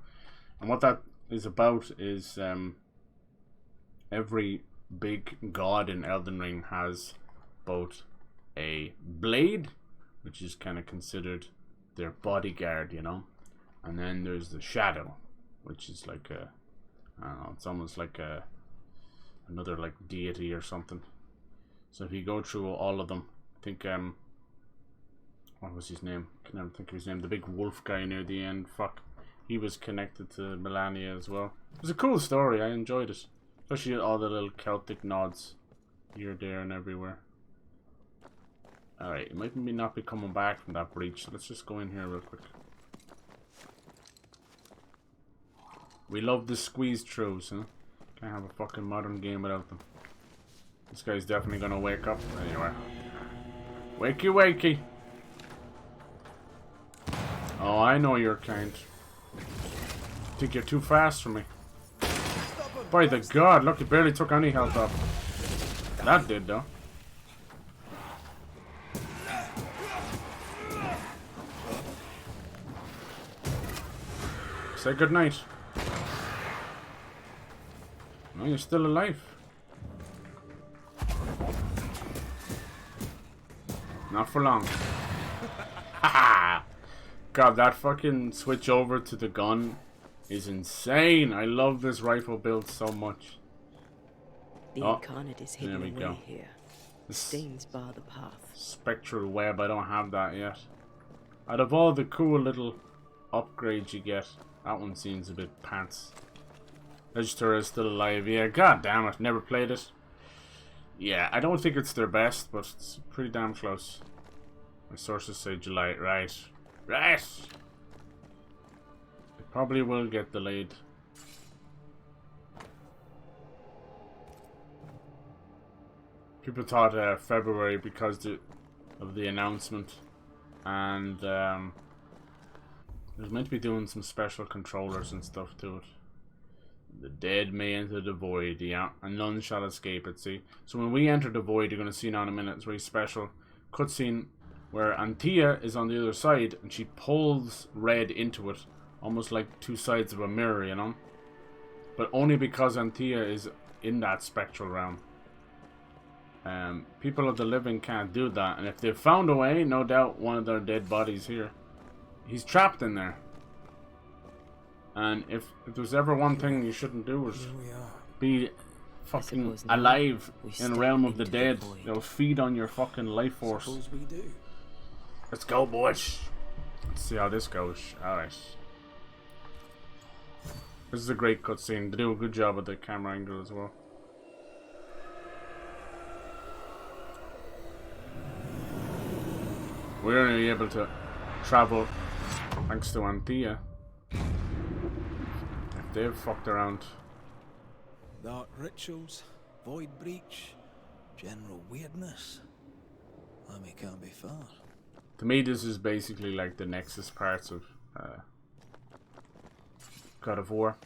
And what that is about is every big god in Elden Ring has both a blade, which is kind of considered their bodyguard, you know, and then there's the shadow, which is like a, I don't know, it's almost like another like deity or something. So if you go through all of them, I think what was his name? I can never think of his name. The big wolf guy near the end. Fuck. He was connected to Melania as well. It was a cool story. I enjoyed it. Especially all the little Celtic nods here, there, and everywhere. Alright, it might not be coming back from that breach. So let's just go in here real quick. We love the squeeze throughs, huh? Can't have a fucking modern game without them. This guy's definitely gonna wake up. There you are. Wakey wakey. Oh, I know your kind. I think you're too fast for me. By the god, look, you barely took any health off. That did, though. Say goodnight. No, you're still alive. Not for long. Haha! God, that fucking switch over to the gun is insane. I love this rifle build so much. The incarnate is hidden away go. here. The stains bar the path. Spectral web, I don't have that yet. Out of all the cool little upgrades you get, that one seems a bit pants. Register is still alive. Yeah, god damn it, never played it. Yeah, I don't think it's their best, but it's pretty damn close. My sources say July. Right. Right! It probably will get delayed. People thought February because of the announcement. And it was meant to be doing some special controllers and stuff to it. The dead may enter the void, yeah, and none shall escape it, see. So when we enter the void, you're going to see now in a minute, it's very special cutscene where Antea is on the other side and she pulls Red into it, almost like two sides of a mirror, you know. But only because Antea is in that spectral realm. People of the living can't do that, and if they've found a way, no doubt one of their dead bodies here. He's trapped in there. And if there's ever one thing you shouldn't do is be fucking alive in the realm of the dead. They'll feed on your fucking life force. Suppose we do. Let's go, boys. Let's see how this goes. Alright. This is a great cutscene. They do a good job with the camera angle as well. We're only able to travel thanks to Antea. They've fucked around. Dark rituals, void breach, general weirdness. I mean, can't be far. To me, this is basically like the Nexus parts of God of War.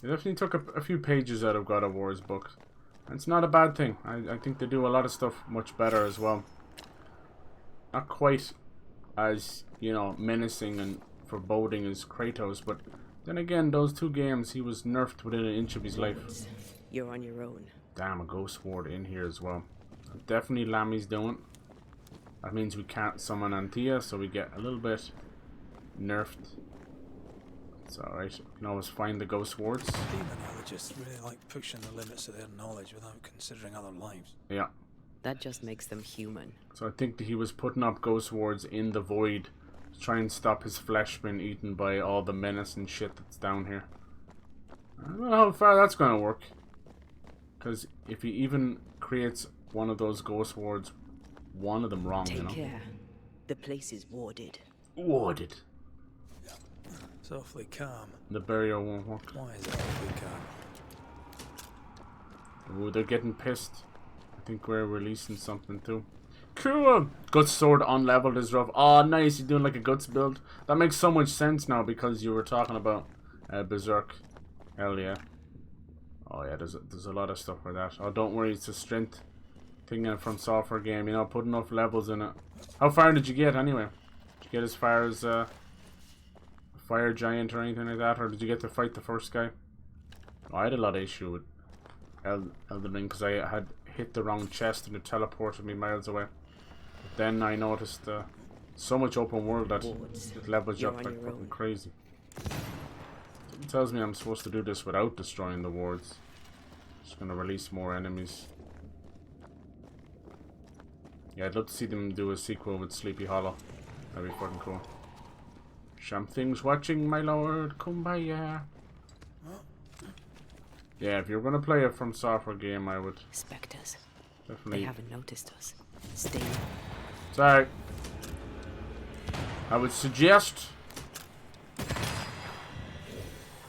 They definitely took a few pages out of God of War's book. And it's not a bad thing. I think they do a lot of stuff much better as well. Not quite as, you know, menacing and foreboding as Kratos, but then again, those two games, he was nerfed within an inch of his life. You're on your own. Damn, a ghost ward in here as well. Definitely Lammy's doing. That means we can't summon Antea, so we get a little bit nerfed. It's alright. We can always find the ghost wards. Demonologists really like pushing the limits of their knowledge without considering other lives. Yeah. That just makes them human. So I think that he was putting up ghost wards in the void to try and stop his flesh being eaten by all the menace and shit that's down here. I don't know how far that's gonna work. Because if he even creates one of those ghost wards, one of them wrong, you know. Take care. The place is warded. Warded. Softly calm. The barrier won't work. Why is it awfully calm? Ooh, they're getting pissed. I think we're releasing something too. Cool! Guts sword unleveled is rough. Oh, nice. You're doing like a guts build. That makes so much sense now because you were talking about Berserk. Hell yeah. Oh yeah, there's a lot of stuff with that. Oh, don't worry. It's a strength thing from software game. You know, put enough levels in it. How far did you get anyway? Did you get as far as Fire Giant or anything like that? Or did you get to fight the first guy? Oh, I had a lot of issue with Elden Ring because I had hit the wrong chest and it teleported me miles away. But then I noticed so much open world that it levels you up like fucking crazy. It tells me I'm supposed to do this without destroying the wards. Just gonna release more enemies. Yeah, I'd love to see them do a sequel with Sleepy Hollow. That'd be fucking cool. Something's watching, my lord. Kumbaya. Yeah, if you're gonna play a From Software game, I would. Spectres. Definitely. They haven't noticed us. Stay. Sorry. I would suggest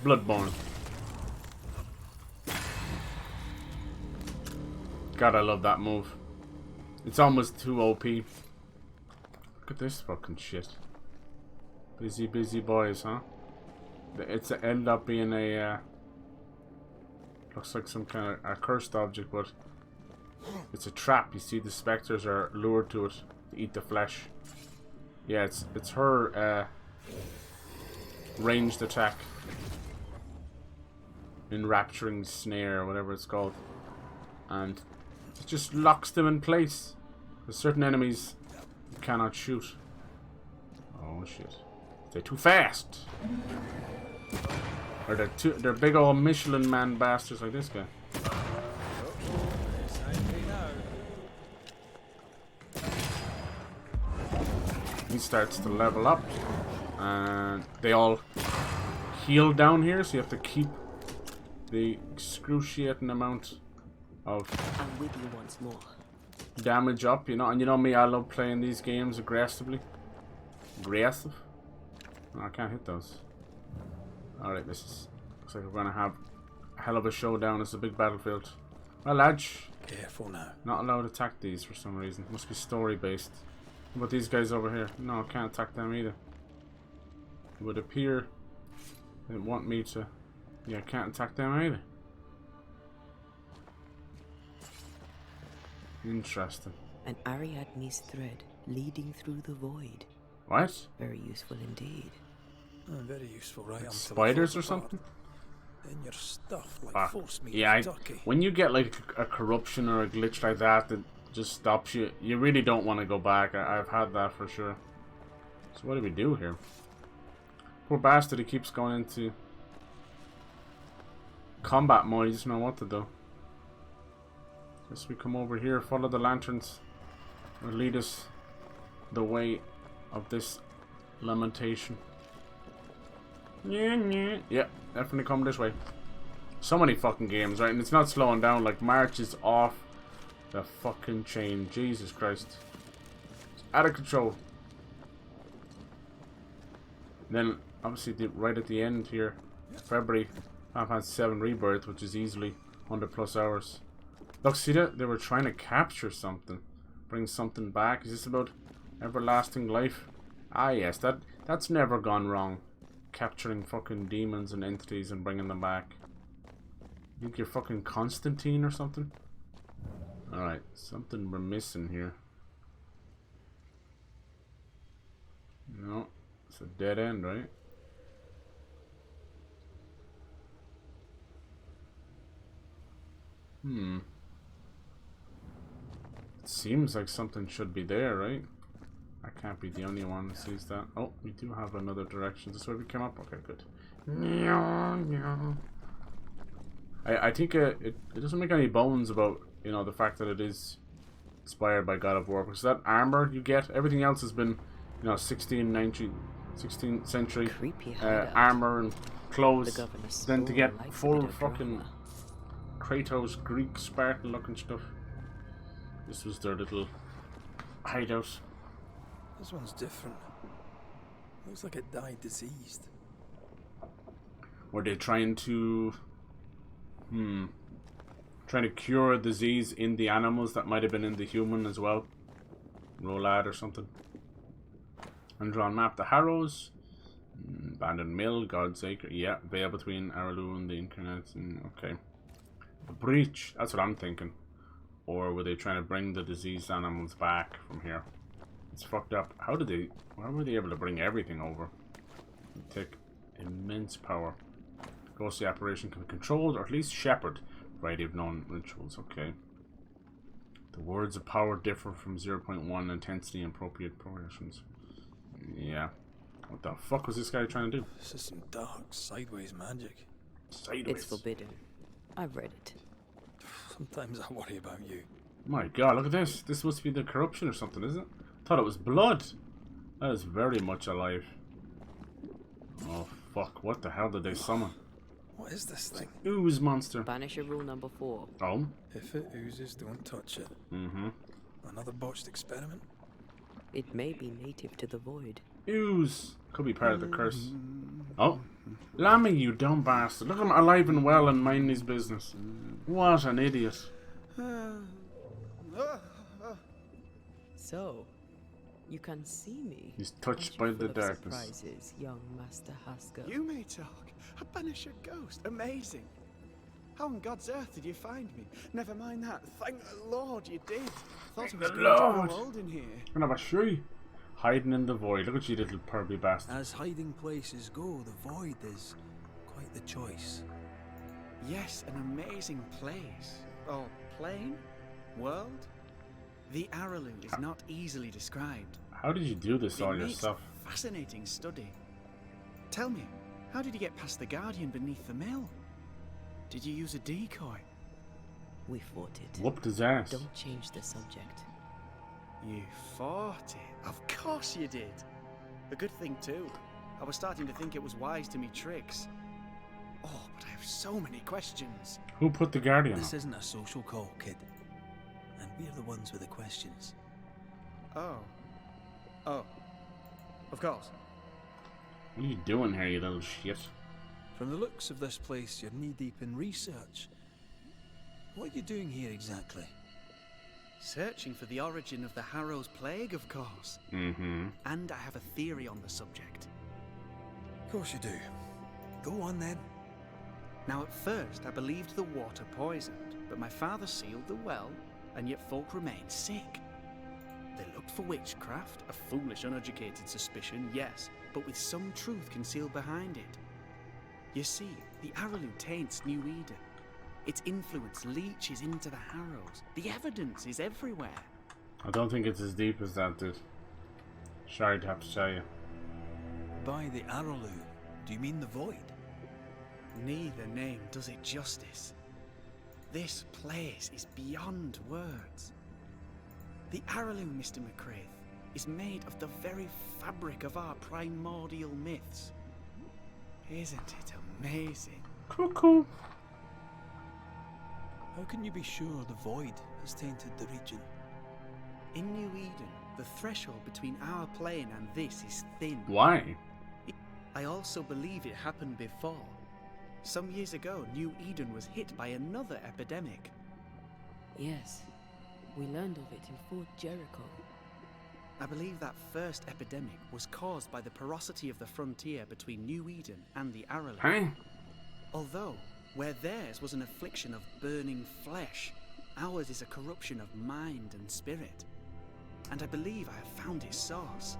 Bloodborne. God, I love that move. It's almost too OP. Look at this fucking shit. Busy, busy boys, huh? it's ended up being a looks like some kind of a cursed object, but it's a trap. You see, the specters are lured to it to eat the flesh. Yeah, it's her ranged attack, enrapturing snare, or whatever it's called, and it just locks them in place. There's certain enemies you cannot shoot. Oh shit! They're too fast. Or they're big old Michelin man bastards like this guy. He starts to level up, and they all heal down here, so you have to keep the excruciating amount of I'm with you once more. damage up, you know. And you know me, I love playing these games aggressively. Aggressive? Oh, I can't hit those. Alright, looks like we're gonna have a hell of a showdown. It's a big battlefield. Well, lads, careful now. Not allowed to attack these for some reason. Must be story based. What about these guys over here? No, I can't attack them either. It would appear they want me to. Yeah, I can't attack them either. Interesting. An Ariadne's thread leading through the void. What? Very useful indeed. Oh, very useful, right? Like spiders or something? Then you're stuffed like force meat ducky. When you get like a corruption or a glitch like that just stops you, you really don't want to go back. I've had that for sure. So what do we do here? Poor bastard, he keeps going into combat mode. He doesn't know what to do. Guess we come over here, follow the lanterns, or lead us the way of this lamentation. Yeah, definitely come this way. So many fucking games, right? And it's not slowing down. Like, March is off the fucking chain. Jesus Christ. It's out of control. Then, obviously, right at the end here, February, Final Fantasy 7 Rebirth, which is easily 100+ hours. Look, see that? They were trying to capture something. Bring something back. Is this about everlasting life? Ah, yes, that's never gone wrong. Capturing fucking demons and entities and bringing them back. You think you're fucking Constantine or something? Alright, something we're missing here. No, it's a dead end, right? It seems like something should be there, right? I can't be the only one that sees that. Oh, we do have another direction. This way we came up? Okay, good. I think it doesn't make any bones about, you know, the fact that it is inspired by God of War. Because that armor you get, everything else has been, you know, 16th century armor and clothes. Then to get full fucking Kratos, Greek, Spartan looking stuff. This was their little hideout. This one's different. Looks like it died diseased. Were they trying to... trying to cure a disease in the animals that might have been in the human as well? Rolad or something. Undrawn map. The Harrows. Abandoned Mill. God's Acre. Yeah. Veil between Araloo and the Incarnate. Okay. The Breach. That's what I'm thinking. Or were they trying to bring the diseased animals back from here? It's fucked up. How were they able to bring everything over? It take immense power. Ghostly apparition can be controlled, or at least shepherded. Variety of known rituals. Okay. The words of power differ from 0.1 intensity and appropriate proportions. Yeah. What the fuck was this guy trying to do? This is some dark, sideways magic. Sideways? It's forbidden. I've read it. Sometimes I worry about you. My god, look at this. This must be the corruption or something, isn't it? Thought it was blood. That is very much alive. Oh fuck, what the hell did they summon? What is this thing? Ooze monster. Banisher rule number 4. Oh? If it oozes, don't touch it. Another botched experiment? It may be native to the void. Ooze. Could be part of the curse. Oh. Lammy, you dumb bastard. Look at him alive and well and minding his business. What an idiot. So, You can see me. He's touched Aren't by you the full of darkness. Surprises, young Master Haskell. You may talk. A Banisher ghost. Amazing. How on God's earth did you find me? Never mind that. Thank the Lord you did. Thought I was going to grow old in here. And I'm sure hiding in the void. Look at you, little pervy bastard. As hiding places go, the void is quite the choice. Yes, an amazing place. Or plane? World? The Araloo is not easily described. How did you do this all yourself? Fascinating study. Tell me, how did you get past the Guardian beneath the mill? Did you use a decoy? We fought it. Whooped his ass. Don't change the subject. You fought it? Of course you did. A good thing too. I was starting to think it was wise to me tricks. Oh, but I have so many questions. Who put the Guardian This on? isn't a social call, kid. And we're the ones with the questions. Oh. Oh. Of course. What are you doing here, you little shit? From the looks of this place, you're knee-deep in research. What are you doing here exactly? Searching for the origin of the Harrow's plague, of course. Mm-hmm. And I have a theory on the subject. Of course you do. Go on then. Now at first I believed the water poisoned, but my father sealed the well, and yet folk remained sick. They looked for witchcraft, a foolish, uneducated suspicion, yes, but with some truth concealed behind it. You see, the Araloo taints New Eden. Its influence leaches into the Harrows. The evidence is everywhere. I don't think it's as deep as that, dude. Sorry to have to tell you. By the Araloo, do you mean the void? Neither name does it justice. This place is beyond words. The Araloo, Mr. McCraith, is made of the very fabric of our primordial myths. Isn't it amazing? Cuckoo. How can you be sure the void has tainted the region? In New Eden, the threshold between our plane and this is thin. Why? I also believe it happened before. Some years ago, New Eden was hit by another epidemic. Yes, we learned of it in Fort Jericho. I believe that first epidemic was caused by the porosity of the frontier between New Eden and the Araloo. Hey? Although, where theirs was an affliction of burning flesh, ours is a corruption of mind and spirit. And I believe I have found its source.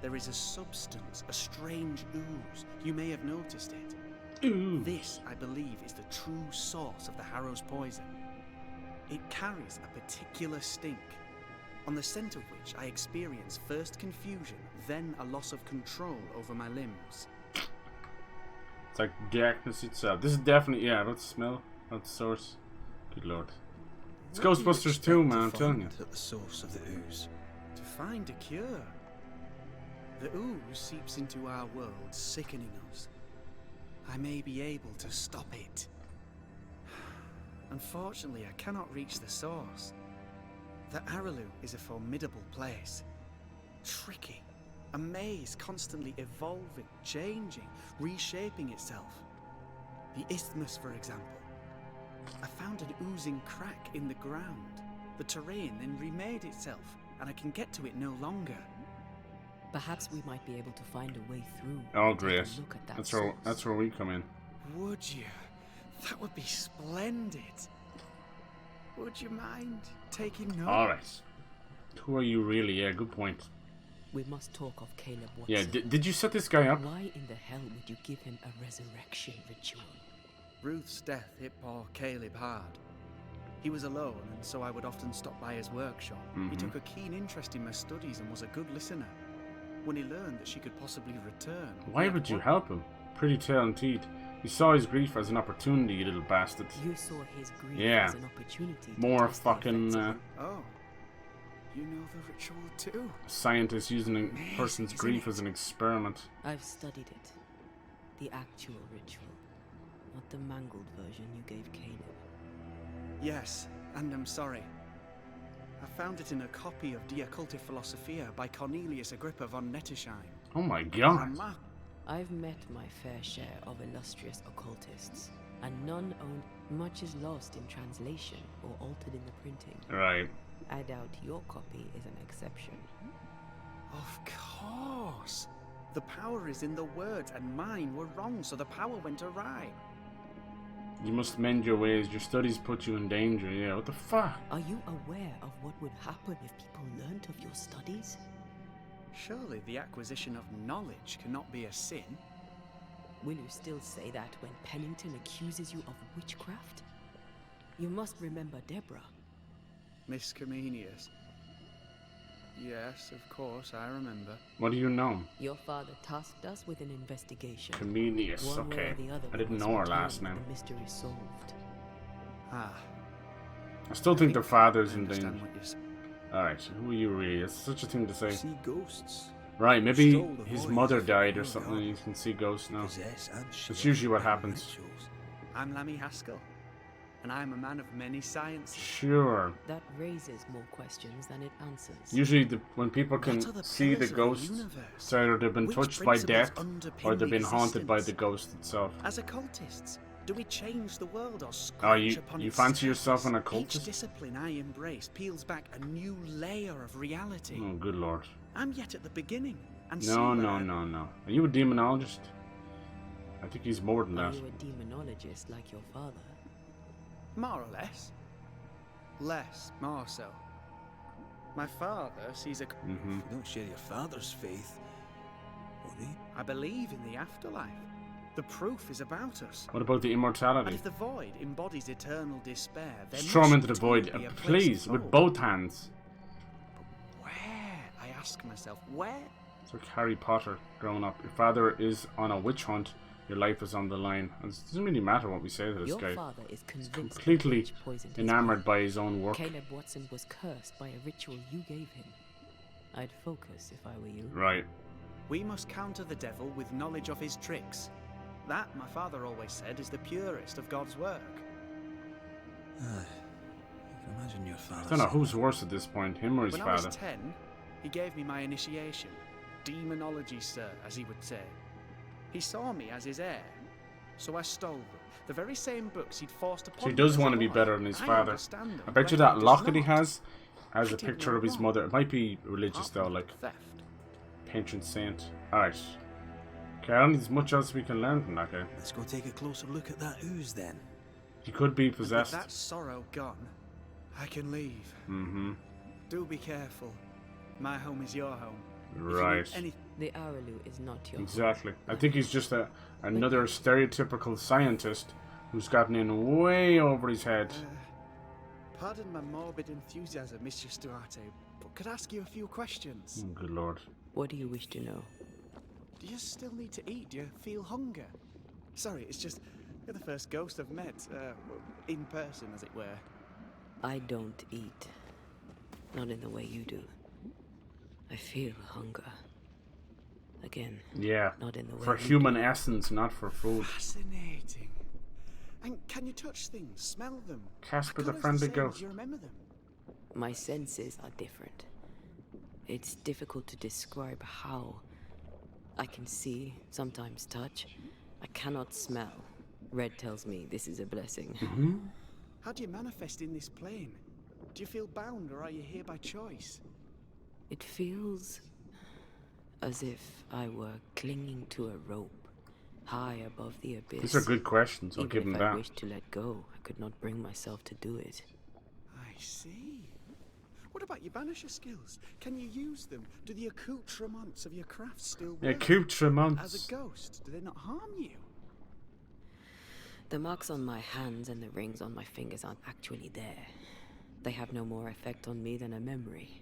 There is a substance, a strange ooze. You may have noticed it. Ooh. This, I believe, is the true source of the Harrow's poison. It carries a particular stink, on the scent of which I experience first confusion, then a loss of control over my limbs. It's like darkness itself. This is definitely, yeah, that's the smell. That's the source. Good lord. It's Ghostbusters 2, man, I'm telling you. At the source of the ooze. To find a cure. The ooze seeps into our world, sickening us. I may be able to stop it. Unfortunately, I cannot reach the source. The Araloo is a formidable place. Tricky. A maze constantly evolving, changing, reshaping itself. The Isthmus, for example. I found an oozing crack in the ground. The terrain then remade itself, and I can get to it no longer. Perhaps we might be able to find a way through. Oh, great. Look at that That's where we come in. Would you? That would be splendid. Would you mind taking notes? Alright. Who are you really? Yeah, good point. We must talk of Caleb Watson. Yeah, did you set this guy up? Why in the hell would you give him a resurrection ritual? Ruth's death hit poor Caleb hard. He was alone, and so I would often stop by his workshop. He took a keen interest in my studies and was a good listener. When he learned that she could possibly return... Why would you help him? Pretty talented. You saw his grief as an opportunity, you little bastard. You saw his grief Yeah. as an opportunity to More test the fucking effects Oh. You know the ritual too? scientists using a person's grief as an experiment. I've studied it. The actual ritual. Not the mangled version you gave Caleb. Yes, and I'm sorry. I found it in a copy of De Occulti Philosophia by Cornelius Agrippa von Nettesheim. Oh my god. I've met my fair share of illustrious occultists, and none owned. Much is lost in translation or altered in the printing. Right. I doubt your copy is an exception. Of course. The power is in the words, and mine were wrong, so the power went awry. You must mend your ways. Your studies put you in danger. Yeah, what the fuck? Are you aware of what would happen if people learnt of your studies? Surely the acquisition of knowledge cannot be a sin. Will you still say that when Pennington accuses you of witchcraft? You must remember Deborah. Miss Comenius. Yes, of course, I remember. What do you know? Your father tasked us with an investigation. Comenius, One way okay. or the other, I didn't we know must her return last name. The mystery solved. Ah. I still think their father's I in understand danger. what you're saying. Alright, so who are you really? It's such a thing to say. See ghosts. Right, maybe Stroll the his void mother of died or your something God. and you can see ghosts now. Possess and That's share usually what their happens. rituals. I'm Lammy Haskell, and I'm a man of many sciences. Sure. That raises more questions than it answers. Usually when people can What are the see the pillars of the ghost, universe? it's either they've been Which touched by principles death underpin or they've the been haunted by the existence? ghost itself. As occultists, do we change the world or Oh, scratch upon you its fancy yourself an surface? occultist? Each discipline I embrace peels back a new layer of reality. Oh, good lord. I'm yet at the beginning. And see No, where no, I- no, no. Are you a demonologist? I think he's more than Are that. you a demonologist like your father? More or less. Less, more so. My father sees a... Mm-hmm. If you don't share your father's faith, what do you? I believe in the afterlife. The proof is about us. What about the And immortality? if the void embodies eternal despair, then Just throw him into the void, please, with both hands. Where? I ask myself, where? It's like Harry Potter growing up. Your father is on a witch hunt. Your life is on the line. And it doesn't really matter what we say to this Your guy. father is He's convinced completely the witch poisoned his enamored blood. by his own work. Caleb Watson was cursed by a ritual you gave him. I'd focus if I were you. Right. We must counter the devil with knowledge of his tricks. That, my father always said, is the purest of God's work. Aye. You can imagine your father. I don't know who's worse at this point, him or his When I father. was 10, he gave me my initiation. Demonology, sir, as he would say. He saw me as his heir, so I stole them. The very same books he'd forced upon So he me does as a want to be boy. better than his I father. understand them, I bet you but that he does locket he not. has a did picture no of his wrong. mother. It might be religious though, like Theft. patron saint. Alright. Okay, I don't think there's much else we can learn from that guy. Let's go take a closer look at that ooze then. He could be And with possessed. that sorrow gone, I can leave. Mm-hmm. Do be careful. My home is your home. If you need Right. any- The Araloo is not your Exactly. I think he's just another stereotypical scientist who's gotten in way over his head. Pardon my morbid enthusiasm, Monsieur Stuarte, but could I ask you a few questions? Oh, good lord. What do you wish to know? Do you still need to eat? Do you feel hunger? Sorry, it's just you're the first ghost I've met, in person, as it were. I don't eat. Not in the way you do. I feel hunger. Again. Yeah. Not in the way For you human do. essence, not for food. Fascinating. And can you touch things, smell them? Casper Are the colours Friendly same? Ghost. Do you remember them? My senses are different. It's difficult to describe how. I can see, sometimes touch. I cannot smell. Red tells me this is a blessing. Mm-hmm. How do you manifest in this plane? Do you feel bound, or are you here by choice? It feels as if I were clinging to a rope, high above the abyss. These are good questions, I'll Even give him if that. I wished to let go, I could not bring myself to do it. I see. What about your banisher skills? Can you use them? Do the accoutrements of your craft still work? Accoutrements. As a ghost, do they not harm you? The marks on my hands and the rings on my fingers aren't actually there. They have no more effect on me than a memory.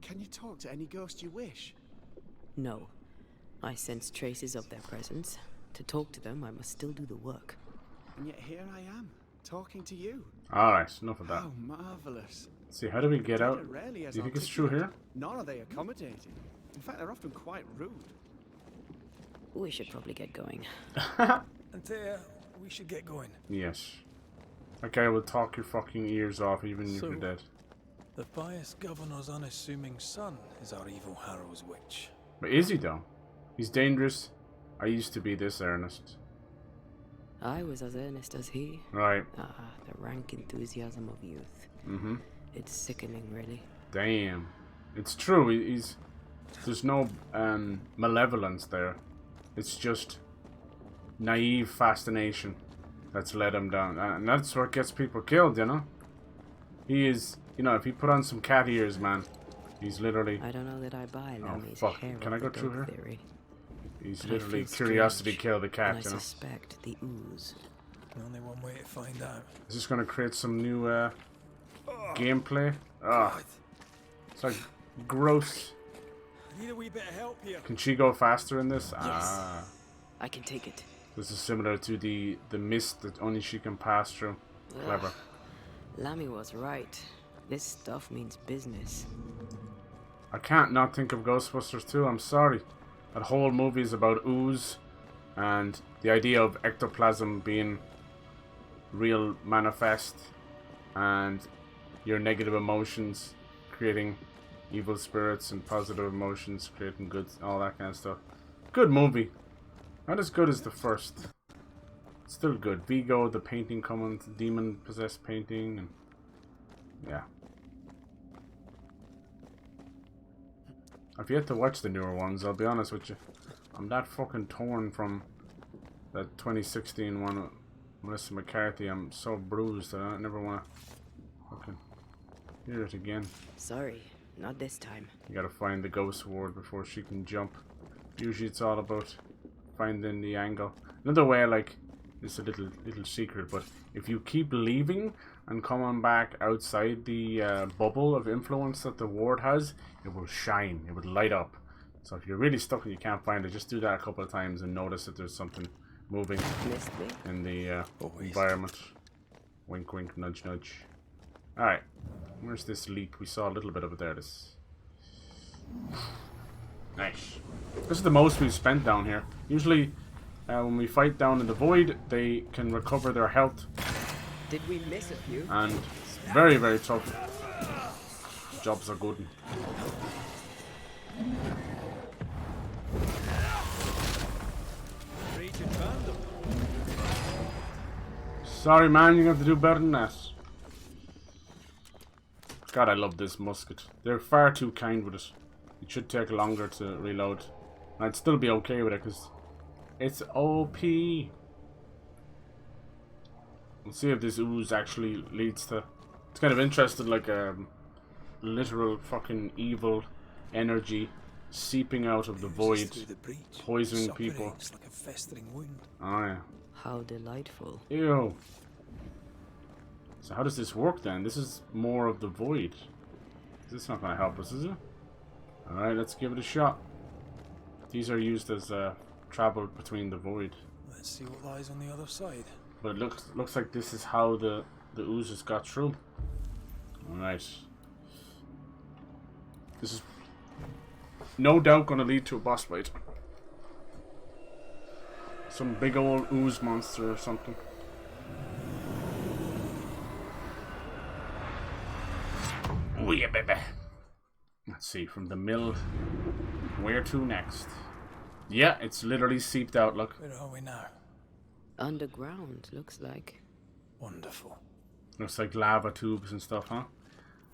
Can you talk to any ghost you wish? No. I sense traces of their presence. To talk to them, I must still do the work. And yet here I am, talking to you. Alright, enough of that. How marvellous. See, how do we get out? Data rarely Do as you think it's true here? articulate, Nor are they accommodating. In fact, they're often quite rude. We should probably get going. Antea, we should get going. Yes. That guy will talk your fucking ears off even if So- you're dead. The pious governor's unassuming son is our evil Harrow's witch. But is he though? He's dangerous. I used to be this earnest. I was as earnest as he. Right. Ah, the rank enthusiasm of youth. Mm-hmm. It's sickening, really. Damn. It's true. He's There's no malevolence there. It's just naive fascination that's led him down. And that's what gets people killed, you know? He is, you know, if he put on some cat ears, man, he's literally... I don't know that I buy Lami's fuck. hair Can I go through here? theory. He's But I literally feel curiosity strange, kill the cat, and you I know? suspect the ooze. Only one way to find out. Is this going to create some new gameplay? Ah, it's like gross. I need a wee bit of help here. Can she go faster in this? Yes. Ah. I can take it. This is similar to the mist that only she can pass through. Clever. Ugh. Lamy was right. This stuff means business. I can't not think of Ghostbusters 2, I'm sorry. That whole movie is about ooze and the idea of ectoplasm being real manifest and your negative emotions creating evil spirits and positive emotions creating good, all that kind of stuff. Good movie. Not as good as the first. Still good. Vigo, the painting coming, demon possessed painting, and yeah. I've yet to watch the newer ones, I'll be honest with you. I'm that fucking torn from that 2016 one with Melissa McCarthy. I'm so bruised that I never want to fucking hear it again. Sorry, not this time. You gotta find the ghost ward before she can jump. Usually it's all about finding the angle. Another way, like, it's a little secret, but if you keep leaving and coming back outside the bubble of influence that the ward has, it will shine, it will light up. So if you're really stuck and you can't find it, just do that a couple of times and notice that there's something moving in the environment. Wink wink, nudge nudge. Alright, where's this leak? We saw a little bit of it there. This nice. This is the most we've spent down here. Usually when we fight down in the void, they can recover their health. Did we miss a few? And very, very tough. Jobs are good. Sorry man, you have to do better than that. God, I love this musket. They're far too kind with it. It should take longer to reload. And I'd still be okay with it because it's OP. We'll see if this ooze actually leads to... It's kind of interesting, like a literal fucking evil energy seeping out of the void, poisoning people. Like a festering wound. Oh yeah. How delightful. Ew. So how does this work then? This is more of the void. This is not going to help us, is it? Alright, let's give it a shot. These are used as travel between the void. Let's see what lies on the other side. But it looks like this is how the oozes got through. Alright. This is no doubt going to lead to a boss fight. Some big old ooze monster or something. Oh yeah, baby. Let's see, from the mill, where to next? Yeah, it's literally seeped out, look. Where are we now? Underground, looks like. Wonderful. Looks like lava tubes and stuff, huh?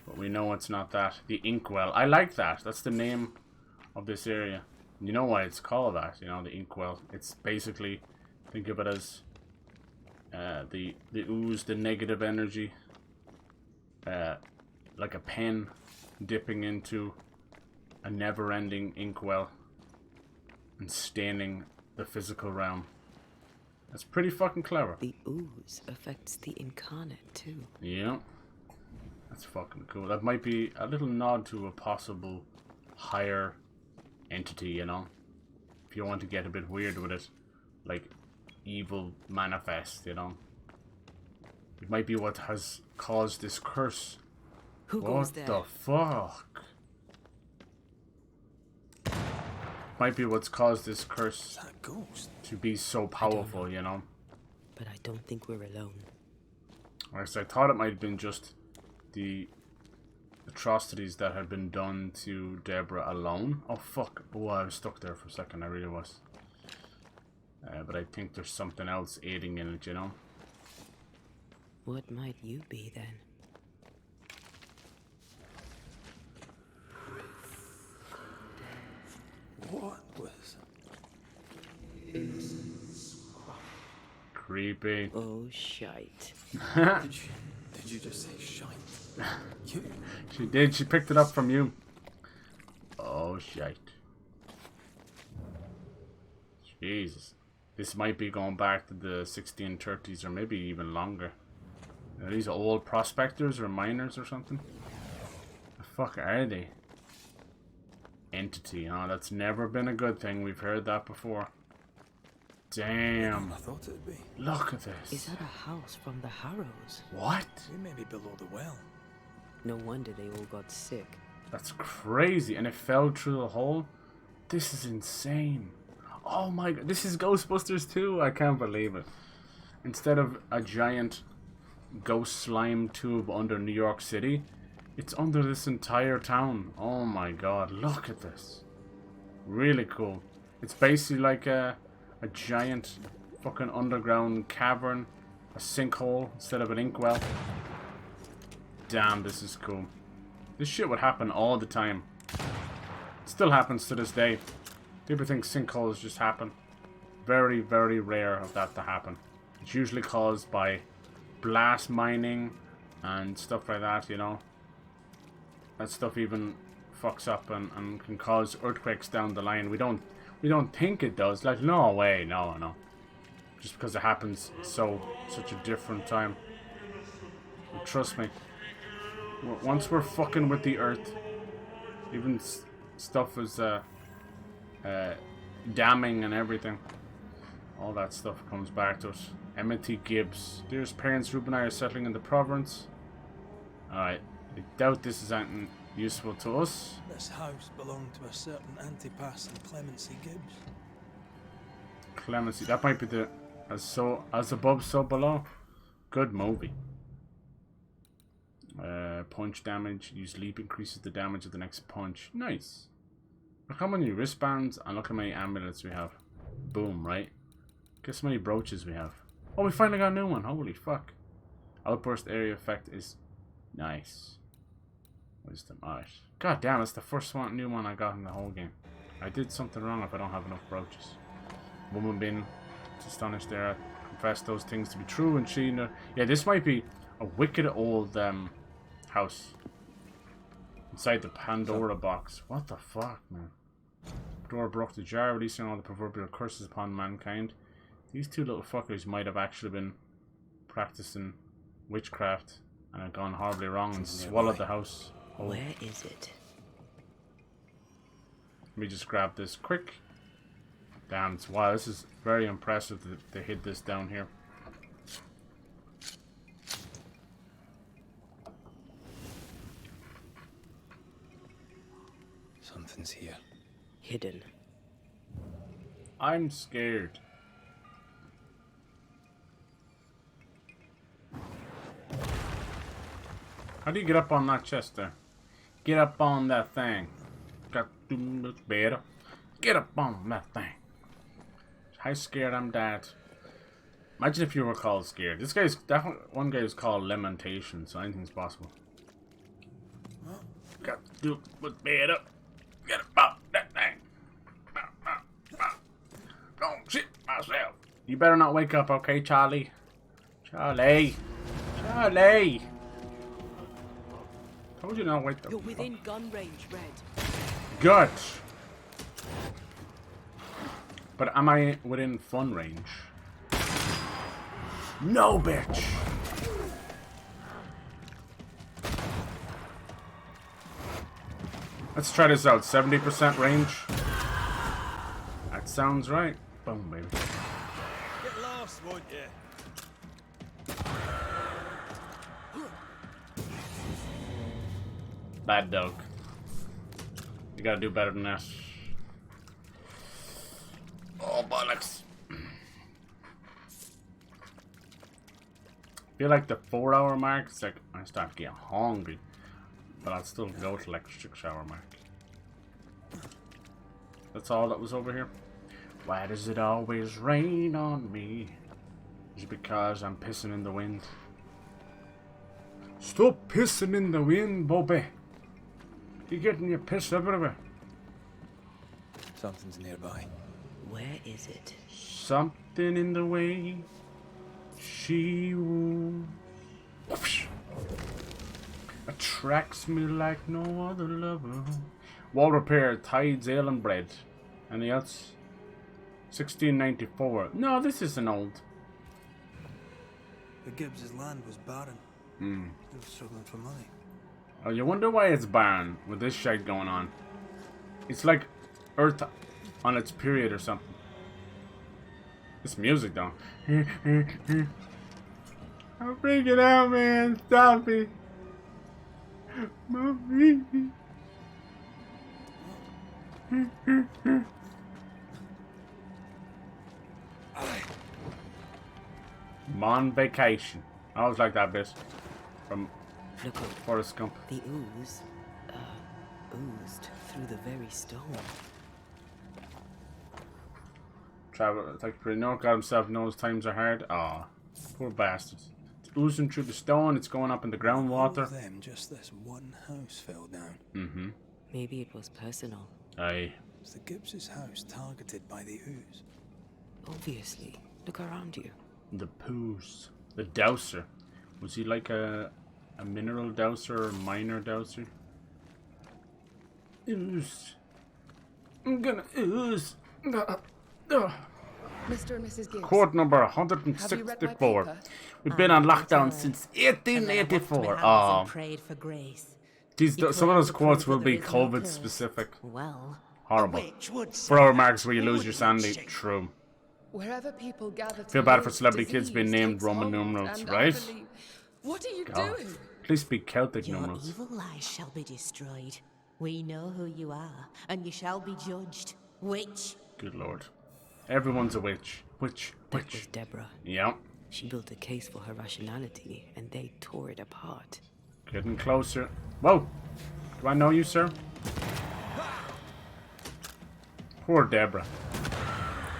But we know it's not that. The inkwell. I like that. That's the name of this area. You know why it's called that, you know, the inkwell. It's basically, think of it as the ooze, the negative energy. Like a pen dipping into a never-ending inkwell and staining the physical realm. That's pretty fucking clever. The ooze affects the incarnate too. Yeah. That's fucking cool. That might be a little nod to a possible higher entity, you know? If you want to get a bit weird with it. Like evil manifest, you know? It might be what has caused this curse. Who goes there? What the fuck? Might be what's caused this curse to be so powerful, you know? But I don't think we're alone. Right, so I thought it might have been just the atrocities that had been done to Deborah alone. Oh fuck. Oh, I was stuck there for a second, I really was. But I think there's something else aiding in it, you know? What might you be then? What was... Creepy. Oh, shite. Did you just say shite? You... She did. She picked it up from you. Oh, shite. Jesus. This might be going back to the 1630s or maybe even longer. Are these old prospectors or miners or something? The fuck are they? Entity, huh? That's never been a good thing. We've heard that before. Damn. I thought it'd be. Look at this. Is that a house from the Harrows? What? We may be below the well. No wonder they all got sick. That's crazy. And it fell through the hole? This is insane. Oh my god. This is Ghostbusters 2. I can't believe it. Instead of a giant ghost slime tube under New York City, it's under this entire town. Oh my god. Look at this. Really cool. It's basically like a giant fucking underground cavern. A sinkhole instead of an inkwell. Damn, this is cool. This shit would happen all the time. It still happens to this day. People think sinkholes just happen. Very, very rare of that to happen. It's usually caused by blast mining and stuff like that, you know. That stuff even fucks up and can cause earthquakes down the line. We don't think it does. Like, no way, no. Just because it happens such a different time. But trust me. Once we're fucking with the earth, even stuff as damming and everything, all that stuff comes back to us. M&T Gibbs. Dearest parents, Ruben and I are settling in the province. Alright, I doubt this is anything useful to us. This house belonged to a certain Antipas and Clemency Gibbs. Clemency, that might be the as above, so below. Good movie. Punch damage. Use leap increases the damage of the next punch. Nice. Look how many wristbands and look how many amulets we have. Boom, right? Guess how many brooches we have. Oh, we finally got a new one. Holy fuck. Outburst area effect is nice. Wisdom. Alright. God damn, it's the first new one I got in the whole game. I did something wrong if I don't have enough brooches. Woman being astonished there. I confess those things to be true and she... Yeah, this might be a wicked old house. Inside the Pandora box. What the fuck, man? Pandora broke the jar, releasing all the proverbial curses upon mankind. These two little fuckers might have actually been practicing witchcraft and have gone horribly wrong and swallowed the house. Oh. Where is it? Let me just grab this quick. Damn, wow, this is very impressive that they hid this down here. Something's here. Hidden. I'm scared. How do you get up on that chest there? Get up on that thing. Got to look better. Get up on that thing. How scared I'm that. Imagine if you were called scared. This guy's definitely one guy is called Lamentation, so anything's possible. Got to look better. Get up on that thing. Don't shit myself. You better not wake up, okay, Charlie? Charlie. Told you not wake up. You're within gun range, Red. Good. But am I within fun range? No, bitch. Let's try this out. 70% range. That sounds right. Boom, baby. Get lost, won't you? Bad dog. You gotta do better than that. Oh, bollocks. I feel like the 4-hour mark, it's like I start getting hungry. But I'll still go to like 6-hour mark. That's all that was over here. Why does it always rain on me? Is it because I'm pissing in the wind? Stop pissing in the wind, Bobby. You're getting your piss everywhere. Something's nearby. Where is it? Something in the way she attracts me like no other lover. Wall repair, tides, ale and bread. Anything else? 1694. No, this isn't old. The Gibbs' land was barren. Hmm. They were struggling for money. Oh, you wonder why it's barren with this shit going on. It's like Earth on its period or something. This music though. I'm freaking out, man. Stop me. Mommy. I'm on vacation. I always like that bit from Forrest Gump. The ooze oozed through the very stone. Travel, it's like pretty no, God himself knows times are hard. Aw, poor bastards. It's oozing through the stone, it's going up in the groundwater. Them, just this one house fell down. Mm-hmm. Maybe it was personal. Aye. Was the Gibbs' house targeted by the ooze? Obviously. Look around you. The poos. The douser. Was he like a mineral douser or minor douser? Ooze. I'm gonna ooze. Mr. and Mrs. Gibbs. Quote number Have you read my 164. paper? We've been on lockdown since 1884. Oh. Prayed for grace. Some of those quotes will be COVID specific. Well, horrible. For our marks where you lose your sanity. True. Wherever people gather to Feel bad for live, celebrity kids being disease named takes Roman hold, numerals, and right? I believe- What are you God. doing? Please speak Celtic your numerals. evil lies shall be destroyed. We know who you are, and you shall be judged. Witch. Good lord. Everyone's a witch. Witch. That was Deborah. Yeah. She built a case for her rationality, and they tore it apart. Getting closer. Whoa! Do I know you, sir? Poor Deborah.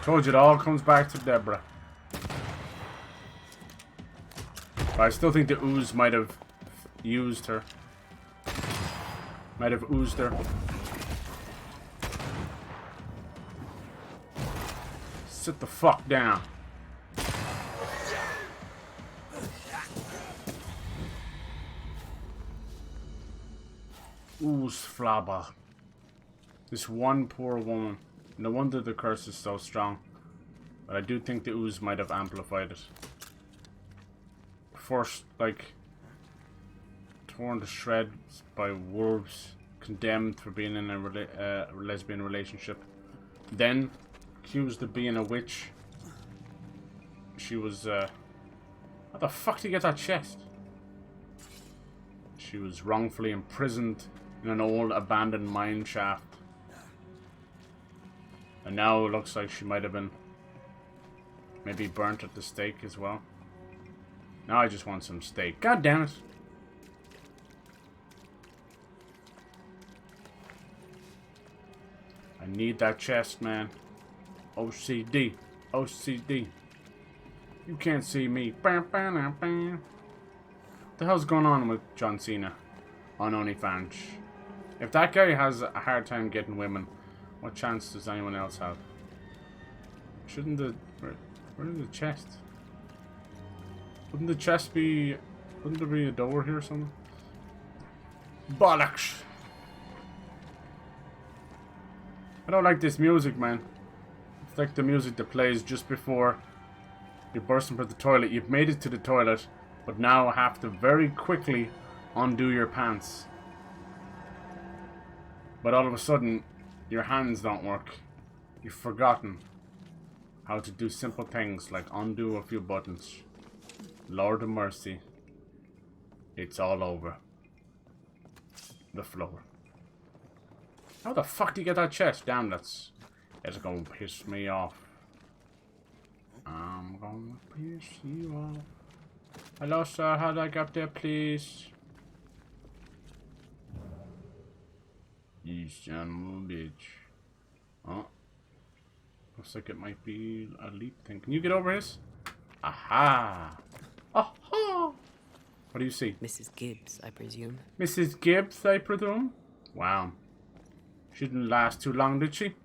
Told you it all comes back to Deborah. But I still think the ooze might have used her. Might have oozed her. Sit the fuck down. Ooze flabber. This one poor woman. No wonder the curse is so strong. But I do think the ooze might have amplified it. First, like, torn to shreds by wolves, condemned for being in a lesbian relationship, then accused of being a witch. She was, how the fuck did you get that chest? She was wrongfully imprisoned in an old abandoned mine shaft. And now it looks like she might have been maybe burnt at the stake as well. Now I just want some steak. God damn it. I need that chest, man. OCD. OCD. You can't see me. What the hell's going on with John Cena on OnlyFans? If that guy has a hard time getting women, what chance does anyone else have? Shouldn't the... Where's the chest? Wouldn't the chest be... Wouldn't there be a door here or something? Bollocks! I don't like this music, man. It's like the music that plays just before you're bursting for the toilet. You've made it to the toilet, but now have to very quickly undo your pants. But all of a sudden, your hands don't work. You've forgotten how to do simple things like undo a few buttons. Lord of mercy. It's all over. The floor. How the fuck do you get that chest? Damn, that's gonna piss me off. I'm gonna piss you off. Hello, sir. How do I get up there, please? You son of a bitch. Oh. Looks like it might be a leap thing. Can you get over this? Aha! Aha! What do you see? Mrs. Gibbs, I presume. Mrs. Gibbs, I presume? Wow. She didn't last too long, did she?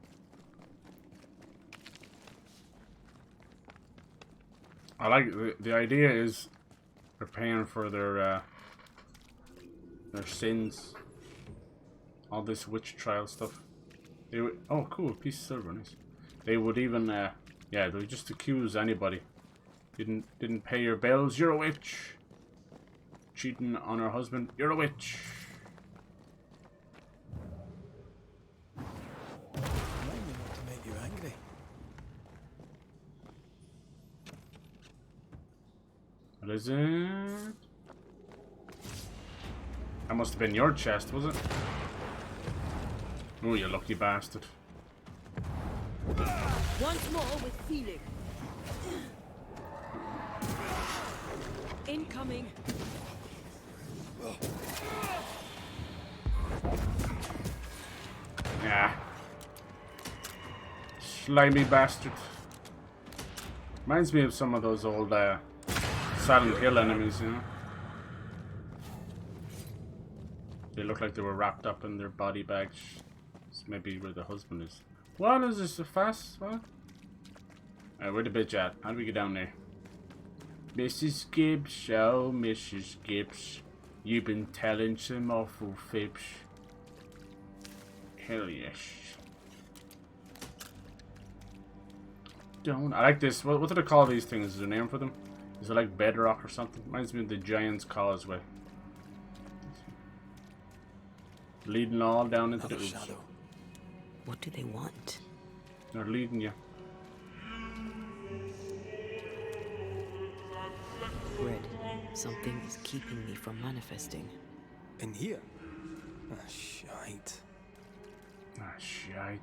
I like the idea is they're paying for their sins. All this witch trial stuff. They would, oh cool, piece of silver, nice. They would even yeah, they would just accuse anybody. Didn't pay your bills, you're a witch. Cheating on her husband, you're a witch. Mainly want to make you angry. What is it? That must have been your chest, was it? Oh, you lucky bastard. Once more with feeling. Incoming. Yeah. Slimy bastard. Reminds me of some of those old Silent Hill enemies, you know? They look like they were wrapped up in their body bags. It's maybe where the husband is. What is this? A fast one? Alright, where the bitch at? How do we get down there? Mrs. Gibbs, oh Mrs. Gibbs, you've been telling some awful fibs. Hell yes. Don't I like this? What do they call these things? Is there a name for them? Is it like bedrock or something? Reminds me of the Giant's Causeway. Leading all down into the ooze. What do they want? They're leading you. Red, something is keeping me from manifesting. In here? Ah, shite. Ah, shite.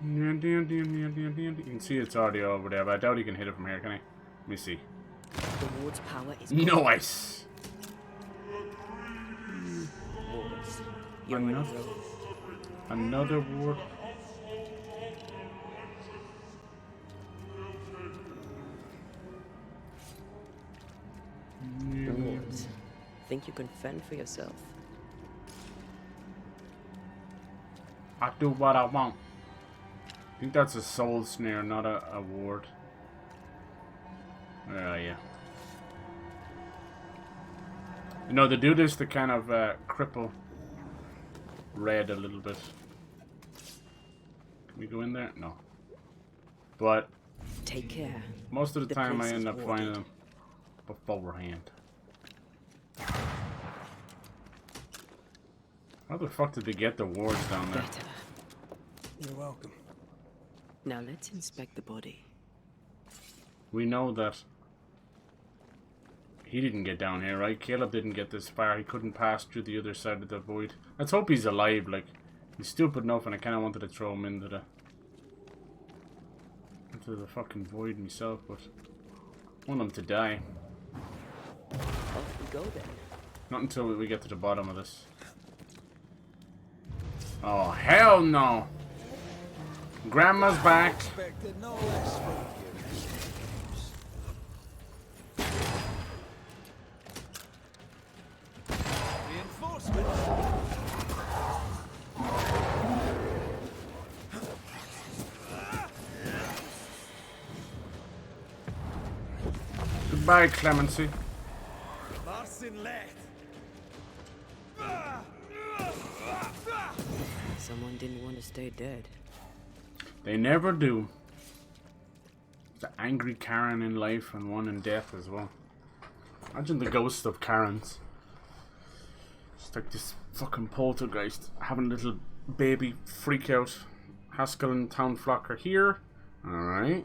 You can see it's already over there, but I doubt he can hit it from here, can he? Let me see. The ward's power is nice. wards. You're in a row. Another ward. Wards. Think you can fend for yourself? I do what I want. I think that's a soul snare, not a ward. Yeah. You know, they do this to kind of cripple Red a little bit. Can we go in there? No. But take care. Most of the time I end up finding them beforehand. How the fuck did they get the wards down there? Better. You're welcome. Now let's inspect the body. We know that he didn't get down here, right? Caleb didn't get this far. He couldn't pass through the other side of the void. Let's hope he's alive. Like, he's stupid enough, and I kind of wanted to throw him into the fucking void myself, but I want him to die. Off we go then. Not until we get to the bottom of this. Oh, hell no! Grandma's back. Goodbye, Clemency. Someone didn't want to stay dead. They never do. The angry Karen in life and one in death as well. Imagine the ghost of Karens. It's like this fucking poltergeist having a little baby freak out. Haskell and Town Flock are here. Alright.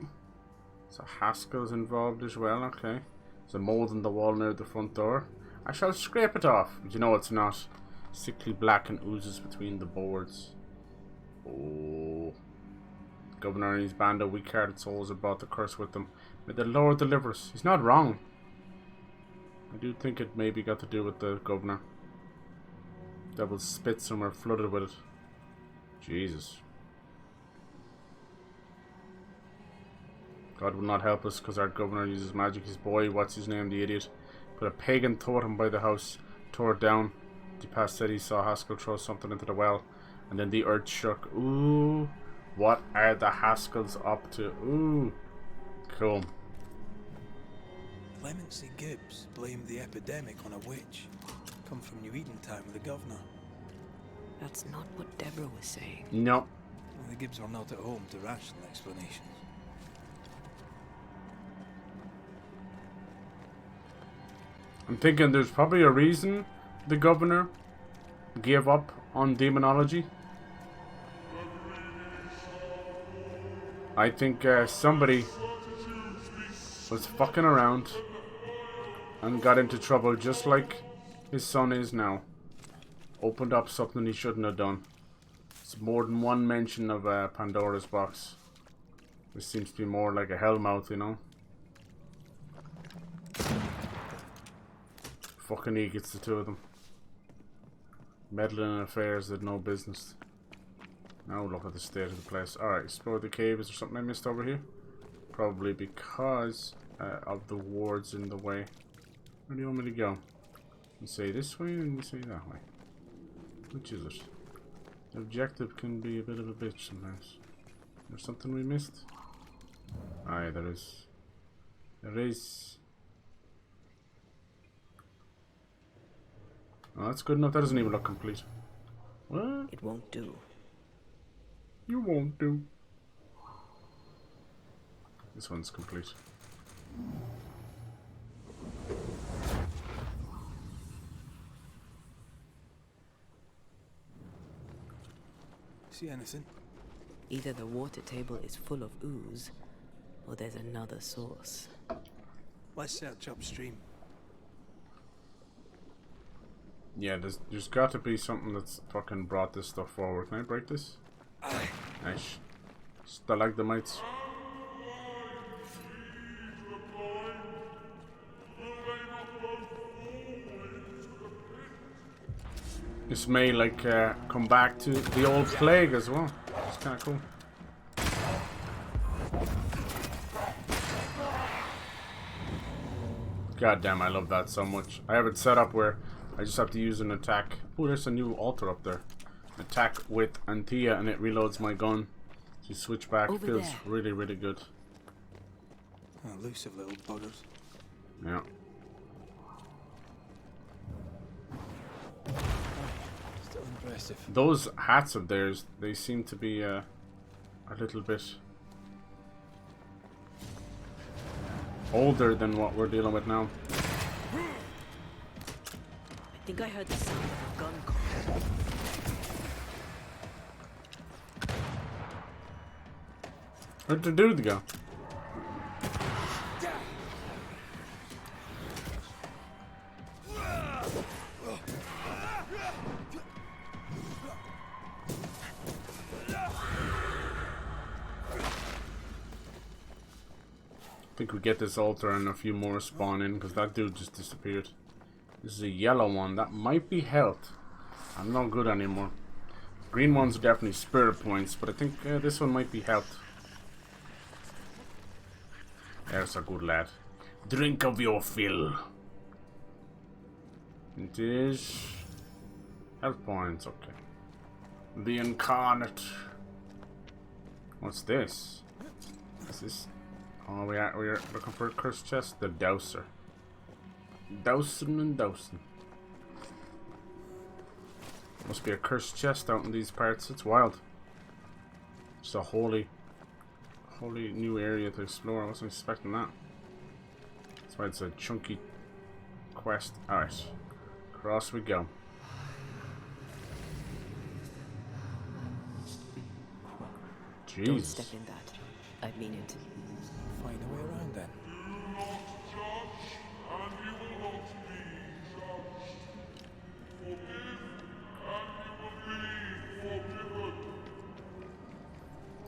So Haskell's involved as well, okay. There's a mold in the wall near the front door. I shall scrape it off. But you know it's not. Sickly black and oozes between the boards. Oh. The governor and his band of weak-hearted souls have brought the curse with them. May the Lord deliver us. He's not wrong. I do think it maybe got to do with the governor. Devil's spit somewhere flooded with it. Jesus. God will not help us because our governor uses magic. His boy, what's his name, the idiot, put a pagan totem by the house, tore it down. Deepas said he saw Haskell throw something into the well, and then the earth shook. Ooh, what are the Haskells up to? Ooh, Cool. Clemency Gibbs blamed the epidemic on a witch. Come from New Eden Town with the governor. That's not what Deborah was saying. No. Well, the Gibbs are not at home to rational explanations. I'm thinking there's probably a reason the governor gave up on demonology. I think somebody was fucking around and got into trouble just like his son is now. Opened up something he shouldn't have done. It's more than one mention of Pandora's box. This seems to be more like a hellmouth, you know. Fucking he gets the two of them. Meddling in affairs that no business. Now look at the state of the place. Alright, explore the cave. Is there something I missed over here? Probably because of the wards in the way. Where do you want me to go? You say this way and you say that way. Which is it? The objective can be a bit of a bitch sometimes. There's something we missed? Aye, there is. There is. Oh, that's good enough. That doesn't even look complete. What? It won't do. You won't do. This one's complete. See anything? Either the water table is full of ooze, or there's another source. Let's search upstream. Yeah, there's got to be something that's fucking brought this stuff forward. Can I break this? Nice. Stalagmites. This may like come back to the old plague as well. It's kind of cool. God damn, I love that so much. I have it set up where I just have to use an attack. Oh, there's a new altar up there. Attack with Anthea and it reloads my gun. So switch back. Over Feels there. really, really good. Elusive little buggers. Yeah. Still impressive. Those hats of theirs, they seem to be a little bit older than what we're dealing with now. I think I heard the sound of a gun call. Where'd the dude go? I think we get this altar and a few more spawn in because that dude just disappeared. This is a yellow one. That might be health. I'm not good anymore. Green ones are definitely spirit points, but I think this one might be health. There's a good lad. Drink of your fill. It is health points. Okay. The incarnate. What's this? Is this? Oh, we're looking for a cursed chest. The dowser. Dowsing and dowsing. Must be a cursed chest out in these parts. It's wild. It's a holy new area to explore. I wasn't expecting that. That's why it's a chunky quest. Alright. Across we go. Jeez. Don't step in that. I mean it. Find a way around then.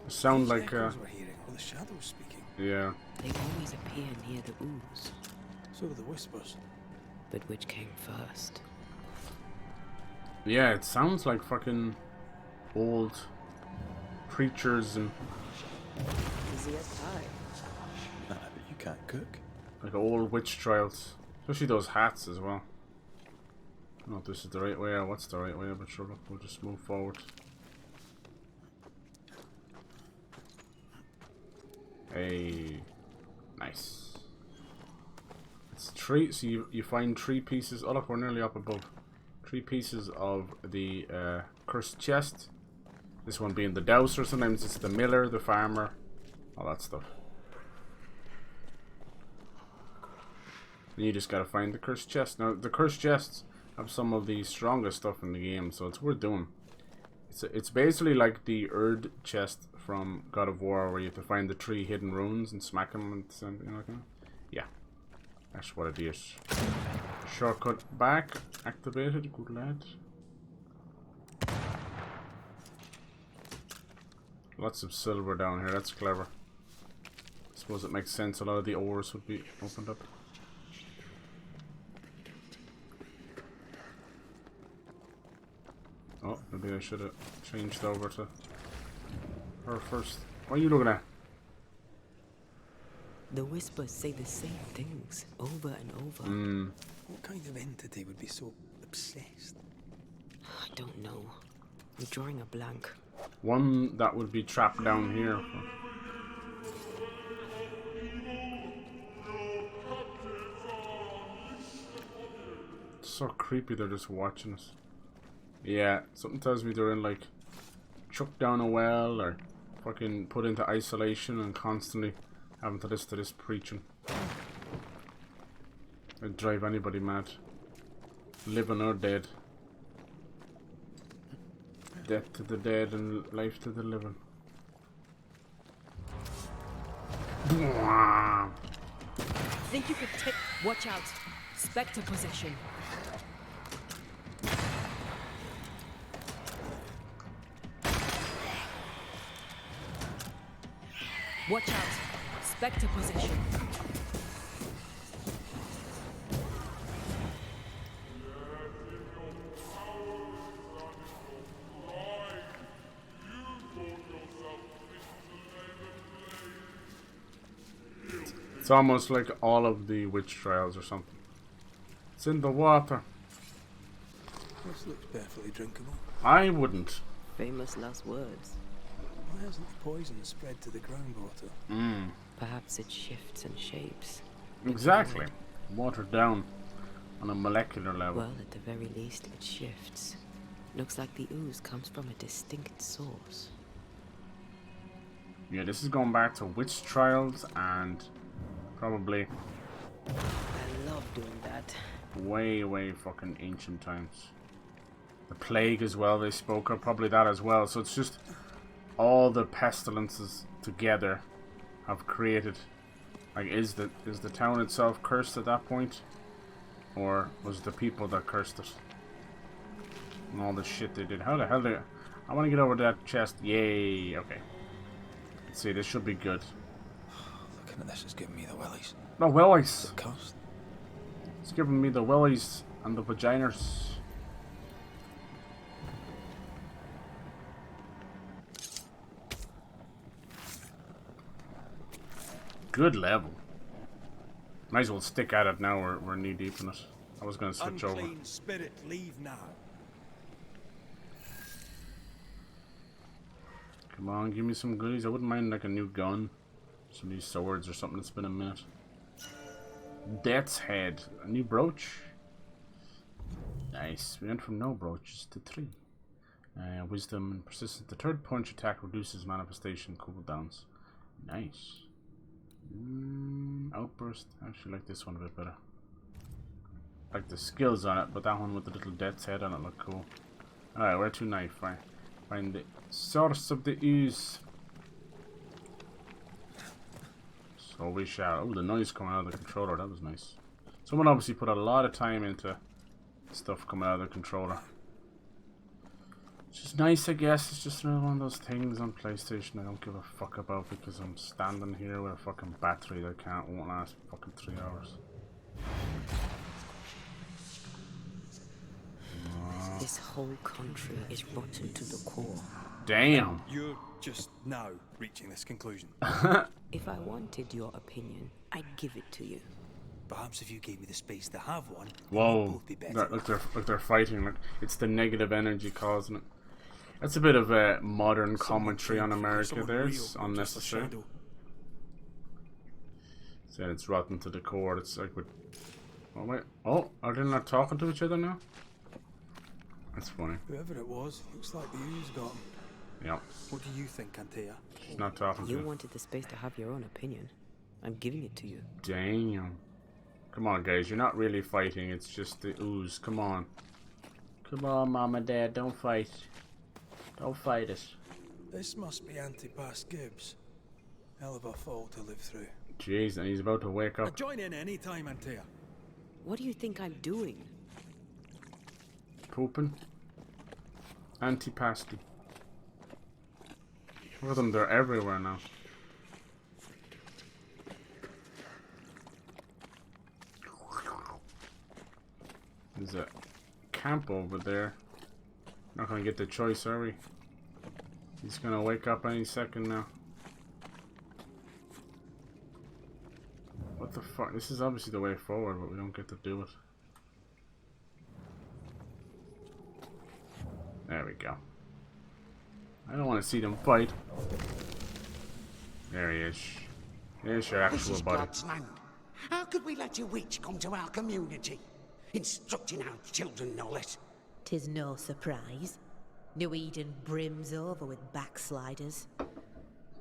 Sound like we're hearing, or the shadows speaking. Yeah. They always appear near the ooze. So do the whispers. But which came first? Yeah, it sounds like fucking old preachers and Easy as pie. But you can't cook. like old witch trials. Especially those hats as well. I don't know if this is the right way or what's the right way, but sure, we'll just move forward. Hey. Nice. It's 3, so you find 3 pieces. Oh look, we're nearly up above. 3 pieces of the cursed chest. This one being the dowser. Sometimes it's the miller, the farmer, all that stuff. And you just gotta find the cursed chest. Now the cursed chests have some of the strongest stuff in the game, so it's worth doing. It's basically like the Erd chest from God of War, where you have to find the 3 hidden runes and smack them and something like that. Yeah, that's what it is. Shortcut back activated. Good lad. Lots of silver down here. That's clever. I suppose it makes sense. A lot of the ores would be opened up. Oh, maybe I should have changed over to her first. What are you looking at? The whispers say the same things over and over. What kind of entity would be so obsessed? I don't know. I'm drawing a blank. One that would be trapped down here. It's so creepy, they're just watching us. Yeah, something tells me they're in like chucked down a well or fucking put into isolation and constantly having to listen to this preaching. It'd drive anybody mad. Living or dead. Death to the dead and life to the living. Think you could take... Watch out. Spectre possession. Watch out. Spectre possession. It's almost like all of the witch trials or something. It's in the water. This looks perfectly drinkable. I wouldn't. Famous last words. Why hasn't the poison spread to the groundwater? Perhaps it shifts and shapes. Exactly. Watered down on a molecular level. Well, at the very least, it shifts. Looks like the ooze comes from a distinct source. Yeah, this is going back to witch trials and probably I love doing that. way fucking ancient times. The plague as well, they spoke of probably that as well. So it's just all the pestilences together have created, like, is the town itself cursed at that point, or was it the people that cursed it and all the shit they did? How the hell did I want to get over that chest? Yay. Okay, let's see, this should be good. Looking at this is giving me the willies. No, willies. The cost. It's giving me the willies and the vaginas. Good level. Might as well stick at it now. We're knee deep in it. I was gonna switch over. Unclean spirit, leave now. Come on, give me some goodies. I wouldn't mind like a new gun, some of these swords or something. It's been a minute. Death's Head, a new brooch. Nice. We went from no brooches to 3. Wisdom and persistence. The third punch attack reduces manifestation cooldowns. Nice. Outburst. I actually like this one a bit better. Like the skills on it, but that one with the little death's head on it look cool. Alright, where to now? Find the source of the ooze. So we shall. Oh, the noise coming out of the controller. That was nice. Someone obviously put a lot of time into stuff coming out of the controller. Which is nice, I guess. It's just another one of those things on PlayStation I don't give a fuck about because I'm standing here with a fucking battery that won't last fucking 3 hours. This whole country is rotten to the core. Damn. You're just now reaching this conclusion. If I wanted your opinion, I'd give it to you. Perhaps if you gave me the space to have one, whoa! we'd both be better. Look, they're fighting. Look, it's the negative energy causing it. That's a bit of a modern commentary on America. There, it's unnecessary. Saying it's rotten to the core. It's like with... Oh wait. Oh, are they not talking to each other now? That's funny. Whoever it was, looks like the ooze got him. Yep. What do you think, Antea? She's not talking to You you. wanted the space to have your own opinion. I'm giving it to you. Damn. Come on, guys. You're not really fighting. It's just the ooze. Come on. Come on, Mom and Dad. Don't fight. Don't fight us. This must be Antipas Gibbs. Hell of a fall to live through. Jeez, and he's about to wake up. Join in any time, Antea. What do you think I'm doing? Pooping. Antipasti. Look at them, they're everywhere now. There's a camp over there. Not gonna get the choice, are we? He's gonna wake up any second now. What the fuck? This is obviously the way forward, but we don't get to do it. There we go. I don't want to see them fight. There he is. There's your This actual is body. God's land. How could we let a witch come to our community? Instructing our children, no less. 'Tis no surprise. New Eden brims over with backsliders.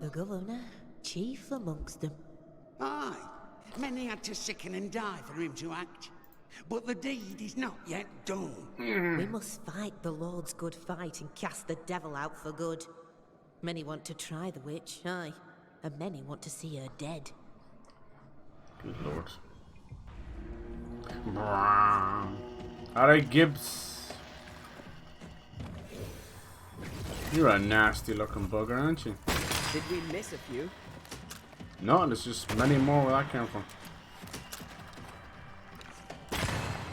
The governor, chief amongst them. Aye, many had to sicken and die for him to act. But the deed is not yet done. We must fight the Lord's good fight and cast the devil out for good. Many want to try the witch, aye, and many want to see her dead. Good lord. Alright, Gibbs. You're a nasty looking bugger, aren't you? Did we miss a few? No, there's just many more where that came from.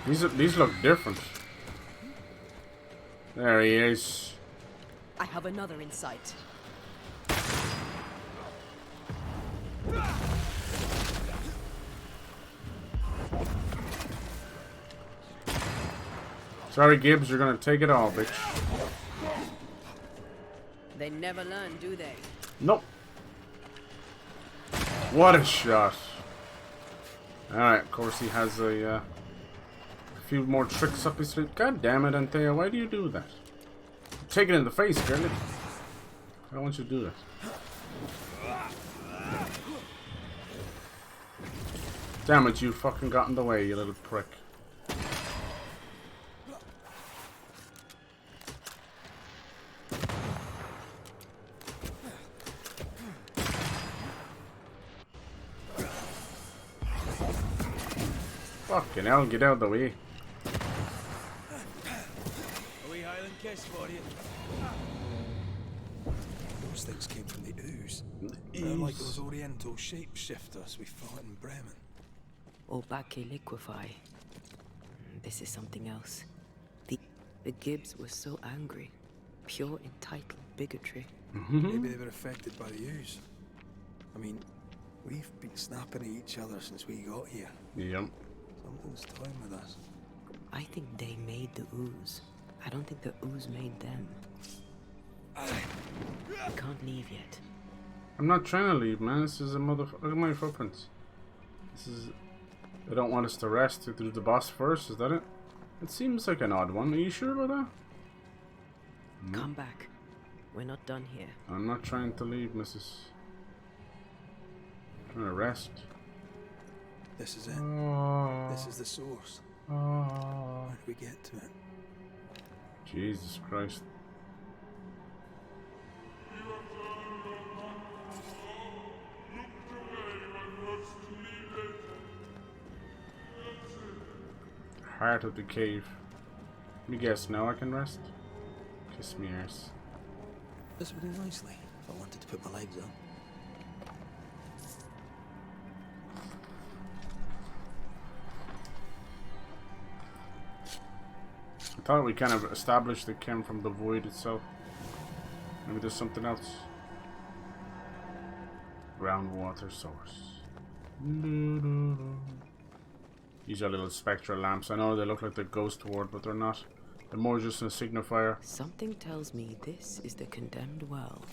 These look different. There he is. I have another in sight. Sorry, Gibbs, you're gonna take it all, bitch. They never learn, do they? Nope. What a shot. Alright, of course he has a few more tricks up his sleeve. God damn it, Antea, why do you do that? Take it in the face, girl. I don't want you to do that. Damn it, you fucking got in the way, you little prick. Fucking hell, get out of the way. A wee Highland kiss for you. Those things came from the ooze. They're like those oriental shapeshifters we fought in Bremen. Obake liquefy. This is something else. The Gibbs were so angry. Pure entitled bigotry. Maybe they were affected by the ooze. I mean, we've been snapping at each other since we got here. Yep. Something's toying with us. I think they made the ooze. I don't think the ooze made them. I can't leave yet. I'm not trying to leave, man. This is a motherfucker. Look at my footprints. This is... They don't want us to rest to do the boss first, is that it? It seems like an odd one. Are you sure about that? Come back. We're not done here. I'm not trying to leave, Mrs. I'm trying to rest. This is it. This is the source. How do we get to it? Jesus Christ. Heart of the cave. Let me guess, now I can rest? Kiss me ears. This would do nicely if I wanted to put my legs up. I thought we kind of established it came from the void itself. Maybe there's something else. Groundwater source. These are little spectral lamps. I know they look like the ghost ward, but they're not. They're more just a signifier. Something tells me this is the condemned well.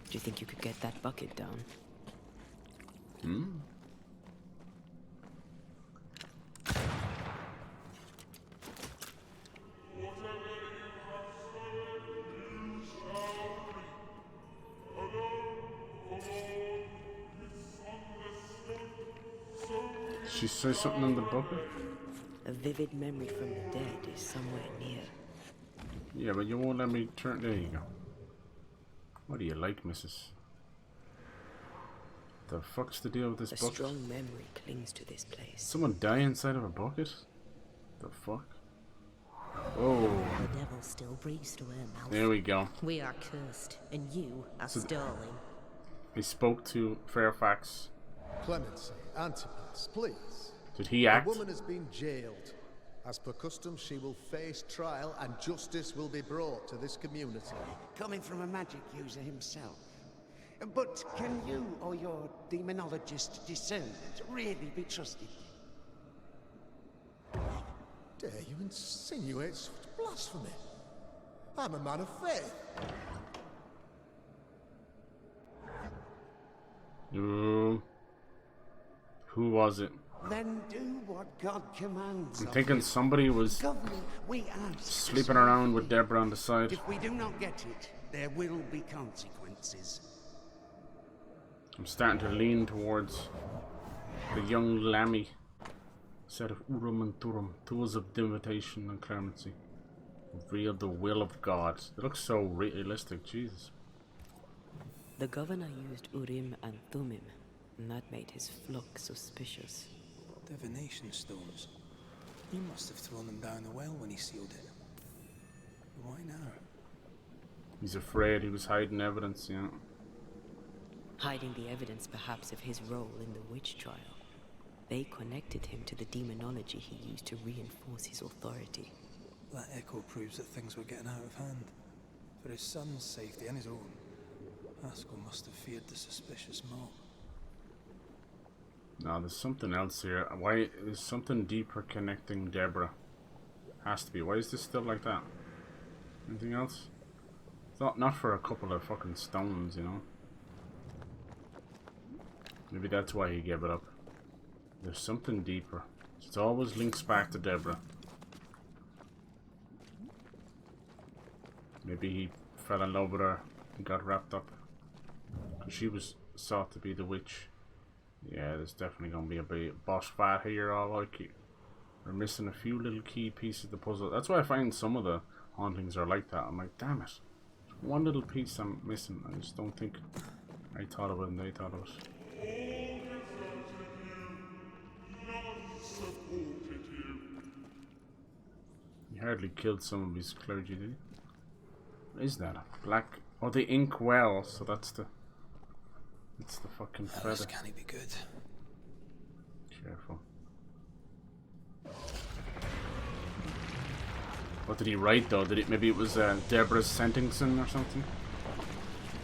Do you think you could get that bucket down? she say something in the bucket? A vivid memory from the dead is somewhere near. Yeah, but you won't let me turn. There you go. What do you like, missus? The fuck's the deal with this bucket? A strong memory clings to this place. Someone die inside of a bucket? The fuck? Oh. The devil still breathes through her mouth. There we go. We are cursed, and you are stalling. He spoke to Fairfax. Clemency, Antipas, please. Did he act? The woman has been jailed. As per custom, she will face trial and justice will be brought to this community. Coming from a magic user himself. But can you or your demonologist discernment really be trusted? Dare you insinuate such blasphemy? I'm a man of faith. Who was it? Then do what God commands. I'm thinking somebody was Governor, we ask sleeping around with Deborah on the side. If we do not get it, there will be consequences. I'm starting to lean towards the young Lammy. Set of Urim and Thummim, tools of divination and clemency. Reveal the will of God. It looks so realistic, Jesus. The governor used Urim and Thummim, and that made his flock suspicious. Divination stones. He must have thrown them down the well when he sealed it. Why now? He's afraid he was hiding evidence, yeah. Hiding the evidence, perhaps, of his role in the witch trial. They connected him to the demonology he used to reinforce his authority. That echo proves that things were getting out of hand. For his son's safety and his own, Haskell must have feared the suspicious mob. No, there's something else here. Why is something deeper connecting Deborah? Has to be. Why is this still like that? Anything else? Not for a couple of fucking stones, you know. Maybe that's why he gave it up. There's something deeper. It always links back to Deborah. Maybe he fell in love with her and got wrapped up. Because she was sought to be the witch. Yeah, there's definitely going to be a big boss fight here. All like it. We're missing a few little key pieces of the puzzle. That's why I find some of the hauntings are like that. I'm like, damn it. There's one little piece I'm missing. I just don't think I thought of it and they thought of it. He hardly killed some of his clergy, did he? What is that? A black... Oh, the ink well. So that's the... It's the fucking feather. This can't be good. Careful. What did he write though? Did it? Maybe it was Deborah's sentencing or something.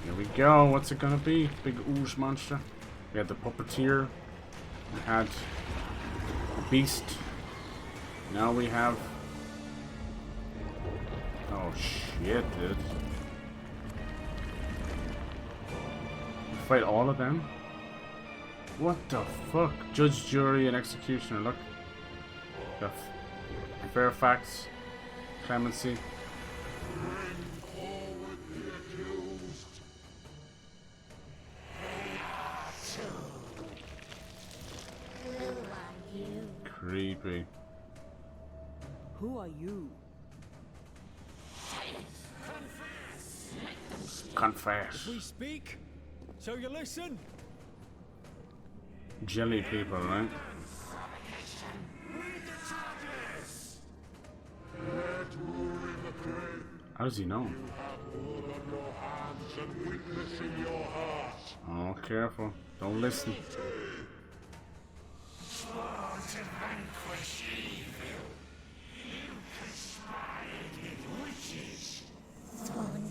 Here we go. What's it gonna be? Big ooze monster. We had the puppeteer. We had the beast. Now we have. Oh shit, dude. Fight all of them? What the fuck? Judge, jury, and executioner. Look. Got Fairfax, clemency. Creepy. Who are you? Confess. If we speak, so you listen. Jelly people, right? How does he know? Oh, careful. Don't listen. Sworn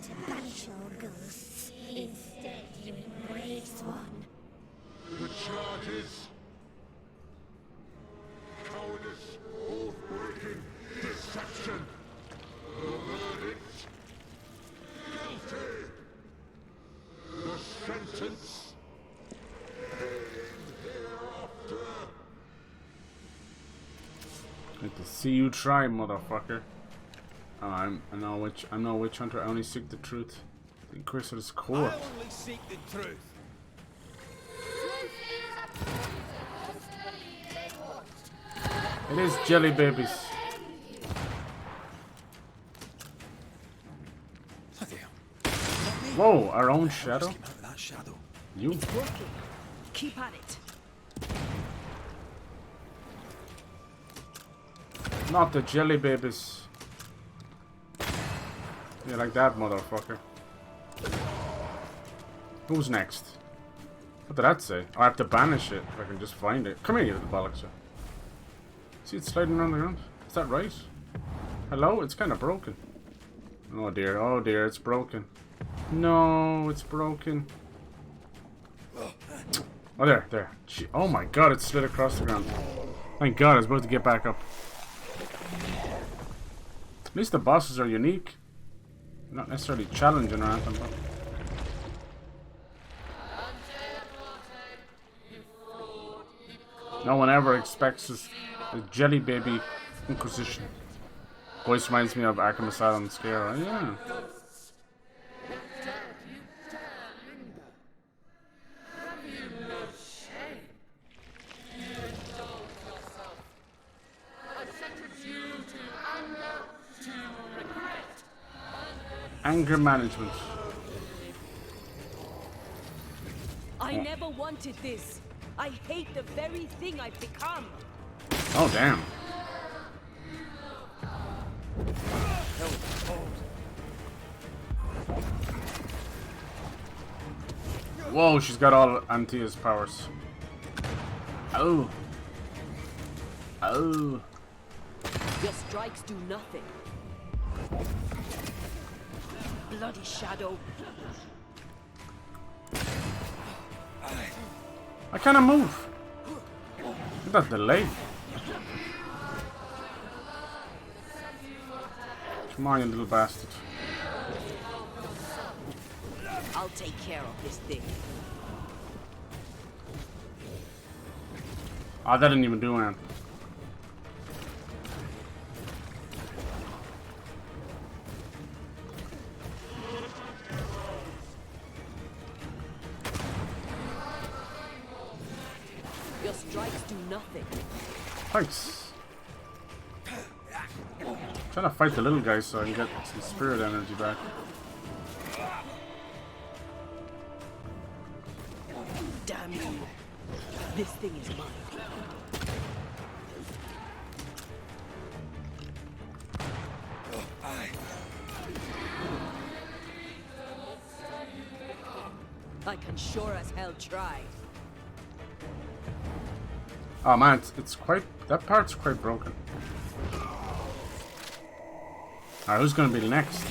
to banish all ghosts. Instead, you embrace one. The charges. Cowardice, oath-breaking, deception. The verdict. Guilty. The sentence. Pain hereafter. Good to see you try, motherfucker. I'm no witch hunter. I only seek the truth. In Chrysalis' core. I only seek the truth. It is jelly babies. Whoa, our own shadow? That shadow. You? It's working. Keep at it. Not the jelly babies. Yeah, like that, motherfucker. Who's next? What did that say? I have to banish it if I can just find it. Come here, you little bollocks. See it sliding around the ground? Is that right? Hello? It's kind of broken. Oh dear, it's broken. No, it's broken. Oh, there. Oh my god, it slid across the ground. Thank god, I was about to get back up. At least the bosses are unique. Not necessarily challenging or anything, but... No one ever expects a jelly baby inquisition. Voice reminds me of Arkham Asylum Scare. Yeah. Anger management. I never wanted this. I hate the very thing I've become. Oh, damn. Whoa, she's got all Antia's powers. Oh. Oh. Your strikes do nothing. Bloody shadow. I can't move. Look at that delay. Come on, you little bastard. I'll take care of this thing. Oh, that didn't even do anything. Your strikes do nothing. Thanks. Trying to fight the little guy so I can get some spirit energy back. Damn you. This thing is mine. I can sure as hell try. Oh man, it's quite... that part's quite broken. Alright, who's gonna be next?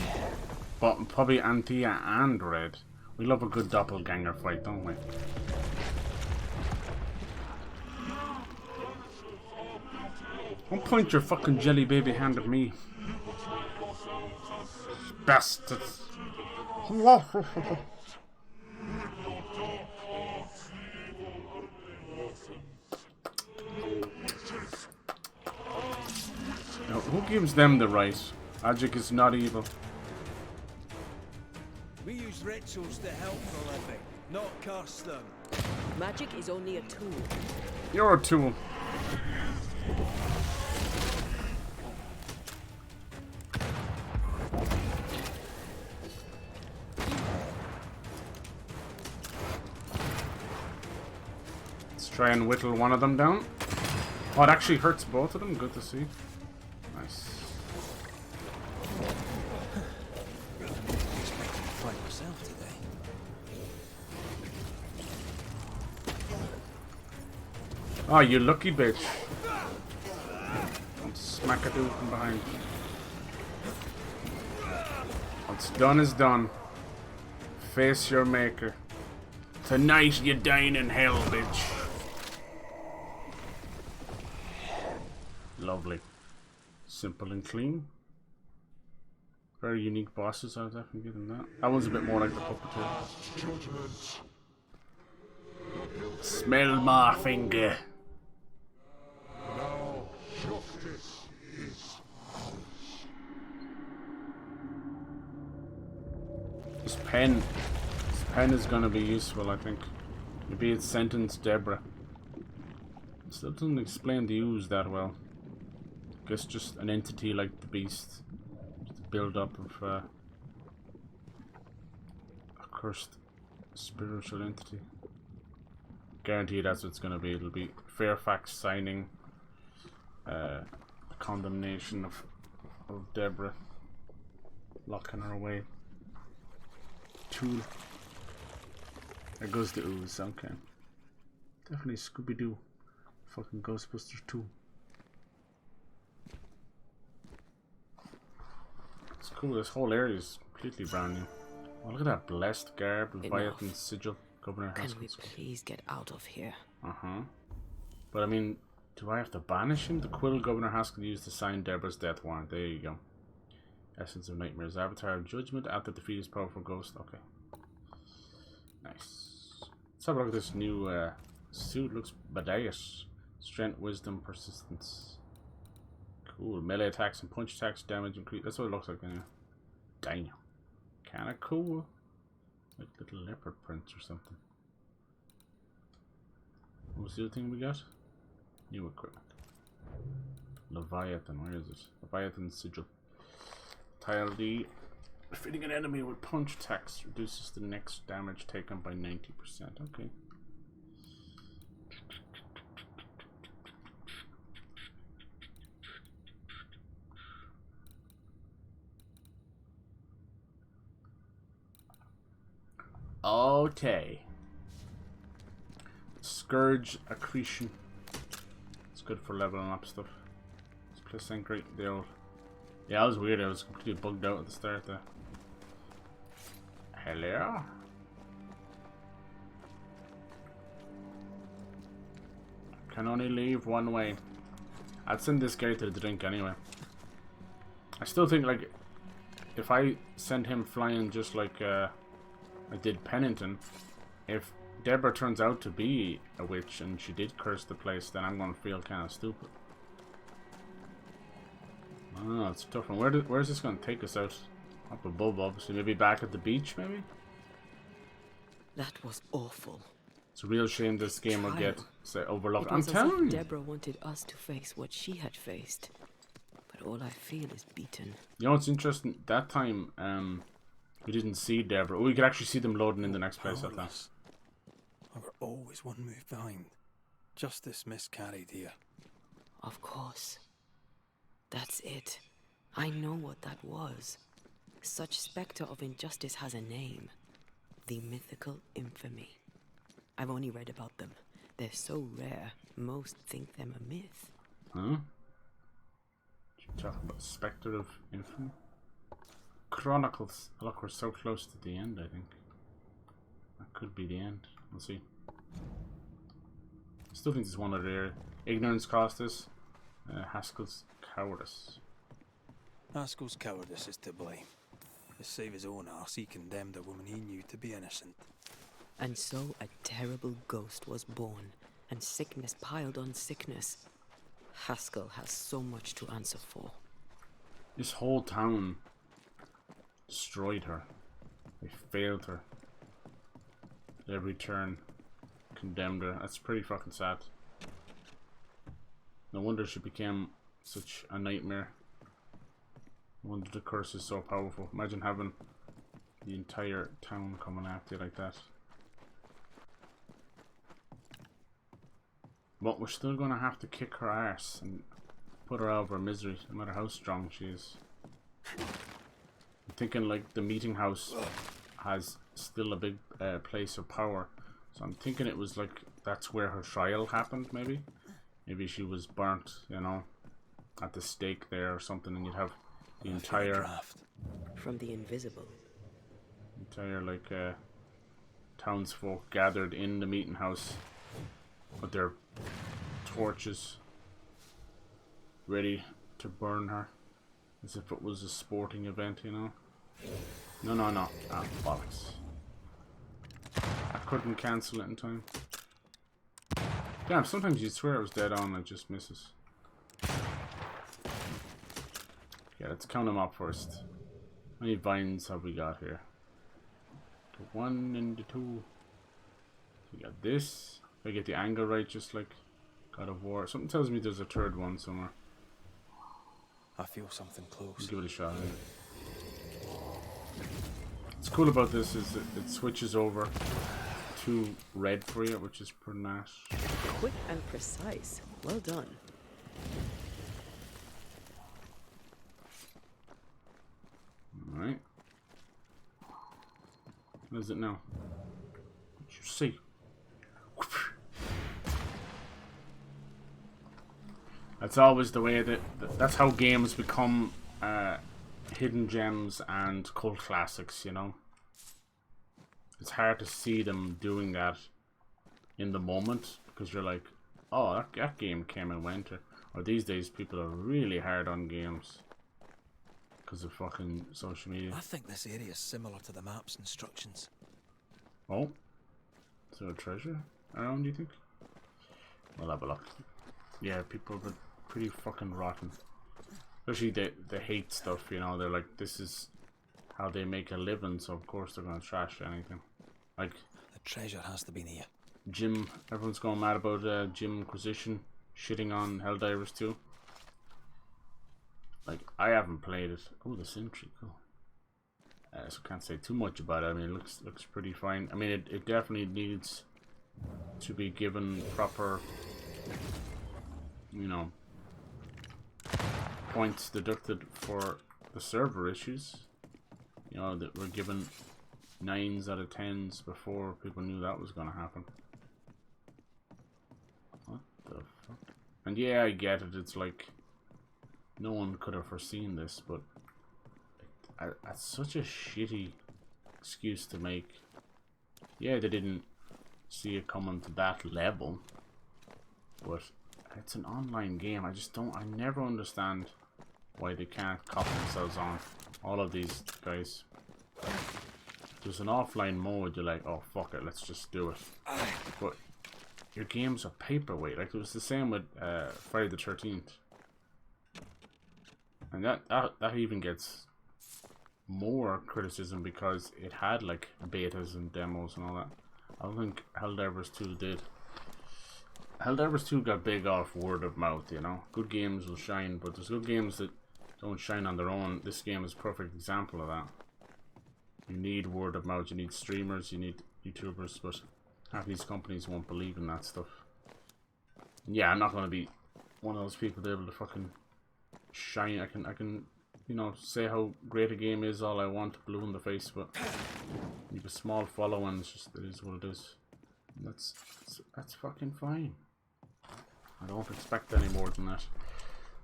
But probably Anthea and Red. We love a good doppelganger fight, don't we? Don't point your fucking jelly baby hand at me. Bastards. Now, who gives them the right? Magic is not evil. We use rituals to help the living, not curse them. Magic is only a tool. You're a tool. Let's try and whittle one of them down. Oh, it actually hurts both of them. Good to see. Nice. Fight myself today. Oh, you lucky bitch. Don't smack a dude from behind. What's done is done. Face your maker. Tonight you dine in hell, bitch. Lovely. Simple and clean. Very unique bosses, I was definitely giving that. That one's a bit more like the puppeteer. Smell my finger. Now justice is This pen is gonna be useful, I think. Maybe it's sentence Deborah. Still doesn't explain the ooze that well. Guess just an entity like the beast. Just a build up of a cursed spiritual entity. Guarantee that's what it's gonna be. It'll be Fairfax signing the condemnation of Deborah, locking her away. Tool. There goes the ooze. Okay. Definitely Scooby-Doo. Fucking Ghostbusters 2. It's cool. This whole area is completely brand new. Oh, look at that blessed garb, Leviathan sigil, Governor Haskell's. Can we please get out of here? But I mean, do I have to banish him? The quill Governor Haskell used to sign Deborah's death warrant. There you go. Essence of Nightmares. Avatar of Judgment after defeat is powerful ghost. Okay. Nice. Let's have a look at this new suit. Looks badass. Strength, wisdom, persistence. Cool. Melee attacks and punch attacks, damage increase. That's what it looks like anyway. Damn. Kinda cool. Like little leopard prints or something. What was the other thing we got? New equipment. Leviathan, where is it? Leviathan sigil. Tile D. Defeating an enemy with punch attacks reduces the next damage taken by 90%. Okay. Okay. Scourge accretion. It's good for leveling up stuff. This place ain't great. The old. Yeah, that was weird. I was completely bugged out at the start there. Hello. Can only leave one way. I'd send this guy to the drink anyway. I still think, like, if I send him flying just like I did Pennington, if Deborah turns out to be a witch and she did curse the place, then I'm gonna feel kind of stupid. I don't know, it's a tough one. Where's this gonna take us out? Up above, obviously. Maybe back at the beach, maybe? That was awful. It's a real shame this game will get overlooked. I'm It was as telling if you. Deborah wanted us to face what she had faced. But all I feel is beaten. You know what's interesting? That time, we didn't see Deborah. We could actually see them loading in the next place at last. I were always one move behind. Justice miscarried here. Of course. That's it. I know what that was. Such spectre of injustice has a name. The mythical infamy. I've only read about them. They're so rare, most think them a myth. Huh? You talking about Spectre of Infamy? Chronicles. Look, we're so close to the end, I think. That could be the end. We'll see. I still think there's one other area. Ignorance cost us. Haskell's cowardice. Haskell's cowardice is to blame. To save his own arse, he condemned a woman he knew to be innocent. And so a terrible ghost was born, and sickness piled on sickness. Haskell has so much to answer for. This whole town destroyed her. They failed her. At every turn, condemned her. That's pretty fucking sad. No wonder she became such a nightmare. No wonder the curse is so powerful. Imagine having the entire town coming after you like that. But we're still gonna have to kick her arse and put her out of her misery, no matter how strong she is. I'm thinking like the meeting house has still a big place of power. So I'm thinking it was like that's where her trial happened, maybe. Maybe she was burnt, you know, at the stake there or something, and you'd have the entire From the invisible. entire like townsfolk gathered in the meeting house with their torches ready to burn her as if it was a sporting event, you know. No. Ah, bollocks. I couldn't cancel it in time. Damn, sometimes you'd swear it was dead on and it just misses. Yeah, let's count them up first. How many vines have we got here? The 1 and the 2. We got this. If I get the angle right, just like God of War. Something tells me there's a third one somewhere. I feel something close. Give it a shot. What's cool about this is it switches over to red for you, which is pretty nice. Quick and precise. Well done. Alright. What is it now? What you see? That's always the way that's how games become hidden gems and cult classics, you know. It's hard to see them doing that in the moment because you're like, oh, that game came and went. Or these days people are really hard on games because of fucking social media. I think this area is similar to the map's instructions. Oh, is there a treasure around, do you think? We'll have a look. Yeah, people are pretty fucking rotten. Especially they hate stuff, you know. They're like, this is how they make a living, so of course they're gonna trash anything. Like, the treasure has to be near. Jim, everyone's going mad about Jim Inquisition shitting on Helldivers 2. Like, I haven't played it. Oh, the Sentry, cool. So can't say too much about it. I mean, it looks pretty fine. I mean, it definitely needs to be given proper, you know, points deducted for the server issues. You know, that were given 9s out of 10s before people knew that was going to happen. What the fuck? And yeah, I get it. It's like, no one could have foreseen this, but that's such a shitty excuse to make. Yeah, they didn't see it coming to that level, but it's an online game. I never understand why they can't copy themselves on all of these guys. There's an offline mode, you're like, oh fuck it, let's just do it. But your games are paperweight. Like, it was the same with Friday the 13th. And that even gets more criticism because it had like betas and demos and all that. I don't think Helldivers 2 did. Helldivers 2 got big off word of mouth, you know. Good games will shine, but there's good games that don't shine on their own. This game is a perfect example of that. You need word of mouth, you need streamers, you need YouTubers, but half these companies won't believe in that stuff. And yeah, I'm not going to be one of those people to be able to fucking shine. I can, you know, say how great a game is all I want, blue in the face, but you have a small following. It's just, it is what it is. And that's fucking fine. I don't expect any more than that.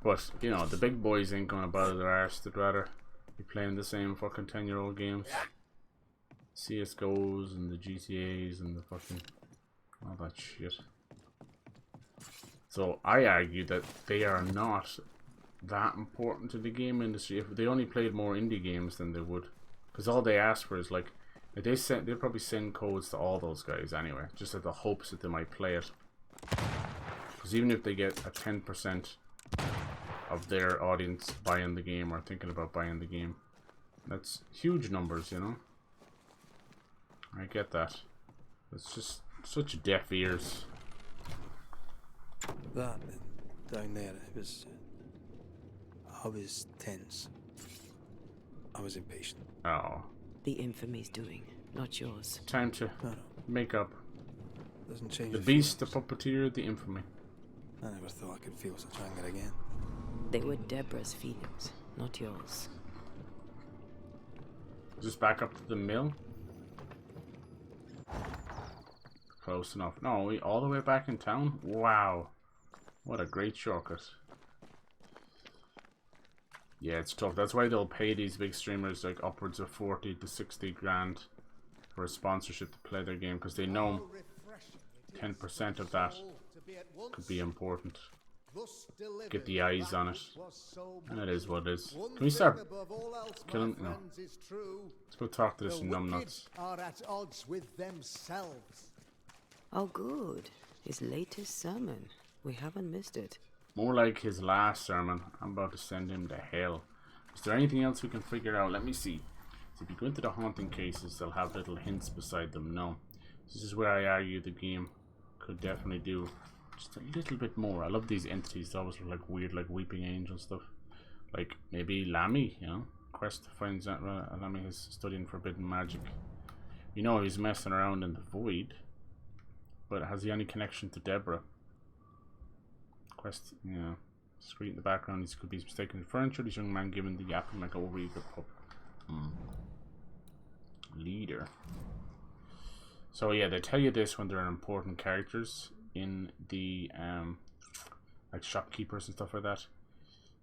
But, you know, the big boys ain't gonna bother their arse. They'd rather be playing the same fucking 10-year-old games. CSGOs and the GTAs and the fucking all that shit. So I argue that they are not that important to the game industry. If they only played more indie games, then they would. Because all they ask for is like, they'll probably send codes to all those guys anyway, just at the hopes that they might play it. Because even if they get a 10% of their audience buying the game or thinking about buying the game, that's huge numbers, you know. I get that. It's just such deaf ears. That down there, I was tense. I was impatient. Oh. The infamy's doing, not yours. Time to make up. Doesn't change the beast, the puppeteer, the infamy. I never thought I could feel such anger again. They were Deborah's feelings, not yours. Just back up to the mill. Close enough. No, we all the way back in town? Wow. What a great shortcut. Yeah, it's tough. That's why they'll pay these big streamers like upwards of 40 to 60 grand for a sponsorship to play their game, because they know 10% of that could be important. Get the eyes on it. And it is what it is. Can we start killing? No. Let's go talk to this numbnuts. Are at odds with themselves. Oh good. His latest sermon. We haven't missed it. More like his last sermon. I'm about to send him to hell. Is there anything else we can figure out? Let me see. So if you go into the haunting cases, they'll have little hints beside them. No. This is where I argue the game could definitely do just a little bit more. I love these entities. They always look like weird, like weeping angel stuff. Like, maybe Lammy, you know? Quest finds that Lammy is studying forbidden magic. You know he's messing around in the void. But has he any connection to Deborah? Quest, yeah. Street in the background, this could be mistaken for furniture. This young man given the apple like over eager pup. Leader. So yeah, they tell you this when they're important characters in the like shopkeepers and stuff like that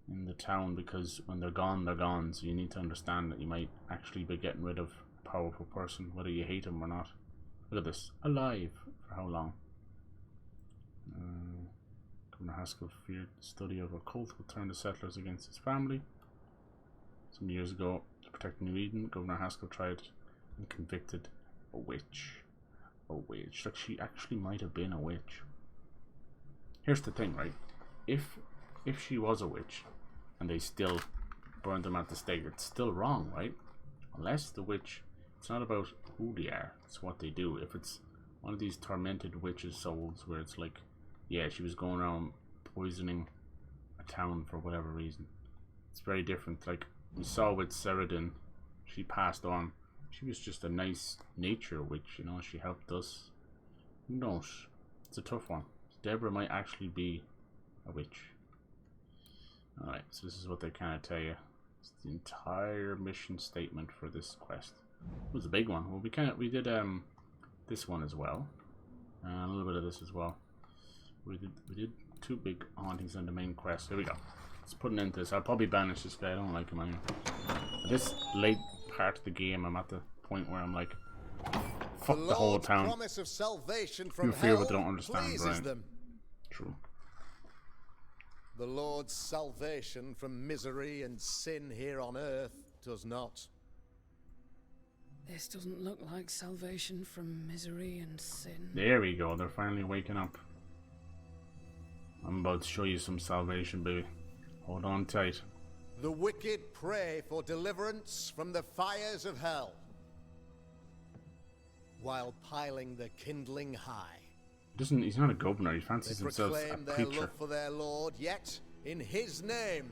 in the town, because when they're gone, they're gone. So you need to understand that you might actually be getting rid of a powerful person, whether you hate him or not. Look at this. Alive. For how long? Governor Haskell feared the study of occult will turn the settlers against his family. Some years ago, to protect New Eden, Governor Haskell tried and convicted a witch. A witch. Like, she actually might have been a witch. Here's the thing, right? If she was a witch and they still burned them at the stake, it's still wrong, right? Unless the witch, it's not about who they are, it's what they do. If it's one of these tormented witches' souls where it's like, yeah, she was going around poisoning a town for whatever reason, it's very different. Like we saw with Ceridin, she passed on. She was just a nice nature witch, you know, she helped us. Who knows? It's a tough one. Deborah might actually be a witch. Alright, so this is what they kind of tell you. It's the entire mission statement for this quest. It was a big one. Well, we did this one as well. A little bit of this as well. We did 2 big hauntings on the main quest. Here we go. Let's put an end to this. I'll probably banish this guy. I don't like him anymore. At this late part of the game, I'm at the point where I'm like, fuck the whole town. Promise of salvation from You fear what they don't understand, right? them. True. The Lord's salvation from misery and sin here on earth does not. This doesn't look like salvation from misery and sin. There we go. They're finally waking up. I'm about to show you some salvation, baby. Hold on tight. The wicked pray for deliverance from the fires of hell, while piling the kindling high. He's not a governor. He fancies himself a proclaim their preacher. love for their Lord, yet in his name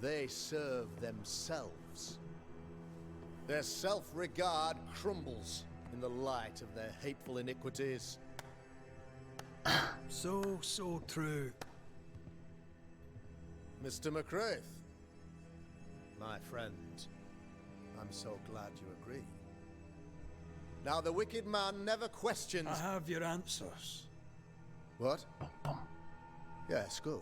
they serve themselves. Their self-regard crumbles in the light of their hateful iniquities. So true. Mr. McCraith, my friend, I'm so glad you agree. Now the wicked man never questions... I have your answers. What? Yes, good.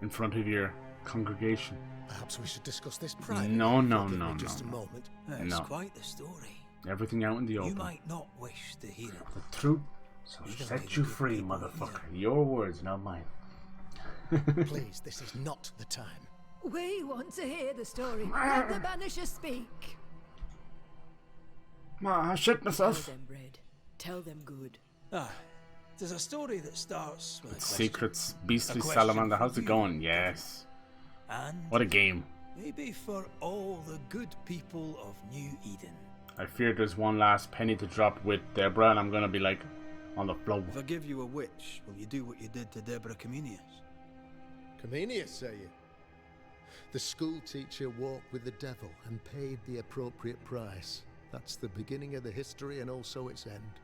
In front of your congregation. Perhaps we should discuss this privately. No. Just a moment. It's quite the story. Everything out in the open. You might not wish to hear it. The truth shall set you free, motherfucker. Your words, not mine. Please, this is not the time. We want to hear the story. Let the Banishers speak. I shit myself. Tell them, Red. Tell them good. There's a story that starts with a question. Secrets, beastly salamander. How's it going? Yes. And what a game. Maybe for all the good people of New Eden. I fear there's one last penny to drop with Deborah, and I'm gonna be like on the floor. If I give you a witch, will you do what you did to Deborah Comenius? Comenius, say you? The school teacher walked with the devil and paid the appropriate price. That's the beginning of the history and also its end.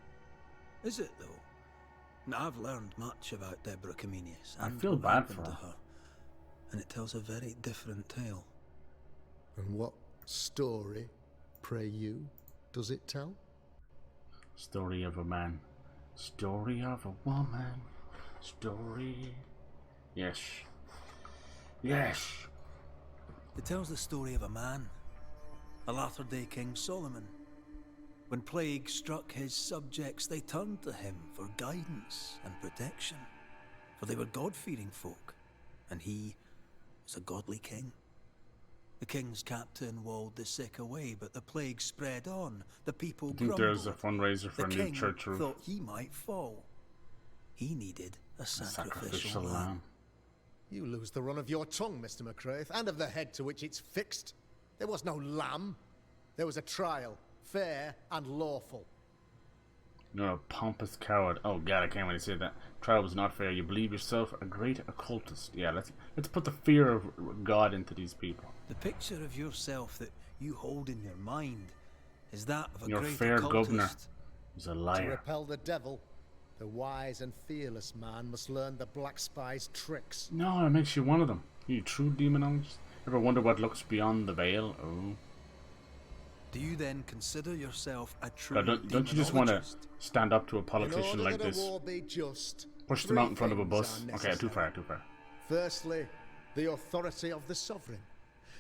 Is it, though? Now, I've learned much about Deborah Comenius. I feel bad for her. And it tells a very different tale. And what story, pray you, does it tell? Story of a man. Story of a woman. Story... Yes. Yes. It tells the story of a man. A latter-day King Solomon. When plague struck his subjects, they turned to him for guidance and protection. For they were God-fearing folk, and he was a godly king. The king's captain walled the sick away, but the plague spread on. The people grumbled. There's a fundraiser for a new king church roof. Thought he might fall. He needed a sacrificial lamb. You lose the run of your tongue, Mr. McCraith, and of the head to which it's fixed. There was no lamb. There was a trial, fair and lawful. You're a pompous coward. Oh god, I can't wait to say that. Trial was not fair. You believe yourself a great occultist. Yeah, let's put the fear of God into these people. The picture of yourself that you hold in your mind is that of a Your great fair occultist. governor is a To liar. repel the devil, the wise and fearless man must learn the Black Spy's tricks. No, it makes you one of them. You true demonologist. Ever wonder what looks beyond the veil? Oh. Do you then consider yourself a true Don't you just want to demonologist? stand up to a In politician order like that a this? war be just, Push them out in three front of a things bus. are Okay, too necessary. far, too far. Firstly, the authority of the sovereign.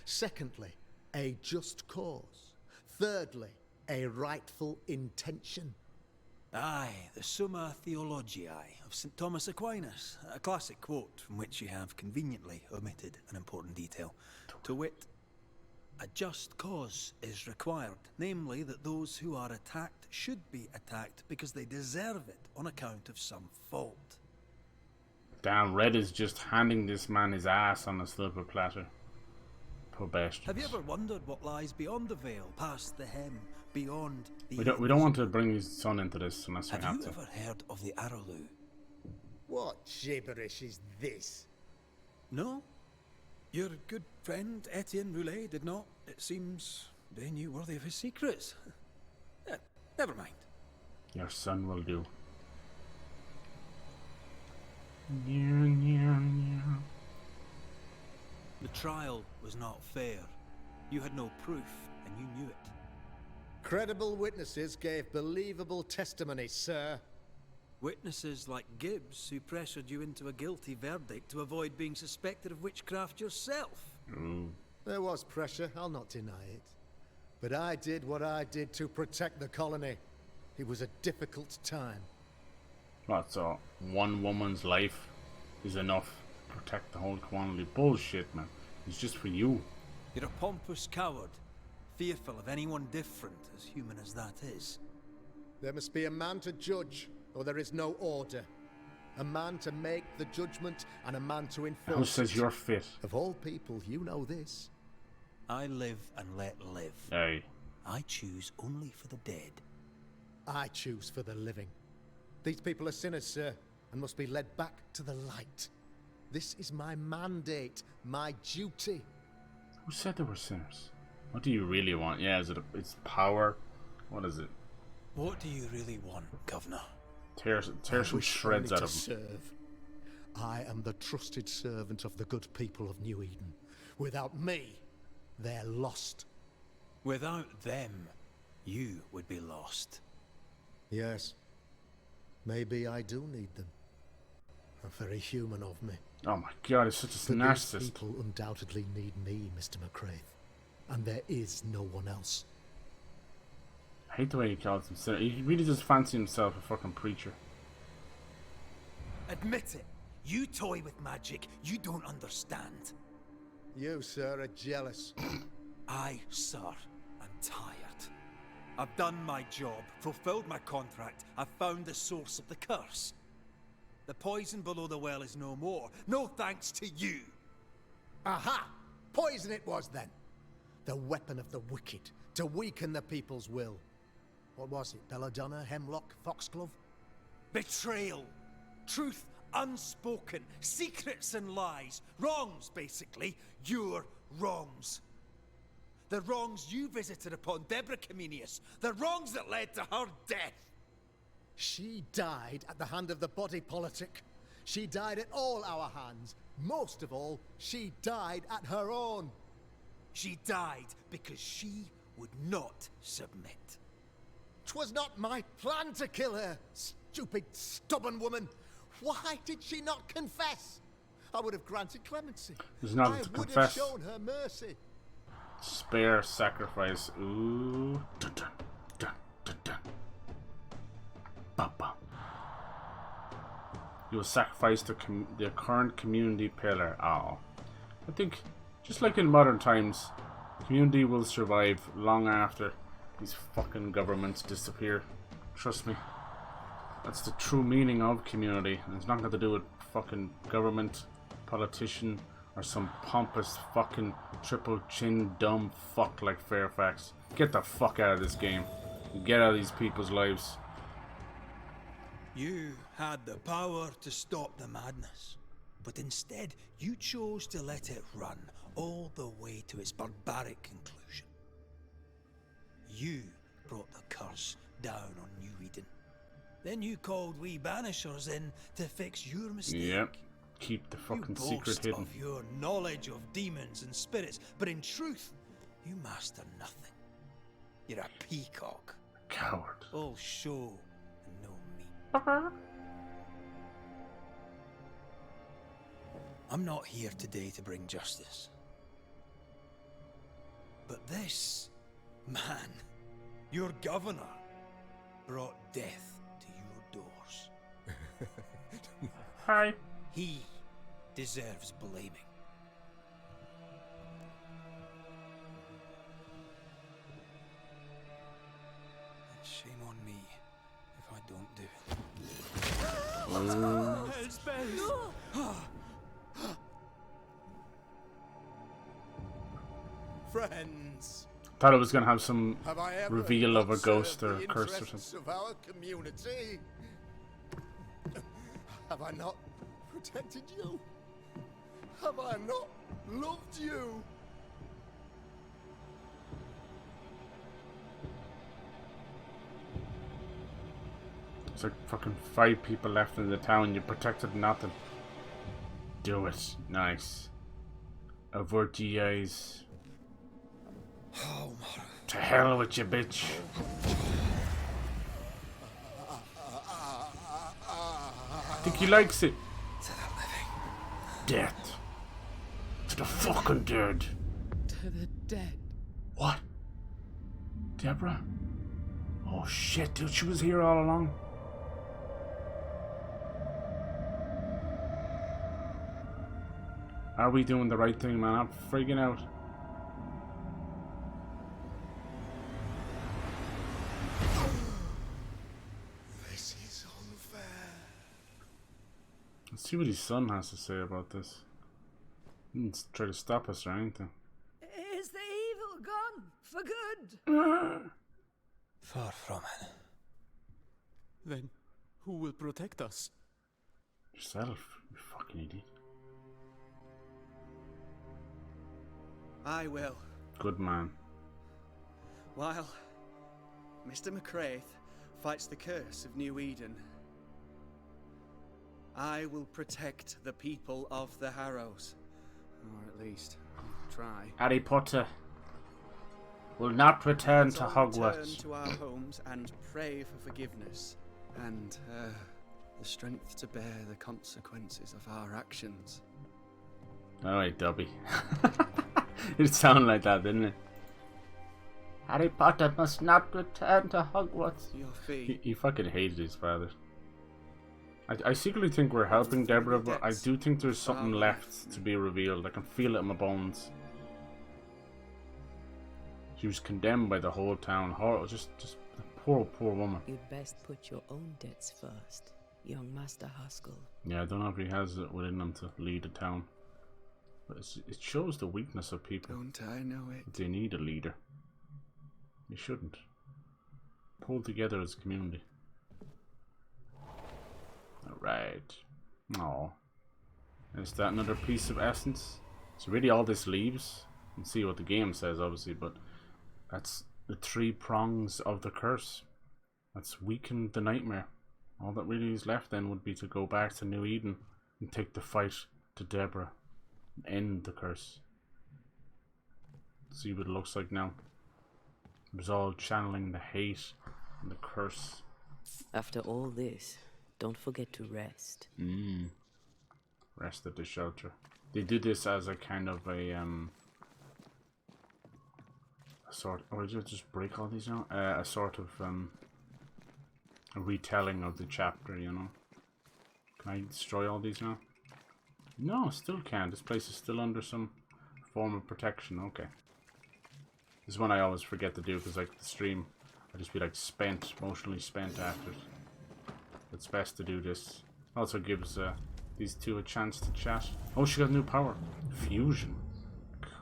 Secondly, a just cause. Thirdly, a rightful intention. Aye, the Summa Theologiae of St. Thomas Aquinas, a classic quote from which you have conveniently omitted an important detail. To wit, a just cause is required, namely that those who are attacked should be attacked because they deserve it on account of some fault. Damn, Red is just handing this man his ass on a silver platter. Poor bastards. Have you ever wondered what lies beyond the veil, past the hem, beyond the... We don't want to bring his son into this unless we Have have you to. ever heard of the Arrowloo? What gibberish is this? No? Your good friend Etienne Roulet did not, it seems, deign you worthy of his secrets. Never mind. Your son will do. The trial was not fair. You had no proof, and you knew it. Credible witnesses gave believable testimony, sir. Witnesses like Gibbs, who pressured you into a guilty verdict to avoid being suspected of witchcraft yourself. There was pressure, I'll not deny it. But I did what I did to protect the colony. It was a difficult time. What, so one woman's life is enough to protect the whole colony? Bullshit, man. It's just for you. You're a pompous coward, fearful of anyone different, as human as that is. There must be a man to judge, or there is no order. A man to make the judgment, and a man to enforce Who says it. you're fit? Of all people, you know this. I live and let live. Aye. I choose only for the dead. I choose for the living. These people are sinners, sir, and must be led back to the light. This is my mandate, my duty. Who said they were sinners? What do you really want? Yeah, it's power? What is it? What do you really want, Governor? Tear some shreds out of them. Serve. I am the trusted servant of the good people of New Eden. Without me, they're lost. Without them, you would be lost. Yes. Maybe I do need them. Very human of me. Oh my god, he's such a But narcissist. these people undoubtedly need me, Mr. McCraith. And there is no one else. I hate the way he calls himself. He really does fancy himself a fucking preacher. Admit it. You toy with magic you don't understand. You, sir, are jealous. I, sir, am tired. I've done my job, fulfilled my contract, I've found the source of the curse. The poison below the well is no more. No thanks to you. Aha! Poison it was then. The weapon of the wicked, to weaken the people's will. What was it? Belladonna, hemlock, foxglove? Betrayal. Truth unspoken. Secrets and lies. Wrongs, basically. Your wrongs. The wrongs you visited upon Deborah Comenius. The wrongs that led to her death. She died at the hand of the body politic. She died at all our hands. Most of all, she died at her own. She died because she would not submit. 'Twas not my plan to kill her, stupid, stubborn woman. Why did she not confess? I would have granted clemency. There's nothing I to would confess. have shown her mercy. Spare sacrifice. Ooh. Dun, dun, dun, dun, dun. Bum, bum. You will sacrifice the current community pillar. Oh. I think, just like in modern times, community will survive long after these fucking governments disappear. Trust me. That's the true meaning of community. And it's not got to do with fucking government, politician, or some pompous fucking triple chin dumb fuck like Fairfax. Get the fuck out of this game. Get out of these people's lives. You had the power to stop the madness, but instead you chose to let it run all the way to its barbaric conclusion. You brought the curse down on New Eden. Then you called we Banishers in to fix your mistake. Yep. Keep the fucking you secret boast hidden. of your knowledge of demons and spirits, but in truth, you master nothing. You're a peacock. Coward. All show and no meat. I'm not here today to bring justice. But this man, your governor, brought death to your doors. Hi. He deserves blaming. And shame on me if I don't do it. Friends, Thought it was gonna have some have I ever reveal of a not ghost served or the a curse or interests something. of our community? Have I not protected you? Have I not loved you? There's like fucking 5 people left in the town. You protected nothing. Do it. Nice. Avert ye eyes. Oh, to hell with you, bitch. I think he likes it. To the living. Death. To the fucking dead. To the dead. What? Deborah? Oh shit, dude, she was here all along. Are we doing the right thing, man? I'm freaking out. This is unfair. Let's see what his son has to say about this. He didn't try to stop us or anything. Is the evil gone for good? Far from it. Then who will protect us? Yourself, you fucking idiot. I will. Good man. While Mr. McCraith fights the curse of New Eden, I will protect the people of the Harrows. Or at least, try. Harry Potter will not return to Let's all Hogwarts. return to our homes and pray for forgiveness and the strength to bear the consequences of our actions. Alright, Dobby. It sounded like that, didn't it? Harry Potter must not return to Hogwarts. Your fee. He fucking hated his father. I secretly think we're helping Deborah, but I do think there's something left to be revealed. I can feel it in my bones. She was condemned by the whole town. Horrible, just poor woman. You'd best put your own debts first, young Master Haskell. Yeah, I don't know if he has it within him to lead a town. But it shows the weakness of people. Don't I know it? They need a leader. They shouldn't. Pull together as a community. Alright. Aww. Is that another piece of essence? So really all this leaves. You can see what the game says obviously, but that's the 3 prongs of the curse. That's weakened the nightmare. All that really is left then would be to go back to New Eden and take the fight to Deborah. End the curse. See what it looks like now. It was all channeling the hate and the curse. After all this, don't forget to rest. Rest at the shelter. They do this as a kind of a sort. Or did I just break all these now? A sort of a retelling of the chapter. You know. Can I destroy all these now? No, still can't. This place is still under some form of protection. Okay. This is one I always forget to do because, like, the stream, I just be like spent, emotionally spent after it. It's best to do this. Also gives these two a chance to chat. Oh, she got new power. Fusion.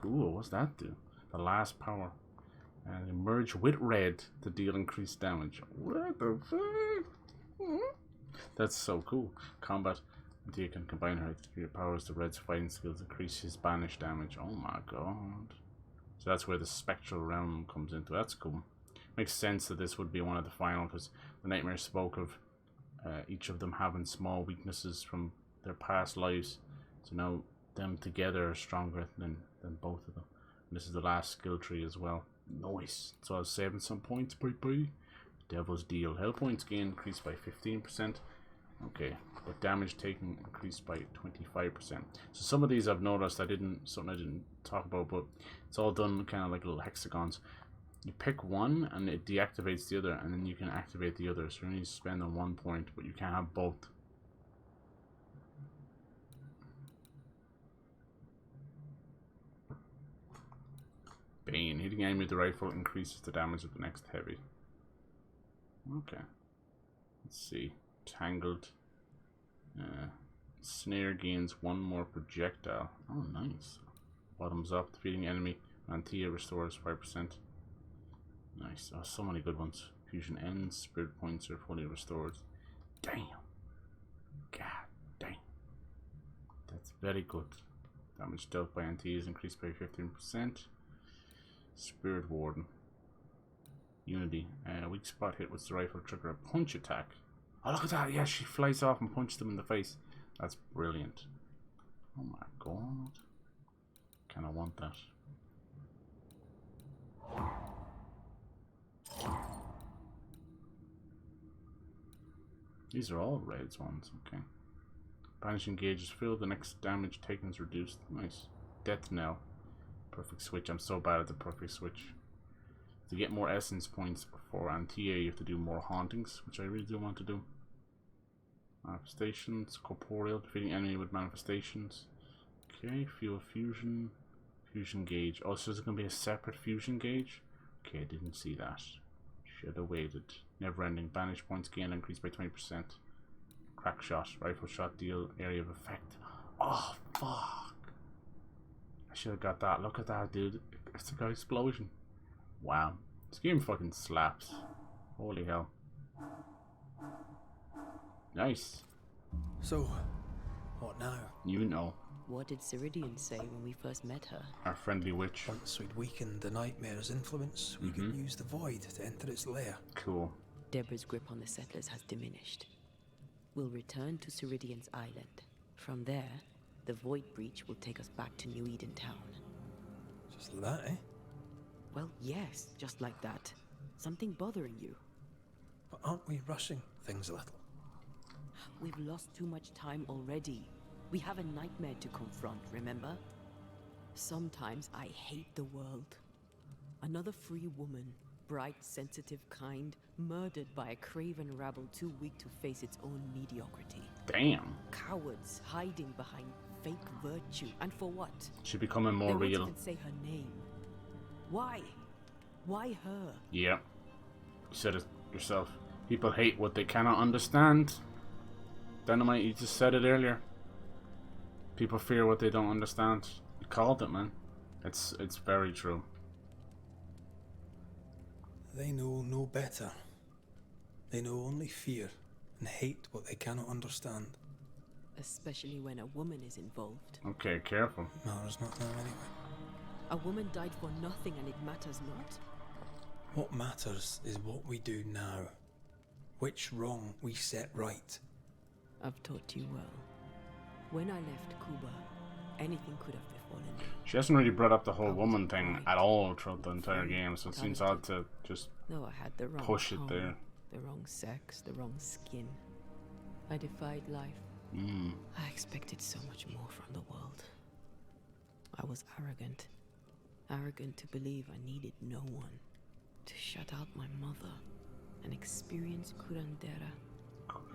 Cool. What's that do? The last power. And merge with red to deal increased damage. What the fuck? That's so cool. Combat. Antia can combine her three powers. The Red's fighting skills increase his banish damage. Oh my god. So that's where the spectral realm comes into. That's cool. Makes sense that this would be one of the final, because the Nightmare spoke of each of them having small weaknesses from their past lives. So now them together are stronger than both of them. And this is the last skill tree as well. Nice. So I was saving some points, bye. Devil's Deal. Hell points gain increased by 15%. Okay, but damage taken increased by 25%. So some of these I've noticed something I didn't talk about, but it's all done kind of like little hexagons. You pick one and it deactivates the other, and then you can activate the other. So you only spend on 1 point, but you can't have both. Bane. Hitting enemy with the rifle increases the damage of the next heavy. Okay. Let's see. Tangled. Snare gains 1 more projectile. Oh, nice. Bottoms up. Defeating enemy. Antia restores 5%. Nice. Oh, so many good ones. Fusion ends. Spirit points are fully restored. Damn. God damn. That's very good. Damage dealt by Antia is increased by 15%. Spirit Warden. Unity. Weak spot hit with the rifle trigger a punch attack. Oh, look at that. Yeah, she flies off and punches them in the face. That's brilliant. Oh my god. Kinda want that. These are all raids ones, okay. Banishing gauge is filled, the next damage taken is reduced. Nice. Death knell. Perfect switch. I'm so bad at the perfect switch. To get more essence points for Antia, you have to do more hauntings, which I really do want to do. Manifestations, corporeal, defeating enemy with manifestations. Okay, fuel fusion, fusion gauge. Oh, so there's going to be a separate fusion gauge? Okay, I didn't see that. Should have waited. Never ending. Banish points gain increased by 20%. Crack shot, rifle shot, deal area of effect. Oh, fuck. I should have got that. Look at that, dude. It's like an explosion. Wow. This game fucking slaps. Holy hell. Nice. So, what now? You know. What did Ceridian say when we first met her? Our friendly witch. Once we'd weakened the Nightmare's influence, we could use the void to enter its lair. Cool. Deborah's grip on the settlers has diminished. We'll return to Ceridian's island. From there, the void breach will take us back to New Eden Town. Just like that, eh? Well, yes, just like that. Something bothering you. But aren't we rushing things a little? We've lost too much time already. We have a nightmare to confront, remember? Sometimes I hate the world. Another free woman, bright, sensitive, kind, murdered by a craven rabble too weak to face its own mediocrity. Damn. Cowards hiding behind fake virtue. And for what? She's becoming more they real. won't even say her name. Why? Why her? Yeah. You said it yourself. People hate what they cannot understand. Dynamite, you just said it earlier. People fear what they don't understand. You called it, man. It's very true. They know no better. They know only fear and hate what they cannot understand. Especially when a woman is involved. Okay, careful. Matters not now anyway. A woman died for nothing and it matters not? What matters is what we do now. Which wrong we set right. I've taught you well. When I left Cuba, anything could have befallen me. She hasn't really brought up the whole woman thing at all throughout the entire game, so it seems odd to just No, I had the wrong push it home, there. The wrong sex, the wrong skin. I defied life. I expected so much more from the world. I was arrogant. Arrogant to believe I needed no one. To shut out my mother and experience curandera.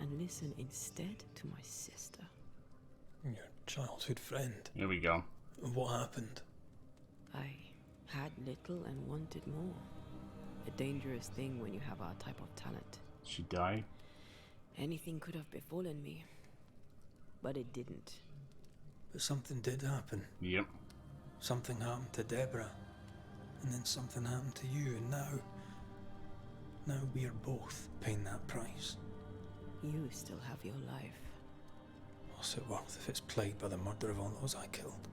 And listen instead to my sister. Your childhood friend. Here we go. What happened? I had little and wanted more. A dangerous thing when you have our type of talent. She died? Anything could have befallen me. But it didn't. But something did happen. Yep. Something happened to Deborah. And then something happened to you, and now we are both paying that price. You still have your life. What's it worth if it's plagued by the murder of all those I killed?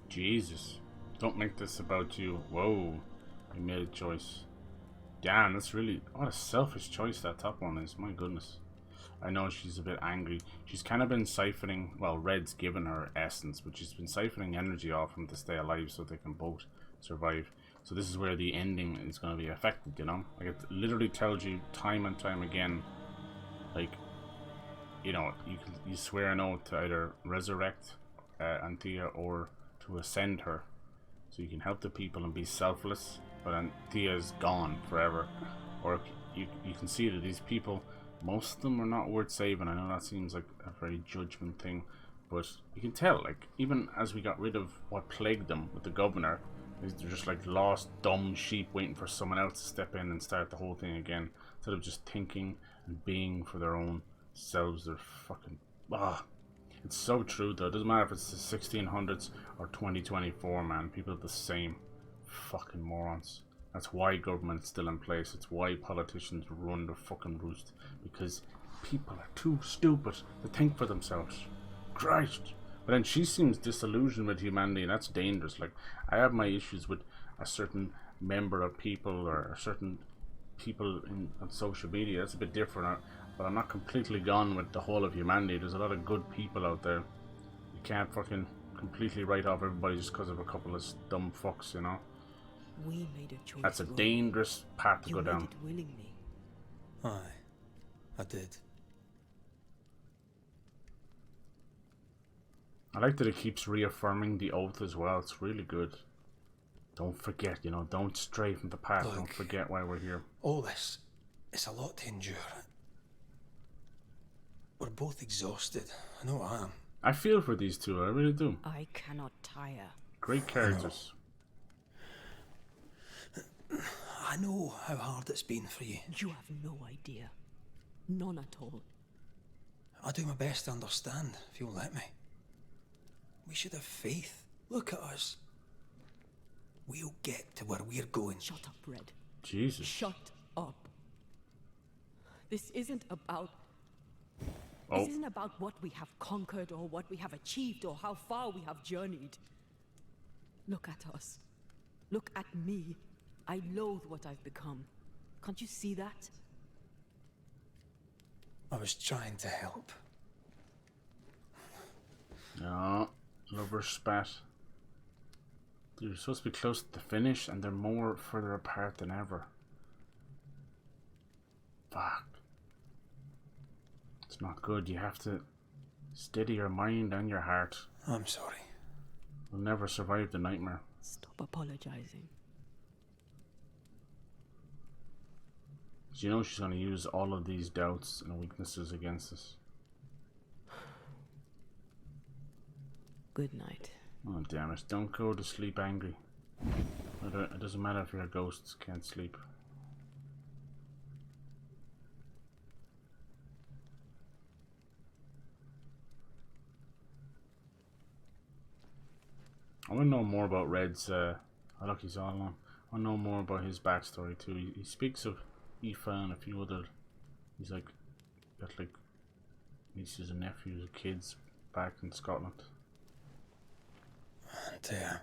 Jesus. Don't make this about you. Whoa. You made a choice. Damn, that's really... What a selfish choice that top one is. My goodness. I know she's a bit angry. She's kind of been siphoning... Well, Red's given her essence, but she's been siphoning energy off them to stay alive so they can both survive. So this is where the ending is going to be affected, you know? Like, it literally tells you time and time again, like, you know, you swear an oath to either resurrect Anthea or to ascend her. So you can help the people and be selfless, but Anthea is gone forever. Or you can see that these people, most of them are not worth saving. I know that seems like a very judgment thing, but you can tell, like, even as we got rid of what plagued them with the governor, they're just like lost, dumb sheep waiting for someone else to step in and start the whole thing again. Instead of just thinking and being for their own selves, they're fucking... It's so true though. It doesn't matter if it's the 1600s or 2024, man. People are the same. Fucking morons. That's why government's still in place. It's why politicians run the fucking roost. Because people are too stupid to think for themselves. Christ. But then she seems disillusioned with humanity, and that's dangerous. Like, I have my issues with a certain member of people or certain people on social media. That's a bit different. But I'm not completely gone with the whole of humanity. There's a lot of good people out there. You can't fucking completely write off everybody just because of a couple of dumb fucks, you know? We made a choice. That's a dangerous path to go down. You made it willingly. Aye, I did. I like that it keeps reaffirming the oath as well. It's really good. Don't forget, you know, don't stray from the path. Look, don't forget why we're here. All this, it's a lot to endure. We're both exhausted. I know I am. I feel for these two, I really do. I cannot tire. Great characters. I know how hard it's been for you. You have no idea. None at all. I'll do my best to understand, if you'll let me. We should have faith. Look at us. We'll get to where we're going. Shut up, Red. Jesus. Shut up. This isn't about... Oh. This isn't about what we have conquered or what we have achieved or how far we have journeyed. Look at us. Look at me. I loathe what I've become. Can't you see that? I was trying to help. No, lover spat. They're supposed to be close to the finish and they're more further apart than ever. Fuck. It's not good. You have to steady your mind and your heart. I'm sorry. We'll never survive the nightmare. Stop apologizing. You know she's going to use all of these doubts and weaknesses against us. Good night. Oh damn it, don't go to sleep angry. It doesn't matter if you're a ghost, can't sleep. I want to know more about Red's, oh look, he's all alone. I want to know more about his backstory too. He speaks of Aoife and a few other, he's like, got like nieces and nephews and kids back in Scotland. Anthea.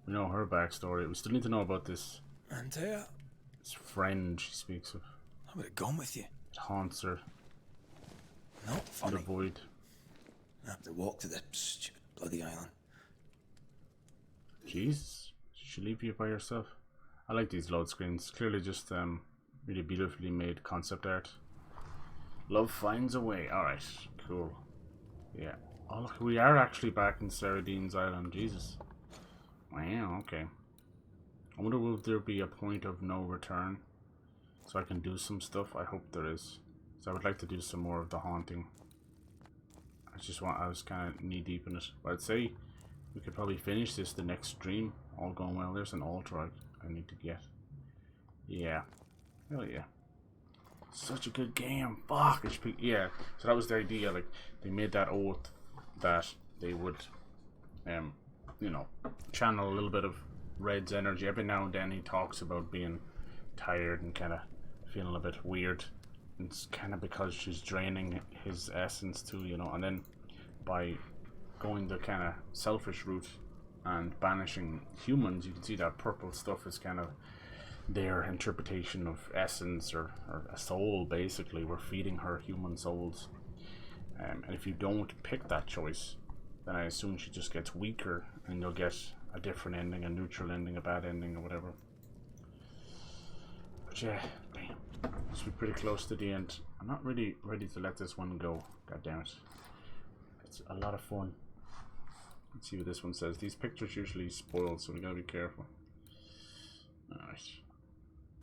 We know her backstory. We still need to know about this. Anthea. This friend she speaks of. I would have gone with you. It haunts her. Not funny. The void. I have to walk to the stupid bloody island. Jesus. Should she leave you by yourself? I like these load screens. Clearly just really beautifully made concept art. Love finds a way. Alright, cool. Yeah. Oh look, we are actually back in Sarah Dean's Island. Jesus. Wow, okay. I wonder will there be a point of no return so I can do some stuff? I hope there is. So I would like to do some more of the haunting. I was kind of knee deep in it. But I'd say we could probably finish this the next stream. All going well. There's an altar I need to get. Yeah. Hell yeah. Such a good game. Fuck. Yeah. So that was the idea. Like, they made that oath that they would, you know, channel a little bit of Red's energy. Every now and then he talks about being tired and kind of feeling a bit weird. it's kind of because she's draining his essence too, you know. And then by going the kind of selfish route and banishing humans, you can see that purple stuff is kind of their interpretation of essence or a soul. Basically, we're feeding her human souls, and if you don't pick that choice, then I assume she just gets weaker and you'll get a different ending, a neutral ending, a bad ending, or whatever. But yeah, damn, must be pretty close to the end. I'm not really ready to let this one go. God damn it. It's a lot of fun. Let's see what this one says. These pictures usually spoil, so we gotta be careful. Alright.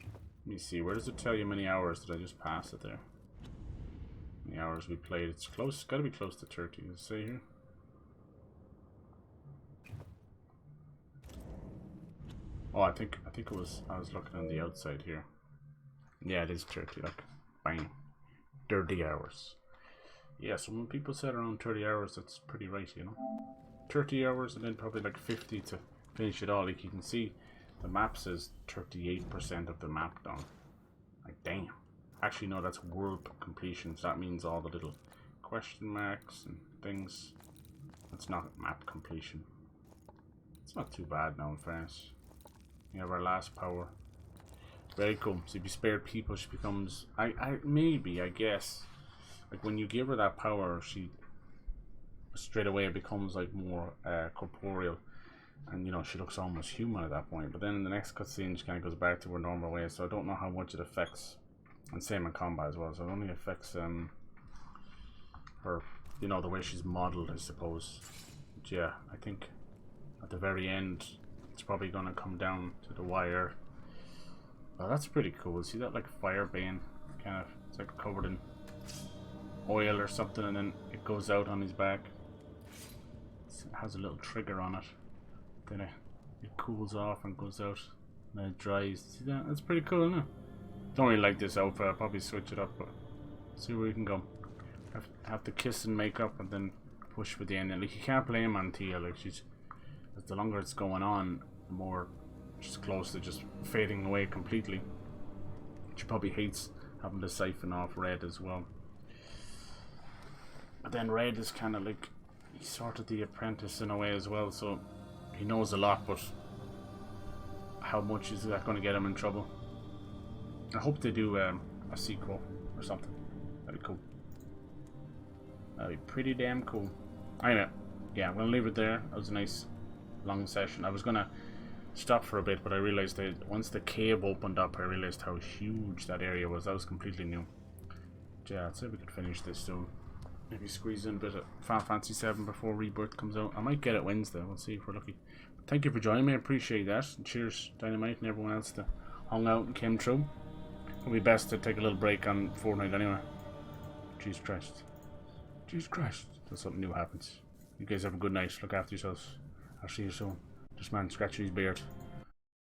Let me see, where does it tell you how many hours? Did I just pass it there? How many hours we played? It's close, gotta be close to 30. Does it say here? Oh, I think it was, I was looking on the outside here. Yeah, it is 30, like, bang. 30 hours. Yeah, so when people said around 30 hours, that's pretty right, you know. 30 hours and then probably like 50 to finish it all. Like you can see, the map says 38% of the map done. Like, damn. Actually, no, that's world completion. So that means all the little question marks and things. That's not map completion. It's not too bad now, in fairness. We have our last power. Very cool. So if you spare people, she becomes... I guess. Like, when you give her that power, she... straight away becomes, like, more corporeal. And, you know, she looks almost human at that point. But then in the next cutscene, she kind of goes back to her normal way. So I don't know how much it affects. And same in combat as well. So it only affects her, you know, the way she's modeled, I suppose. But yeah, I think at the very end, it's probably going to come down to the wire. Oh, that's pretty cool. See that, like, fire bane? Kind of, it's like covered in oil or something, and then it goes out on his back. It has a little trigger on it. Then it cools off and goes out, and then it dries. See that? That's pretty cool, isn't it? Don't really like this outfit. I'll probably switch it up, but see where we can go. Have to kiss and make up, and then push for the end. And like, you can't blame Antia. Like, she's, as the longer it's going on, the more she's close to just fading away completely. She probably hates having to siphon off Red as well. But then Red is kind of like, he's sort of the apprentice in a way as well, so he knows a lot, but how much is that going to get him in trouble? I hope they do a sequel or something. That'd be cool. That'd be pretty damn cool. Anyway, yeah, I'm going to leave it there. That was a nice long session. I was going to stop for a bit, but I realized that once the cave opened up, I realized how huge that area was. That was completely new. But yeah, I'd say we could finish this soon. Maybe squeeze in a bit of Final Fantasy 7 before Rebirth comes out. I might get it Wednesday. We'll see if we're lucky. But thank you for joining me. I appreciate that. And cheers, Dynamite, and everyone else that hung out and came through. It'll be best to take a little break on Fortnite anyway. Jesus Christ. Jesus Christ. Till something new happens. You guys have a good night. Look after yourselves. I'll see you soon. This man scratching his beard.